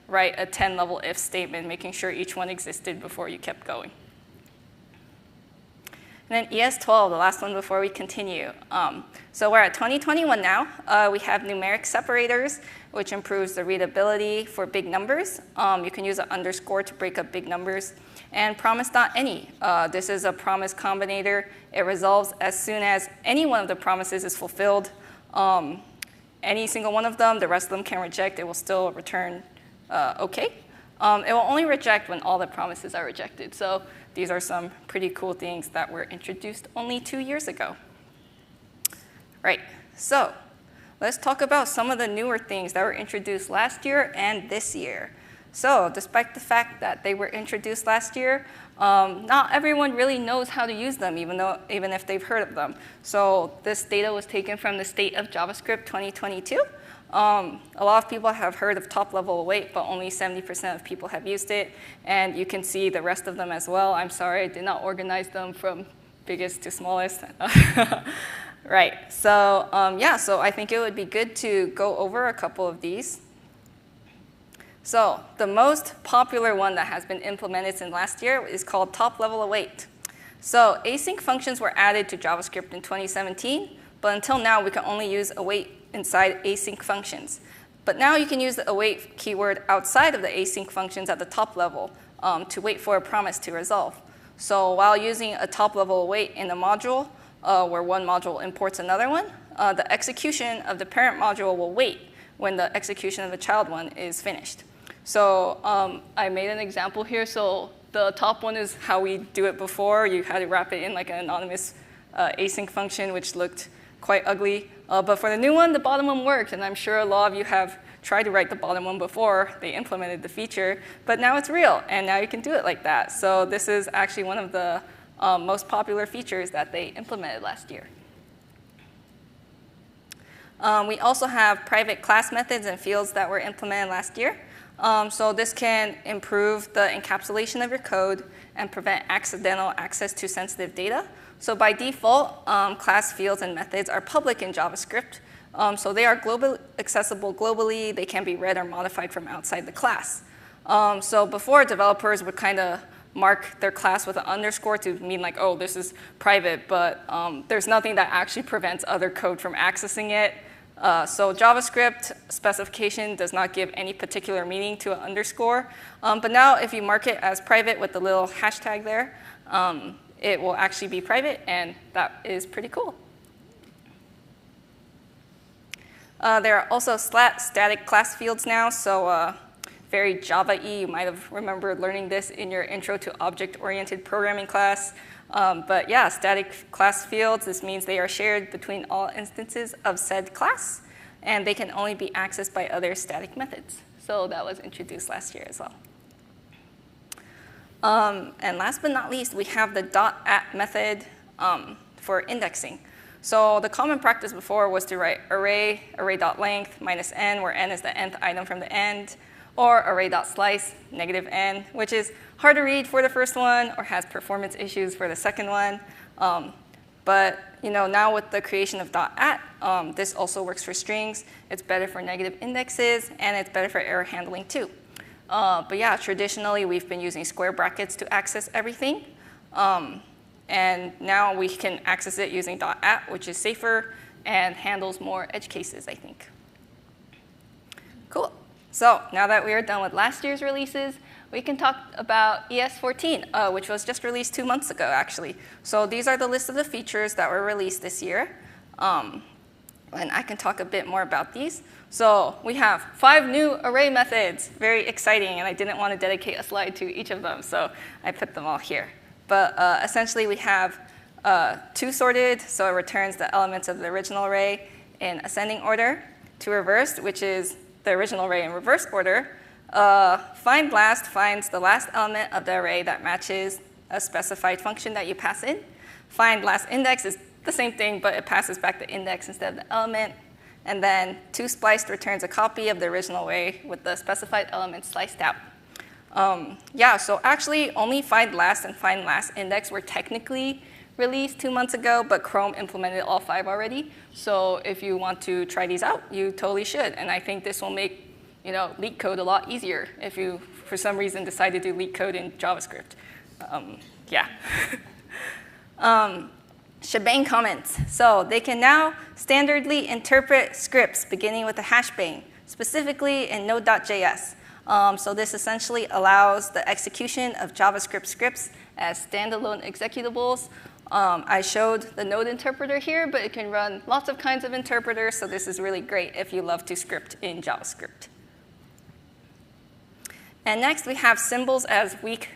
write a 10-level if statement, making sure each one existed before you kept going. And then ES12, the last one before we continue. So we're at 2021 now. We have numeric separators, which improves the readability for big numbers. You can use an underscore to break up big numbers. And promise.any. This is a promise combinator. It resolves as soon as any one of the promises is fulfilled. Any single one of them, the rest of them can reject. It will still return OK. It will only reject when all the promises are rejected. So these are some pretty cool things that were introduced only 2 years ago. Right, so let's talk about some of the newer things that were introduced last year and this year. So despite the fact that they were introduced last year, not everyone really knows how to use them, even if they've heard of them. So this data was taken from the State of JavaScript 2022. A lot of people have heard of top-level await, but only 70% of people have used it. And you can see the rest of them as well. I'm sorry, I did not organize them from biggest to smallest. Right, so yeah, so I think it would be good to go over a couple of these. So the most popular one that has been implemented since last year is called top-level await. So async functions were added to JavaScript in 2017, but until now we can only use await inside async functions. But now you can use the await keyword outside of the async functions at the top level to wait for a promise to resolve. So while using a top-level await in a module, where one module imports another one, the execution of the parent module will wait when the execution of the child one is finished. So I made an example here. So the top one is how we do it before. You had to wrap it in like an anonymous async function, which looked quite ugly. But for the new one, the bottom one worked. And I'm sure a lot of you have tried to write the bottom one before they implemented the feature. But now it's real. And now you can do it like that. So this is actually one of the most popular features that they implemented last year. We also have private class methods and fields that were implemented last year. So this can improve the encapsulation of your code and prevent accidental access to sensitive data. So by default, class fields and methods are public in JavaScript. So they are accessible globally. They can be read or modified from outside the class. So before, developers would kind of mark their class with an underscore to mean like, oh, this is private, but there's nothing that actually prevents other code from accessing it. So JavaScript specification does not give any particular meaning to an underscore. But now if you mark it as private with the little hashtag there, it will actually be private, and that is pretty cool. There are also static class fields now. So very Java-y. You might have remembered learning this in your Intro to Object-Oriented Programming class. But yeah, static class fields, this means they are shared between all instances of said class, and they can only be accessed by other static methods. So that was introduced last year as well. And last but not least, we have the .at method for indexing. So the common practice before was to write array.length minus n, where n is the nth item from the end, or array.slice, -n, which is hard to read for the first one or has performance issues for the second one. But now with the creation of .at, this also works for strings. It's better for negative indexes, and it's better for error handling too. But yeah, traditionally we've been using square brackets to access everything. And now we can access it using .at, which is safer and handles more edge cases, I think. Cool. So now that we are done with last year's releases, we can talk about ES14, which was just released 2 months ago, actually. So these are the list of the features that were released this year. And I can talk a bit more about these. So we have 5 new array methods, very exciting, and I didn't want to dedicate a slide to each of them, so I put them all here. But essentially, we have toSorted, so it returns the elements of the original array in ascending order. ToReversed, which is the original array in reverse order. FindLast finds the last element of the array that matches a specified function that you pass in. FindLastIndex is the same thing, but it passes back the index instead of the element. And then toSpliced returns a copy of the original array with the specified element sliced out. Yeah, so actually only FindLast and FindLastIndex were technically released 2 months ago, but Chrome implemented all 5 already. So if you want to try these out, you totally should. And I think this will make leak code a lot easier if you, for some reason, decide to do leak code in JavaScript. Yeah. Shebang comments. So they can now standardly interpret scripts beginning with a hashbang, specifically in node.js. So this essentially allows the execution of JavaScript scripts as standalone executables. I showed the node interpreter here, but it can run lots of kinds of interpreters, so this is really great if you love to script in JavaScript. And next, we have symbols as weak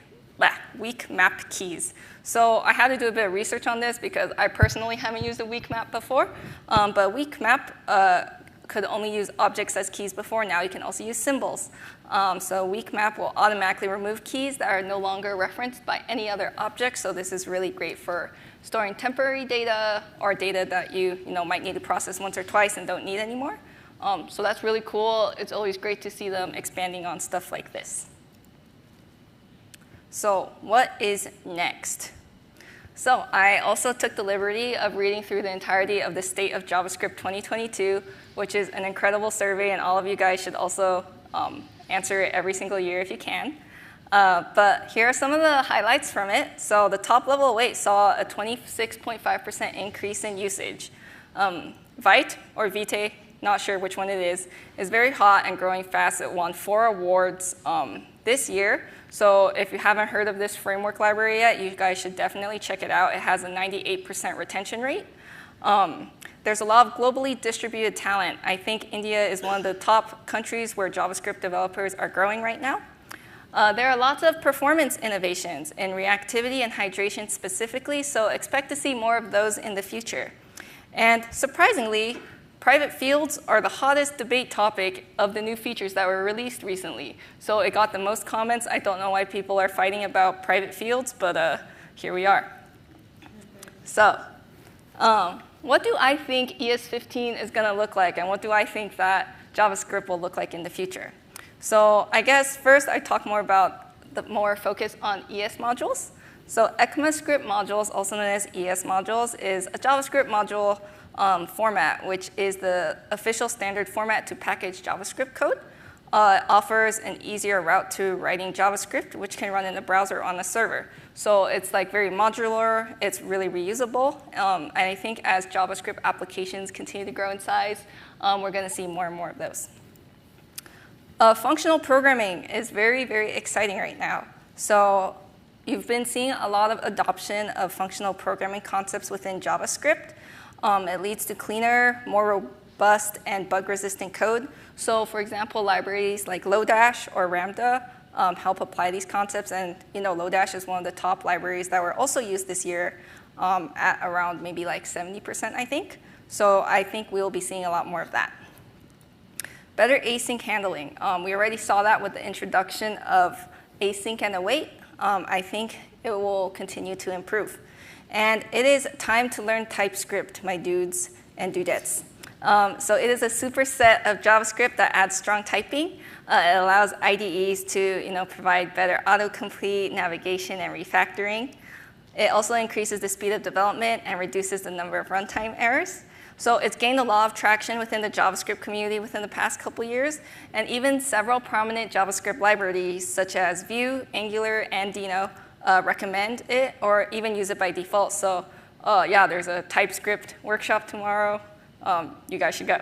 weak map keys. So I had to do a bit of research on this because I personally haven't used a weak map before. But weak map could only use objects as keys before. Now you can also use symbols. So weak map will automatically remove keys that are no longer referenced by any other object. So this is really great for storing temporary data or data that you might need to process once or twice and don't need anymore. So that's really cool. It's always great to see them expanding on stuff like this. So what is next? So I also took the liberty of reading through the entirety of the State of JavaScript 2022, which is an incredible survey, and all of you guys should also answer it every single year if you can. But here are some of the highlights from it. So the top level await saw a 26.5% increase in usage. Vite, or Vite, not sure which one it is very hot and growing fast. It won 4 awards this year. So if you haven't heard of this framework library yet, you guys should definitely check it out. It has a 98% retention rate. There's a lot of globally distributed talent. I think India is one of the top countries where JavaScript developers are growing right now. There are lots of performance innovations in reactivity and hydration specifically, so expect to see more of those in the future. And surprisingly, private fields are the hottest debate topic of the new features that were released recently. So it got the most comments. I don't know why people are fighting about private fields, but here we are. So what do I think ES15 is going to look like, and what do I think that JavaScript will look like in the future? So I guess first I talk more about the more focus on ES modules. So ECMAScript modules, also known as ES modules, is a JavaScript module format, which is the official standard format to package JavaScript code. It offers an easier route to writing JavaScript, which can run in the browser or on the server. So it's like very modular. It's really reusable. And I think as JavaScript applications continue to grow in size, we're going to see more and more of those. Functional programming is very, very exciting right now. So you've been seeing a lot of adoption of functional programming concepts within JavaScript. It leads to cleaner, more robust, and bug-resistant code. So for example, libraries like Lodash or Ramda help apply these concepts. And Lodash is one of the top libraries that were also used this year at around maybe like 70%, I think. So I think we'll be seeing a lot more of that. Better async handling. We already saw that with the introduction of async and await. I think it will continue to improve. And it is time to learn TypeScript, my dudes and dudettes. So it is a superset of JavaScript that adds strong typing. It allows IDEs to provide better autocomplete, navigation, and refactoring. It also increases the speed of development and reduces the number of runtime errors. So it's gained a lot of traction within the JavaScript community within the past couple years, and even several prominent JavaScript libraries such as Vue, Angular, and Dino recommend it or even use it by default. So yeah, there's a TypeScript workshop tomorrow. You guys should go.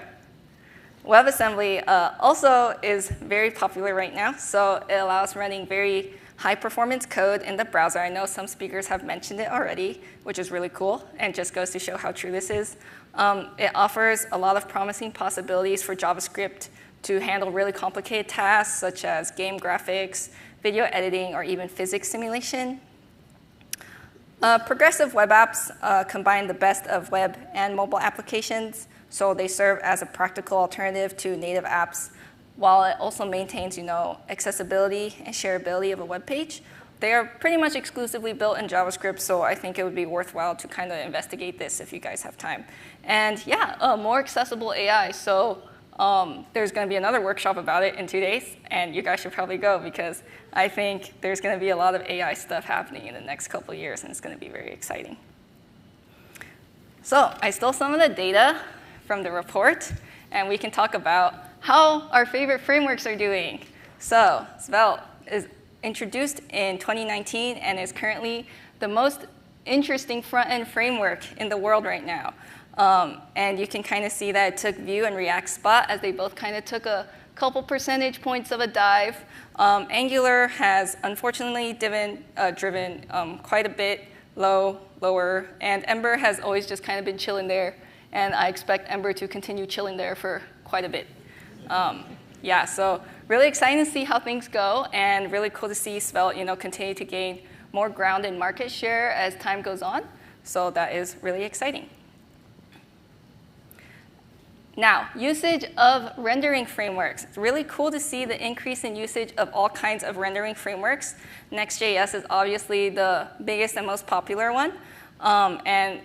WebAssembly also is very popular right now. So it allows running very high-performance code in the browser. I know some speakers have mentioned it already, which is really cool and just goes to show how true this is. It offers a lot of promising possibilities for JavaScript to handle really complicated tasks such as game graphics, video editing, or even physics simulation. Progressive web apps combine the best of web and mobile applications, so they serve as a practical alternative to native apps, while it also maintains accessibility and shareability of a web page. They are pretty much exclusively built in JavaScript, so I think it would be worthwhile to kind of investigate this if you guys have time. And yeah, more accessible AI. So there's going to be another workshop about it in 2 days, and you guys should probably go because I think there's going to be a lot of AI stuff happening in the next couple of years, and it's going to be very exciting. So I stole some of the data from the report, and we can talk about how our favorite frameworks are doing. So Svelte is introduced in 2019 and is currently the most interesting front-end framework in the world right now. And you can kind of see that it took Vue and React's spot as they both kind of took a couple percentage points of a dive. Angular has unfortunately driven quite a bit lower, and Ember has always just kind of been chilling there, and I expect Ember to continue chilling there for quite a bit. Yeah, so really exciting to see how things go, and really cool to see Svelte, continue to gain more ground in market share as time goes on. So that is really exciting. Now, usage of rendering frameworks. It's really cool to see the increase in usage of all kinds of rendering frameworks. Next.js is obviously the biggest and most popular one, and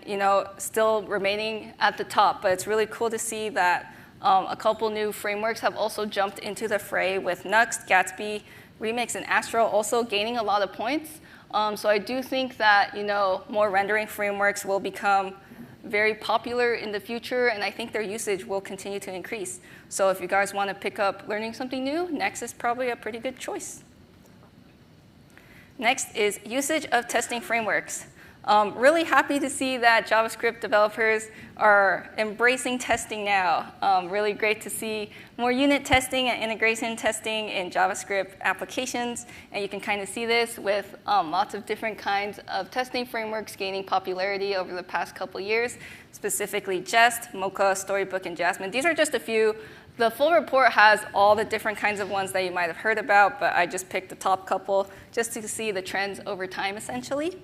still remaining at the top. But it's really cool to see that a couple new frameworks have also jumped into the fray, with Nuxt, Gatsby, Remix, and Astro also gaining a lot of points. So I do think that more rendering frameworks will become very popular in the future, and I think their usage will continue to increase. So if you guys want to pick up learning something new, Next is probably a pretty good choice. Next is usage of testing frameworks. Really happy to see that JavaScript developers are embracing testing now. Really great to see more unit testing and integration testing in JavaScript applications. And you can kind of see this with lots of different kinds of testing frameworks gaining popularity over the past couple years, specifically Jest, Mocha, Storybook, and Jasmine. These are just a few. The full report has all the different kinds of ones that you might have heard about, but I just picked the top couple just to see the trends over time, essentially.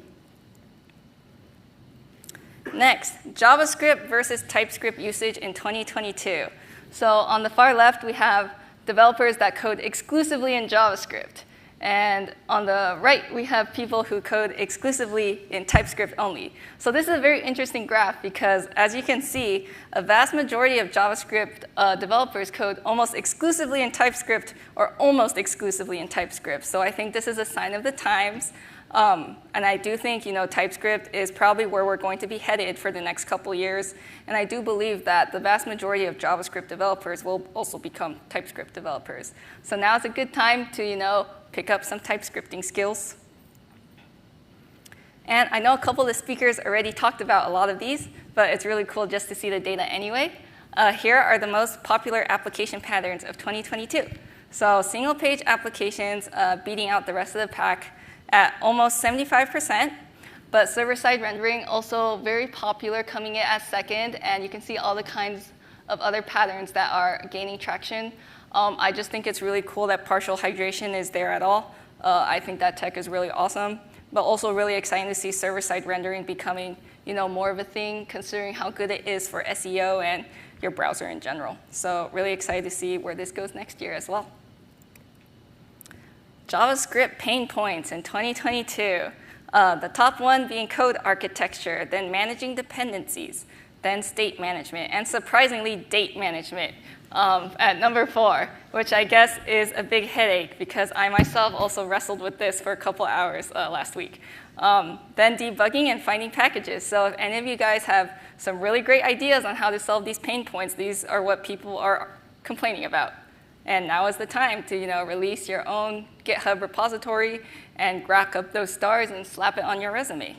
Next, JavaScript versus TypeScript usage in 2022. So on the far left, we have developers that code exclusively in JavaScript. And on the right, we have people who code exclusively in TypeScript only. So this is a very interesting graph because, as you can see, a vast majority of JavaScript developers code almost exclusively in TypeScript or almost exclusively in TypeScript. So I think this is a sign of the times. And I do think TypeScript is probably where we're going to be headed for the next couple years. And I do believe that the vast majority of JavaScript developers will also become TypeScript developers. So now is a good time to pick up some TypeScripting skills. And I know a couple of the speakers already talked about a lot of these, but it's really cool just to see the data anyway. Here are the most popular application patterns of 2022. So single-page applications beating out the rest of the pack at almost 75%, but server-side rendering also very popular, coming in at second, and you can see all the kinds of other patterns that are gaining traction. I just think it's really cool that partial hydration is there at all. I think that tech is really awesome, but also really exciting to see server-side rendering becoming more of a thing, considering how good it is for SEO and your browser in general. So really excited to see where this goes next year as well. JavaScript pain points in 2022. The top one being code architecture, then managing dependencies, then state management, and surprisingly, date management at number 4, which I guess is a big headache because I myself also wrestled with this for a couple hours last week. Then debugging and finding packages. So if any of you guys have some really great ideas on how to solve these pain points, these are what people are complaining about. And now is the time to release your own GitHub repository and rack up those stars and slap it on your resume.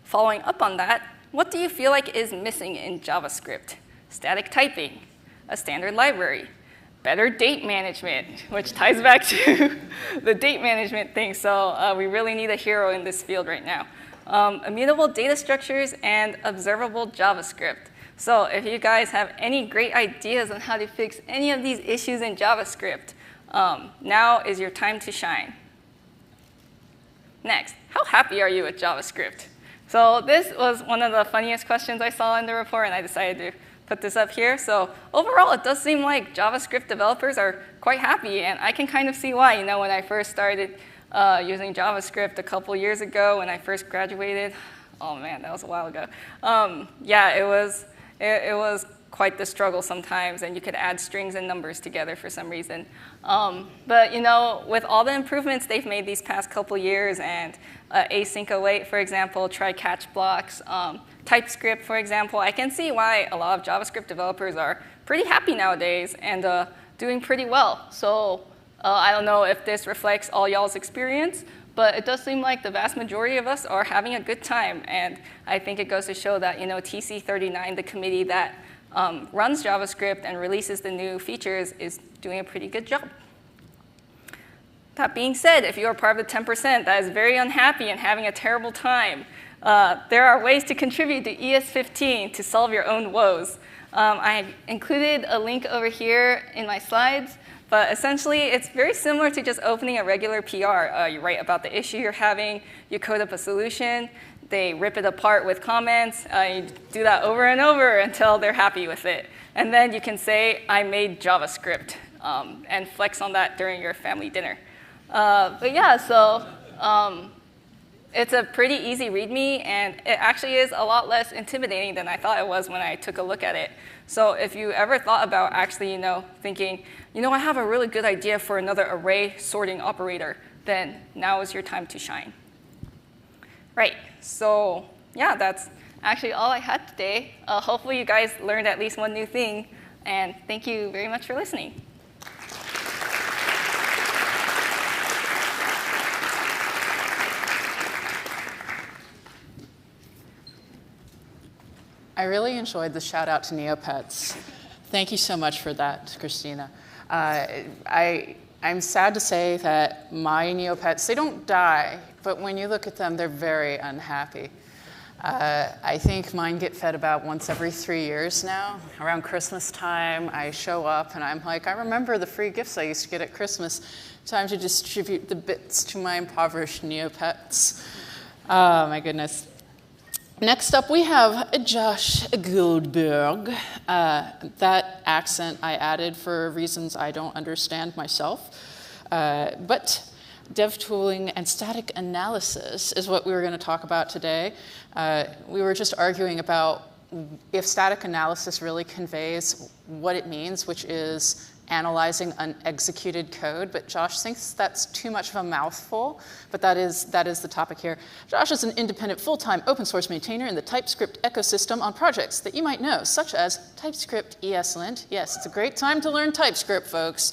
Following up on that, what do you feel like is missing in JavaScript? Static typing, a standard library, better date management, which ties back to the date management thing. So we really need a hero in this field right now. Immutable data structures and observable JavaScript. So if you guys have any great ideas on how to fix any of these issues in JavaScript, now is your time to shine. Next, how happy are you with JavaScript? So this was one of the funniest questions I saw in the report, and I decided to put this up here. So overall, it does seem like JavaScript developers are quite happy, and I can kind of see why. When I first started using JavaScript a couple years ago, when I first graduated, oh man, that was a while ago. Yeah, it was quite the struggle sometimes, and you could add strings and numbers together for some reason. But with all the improvements they've made these past couple years, and async await, for example, try catch blocks, TypeScript, for example, I can see why a lot of JavaScript developers are pretty happy nowadays and doing pretty well. So I don't know if this reflects all y'all's experience, but it does seem like the vast majority of us are having a good time. And I think it goes to show that TC39, the committee that runs JavaScript and releases the new features, is doing a pretty good job. That being said, if you are part of the 10% that is very unhappy and having a terrible time, there are ways to contribute to ES15 to solve your own woes. I included a link over here in my slides But essentially, it's very similar to just opening a regular PR. You write about the issue you're having, you code up a solution, they rip it apart with comments, you do that over and over until they're happy with it. And then you can say, I made JavaScript, and flex on that during your family dinner. But yeah, so it's a pretty easy README, and it actually is a lot less intimidating than I thought it was when I took a look at it. So if you ever thought about actually, thinking, I have a really good idea for another array sorting operator, then now is your time to shine. Right, so yeah, that's actually all I had today. Hopefully you guys learned at least one new thing, and thank you very much for listening. I really enjoyed the shout out to Neopets. Thank you so much for that, Christina. I'm sad to say that my Neopets, they don't die, but when you look at them, they're very unhappy. I think mine get fed about once every 3 years now. Around Christmas time, I show up and I'm like, I remember the free gifts I used to get at Christmas. Time to distribute the bits to my impoverished Neopets. Oh my goodness. Next up, we have Josh Goldberg. That accent I added for reasons I don't understand myself. But dev tooling and static analysis is what we were going to talk about today. We were just arguing about if static analysis really conveys what it means, which is analyzing unexecuted code, but Josh thinks that's too much of a mouthful, but that is the topic here. Josh is an independent, full-time open source maintainer in the TypeScript ecosystem on projects that you might know, such as TypeScript ESLint. Yes, it's a great time to learn TypeScript, folks.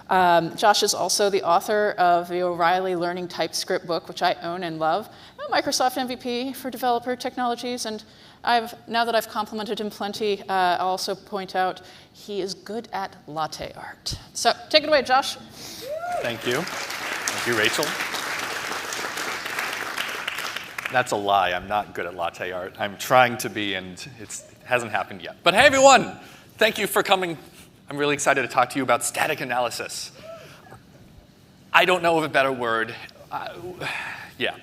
Josh is also the author of the O'Reilly Learning TypeScript book, which I own and love, a Microsoft MVP for developer technologies, and now that I've complimented him plenty, I'll also point out he is good at latte art. So take it away, Josh. Thank you. Thank you, Rachel. That's a lie. I'm not good at latte art. I'm trying to be, and it hasn't happened yet. But hey, everyone, thank you for coming. I'm really excited to talk to you about static analysis. I don't know of a better word. Yeah.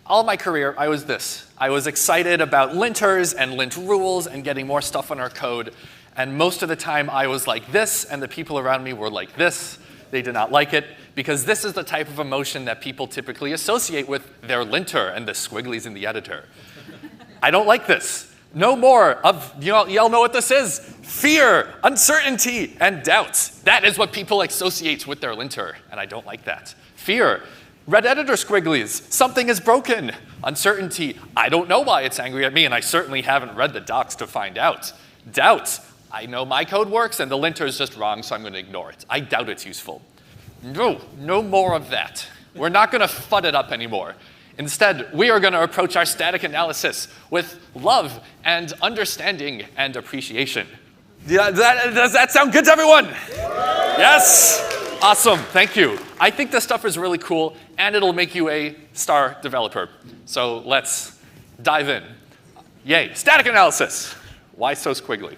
All my career, I was this. I was excited about linters and lint rules and getting more stuff on our code. And most of the time, I was like this, and the people around me were like this. They did not like it, because this is the type of emotion that people typically associate with their linter and the squigglies in the editor. I don't like this. No more of, y'all know what this is. Fear, uncertainty, and doubts. That is what people associate with their linter, and I don't like that. Fear. Red editor squigglies, something is broken. Uncertainty, I don't know why it's angry at me, and I certainly haven't read the docs to find out. Doubt, I know my code works and the linter is just wrong, so I'm going to ignore it. I doubt it's useful. No more of that. We're not going to FUD it up anymore. Instead, we are going to approach our static analysis with love and understanding and appreciation. Does that sound good to everyone? Yes? Awesome, thank you. I think this stuff is really cool, and it'll make you a star developer. So let's dive in. Yay, static analysis. Why so squiggly?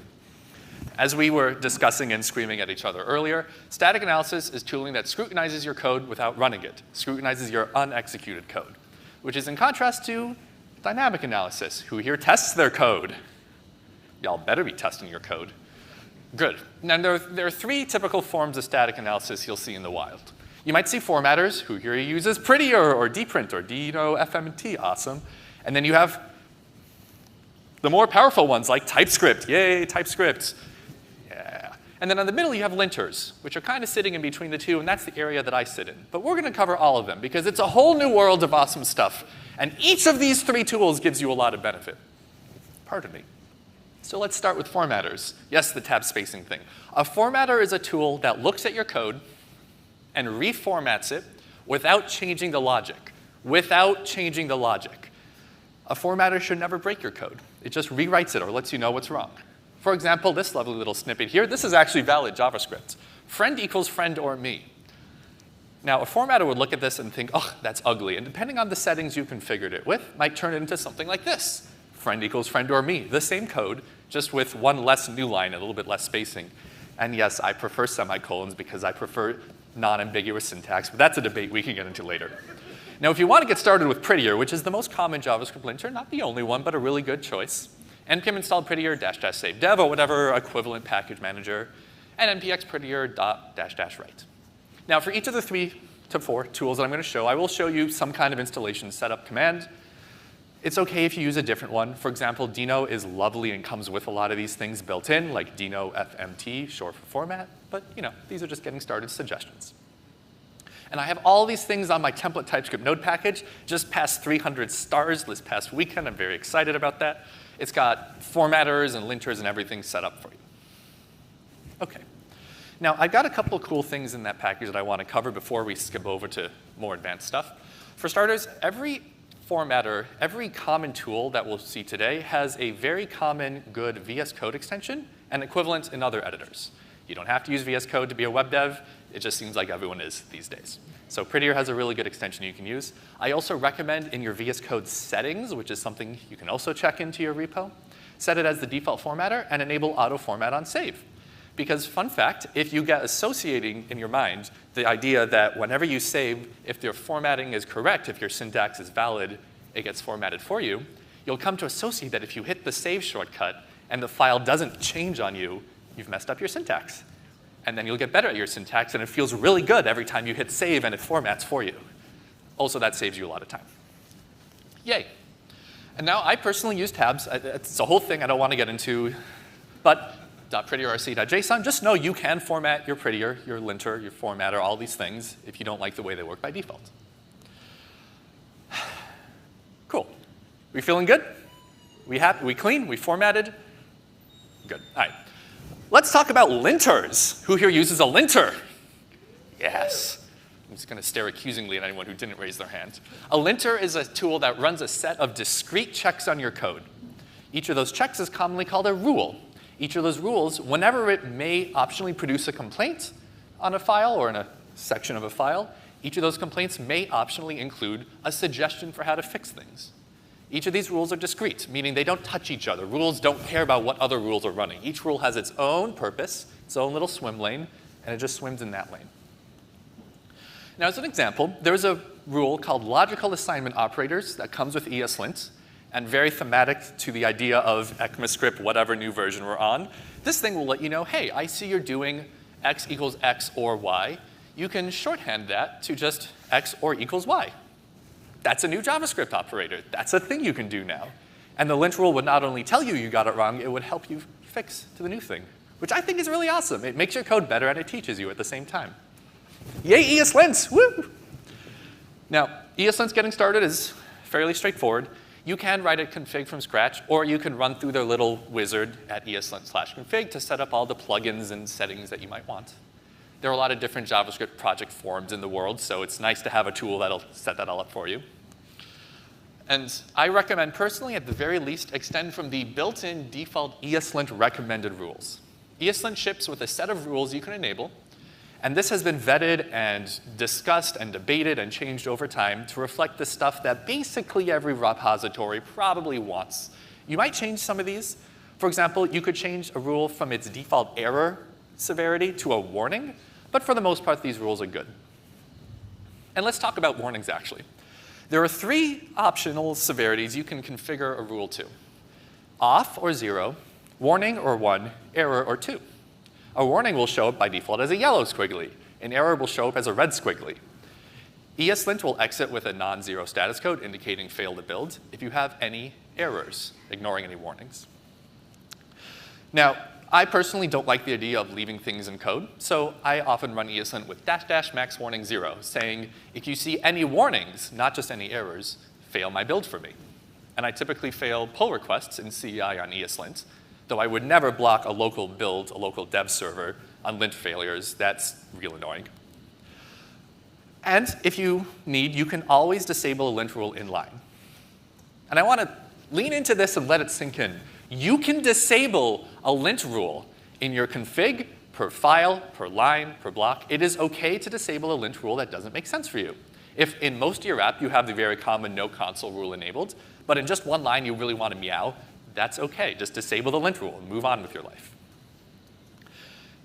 As we were discussing and screaming at each other earlier, static analysis is tooling that scrutinizes your code without running it, scrutinizes your unexecuted code, which is in contrast to dynamic analysis. Who here tests their code? Y'all better be testing your code. Good. Now, there are three typical forms of static analysis you'll see in the wild. You might see formatters, who here uses prettier or dprint or FMT, awesome. And then you have the more powerful ones like TypeScript. Yay, TypeScript. Yeah. And then in the middle you have linters, which are kind of sitting in between the two, and that's the area that I sit in. But we're going to cover all of them because it's a whole new world of awesome stuff. And each of these three tools gives you a lot of benefit. Pardon me. So let's start with formatters. Yes, the tab spacing thing. A formatter is a tool that looks at your code and reformats it without changing the logic. Without changing the logic. A formatter should never break your code. It just rewrites it or lets you know what's wrong. For example, this lovely little snippet here, this is actually valid JavaScript. Friend equals friend or me. Now, a formatter would look at this and think, oh, that's ugly. And depending on the settings you configured it with, might turn it into something like this. Friend equals friend or me. The same code, just with one less new line and a little bit less spacing. And yes, I prefer semicolons because I prefer non-ambiguous syntax, but that's a debate we can get into later. Now, if you want to get started with Prettier, which is the most common JavaScript linter, not the only one, but a really good choice, npm install Prettier -- save dev or whatever equivalent package manager, and npx prettier -- write. Now, for each of the 3 to 4 tools that I'm going to show, I will show you some kind of installation setup command. It's OK if you use a different one. For example, Dino is lovely and comes with a lot of these things built in, like Dino FMT, short for format. But these are just getting started suggestions. And I have all these things on my template TypeScript node package, just passed 300 stars this past weekend. I'm very excited about that. It's got formatters and linters and everything set up for you. OK. Now, I've got a couple of cool things in that package that I want to cover before we skip over to more advanced stuff. For starters, every formatter, every common tool that we'll see today has a very common good VS Code extension and equivalent in other editors. You don't have to use VS Code to be a web dev. It just seems like everyone is these days. So Prettier has a really good extension you can use. I also recommend in your VS Code settings, which is something you can also check into your repo, set it as the default formatter and enable auto format on save. Because fun fact, if you get associating in your mind the idea that whenever you save, if your formatting is correct, if your syntax is valid, it gets formatted for you, you'll come to associate that if you hit the save shortcut and the file doesn't change on you, you've messed up your syntax. And then you'll get better at your syntax, and it feels really good every time you hit save and it formats for you. Also, that saves you a lot of time. Yay. And now I personally use tabs. It's a whole thing I don't want to get into. But .prettierrc.json, just know you can format your Prettier, your linter, your formatter, all these things if you don't like the way they work by default. Cool. We feeling good? We clean? We formatted? Good. All right. Let's talk about linters. Who here uses a linter? Yes. I'm just going to stare accusingly at anyone who didn't raise their hand. A linter is a tool that runs a set of discrete checks on your code. Each of those checks is commonly called a rule. Each of those rules, whenever it may optionally produce a complaint on a file or in a section of a file, each of those complaints may optionally include a suggestion for how to fix things. Each of these rules are discrete, meaning they don't touch each other. Rules don't care about what other rules are running. Each rule has its own purpose, its own little swim lane, and it just swims in that lane. Now, as an example, there's a rule called logical assignment operators that comes with ESLint, and very thematic to the idea of ECMAScript, whatever new version we're on. This thing will let you know, hey, I see you're doing x equals x or y. You can shorthand that to just x or equals y. That's a new JavaScript operator. That's a thing you can do now. And the lint rule would not only tell you you got it wrong, it would help you fix to the new thing, which I think is really awesome. It makes your code better, and it teaches you at the same time. Yay, ESLint! Woo! Now, ESLint getting started is fairly straightforward. You can write a config from scratch, or you can run through their little wizard at ESLint/config to set up all the plugins and settings that you might want. There are a lot of different JavaScript project forums in the world, so it's nice to have a tool that'll set that all up for you. And I recommend personally, at the very least, extend from the built-in default ESLint recommended rules. ESLint ships with a set of rules you can enable, and this has been vetted and discussed and debated and changed over time to reflect the stuff that basically every repository probably wants. You might change some of these. For example, you could change a rule from its default error severity to a warning, but for the most part, these rules are good. And let's talk about warnings, actually. There are 3 optional severities you can configure a rule to: off or 0, warning or 1, error or 2. A warning will show up by default as a yellow squiggly. An error will show up as a red squiggly. ESLint will exit with a non-zero status code indicating fail to build if you have any errors, ignoring any warnings. Now, I personally don't like the idea of leaving things in code, so I often run ESLint with -- max warning 0, saying if you see any warnings, not just any errors, fail my build for me. And I typically fail pull requests in CEI on ESLint, though I would never block a local build, a local dev server on lint failures. That's real annoying. And if you need, you can always disable a lint rule inline. And I want to lean into this and let it sink in. You can disable a lint rule in your config per file, per line, per block. It is OK to disable a lint rule that doesn't make sense for you. If in most of your app you have the very common no console rule enabled, but in just one line you really want to meow, that's OK. Just disable the lint rule and move on with your life.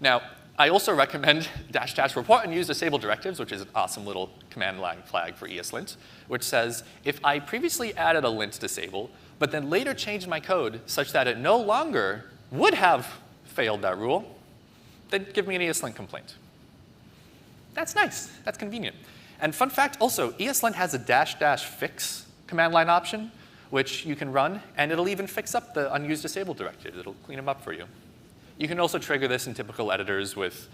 Now, I also recommend -- report and use disable directives, which is an awesome little command line flag for ESLint, which says, if I previously added a lint disable, but then later changed my code such that it no longer would have failed that rule, then give me an ESLint complaint. That's nice. That's convenient. And fun fact also, ESLint has a -- fix command line option, which you can run, and it'll even fix up the unused disable directives. It'll clean them up for you. You can also trigger this in typical editors with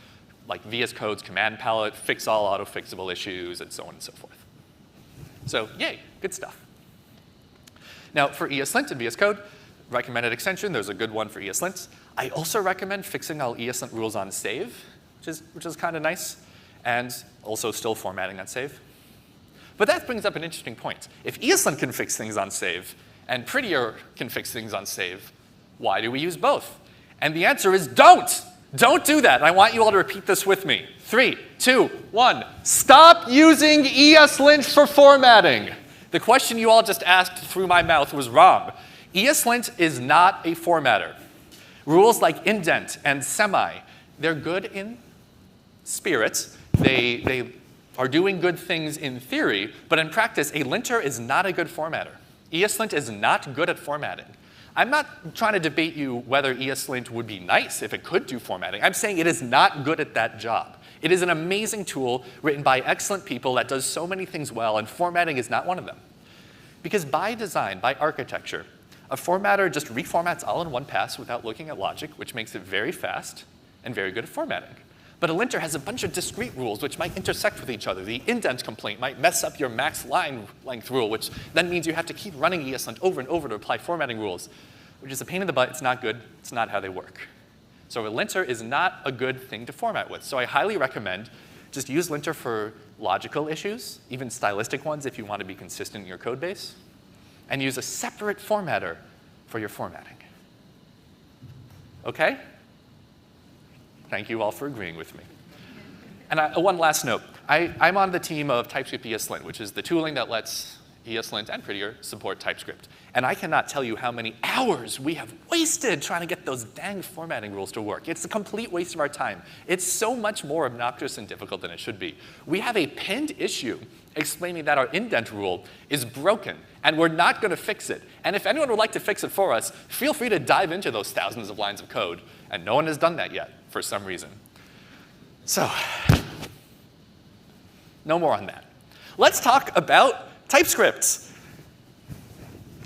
like VS Code's command palette, fix all auto-fixable issues, and so on and so forth. So yay, good stuff. Now for ESLint and VS Code, recommended extension, there's a good one for ESLint. I also recommend fixing all ESLint rules on save, which is kind of nice, and also still formatting on save. But that brings up an interesting point. If ESLint can fix things on save, and Prettier can fix things on save, why do we use both? And the answer is don't! Don't do that. I want you all to repeat this with me. 3, 2, 1. Stop using ESLint for formatting. The question you all just asked through my mouth was wrong. ESLint is not a formatter. Rules like indent and semi, they're good in spirit. They are doing good things in theory, but in practice, a linter is not a good formatter. ESLint is not good at formatting. I'm not trying to debate you whether ESLint would be nice if it could do formatting. I'm saying it is not good at that job. It is an amazing tool written by excellent people that does so many things well, and formatting is not one of them. Because by design, by architecture, a formatter just reformats all in one pass without looking at logic, which makes it very fast and very good at formatting. But a linter has a bunch of discrete rules which might intersect with each other. The indent complaint might mess up your max line length rule, which then means you have to keep running ESLint over and over to apply formatting rules, which is a pain in the butt. It's not good. It's not how they work. So a linter is not a good thing to format with. So I highly recommend just use linter for logical issues, even stylistic ones if you want to be consistent in your code base, and use a separate formatter for your formatting. Okay? Thank you all for agreeing with me. And one last note. I'm on the team of TypeScript ESLint, which is the tooling that lets ESLint and Prettier support TypeScript. And I cannot tell you how many hours we have wasted trying to get those dang formatting rules to work. It's a complete waste of our time. It's so much more obnoxious and difficult than it should be. We have a pinned issue explaining that our indent rule is broken, and we're not going to fix it. And if anyone would like to fix it for us, feel free to dive into those thousands of lines of code. And no one has done that yet, for some reason. So, no more on that. Let's talk about TypeScript.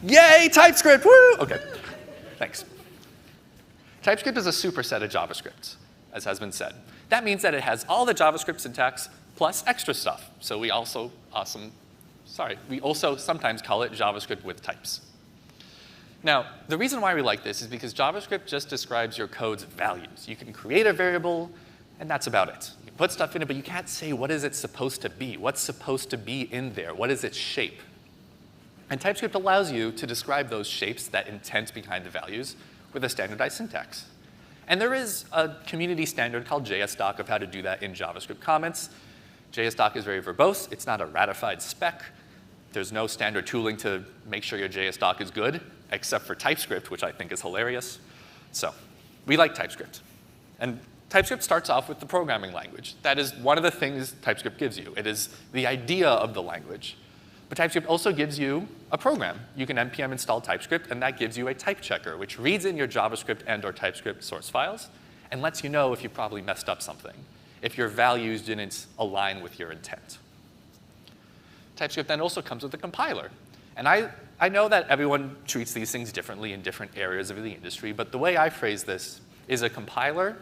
Yay, TypeScript, woo! Okay, thanks. TypeScript is a superset of JavaScript, as has been said. That means that it has all the JavaScript syntax plus extra stuff. So we also sometimes call it JavaScript with types. Now, the reason why we like this is because JavaScript just describes your code's values. You can create a variable, and that's about it. You can put stuff in it, but you can't say what is it supposed to be. What's supposed to be in there? What is its shape? And TypeScript allows you to describe those shapes, that intent behind the values, with a standardized syntax. And there is a community standard called JSDoc of how to do that in JavaScript comments. JSDoc is very verbose. It's not a ratified spec. There's no standard tooling to make sure your JSDoc is good, except for TypeScript, which I think is hilarious. So we like TypeScript. And TypeScript starts off with the programming language. That is one of the things TypeScript gives you. It is the idea of the language. But TypeScript also gives you a program. You can npm install TypeScript, and that gives you a type checker, which reads in your JavaScript and/or TypeScript source files and lets you know if you probably messed up something, if your values didn't align with your intent. TypeScript then also comes with a compiler. And I know that everyone treats these things differently in different areas of the industry, but the way I phrase this is a compiler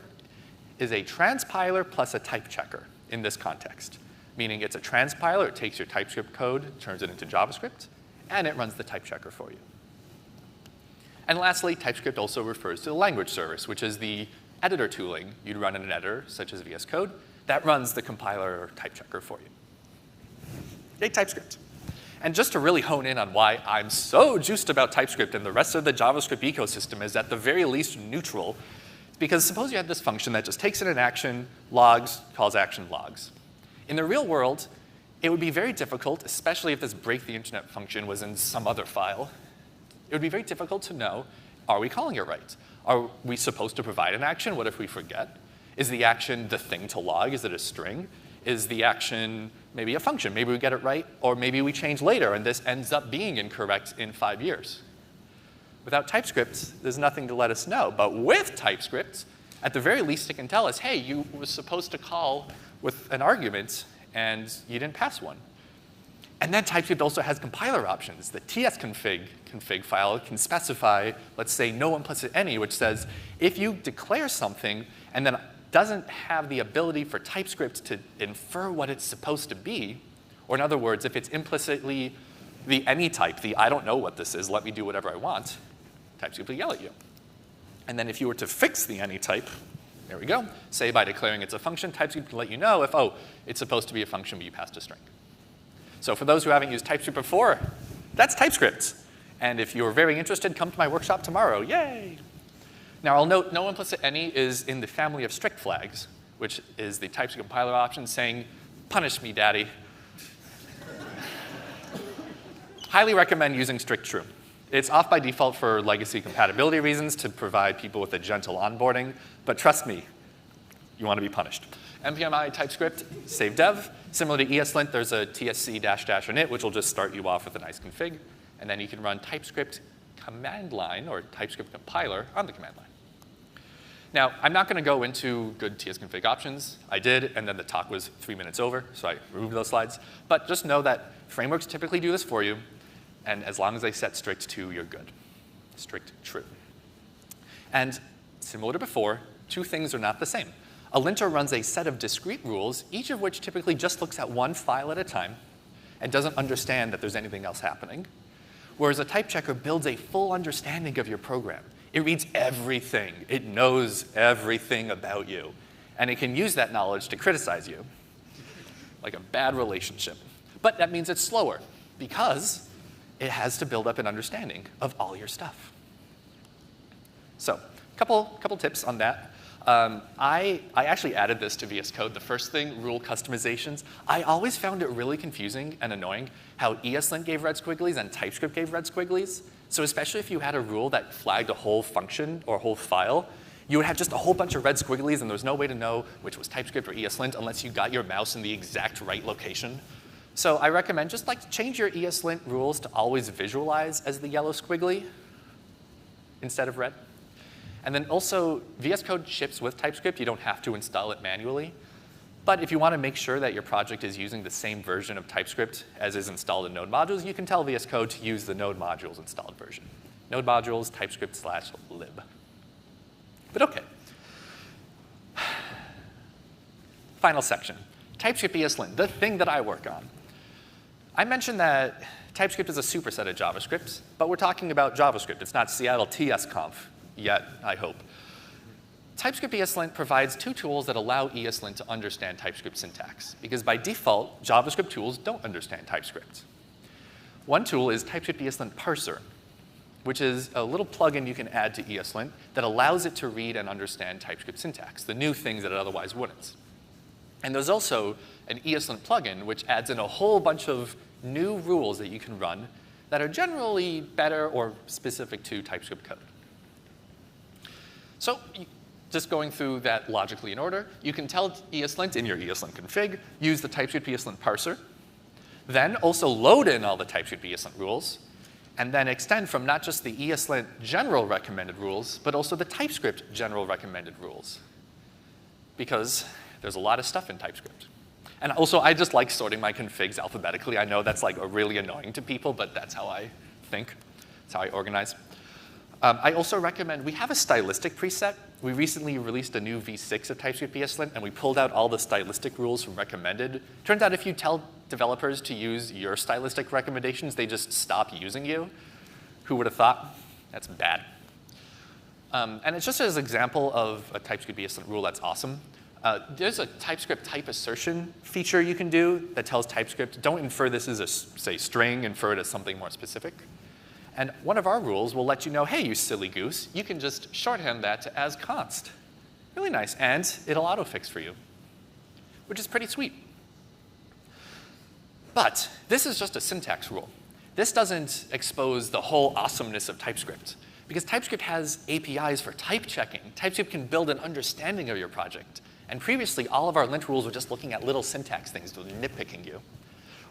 is a transpiler plus a type checker in this context. Meaning it's a transpiler, it takes your TypeScript code, turns it into JavaScript, and it runs the type checker for you. And lastly, TypeScript also refers to the language service, which is the editor tooling you'd run in an editor, such as VS Code, that runs the compiler or type checker for you. Yay, TypeScript. And just to really hone in on why I'm so juiced about TypeScript and the rest of the JavaScript ecosystem is at the very least neutral, because suppose you had this function that just takes in an action, logs, calls action, logs. In the real world, it would be very difficult, especially if this break the internet function was in some other file. It would be very difficult to know, are we calling it right? Are we supposed to provide an action? What if we forget? Is the action the thing to log? Is it a string? Is the action maybe a function? Maybe we get it right, or maybe we change later, and this ends up being incorrect in 5 years. Without TypeScript, there's nothing to let us know. But with TypeScript, at the very least, it can tell us, hey, you were supposed to call with an argument, and you didn't pass one. And then TypeScript also has compiler options. The tsconfig file can specify, let's say, no implicit any, which says if you declare something and then doesn't have the ability for TypeScript to infer what it's supposed to be, or in other words, if it's implicitly the any type, the I don't know what this is, let me do whatever I want, TypeScript will yell at you. And then if you were to fix the any type, there we go, say by declaring it's a function, TypeScript can let you know if, oh, it's supposed to be a function, but you passed a string. So for those who haven't used TypeScript before, that's TypeScript. And if you're very interested, come to my workshop tomorrow. Yay! Now, I'll note no implicit any is in the family of strict flags, which is the TypeScript compiler option saying, punish me, daddy. Highly recommend using strict true. It's off by default for legacy compatibility reasons to provide people with a gentle onboarding, but trust me, you want to be punished. npmi TypeScript, save dev. Similar to ESLint, there's a tsc-init, which will just start you off with a nice config, and then you can run TypeScript command line or TypeScript compiler on the command line. Now, I'm not going to go into good tsconfig options. I did, and then the talk was 3 minutes over, so I removed those slides. But just know that frameworks typically do this for you, and as long as they set strict to, you're good. Strict true. And similar to before, two things are not the same. A linter runs a set of discrete rules, each of which typically just looks at one file at a time and doesn't understand that there's anything else happening. Whereas a type checker builds a full understanding of your program. It reads everything. It knows everything about you. And it can use that knowledge to criticize you, like a bad relationship. But that means it's slower because it has to build up an understanding of all your stuff. So couple tips on that. I actually added this to VS Code. The first thing, rule customizations. I always found it really confusing and annoying how ESLint gave red squigglies and TypeScript gave red squigglies. So especially if you had a rule that flagged a whole function or a whole file, you would have just a whole bunch of red squigglies, and there was no way to know which was TypeScript or ESLint unless you got your mouse in the exact right location. So I recommend just change your ESLint rules to always visualize as the yellow squiggly instead of red. And then also, VS Code ships with TypeScript. You don't have to install it manually. But if you want to make sure that your project is using the same version of TypeScript as is installed in Node modules, you can tell VS Code to use the Node modules installed version. Node modules, TypeScript/lib. But OK. Final section, TypeScript ESLint, the thing that I work on. I mentioned that TypeScript is a superset of JavaScript, but we're talking about JavaScript. It's not SeattleJS Conf yet, I hope. TypeScript ESLint provides two tools that allow ESLint to understand TypeScript syntax, because by default, JavaScript tools don't understand TypeScript. One tool is TypeScript ESLint Parser, which is a little plugin you can add to ESLint that allows it to read and understand TypeScript syntax, the new things that it otherwise wouldn't. And there's also an ESLint plugin which adds in a whole bunch of new rules that you can run that are generally better or specific to TypeScript code. So just going through that logically in order, you can tell ESLint in your ESLint config, use the TypeScript ESLint parser, then also load in all the TypeScript ESLint rules, and then extend from not just the ESLint general recommended rules, but also the TypeScript general recommended rules. Because there's a lot of stuff in TypeScript. And also, I just like sorting my configs alphabetically. I know that's really annoying to people, but that's how I think. That's how I organize. I also recommend, we have a stylistic preset. We recently released a new v6 of TypeScript ESLint, and we pulled out all the stylistic rules from recommended. Turns out if you tell developers to use your stylistic recommendations, they just stop using you. Who would have thought? That's bad. And it's just as an example of a TypeScript ESLint rule that's awesome. There's a TypeScript type assertion feature you can do that tells TypeScript, don't infer this as a, say, string, infer it as something more specific. And one of our rules will let you know, hey, you silly goose, you can just shorthand that to as const. Really nice. And it'll autofix for you, which is pretty sweet. But this is just a syntax rule. This doesn't expose the whole awesomeness of TypeScript. Because TypeScript has APIs for type checking. TypeScript can build an understanding of your project. And previously, all of our lint rules were just looking at little syntax things, nitpicking you.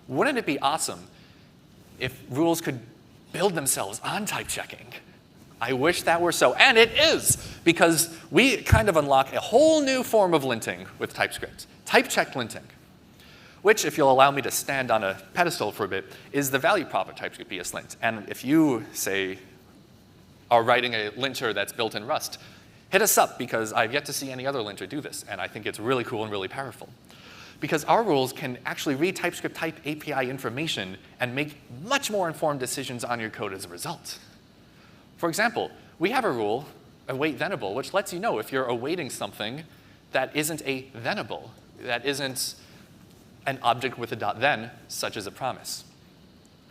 Wouldn't it be awesome if rules could build themselves on type checking? I wish that were so, and it is, because we kind of unlock a whole new form of linting with TypeScript, type-checked linting, which, if you'll allow me to stand on a pedestal for a bit, is the value prop of TypeScript ESLint. And if you, say, are writing a linter that's built in Rust, hit us up, because I've yet to see any other linter do this, and I think it's really cool and really powerful. Because our rules can actually read TypeScript type API information and make much more informed decisions on your code as a result. For example, we have a rule, await thenable, which lets you know if you're awaiting something that isn't a thenable, that isn't an object with a .then, such as a promise.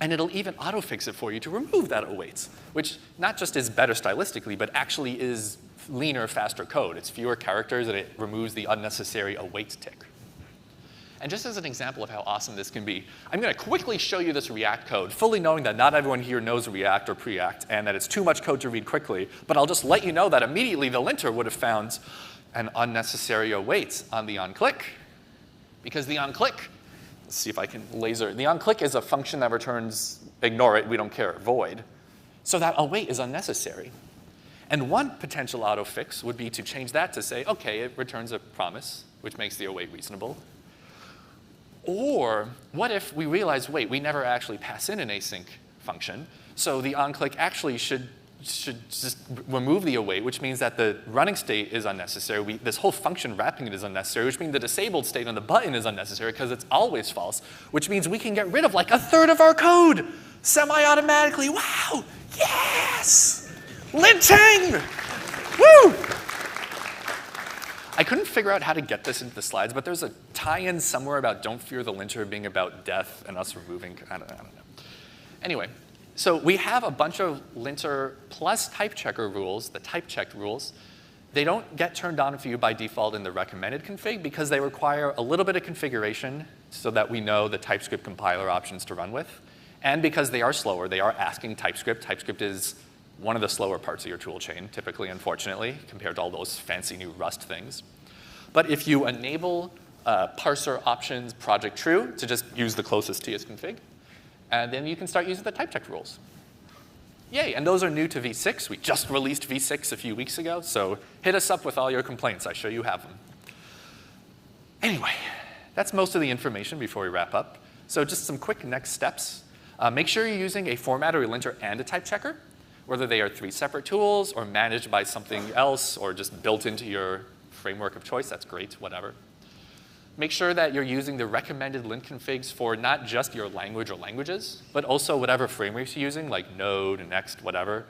And it'll even auto-fix it for you to remove that awaits, which not just is better stylistically, but actually is leaner, faster code. It's fewer characters, and it removes the unnecessary await tick. And just as an example of how awesome this can be, I'm going to quickly show you this React code, fully knowing that not everyone here knows React or Preact, and that it's too much code to read quickly. But I'll just let you know that immediately the linter would have found an unnecessary await on the onClick. Because the onClick, let's see if I can laser. The onClick is a function that returns ignore it, we don't care, void. So that await is unnecessary. And one potential auto fix would be to change that to say, OK, it returns a promise, which makes the await reasonable. Or what if we realize, wait, we never actually pass in an async function, so the onClick actually should just remove the await, which means that the running state is unnecessary. This whole function wrapping it is unnecessary, which means the disabled state on the button is unnecessary because it's always false, which means we can get rid of like a third of our code semi-automatically. Wow, yes! Linting! Woo! I couldn't figure out how to get this into the slides, but there's a tie-in somewhere about don't fear the linter being about death and us removing, I don't know. Anyway, so we have a bunch of linter plus type checker rules, the type checked rules. They don't get turned on for you by default in the recommended config because they require a little bit of configuration so that we know the TypeScript compiler options to run with. And because they are slower, they are asking TypeScript. TypeScript is one of the slower parts of your tool chain, typically, unfortunately, compared to all those fancy new Rust things. But if you enable parser options project true to just use the closest TS config, and then you can start using the type check rules. Yay, and those are new to V6. We just released V6 a few weeks ago, so hit us up with all your complaints. I'm sure you have them. Anyway, that's most of the information before we wrap up. So just some quick next steps. Make sure you're using a formatter, a linter, and a type checker, whether they are 3 separate tools or managed by something else or just built into your framework of choice. That's great, whatever. Make sure that you're using the recommended lint configs for not just your language or languages, but also whatever frameworks you're using, like Node, Next, whatever.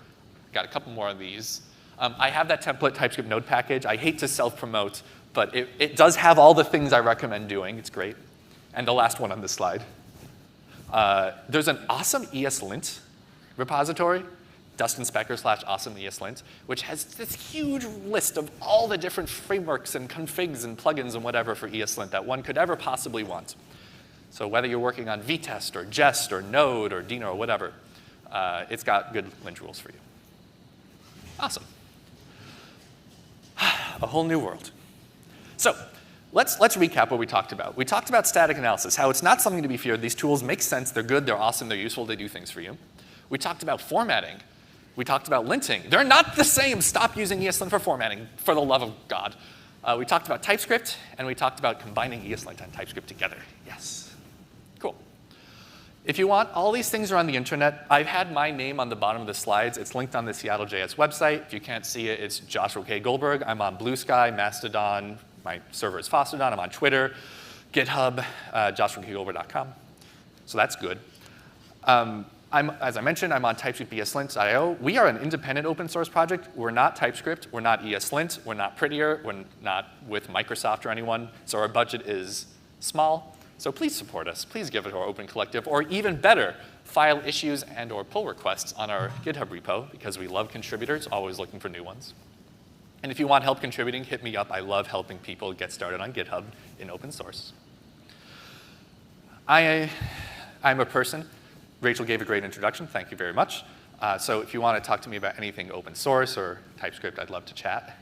Got a couple more of these. I have that template TypeScript Node package. I hate to self-promote, but it does have all the things I recommend doing. It's great. And the last one on this slide. There's an awesome ESLint repository, Dustin/awesome ESLint, which has this huge list of all the different frameworks and configs and plugins and whatever for ESLint that one could ever possibly want. So whether you're working on VTest or Jest or Node or Dino or whatever, it's got good lint rules for you. Awesome. A whole new world. So let's recap what we talked about. We talked about static analysis, how it's not something to be feared. These tools make sense. They're good. They're awesome. They're useful. They do things for you. We talked about formatting. We talked about linting. They're not the same. Stop using ESLint for formatting, for the love of God. We talked about TypeScript, and we talked about combining ESLint and TypeScript together. Yes. Cool. If you want, all these things are on the internet. I've had my name on the bottom of the slides. It's linked on the SeattleJS website. If you can't see it, it's Joshua K. Goldberg. I'm on Blue Sky, Mastodon. My server is Fosstodon. I'm on Twitter, GitHub, joshuakgoldberg.com. So that's good. As I mentioned, I'm on TypeScript ESLint.io. We are an independent open source project. We're not TypeScript. We're not ESLint. We're not Prettier. We're not with Microsoft or anyone. So our budget is small. So please support us. Please give it to our open collective. Or even better, file issues and or pull requests on our GitHub repo because we love contributors, always looking for new ones. And if you want help contributing, hit me up. I love helping people get started on GitHub in open source. I'm a person. Rachel gave a great introduction. Thank you very much. So if you want to talk to me about anything open source or TypeScript, I'd love to chat.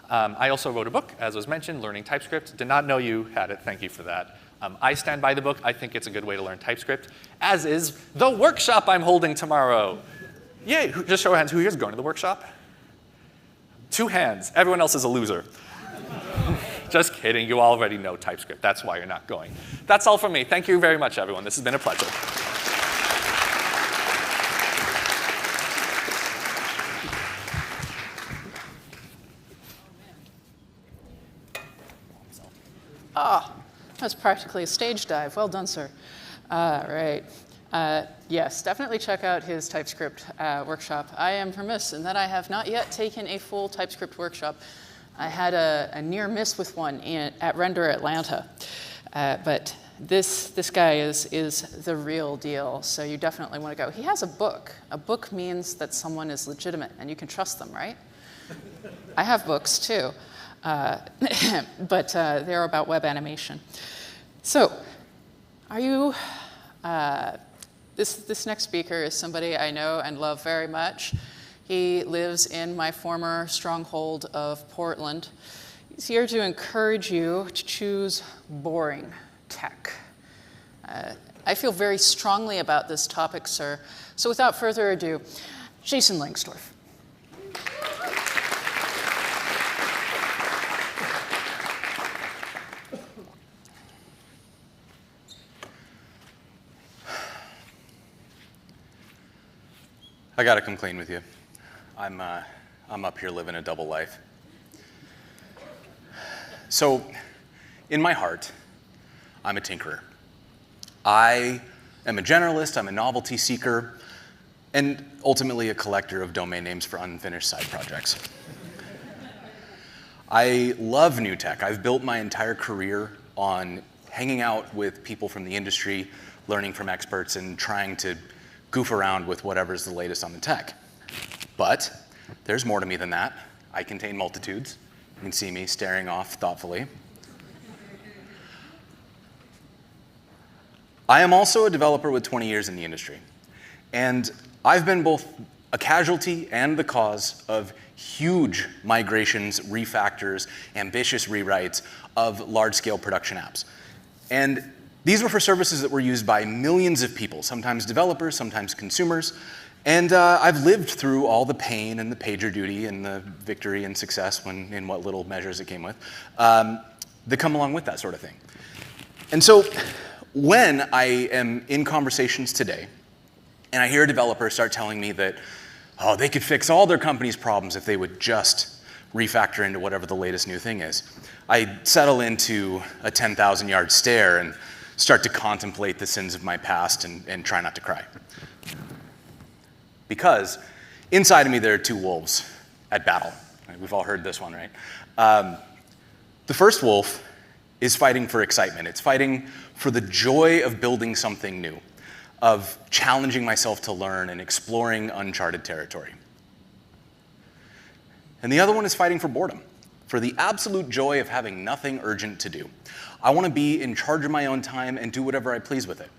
I also wrote a book, as was mentioned, Learning TypeScript. Did not know you had it. Thank you for that. I stand by the book. I think it's a good way to learn TypeScript, as is the workshop I'm holding tomorrow. Yay, just show of hands. Who here is going to the workshop? 2 hands. Everyone else is a loser. Just kidding. You already know TypeScript. That's why you're not going. That's all from me. Thank you very much, everyone. This has been a pleasure. Ah, that's practically a stage dive. Well done, sir. All right. Yes, definitely check out his TypeScript workshop. I am remiss in that I have not yet taken a full TypeScript workshop. I had a near miss with one at Render Atlanta. But this guy is the real deal, so you definitely want to go. He has a book. A book means that someone is legitimate, and you can trust them, right? I have books, too. But they're about web animation. So, are you, this next speaker is somebody I know and love very much. He lives in my former stronghold of Portland. He's here to encourage you to choose boring tech. I feel very strongly about this topic, sir. So without further ado, Jason Langsdorff. I gotta come clean with you. I'm up here living a double life. So, in my heart, I'm a tinkerer. I am a generalist, I'm a novelty seeker, and ultimately a collector of domain names for unfinished side projects. I love new tech. I've built my entire career on hanging out with people from the industry, learning from experts, and trying to goof around with whatever's the latest on the tech. But there's more to me than that. I contain multitudes. You can see me staring off thoughtfully. I am also a developer with 20 years in the industry. And I've been both a casualty and the cause of huge migrations, refactors, ambitious rewrites of large-scale production apps. And these were for services that were used by millions of people, sometimes developers, sometimes consumers. And I've lived through all the pain and the PagerDuty and the victory and success, in what little measures it came with, that come along with that sort of thing. And so when I am in conversations today, and I hear a developer start telling me that, oh, they could fix all their company's problems if they would just refactor into whatever the latest new thing is, I settle into a 10,000-yard stare and start to contemplate the sins of my past and try not to cry. Because inside of me there are 2 wolves at battle. We've all heard this one, right? The first wolf is fighting for excitement. It's fighting for the joy of building something new, of challenging myself to learn and exploring uncharted territory. And the other one is fighting for boredom, for the absolute joy of having nothing urgent to do. I want to be in charge of my own time and do whatever I please with it.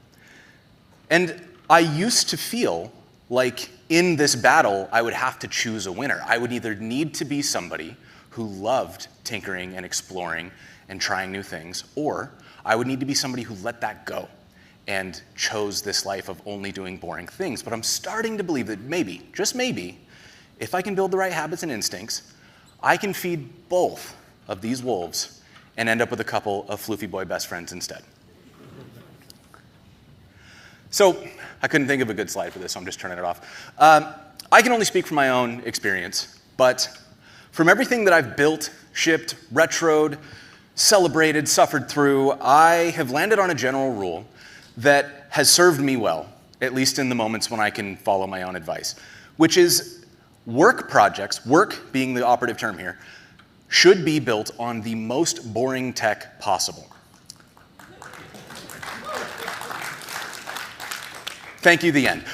And I used to feel like in this battle, I would have to choose a winner. I would either need to be somebody who loved tinkering and exploring and trying new things, or I would need to be somebody who let that go and chose this life of only doing boring things. But I'm starting to believe that maybe, just maybe, if I can build the right habits and instincts, I can feed both of these wolves and end up with a couple of floofy boy best friends instead. So I couldn't think of a good slide for this, so I'm just turning it off. I can only speak from my own experience, but from everything that I've built, shipped, retroed, celebrated, suffered through, I have landed on a general rule that has served me well, at least in the moments when I can follow my own advice, which is work projects, work being the operative term here, should be built on the most boring tech possible. Thank you, the end.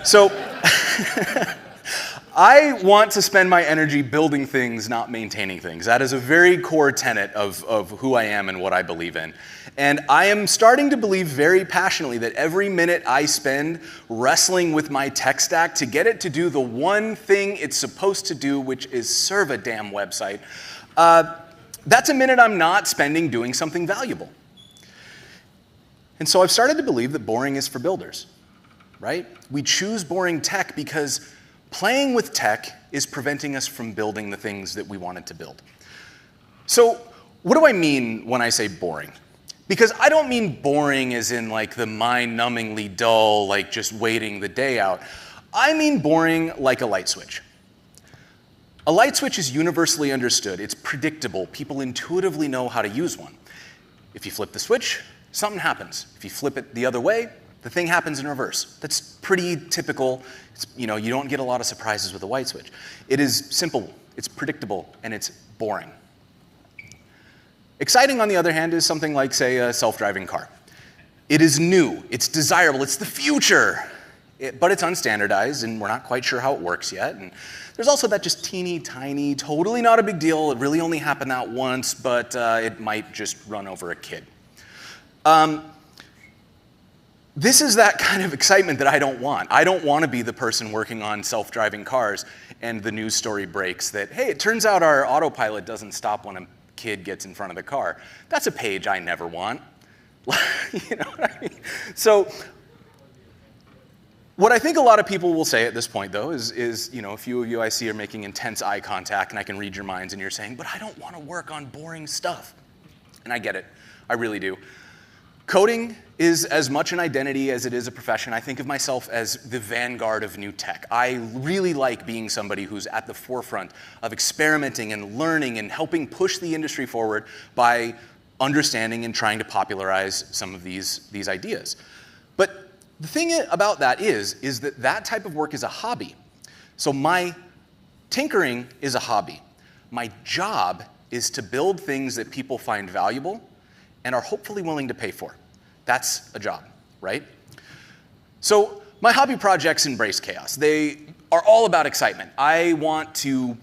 So I want to spend my energy building things, not maintaining things. That is a very core tenet of who I am and what I believe in. And I am starting to believe very passionately that every minute I spend wrestling with my tech stack to get it to do the one thing it's supposed to do, which is serve a damn website, that's a minute I'm not spending doing something valuable. And so I've started to believe that boring is for builders, right? We choose boring tech because playing with tech is preventing us from building the things that we wanted to build. So what do I mean when I say boring? Because I don't mean boring as in like the mind-numbingly dull, like just waiting the day out. I mean boring like a light switch. A light switch is universally understood. It's predictable. People intuitively know how to use one. If you flip the switch, something happens. If you flip it the other way, the thing happens in reverse. That's pretty typical. You don't get a lot of surprises with a light switch. It is simple, it's predictable, and it's boring. Exciting, on the other hand, is something like, say, a self-driving car. It is new, it's desirable, it's the future, but it's unstandardized, and we're not quite sure how it works yet. And there's also that just teeny tiny, totally not a big deal, it really only happened that once, but it might just run over a kid. This is that kind of excitement that I don't want. I don't want to be the person working on self-driving cars and the news story breaks that, hey, it turns out our autopilot doesn't stop when a kid gets in front of the car. That's a page I never want. You know what I mean? So what I think a lot of people will say at this point, though, is a few of you I see are making intense eye contact, and I can read your minds, and you're saying, but I don't want to work on boring stuff. And I get it. I really do. Coding is as much an identity as it is a profession. I think of myself as the vanguard of new tech. I really like being somebody who's at the forefront of experimenting and learning and helping push the industry forward by understanding and trying to popularize some of these ideas. But the thing about that is that type of work is a hobby. So my tinkering is a hobby. My job is to build things that people find valuable and are hopefully willing to pay for. That's a job, right? So my hobby projects embrace chaos. They are all about excitement. I want to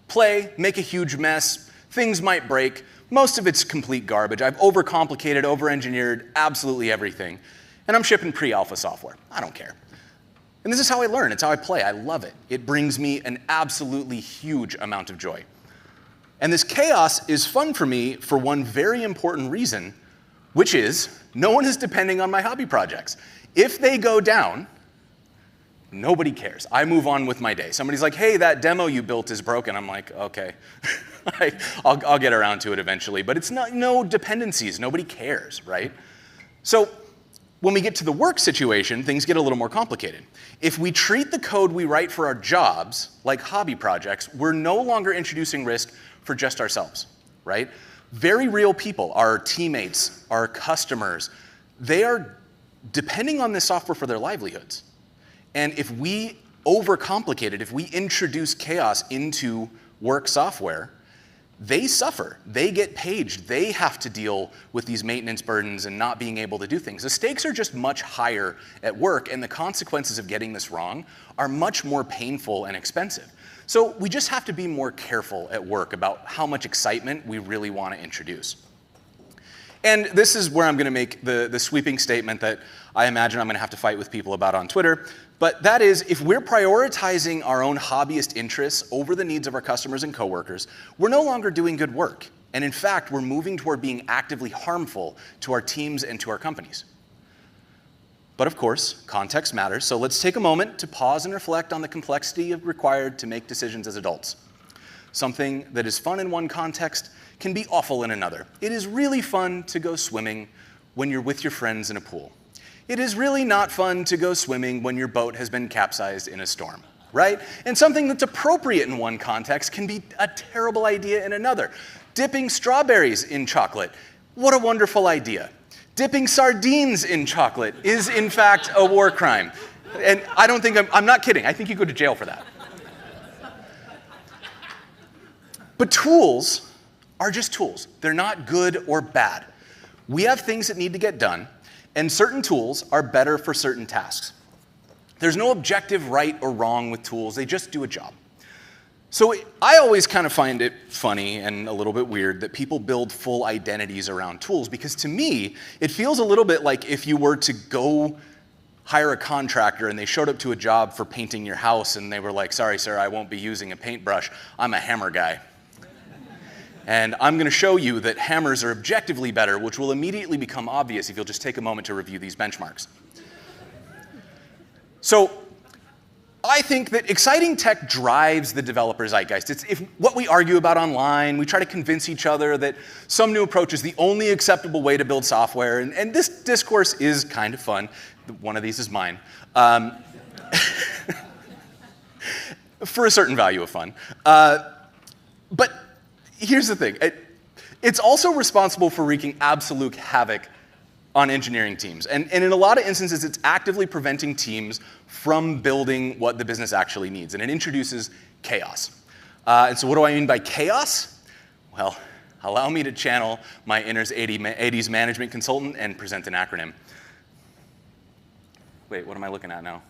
play, make a huge mess, things might break, most of it's complete garbage. I've overcomplicated, over-engineered absolutely everything, and I'm shipping pre-alpha software. I don't care. And this is how I learn, it's how I play, I love it. It brings me an absolutely huge amount of joy. And this chaos is fun for me for one very important reason, which is no one is depending on my hobby projects. If they go down, nobody cares. I move on with my day. Somebody's like, hey, that demo you built is broken. I'm like, okay, I'll get around to it eventually. But it's no dependencies. Nobody cares, right? So when we get to the work situation, things get a little more complicated. If we treat the code we write for our jobs like hobby projects, we're no longer introducing risk for just ourselves, right? Very real people, our teammates, our customers, they are depending on this software for their livelihoods. And if we overcomplicate it, if we introduce chaos into work software, they suffer. They get paged. They have to deal with these maintenance burdens and not being able to do things. The stakes are just much higher at work, and the consequences of getting this wrong are much more painful and expensive. So we just have to be more careful at work about how much excitement we really want to introduce. And this is where I'm going to make the sweeping statement that I imagine I'm going to have to fight with people about on Twitter. But that is, if we're prioritizing our own hobbyist interests over the needs of our customers and coworkers, we're no longer doing good work. And in fact, we're moving toward being actively harmful to our teams and to our companies. But of course, context matters, so let's take a moment to pause and reflect on the complexity required to make decisions as adults. Something that is fun in one context can be awful in another. It is really fun to go swimming when you're with your friends in a pool. It is really not fun to go swimming when your boat has been capsized in a storm, right? And something that's appropriate in one context can be a terrible idea in another. Dipping strawberries in chocolate, what a wonderful idea. Dipping sardines in chocolate is, in fact, a war crime. And I don't think, I'm not kidding, I think you go to jail for that. But tools are just tools. They're not good or bad. We have things that need to get done, and certain tools are better for certain tasks. There's no objective right or wrong with tools, they just do a job. So I always kind of find it funny and a little bit weird that people build full identities around tools, because to me, it feels a little bit like if you were to go hire a contractor and they showed up to a job for painting your house and they were like, sorry, sir, I won't be using a paintbrush. I'm a hammer guy. And I'm going to show you that hammers are objectively better, which will immediately become obvious if you'll just take a moment to review these benchmarks. So I think that exciting tech drives the developer zeitgeist. It's what we argue about online. We try to convince each other that some new approach is the only acceptable way to build software. And this discourse is kind of fun. One of these is mine. For a certain value of fun. But here's the thing. It's also responsible for wreaking absolute havoc on engineering teams. And in a lot of instances, it's actively preventing teams from building what the business actually needs. And it introduces chaos. And so what do I mean by chaos? Well, allow me to channel my inner 80s management consultant and present an acronym. Wait, what am I looking at now?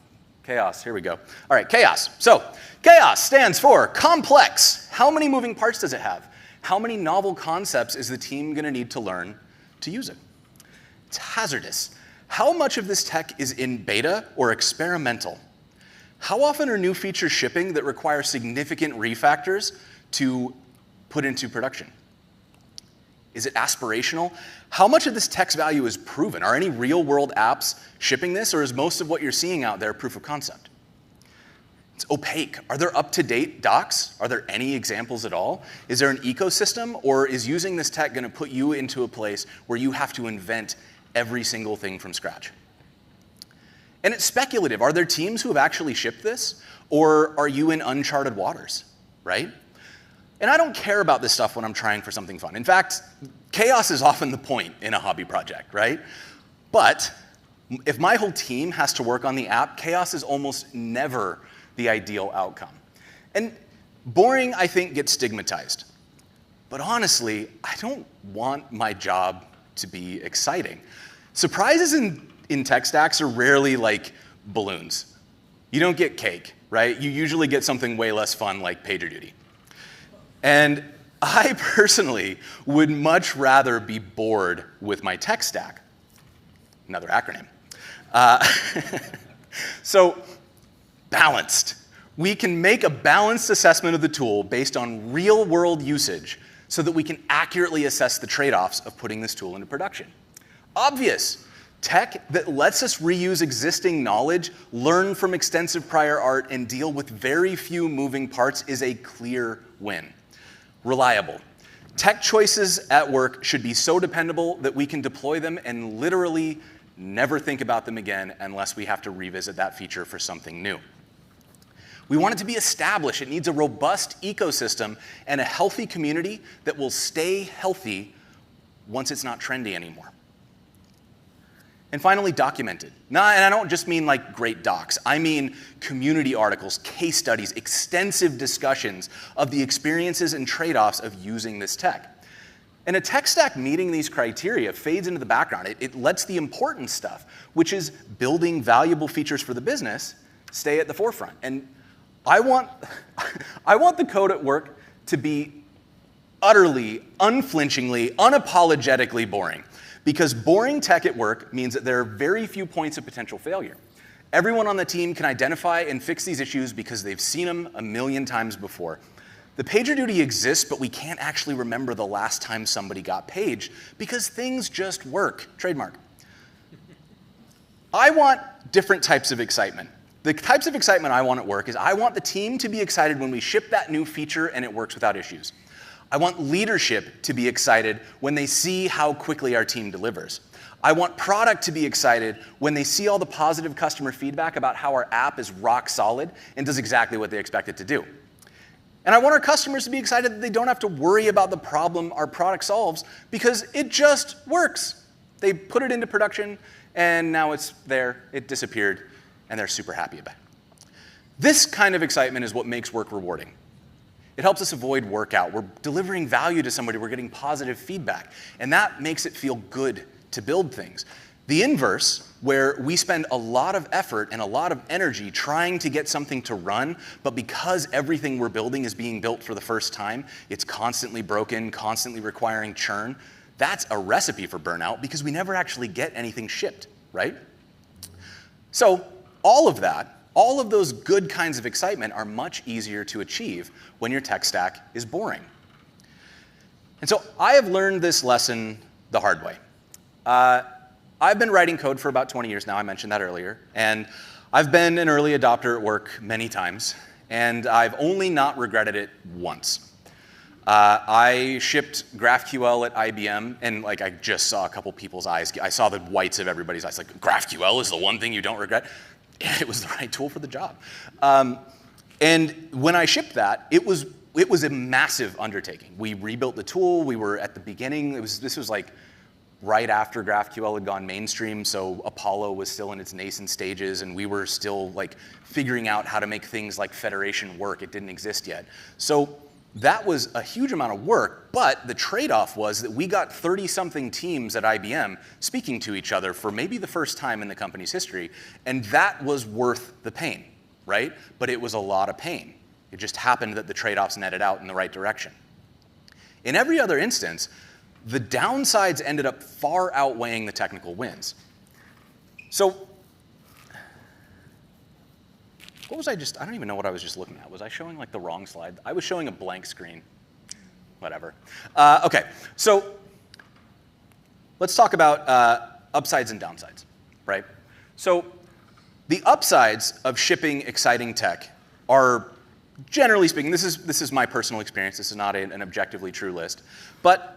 Chaos, here we go. All right, chaos. So chaos stands for complex. How many moving parts does it have? How many novel concepts is the team going to need to learn to use it? It's hazardous. How much of this tech is in beta or experimental? How often are new features shipping that require significant refactors to put into production? Is it aspirational? How much of this tech's value is proven? Are any real-world apps shipping this, or is most of what you're seeing out there proof of concept? It's opaque. Are there up-to-date docs? Are there any examples at all? Is there an ecosystem, or is using this tech going to put you into a place where you have to invent every single thing from scratch? And it's speculative. Are there teams who have actually shipped this, or are you in uncharted waters, right? And I don't care about this stuff when I'm trying for something fun. In fact, chaos is often the point in a hobby project, right? But if my whole team has to work on the app, chaos is almost never the ideal outcome. And boring, I think, gets stigmatized. But honestly, I don't want my job to be exciting. Surprises in tech stacks are rarely like balloons. You don't get cake, right? You usually get something way less fun like PagerDuty. And I personally would much rather be bored with my tech stack. Another acronym. So, balanced. We can make a balanced assessment of the tool based on real-world usage so that we can accurately assess the trade-offs of putting this tool into production. Obvious. Tech that lets us reuse existing knowledge, learn from extensive prior art, and deal with very few moving parts is a clear win. Reliable. Tech choices at work should be so dependable that we can deploy them and literally never think about them again unless we have to revisit that feature for something new. We want it to be established. It needs a robust ecosystem and a healthy community that will stay healthy once it's not trendy anymore. And finally, documented. And I don't just mean like great docs. I mean community articles, case studies, extensive discussions of the experiences and trade-offs of using this tech. And a tech stack meeting these criteria fades into the background. It lets the important stuff, which is building valuable features for the business, stay at the forefront. And I want the code at work to be utterly, unflinchingly, unapologetically boring. Because boring tech at work means that there are very few points of potential failure. Everyone on the team can identify and fix these issues because they've seen them a million times before. The PagerDuty exists, but we can't actually remember the last time somebody got paged because things just work. Trademark. I want different types of excitement. The types of excitement I want at work is I want the team to be excited when we ship that new feature and it works without issues. I want leadership to be excited when they see how quickly our team delivers. I want product to be excited when they see all the positive customer feedback about how our app is rock solid and does exactly what they expect it to do. And I want our customers to be excited that they don't have to worry about the problem our product solves because it just works. They put it into production and now it's there, it disappeared, and they're super happy about it. This kind of excitement is what makes work rewarding. It helps us avoid workout. We're delivering value to somebody. We're getting positive feedback. And that makes it feel good to build things. The inverse, where we spend a lot of effort and a lot of energy trying to get something to run, but because everything we're building is being built for the first time, it's constantly broken, constantly requiring churn. That's a recipe for burnout because we never actually get anything shipped, right? So all of that, all of those good kinds of excitement are much easier to achieve when your tech stack is boring. And so I have learned this lesson the hard way. I've been writing code for about 20 years now, I mentioned that earlier, and I've been an early adopter at work many times, and I've only not regretted it once. I shipped GraphQL at IBM, and like I just saw a couple people's eyes. I saw the whites of everybody's eyes, like, GraphQL is the one thing you don't regret? It was the right tool for the job. And when I shipped that, it was a massive undertaking. We rebuilt the tool. We were at the beginning. This was like right after GraphQL had gone mainstream, so Apollo was still in its nascent stages, and we were still like figuring out how to make things like federation work. It didn't exist yet. So that was a huge amount of work, but the trade-off was that we got 30-something teams at IBM speaking to each other for maybe the first time in the company's history, and that was worth the pain, right? But it was a lot of pain. It just happened that the trade-offs netted out in the right direction. In every other instance, the downsides ended up far outweighing the technical wins. So what was I don't even know what I was just looking at. Was I showing like the wrong slide? I was showing a blank screen. Whatever. Okay, so let's talk about upsides and downsides, right? So the upsides of shipping exciting tech are, generally speaking, this is my personal experience. This is not an objectively true list, but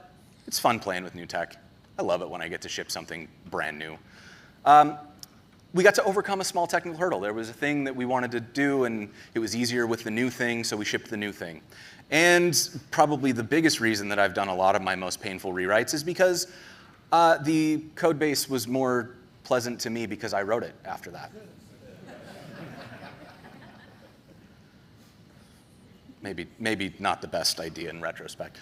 it's fun playing with new tech. I love it when I get to ship something brand new. We got to overcome a small technical hurdle. There was a thing that we wanted to do, and it was easier with the new thing, so we shipped the new thing. And probably the biggest reason that I've done a lot of my most painful rewrites is because the code base was more pleasant to me because I wrote it after that. Maybe not the best idea in retrospect.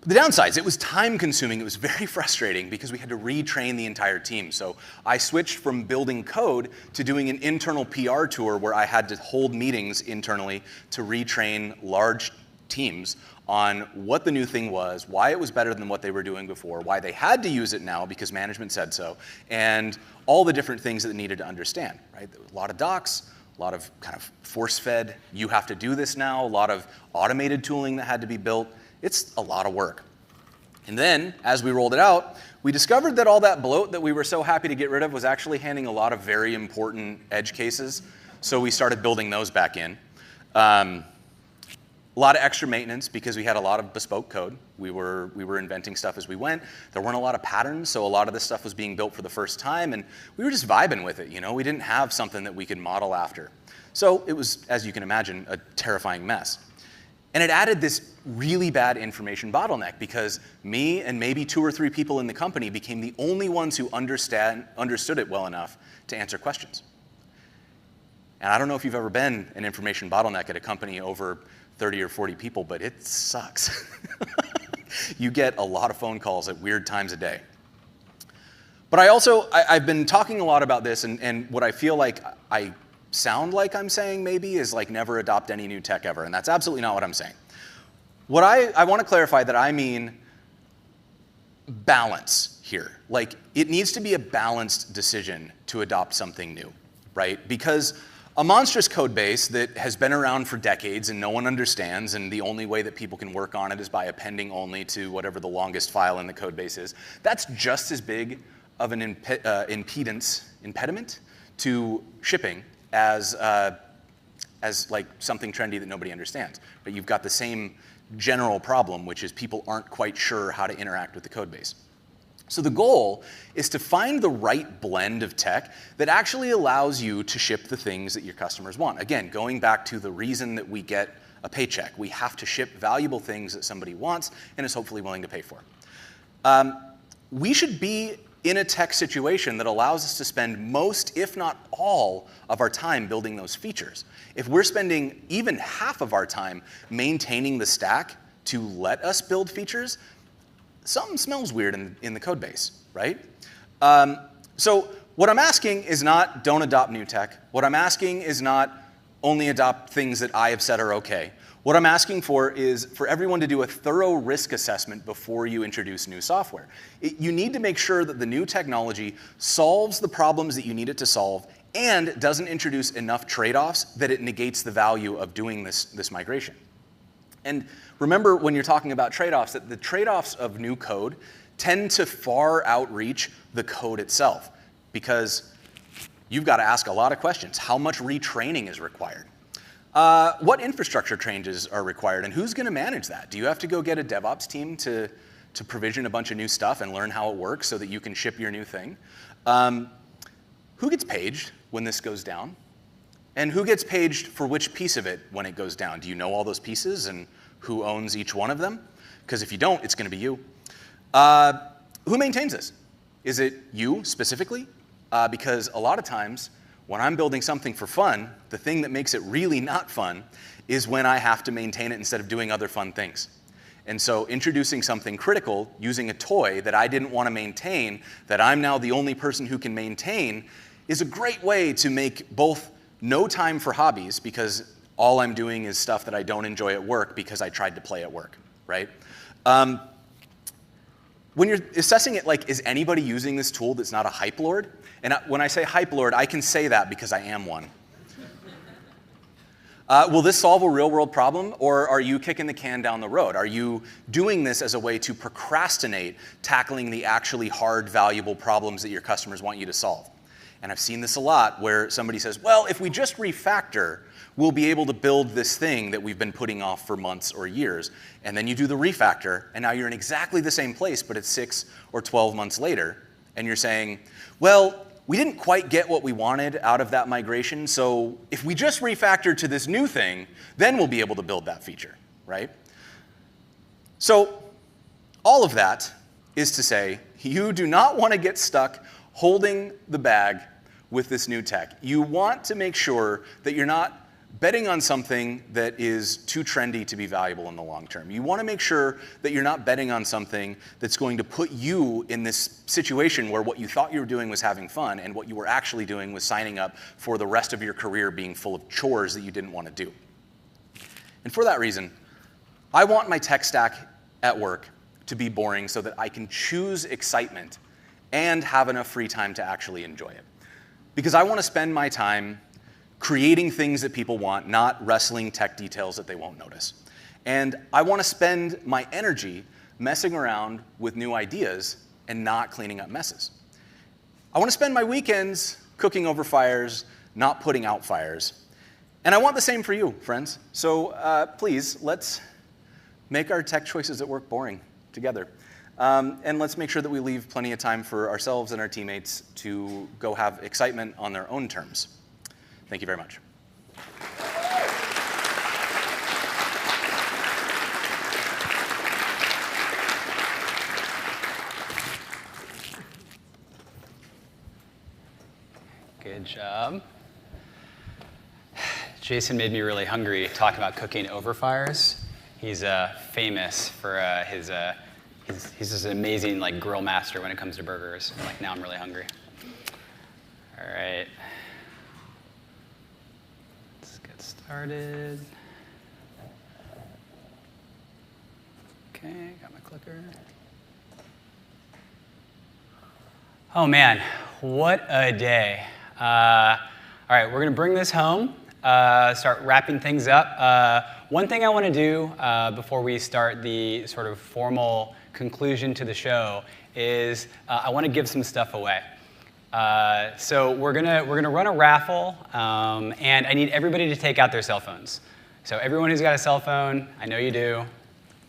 The downsides, it was time consuming, it was very frustrating because we had to retrain the entire team. So I switched from building code to doing an internal PR tour where I had to hold meetings internally to retrain large teams on what the new thing was, why it was better than what they were doing before, why they had to use it now because management said so, and all the different things that they needed to understand, right? There was a lot of docs, a lot of kind of force-fed, you have to do this now, a lot of automated tooling that had to be built. It's a lot of work. And then, as we rolled it out, we discovered that all that bloat that we were so happy to get rid of was actually handling a lot of very important edge cases. So we started building those back in. A lot of extra maintenance because we had a lot of bespoke code. We were inventing stuff as we went. There weren't a lot of patterns, so a lot of this stuff was being built for the first time, and we were just vibing with it. You know, we didn't have something that we could model after. So it was, as you can imagine, a terrifying mess. And it added this really bad information bottleneck because me and maybe 2 or 3 people in the company became the only ones who understood it well enough to answer questions. And I don't know if you've ever been an information bottleneck at a company over 30 or 40 people, but it sucks. You get a lot of phone calls at weird times of day. But I've been talking a lot about this, and what I feel like I sound like I'm saying maybe is like never adopt any new tech ever, and that's absolutely not what I'm saying. What I want to clarify that I mean balance here. Like it needs to be a balanced decision to adopt something new, right? Because a monstrous code base that has been around for decades and no one understands, and the only way that people can work on it is by appending only to whatever the longest file in the code base is, that's just as big of an impediment to shipping as like something trendy that nobody understands. But you've got the same general problem, which is people aren't quite sure how to interact with the code base. So the goal is to find the right blend of tech that actually allows you to ship the things that your customers want. Again, going back to the reason that we get a paycheck. We have to ship valuable things that somebody wants and is hopefully willing to pay for. We should be in a tech situation that allows us to spend most, if not all, of our time building those features. If we're spending even half of our time maintaining the stack to let us build features, something smells weird in the code base, right? So what I'm asking is not don't adopt new tech. What I'm asking is not only adopt things that I have said are okay. What I'm asking for is for everyone to do a thorough risk assessment before you introduce new software. You need to make sure that the new technology solves the problems that you need it to solve and doesn't introduce enough trade-offs that it negates the value of doing this migration. And remember, when you're talking about trade-offs, that the trade-offs of new code tend to far outreach the code itself, because you've got to ask a lot of questions. How much retraining is required? What infrastructure changes are required, and who's going to manage that? Do you have to go get a DevOps team to provision a bunch of new stuff and learn how it works so that you can ship your new thing? Who gets paged when this goes down? And who gets paged for which piece of it when it goes down? Do you know all those pieces and who owns each one of them? Because if you don't, it's going to be you. Who maintains this? Is it you specifically? Because a lot of times, when I'm building something for fun, the thing that makes it really not fun is when I have to maintain it instead of doing other fun things. And so introducing something critical using a toy that I didn't want to maintain, that I'm now the only person who can maintain, is a great way to make both no time for hobbies, because all I'm doing is stuff that I don't enjoy at work because I tried to play at work, right? When you're assessing it, like, is anybody using this tool that's not a hype lord? And when I say hype lord, I can say that because I am one. Will this solve a real-world problem, or are you kicking the can down the road? Are you doing this as a way to procrastinate tackling the actually hard, valuable problems that your customers want you to solve? And I've seen this a lot, where somebody says, well, if we just refactor, we'll be able to build this thing that we've been putting off for months or years. And then you do the refactor, and now you're in exactly the same place, but it's 6 or 12 months later, and you're saying, well, we didn't quite get what we wanted out of that migration, so if we just refactor to this new thing, then we'll be able to build that feature, right? So all of that is to say, you do not want to get stuck holding the bag with this new tech. You want to make sure that you're not betting on something that is too trendy to be valuable in the long term. You want to make sure that you're not betting on something that's going to put you in this situation where what you thought you were doing was having fun, and what you were actually doing was signing up for the rest of your career being full of chores that you didn't want to do. And for that reason, I want my tech stack at work to be boring so that I can choose excitement and have enough free time to actually enjoy it. Because I want to spend my time creating things that people want, not wrestling tech details that they won't notice. And I want to spend my energy messing around with new ideas and not cleaning up messes. I want to spend my weekends cooking over fires, not putting out fires. And I want the same for you, friends. So please, let's make our tech choices at work boring together. And let's make sure that we leave plenty of time for ourselves and our teammates to go have excitement on their own terms. Thank you very much. Good job. Jason made me really hungry talking about cooking over fires. He's famous for he's this amazing grill master when it comes to burgers. Now I'm really hungry. All right. Let's get started. Okay, got my clicker. Oh man, what a day. All right, we're gonna bring this home, start wrapping things up. One thing I wanna do before we start the sort of formal conclusion to the show is I wanna give some stuff away. So we're gonna run a raffle, and I need everybody to take out their cell phones. So everyone who's got a cell phone, I know you do.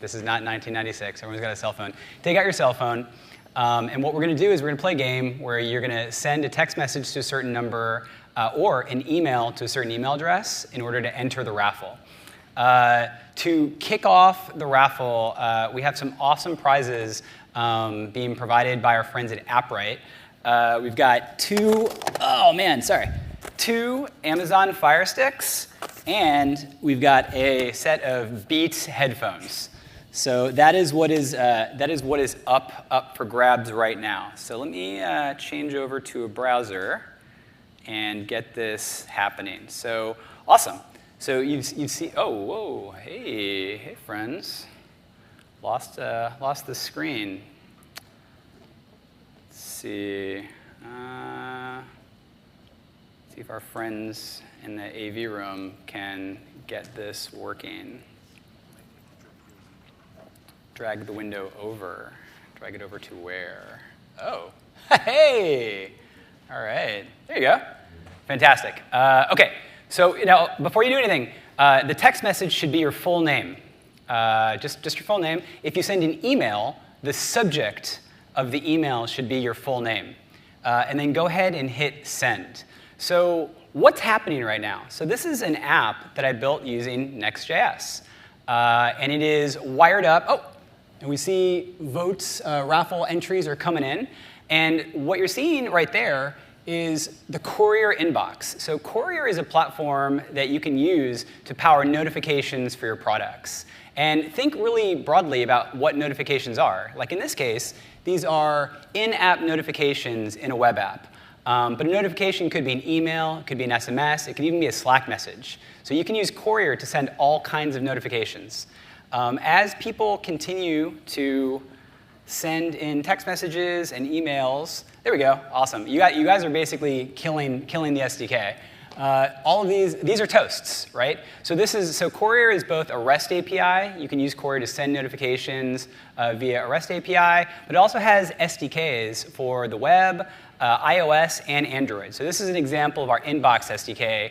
This is not 1996. Everyone's got a cell phone. Take out your cell phone, and what we're gonna do is we're gonna play a game where you're gonna send a text message to a certain number or an email to a certain email address in order to enter the raffle. To kick off the raffle, we have some awesome prizes being provided by our friends at AppWrite. We've got two Amazon Fire Sticks, and we've got a set of Beats headphones. So that is what is up for grabs right now. So let me change over to a browser and get this happening. So awesome. So you see, oh, whoa, hey friends. Lost the screen. Let's see. See if our friends in the AV room can get this working. Drag the window over. Drag it over to where? Oh, hey! All right, there you go. Fantastic. OK, so before you do anything, the text message should be your full name. Just your full name. If you send an email, the subject of the email should be your full name. And then go ahead and hit send. So what's happening right now? So this is an app that I built using Next.js. And it is wired up. Oh, and we see votes, raffle entries are coming in. And what you're seeing right there is the Courier inbox. So Courier is a platform that you can use to power notifications for your products. And think really broadly about what notifications are. Like in this case, these are in-app notifications in a web app. But a notification could be an email, it could be an SMS, it could even be a Slack message. So you can use Courier to send all kinds of notifications. As people continue to send in text messages and emails, there we go, awesome. You guys are basically killing the SDK. All of these are toasts, right? So Courier is both a REST API. You can use Courier to send notifications via a REST API, but it also has SDKs for the web, iOS, and Android. So this is an example of our Inbox SDK.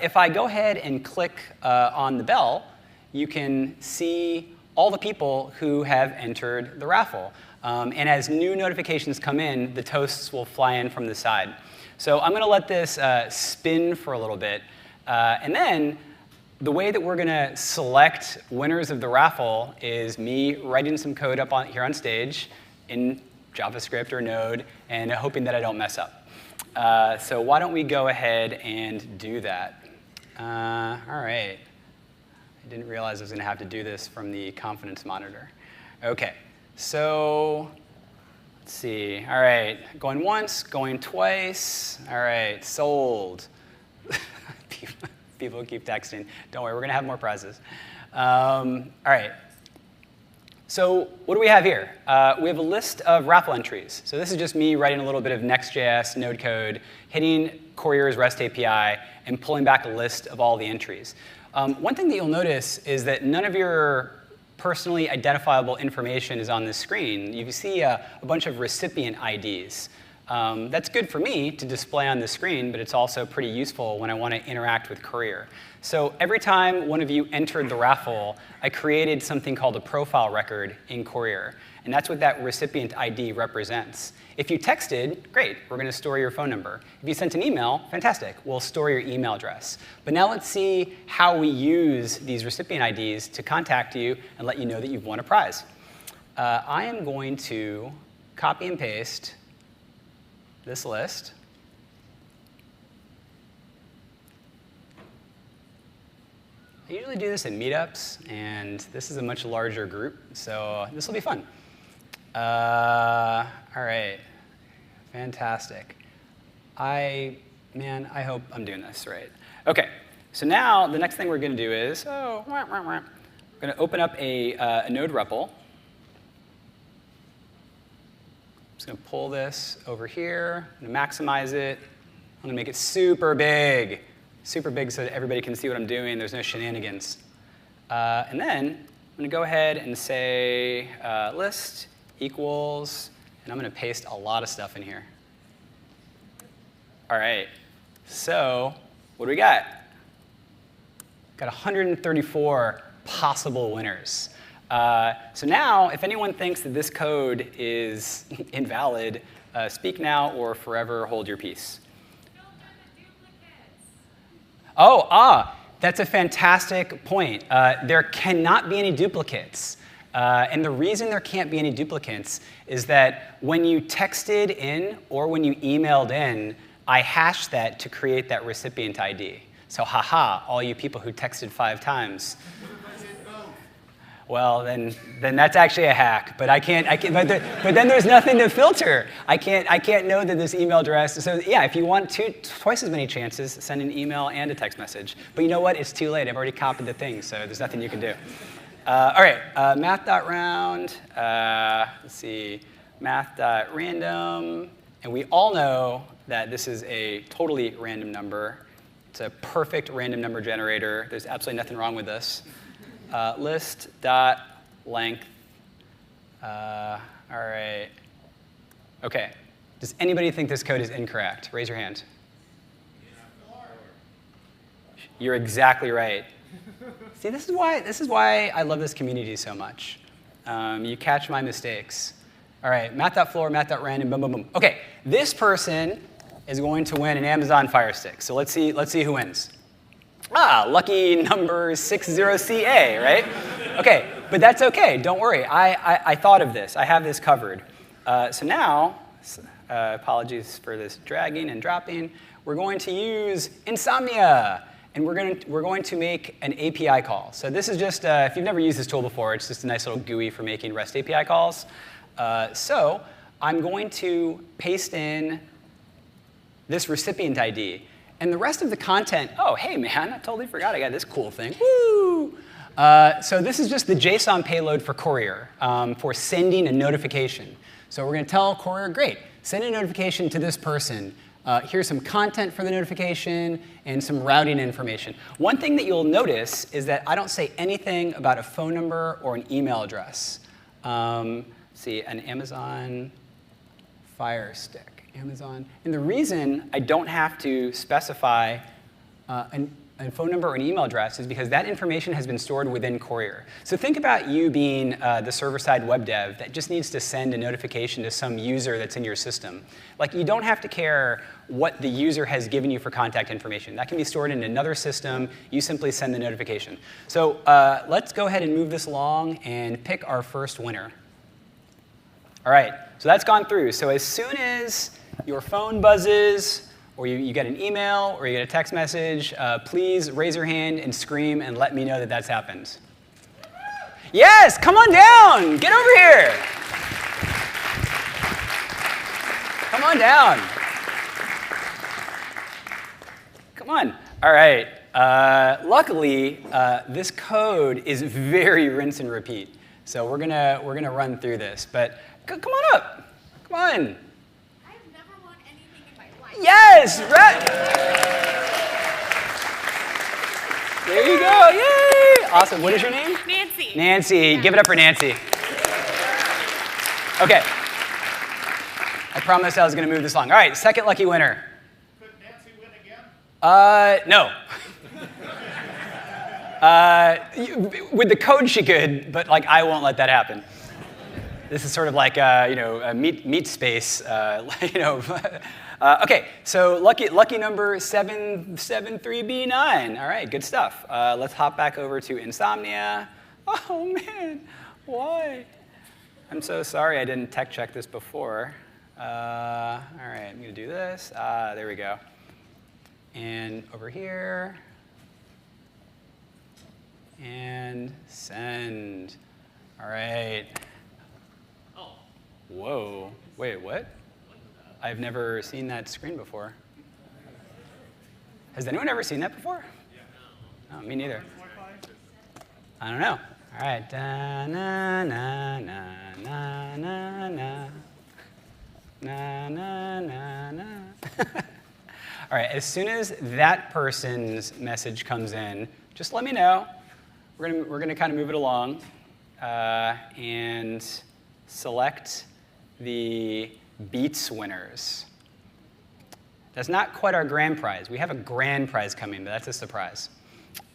If I go ahead and click on the bell, you can see all the people who have entered the raffle. And as new notifications come in, the toasts will fly in from the side. So I'm going to let this spin for a little bit. And then the way that we're going to select winners of the raffle is me writing some code up here on stage in JavaScript or Node and hoping that I don't mess up. So why don't we go ahead and do that? All right. I didn't realize I was going to have to do this from the confidence monitor. OK, so let's see. All right, going once, going twice. All right, sold. People keep texting. Don't worry, we're going to have more prizes. All right. So what do we have here? We have a list of raffle entries. So this is just me writing a little bit of Next.js node code, hitting Courier's REST API, and pulling back a list of all the entries. One thing that you'll notice is that none of your personally identifiable information is on this screen. You can see a bunch of recipient IDs. That's good for me to display on the screen, but it's also pretty useful when I want to interact with Courier. So every time one of you entered the raffle, I created something called a profile record in Courier. And that's what that recipient ID represents. If you texted, great, we're going to store your phone number. If you sent an email, fantastic, we'll store your email address. But now let's see how we use these recipient IDs to contact you and let you know that you've won a prize. I am going to copy and paste this list. I usually do this in meetups, and this is a much larger group, so this will be fun. All right, fantastic. I hope I'm doing this right. OK, so now the next thing we're going to do is, we're going to open up a node REPL. I'm just going to pull this over here. I'm going to maximize it. I'm going to make it super big so that everybody can see what I'm doing. There's no shenanigans. And then I'm going to go ahead and say list equals, and I'm going to paste a lot of stuff in here. All right. So what do we got? Got 134 possible winners. So now, if anyone thinks that this code is invalid, speak now or forever hold your peace. That's a fantastic point. There cannot be any duplicates. And the reason there can't be any duplicates is that when you texted in or when you emailed in, I hashed that to create that recipient ID. So haha, all you people who texted 5 times. Well, then that's actually a hack. But but then there's nothing to filter. I can't know that this email address. So yeah, if you want twice as many chances, send an email and a text message. But you know what? It's too late. I've already copied the thing, so there's nothing you can do. All right, math.round. Let's see, math.random. And we all know that this is a totally random number. It's a perfect random number generator. There's absolutely nothing wrong with this. List.length. All right. OK. Does anybody think this code is incorrect? Raise your hand. You're exactly right. See, this is why I love this community so much. You catch my mistakes. All right, math.floor, math.random, boom, boom, boom. OK, this person is going to win an Amazon Fire Stick. So let's see who wins. Lucky number 60CA, right? OK, but that's OK. Don't worry. I thought of this. I have this covered. So now, apologies for this dragging and dropping, we're going to use Insomnia. And we're going to make an API call. So this is just, if you've never used this tool before, it's just a nice little GUI for making REST API calls. So I'm going to paste in this recipient ID. And the rest of the content, oh, hey, man, I totally forgot I got this cool thing. Woo! So this is just the JSON payload for Courier for sending a notification. So we're going to tell Courier, great, send a notification to this person. Here's some content for the notification and some routing information. One thing that you'll notice is that I don't say anything about a phone number or an email address. See, an Amazon Fire Stick. Amazon. And the reason I don't have to specify a phone number or an email address is because that information has been stored within Courier. So think about you being the server-side web dev that just needs to send a notification to some user that's in your system. Like, you don't have to care what the user has given you for contact information. That can be stored in another system. You simply send the notification. So let's go ahead and move this along and pick our first winner. All right, so that's gone through. So as soon as your phone buzzes, or you get an email, or you get a text message, please raise your hand and scream and let me know that that's happened. Yes, come on down. Get over here. Come on down. Come on. All right. Luckily, this code is very rinse and repeat. So we're gonna run through this. But come on up. Come on. Yes! There you go. Yay! Awesome. What is your name? Nancy. Nancy. Give it up for Nancy. OK. I promised I was going to move this along. All right, second lucky winner. Could Nancy win again? No. With the code, she could, but like I won't let that happen. This is sort of like a meat space, OK, so lucky number 773B9. All right, good stuff. Let's hop back over to Insomnia. Oh, man, why? I'm so sorry I didn't tech check this before. All right, I'm going to do this. There we go. And over here. And send. All right. Whoa. Wait, what? I've never seen that screen before. Has anyone ever seen that before? No, me neither. I don't know. All right. Da, na, na, na, na, na, na. Na, na, na, na. All right, as soon as that person's message comes in, just let me know. We're gonna kind of move it along and select the Beats winners. That's not quite our grand prize. We have a grand prize coming, but that's a surprise.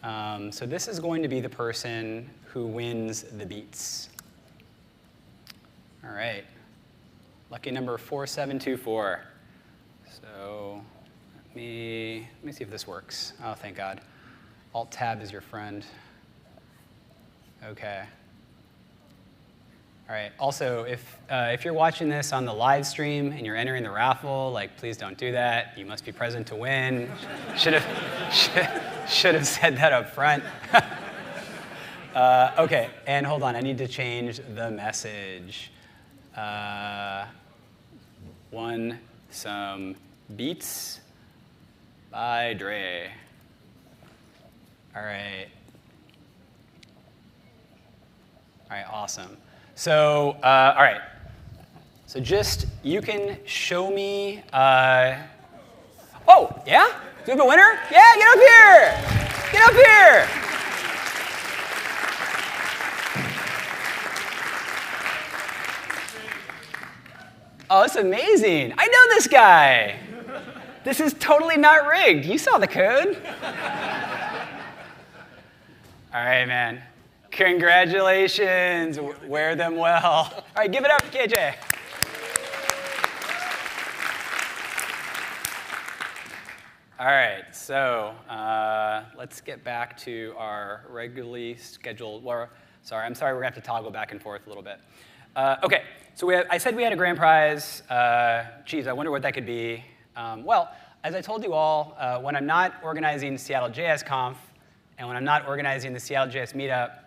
So this is going to be the person who wins the Beats. All right. Lucky number 4724. So let me see if this works. Oh, thank God. Alt-Tab is your friend. OK. All right. Also, if you're watching this on the live stream and you're entering the raffle, like, please don't do that. You must be present to win. Should have said that up front. Okay, and hold on, I need to change the message. Some beats by Dre. All right. All right, awesome. So, all right. So just, you can show me, oh, yeah? Do we have a winner? Yeah, get up here! Get up here! Oh, it's amazing. I know this guy. This is totally not rigged. You saw the code. All right, man. Congratulations. Wear them well. All right, give it up, KJ. All right, so let's get back to our regularly scheduled, sorry, we're gonna have to toggle back and forth a little bit. Okay, so I said we had a grand prize. Geez, I wonder what that could be. Well, as I told you all, when I'm not organizing SeattleJS Conf, and when I'm not organizing the SeattleJS meetup,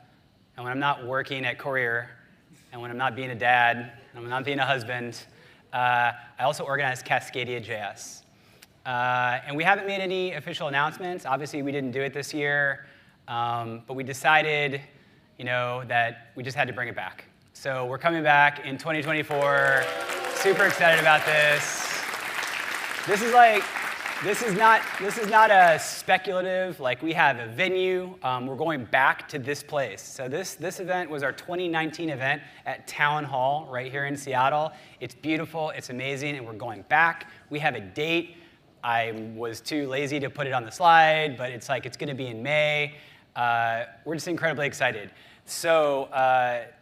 and when I'm not working at Courier, and when I'm not being a dad, and when I'm not being a husband, I also organize Cascadia.js. And we haven't made any official announcements. Obviously, we didn't do it this year, but we decided, that we just had to bring it back. So we're coming back in 2024. Super excited about this. This is not a speculative, like we have a venue. We're going back to this place. So this event was our 2019 event at Town Hall right here in Seattle. It's beautiful, it's amazing, and we're going back. We have a date. I was too lazy to put it on the slide, but it's going to be in May. We're just incredibly excited. So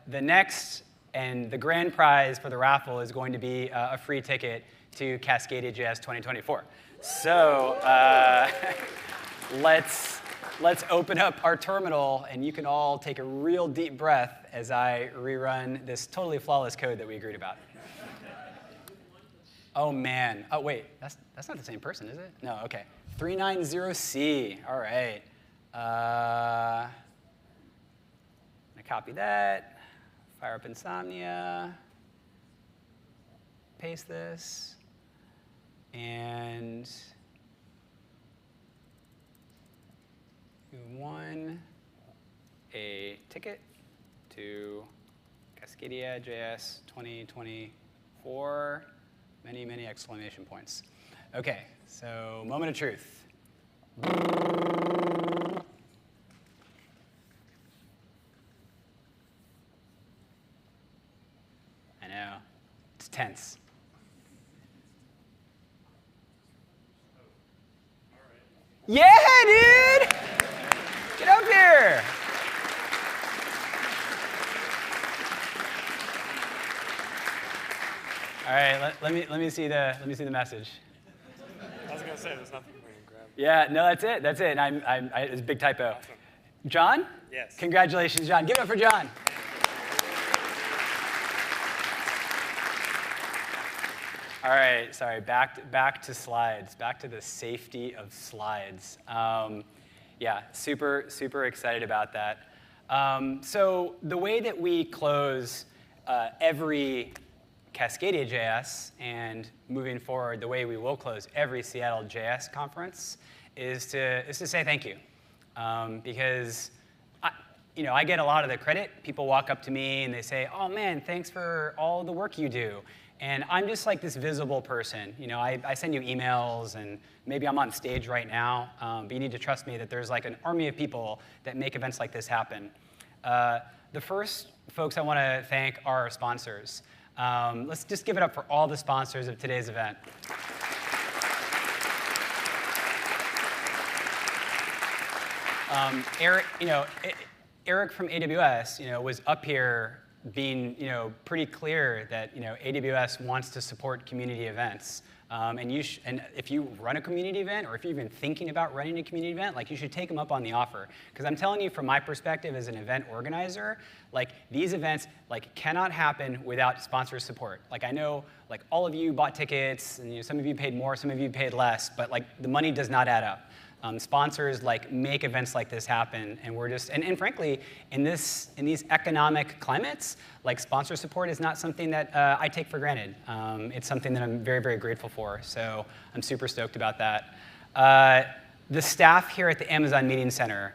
the next and the grand prize for the raffle is going to be a free ticket to Cascadia.js 2024. So let's open up our terminal, and you can all take a real deep breath as I rerun this totally flawless code that we agreed about. Oh, man. Oh, wait. That's not the same person, is it? No, OK. 390C. All right. I'm going to copy that. Fire up Insomnia. Paste this. And we won a ticket to Cascadia.js 2024. Many, many exclamation points. OK, so moment of truth. I know. It's tense. Yeah, dude! Get up here! All right, let me see the message. I was gonna say there's nothing we can grab. Yeah, no, that's it. That's it. It's a big typo. John? Yes. Congratulations, John. Give it up for John. All right, sorry. Back to slides. Back to the safety of slides. Yeah, super excited about that. So the way that we close every Cascadia.js, and moving forward, the way we will close every SeattleJS conference is to say thank you, because I get a lot of the credit. People walk up to me and they say, "Oh man, thanks for all the work you do," and I'm just like this visible person. I send you emails, and maybe I'm on stage right now, but you need to trust me that there's like an army of people that make events like this happen. The first folks I want to thank are our sponsors. Let's just give it up for all the sponsors of today's event. Eric from AWS, was up here being, pretty clear that, AWS wants to support community events. And if you run a community event, or if you're even thinking about running a community event, you should take them up on the offer. Because I'm telling you, from my perspective as an event organizer, these events cannot happen without sponsor support. I know all of you bought tickets, and some of you paid more, some of you paid less, but the money does not add up. Sponsors like make events like this happen, and we're just and frankly, in these economic climates, like sponsor support is not something that I take for granted. It's something that I'm very, very grateful for. So I'm super stoked about that. The staff here at the Amazon Meeting Center,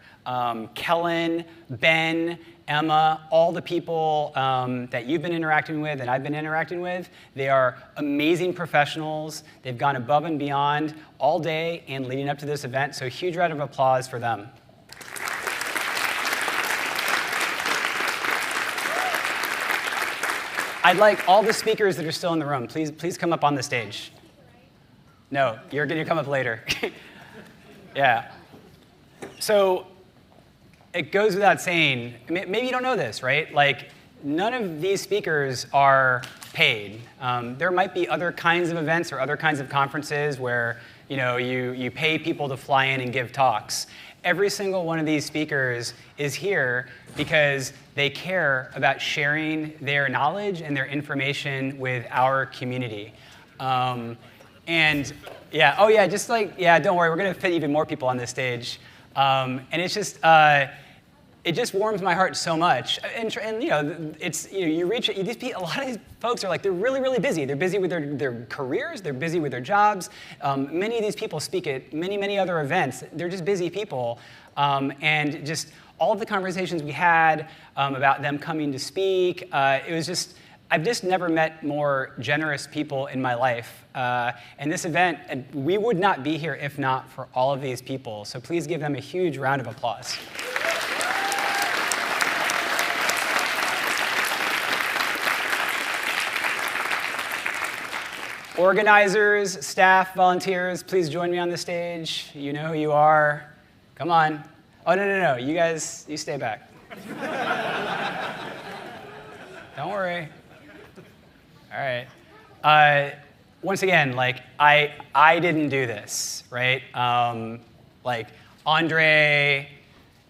Kellen, Ben, Emma, all the people that you've been interacting with and I've been interacting with, they are amazing professionals. They've gone above and beyond all day and leading up to this event, so a huge round of applause for them. I'd like all the speakers that are still in the room, please come up on the stage. No, you're going to come up later. Yeah. So it goes without saying, maybe you don't know this, right? Like, none of these speakers are paid. There might be other kinds of events or other kinds of conferences where you pay people to fly in and give talks. Every single one of these speakers is here because they care about sharing their knowledge and their information with our community. And yeah, oh yeah, just like, yeah, don't worry, we're going to fit even more people on this stage. And it's just, it just warms my heart so much. And it's, you reach, a lot of these folks are like, they're really, really busy. They're busy with their careers, they're busy with their jobs. Many of these people speak at many, many other events. They're just busy people. And just all of the conversations we had about them coming to speak, it was just, I've just never met more generous people in my life. And this event, we would not be here if not for all of these people. So please give them a huge round of applause. Organizers, staff, volunteers, please join me on the stage. You know who you are. Come on. Oh, no. You guys, you stay back. Don't worry. All right. Once again, like, I didn't do this, right? Like, Andre,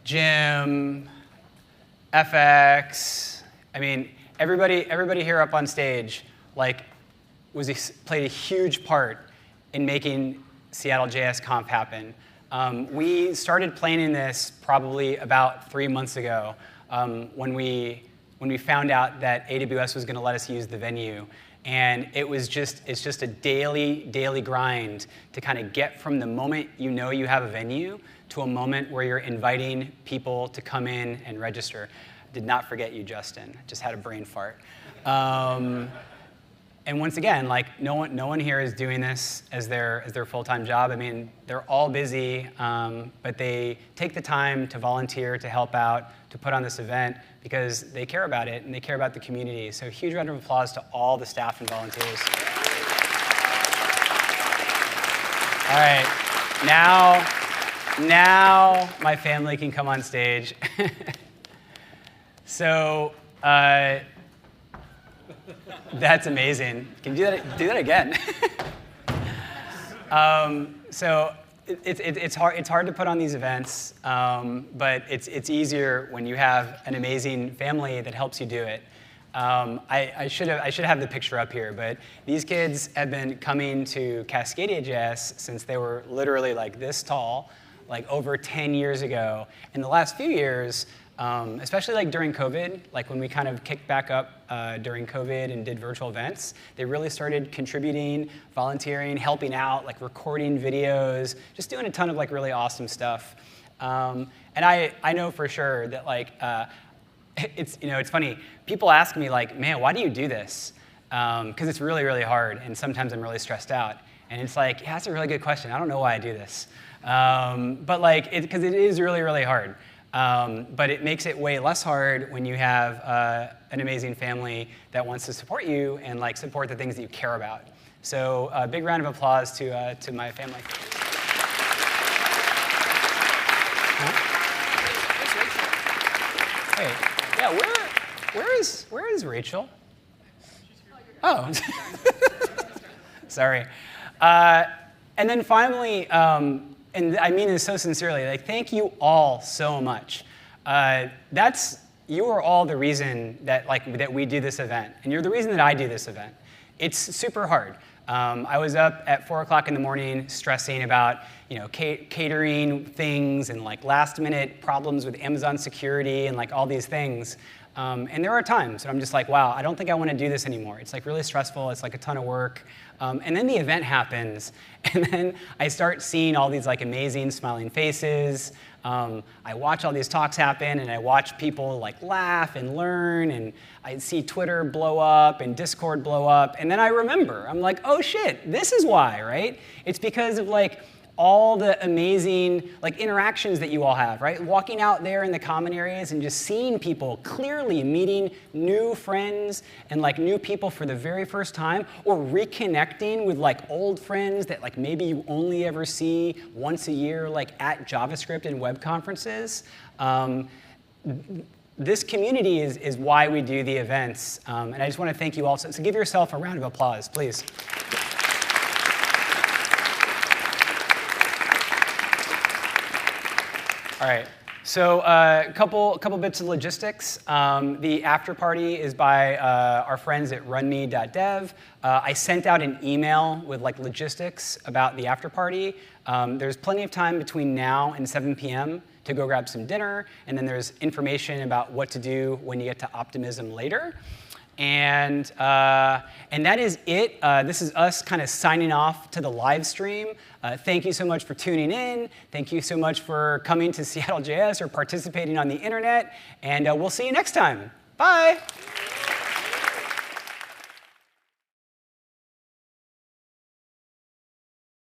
Jim, FX, I mean, everybody here up on stage, like, played a huge part in making SeattleJS Conf happen. We started planning this probably about 3 months ago when we found out that AWS was going to let us use the venue. And it's just a daily grind to kind of get from the moment you know you have a venue to a moment where you're inviting people to come in and register. Did not forget you, Justin. Just had a brain fart. And once again, like, no one here is doing this as their full-time job. I mean, they're all busy, but they take the time to volunteer, to help out, to put on this event because they care about it and they care about the community. So huge round of applause to all the staff and volunteers. All right, now my family can come on stage. So. That's amazing. Can you do that again? So it's hard to put on these events, but it's easier when you have an amazing family that helps you do it. I should have the picture up here, but these kids have been coming to Cascadia.js since they were literally like this tall, like over 10 years ago. In the last few years, especially like during COVID, like when we kind of kicked back up during COVID and did virtual events, they really started contributing, volunteering, helping out, like recording videos, just doing a ton of like really awesome stuff. And I know for sure that like, it's funny, people ask me like, man, why do you do this? Because it's really, really hard, and sometimes I'm really stressed out. And it's like, yeah, that's a really good question. I don't know why I do this. But like, because it is really, really hard. But it makes it way less hard when you have an amazing family that wants to support you and like support the things that you care about. So a big round of applause to my family. Hey, yeah, where is Rachel? Oh, sorry. And then finally, and I mean this so sincerely, like, thank you all so much. You are all the reason that we do this event, and you're the reason that I do this event. It's super hard. I was up at 4 o'clock in the morning stressing about catering things and like last minute problems with Amazon security and like all these things. And there are times when I'm just like, wow, I don't think I want to do this anymore. It's like really stressful. It's like a ton of work. And then the event happens, and then I start seeing all these like amazing smiling faces. I watch all these talks happen, and I watch people like laugh and learn, and I see Twitter blow up and Discord blow up, and then I remember, I'm like, oh shit, this is why, right? It's because of like all the amazing like interactions that you all have, right? Walking out there in the common areas and just seeing people clearly meeting new friends and like new people for the very first time, or reconnecting with like old friends that like maybe you only ever see once a year like at JavaScript and web conferences. This community is why we do the events. And I just want to thank you all. So give yourself a round of applause, please. All right, so a couple bits of logistics. The after party is by our friends at runme.dev. I sent out an email with like logistics about the after party. There's plenty of time between now and 7 p.m. to go grab some dinner, and then there's information about what to do when you get to Optimism later. And that is it. This is us kind of signing off to the live stream. Thank you so much for tuning in. Thank you so much for coming to SeattleJS or participating on the internet. And we'll see you next time. Bye.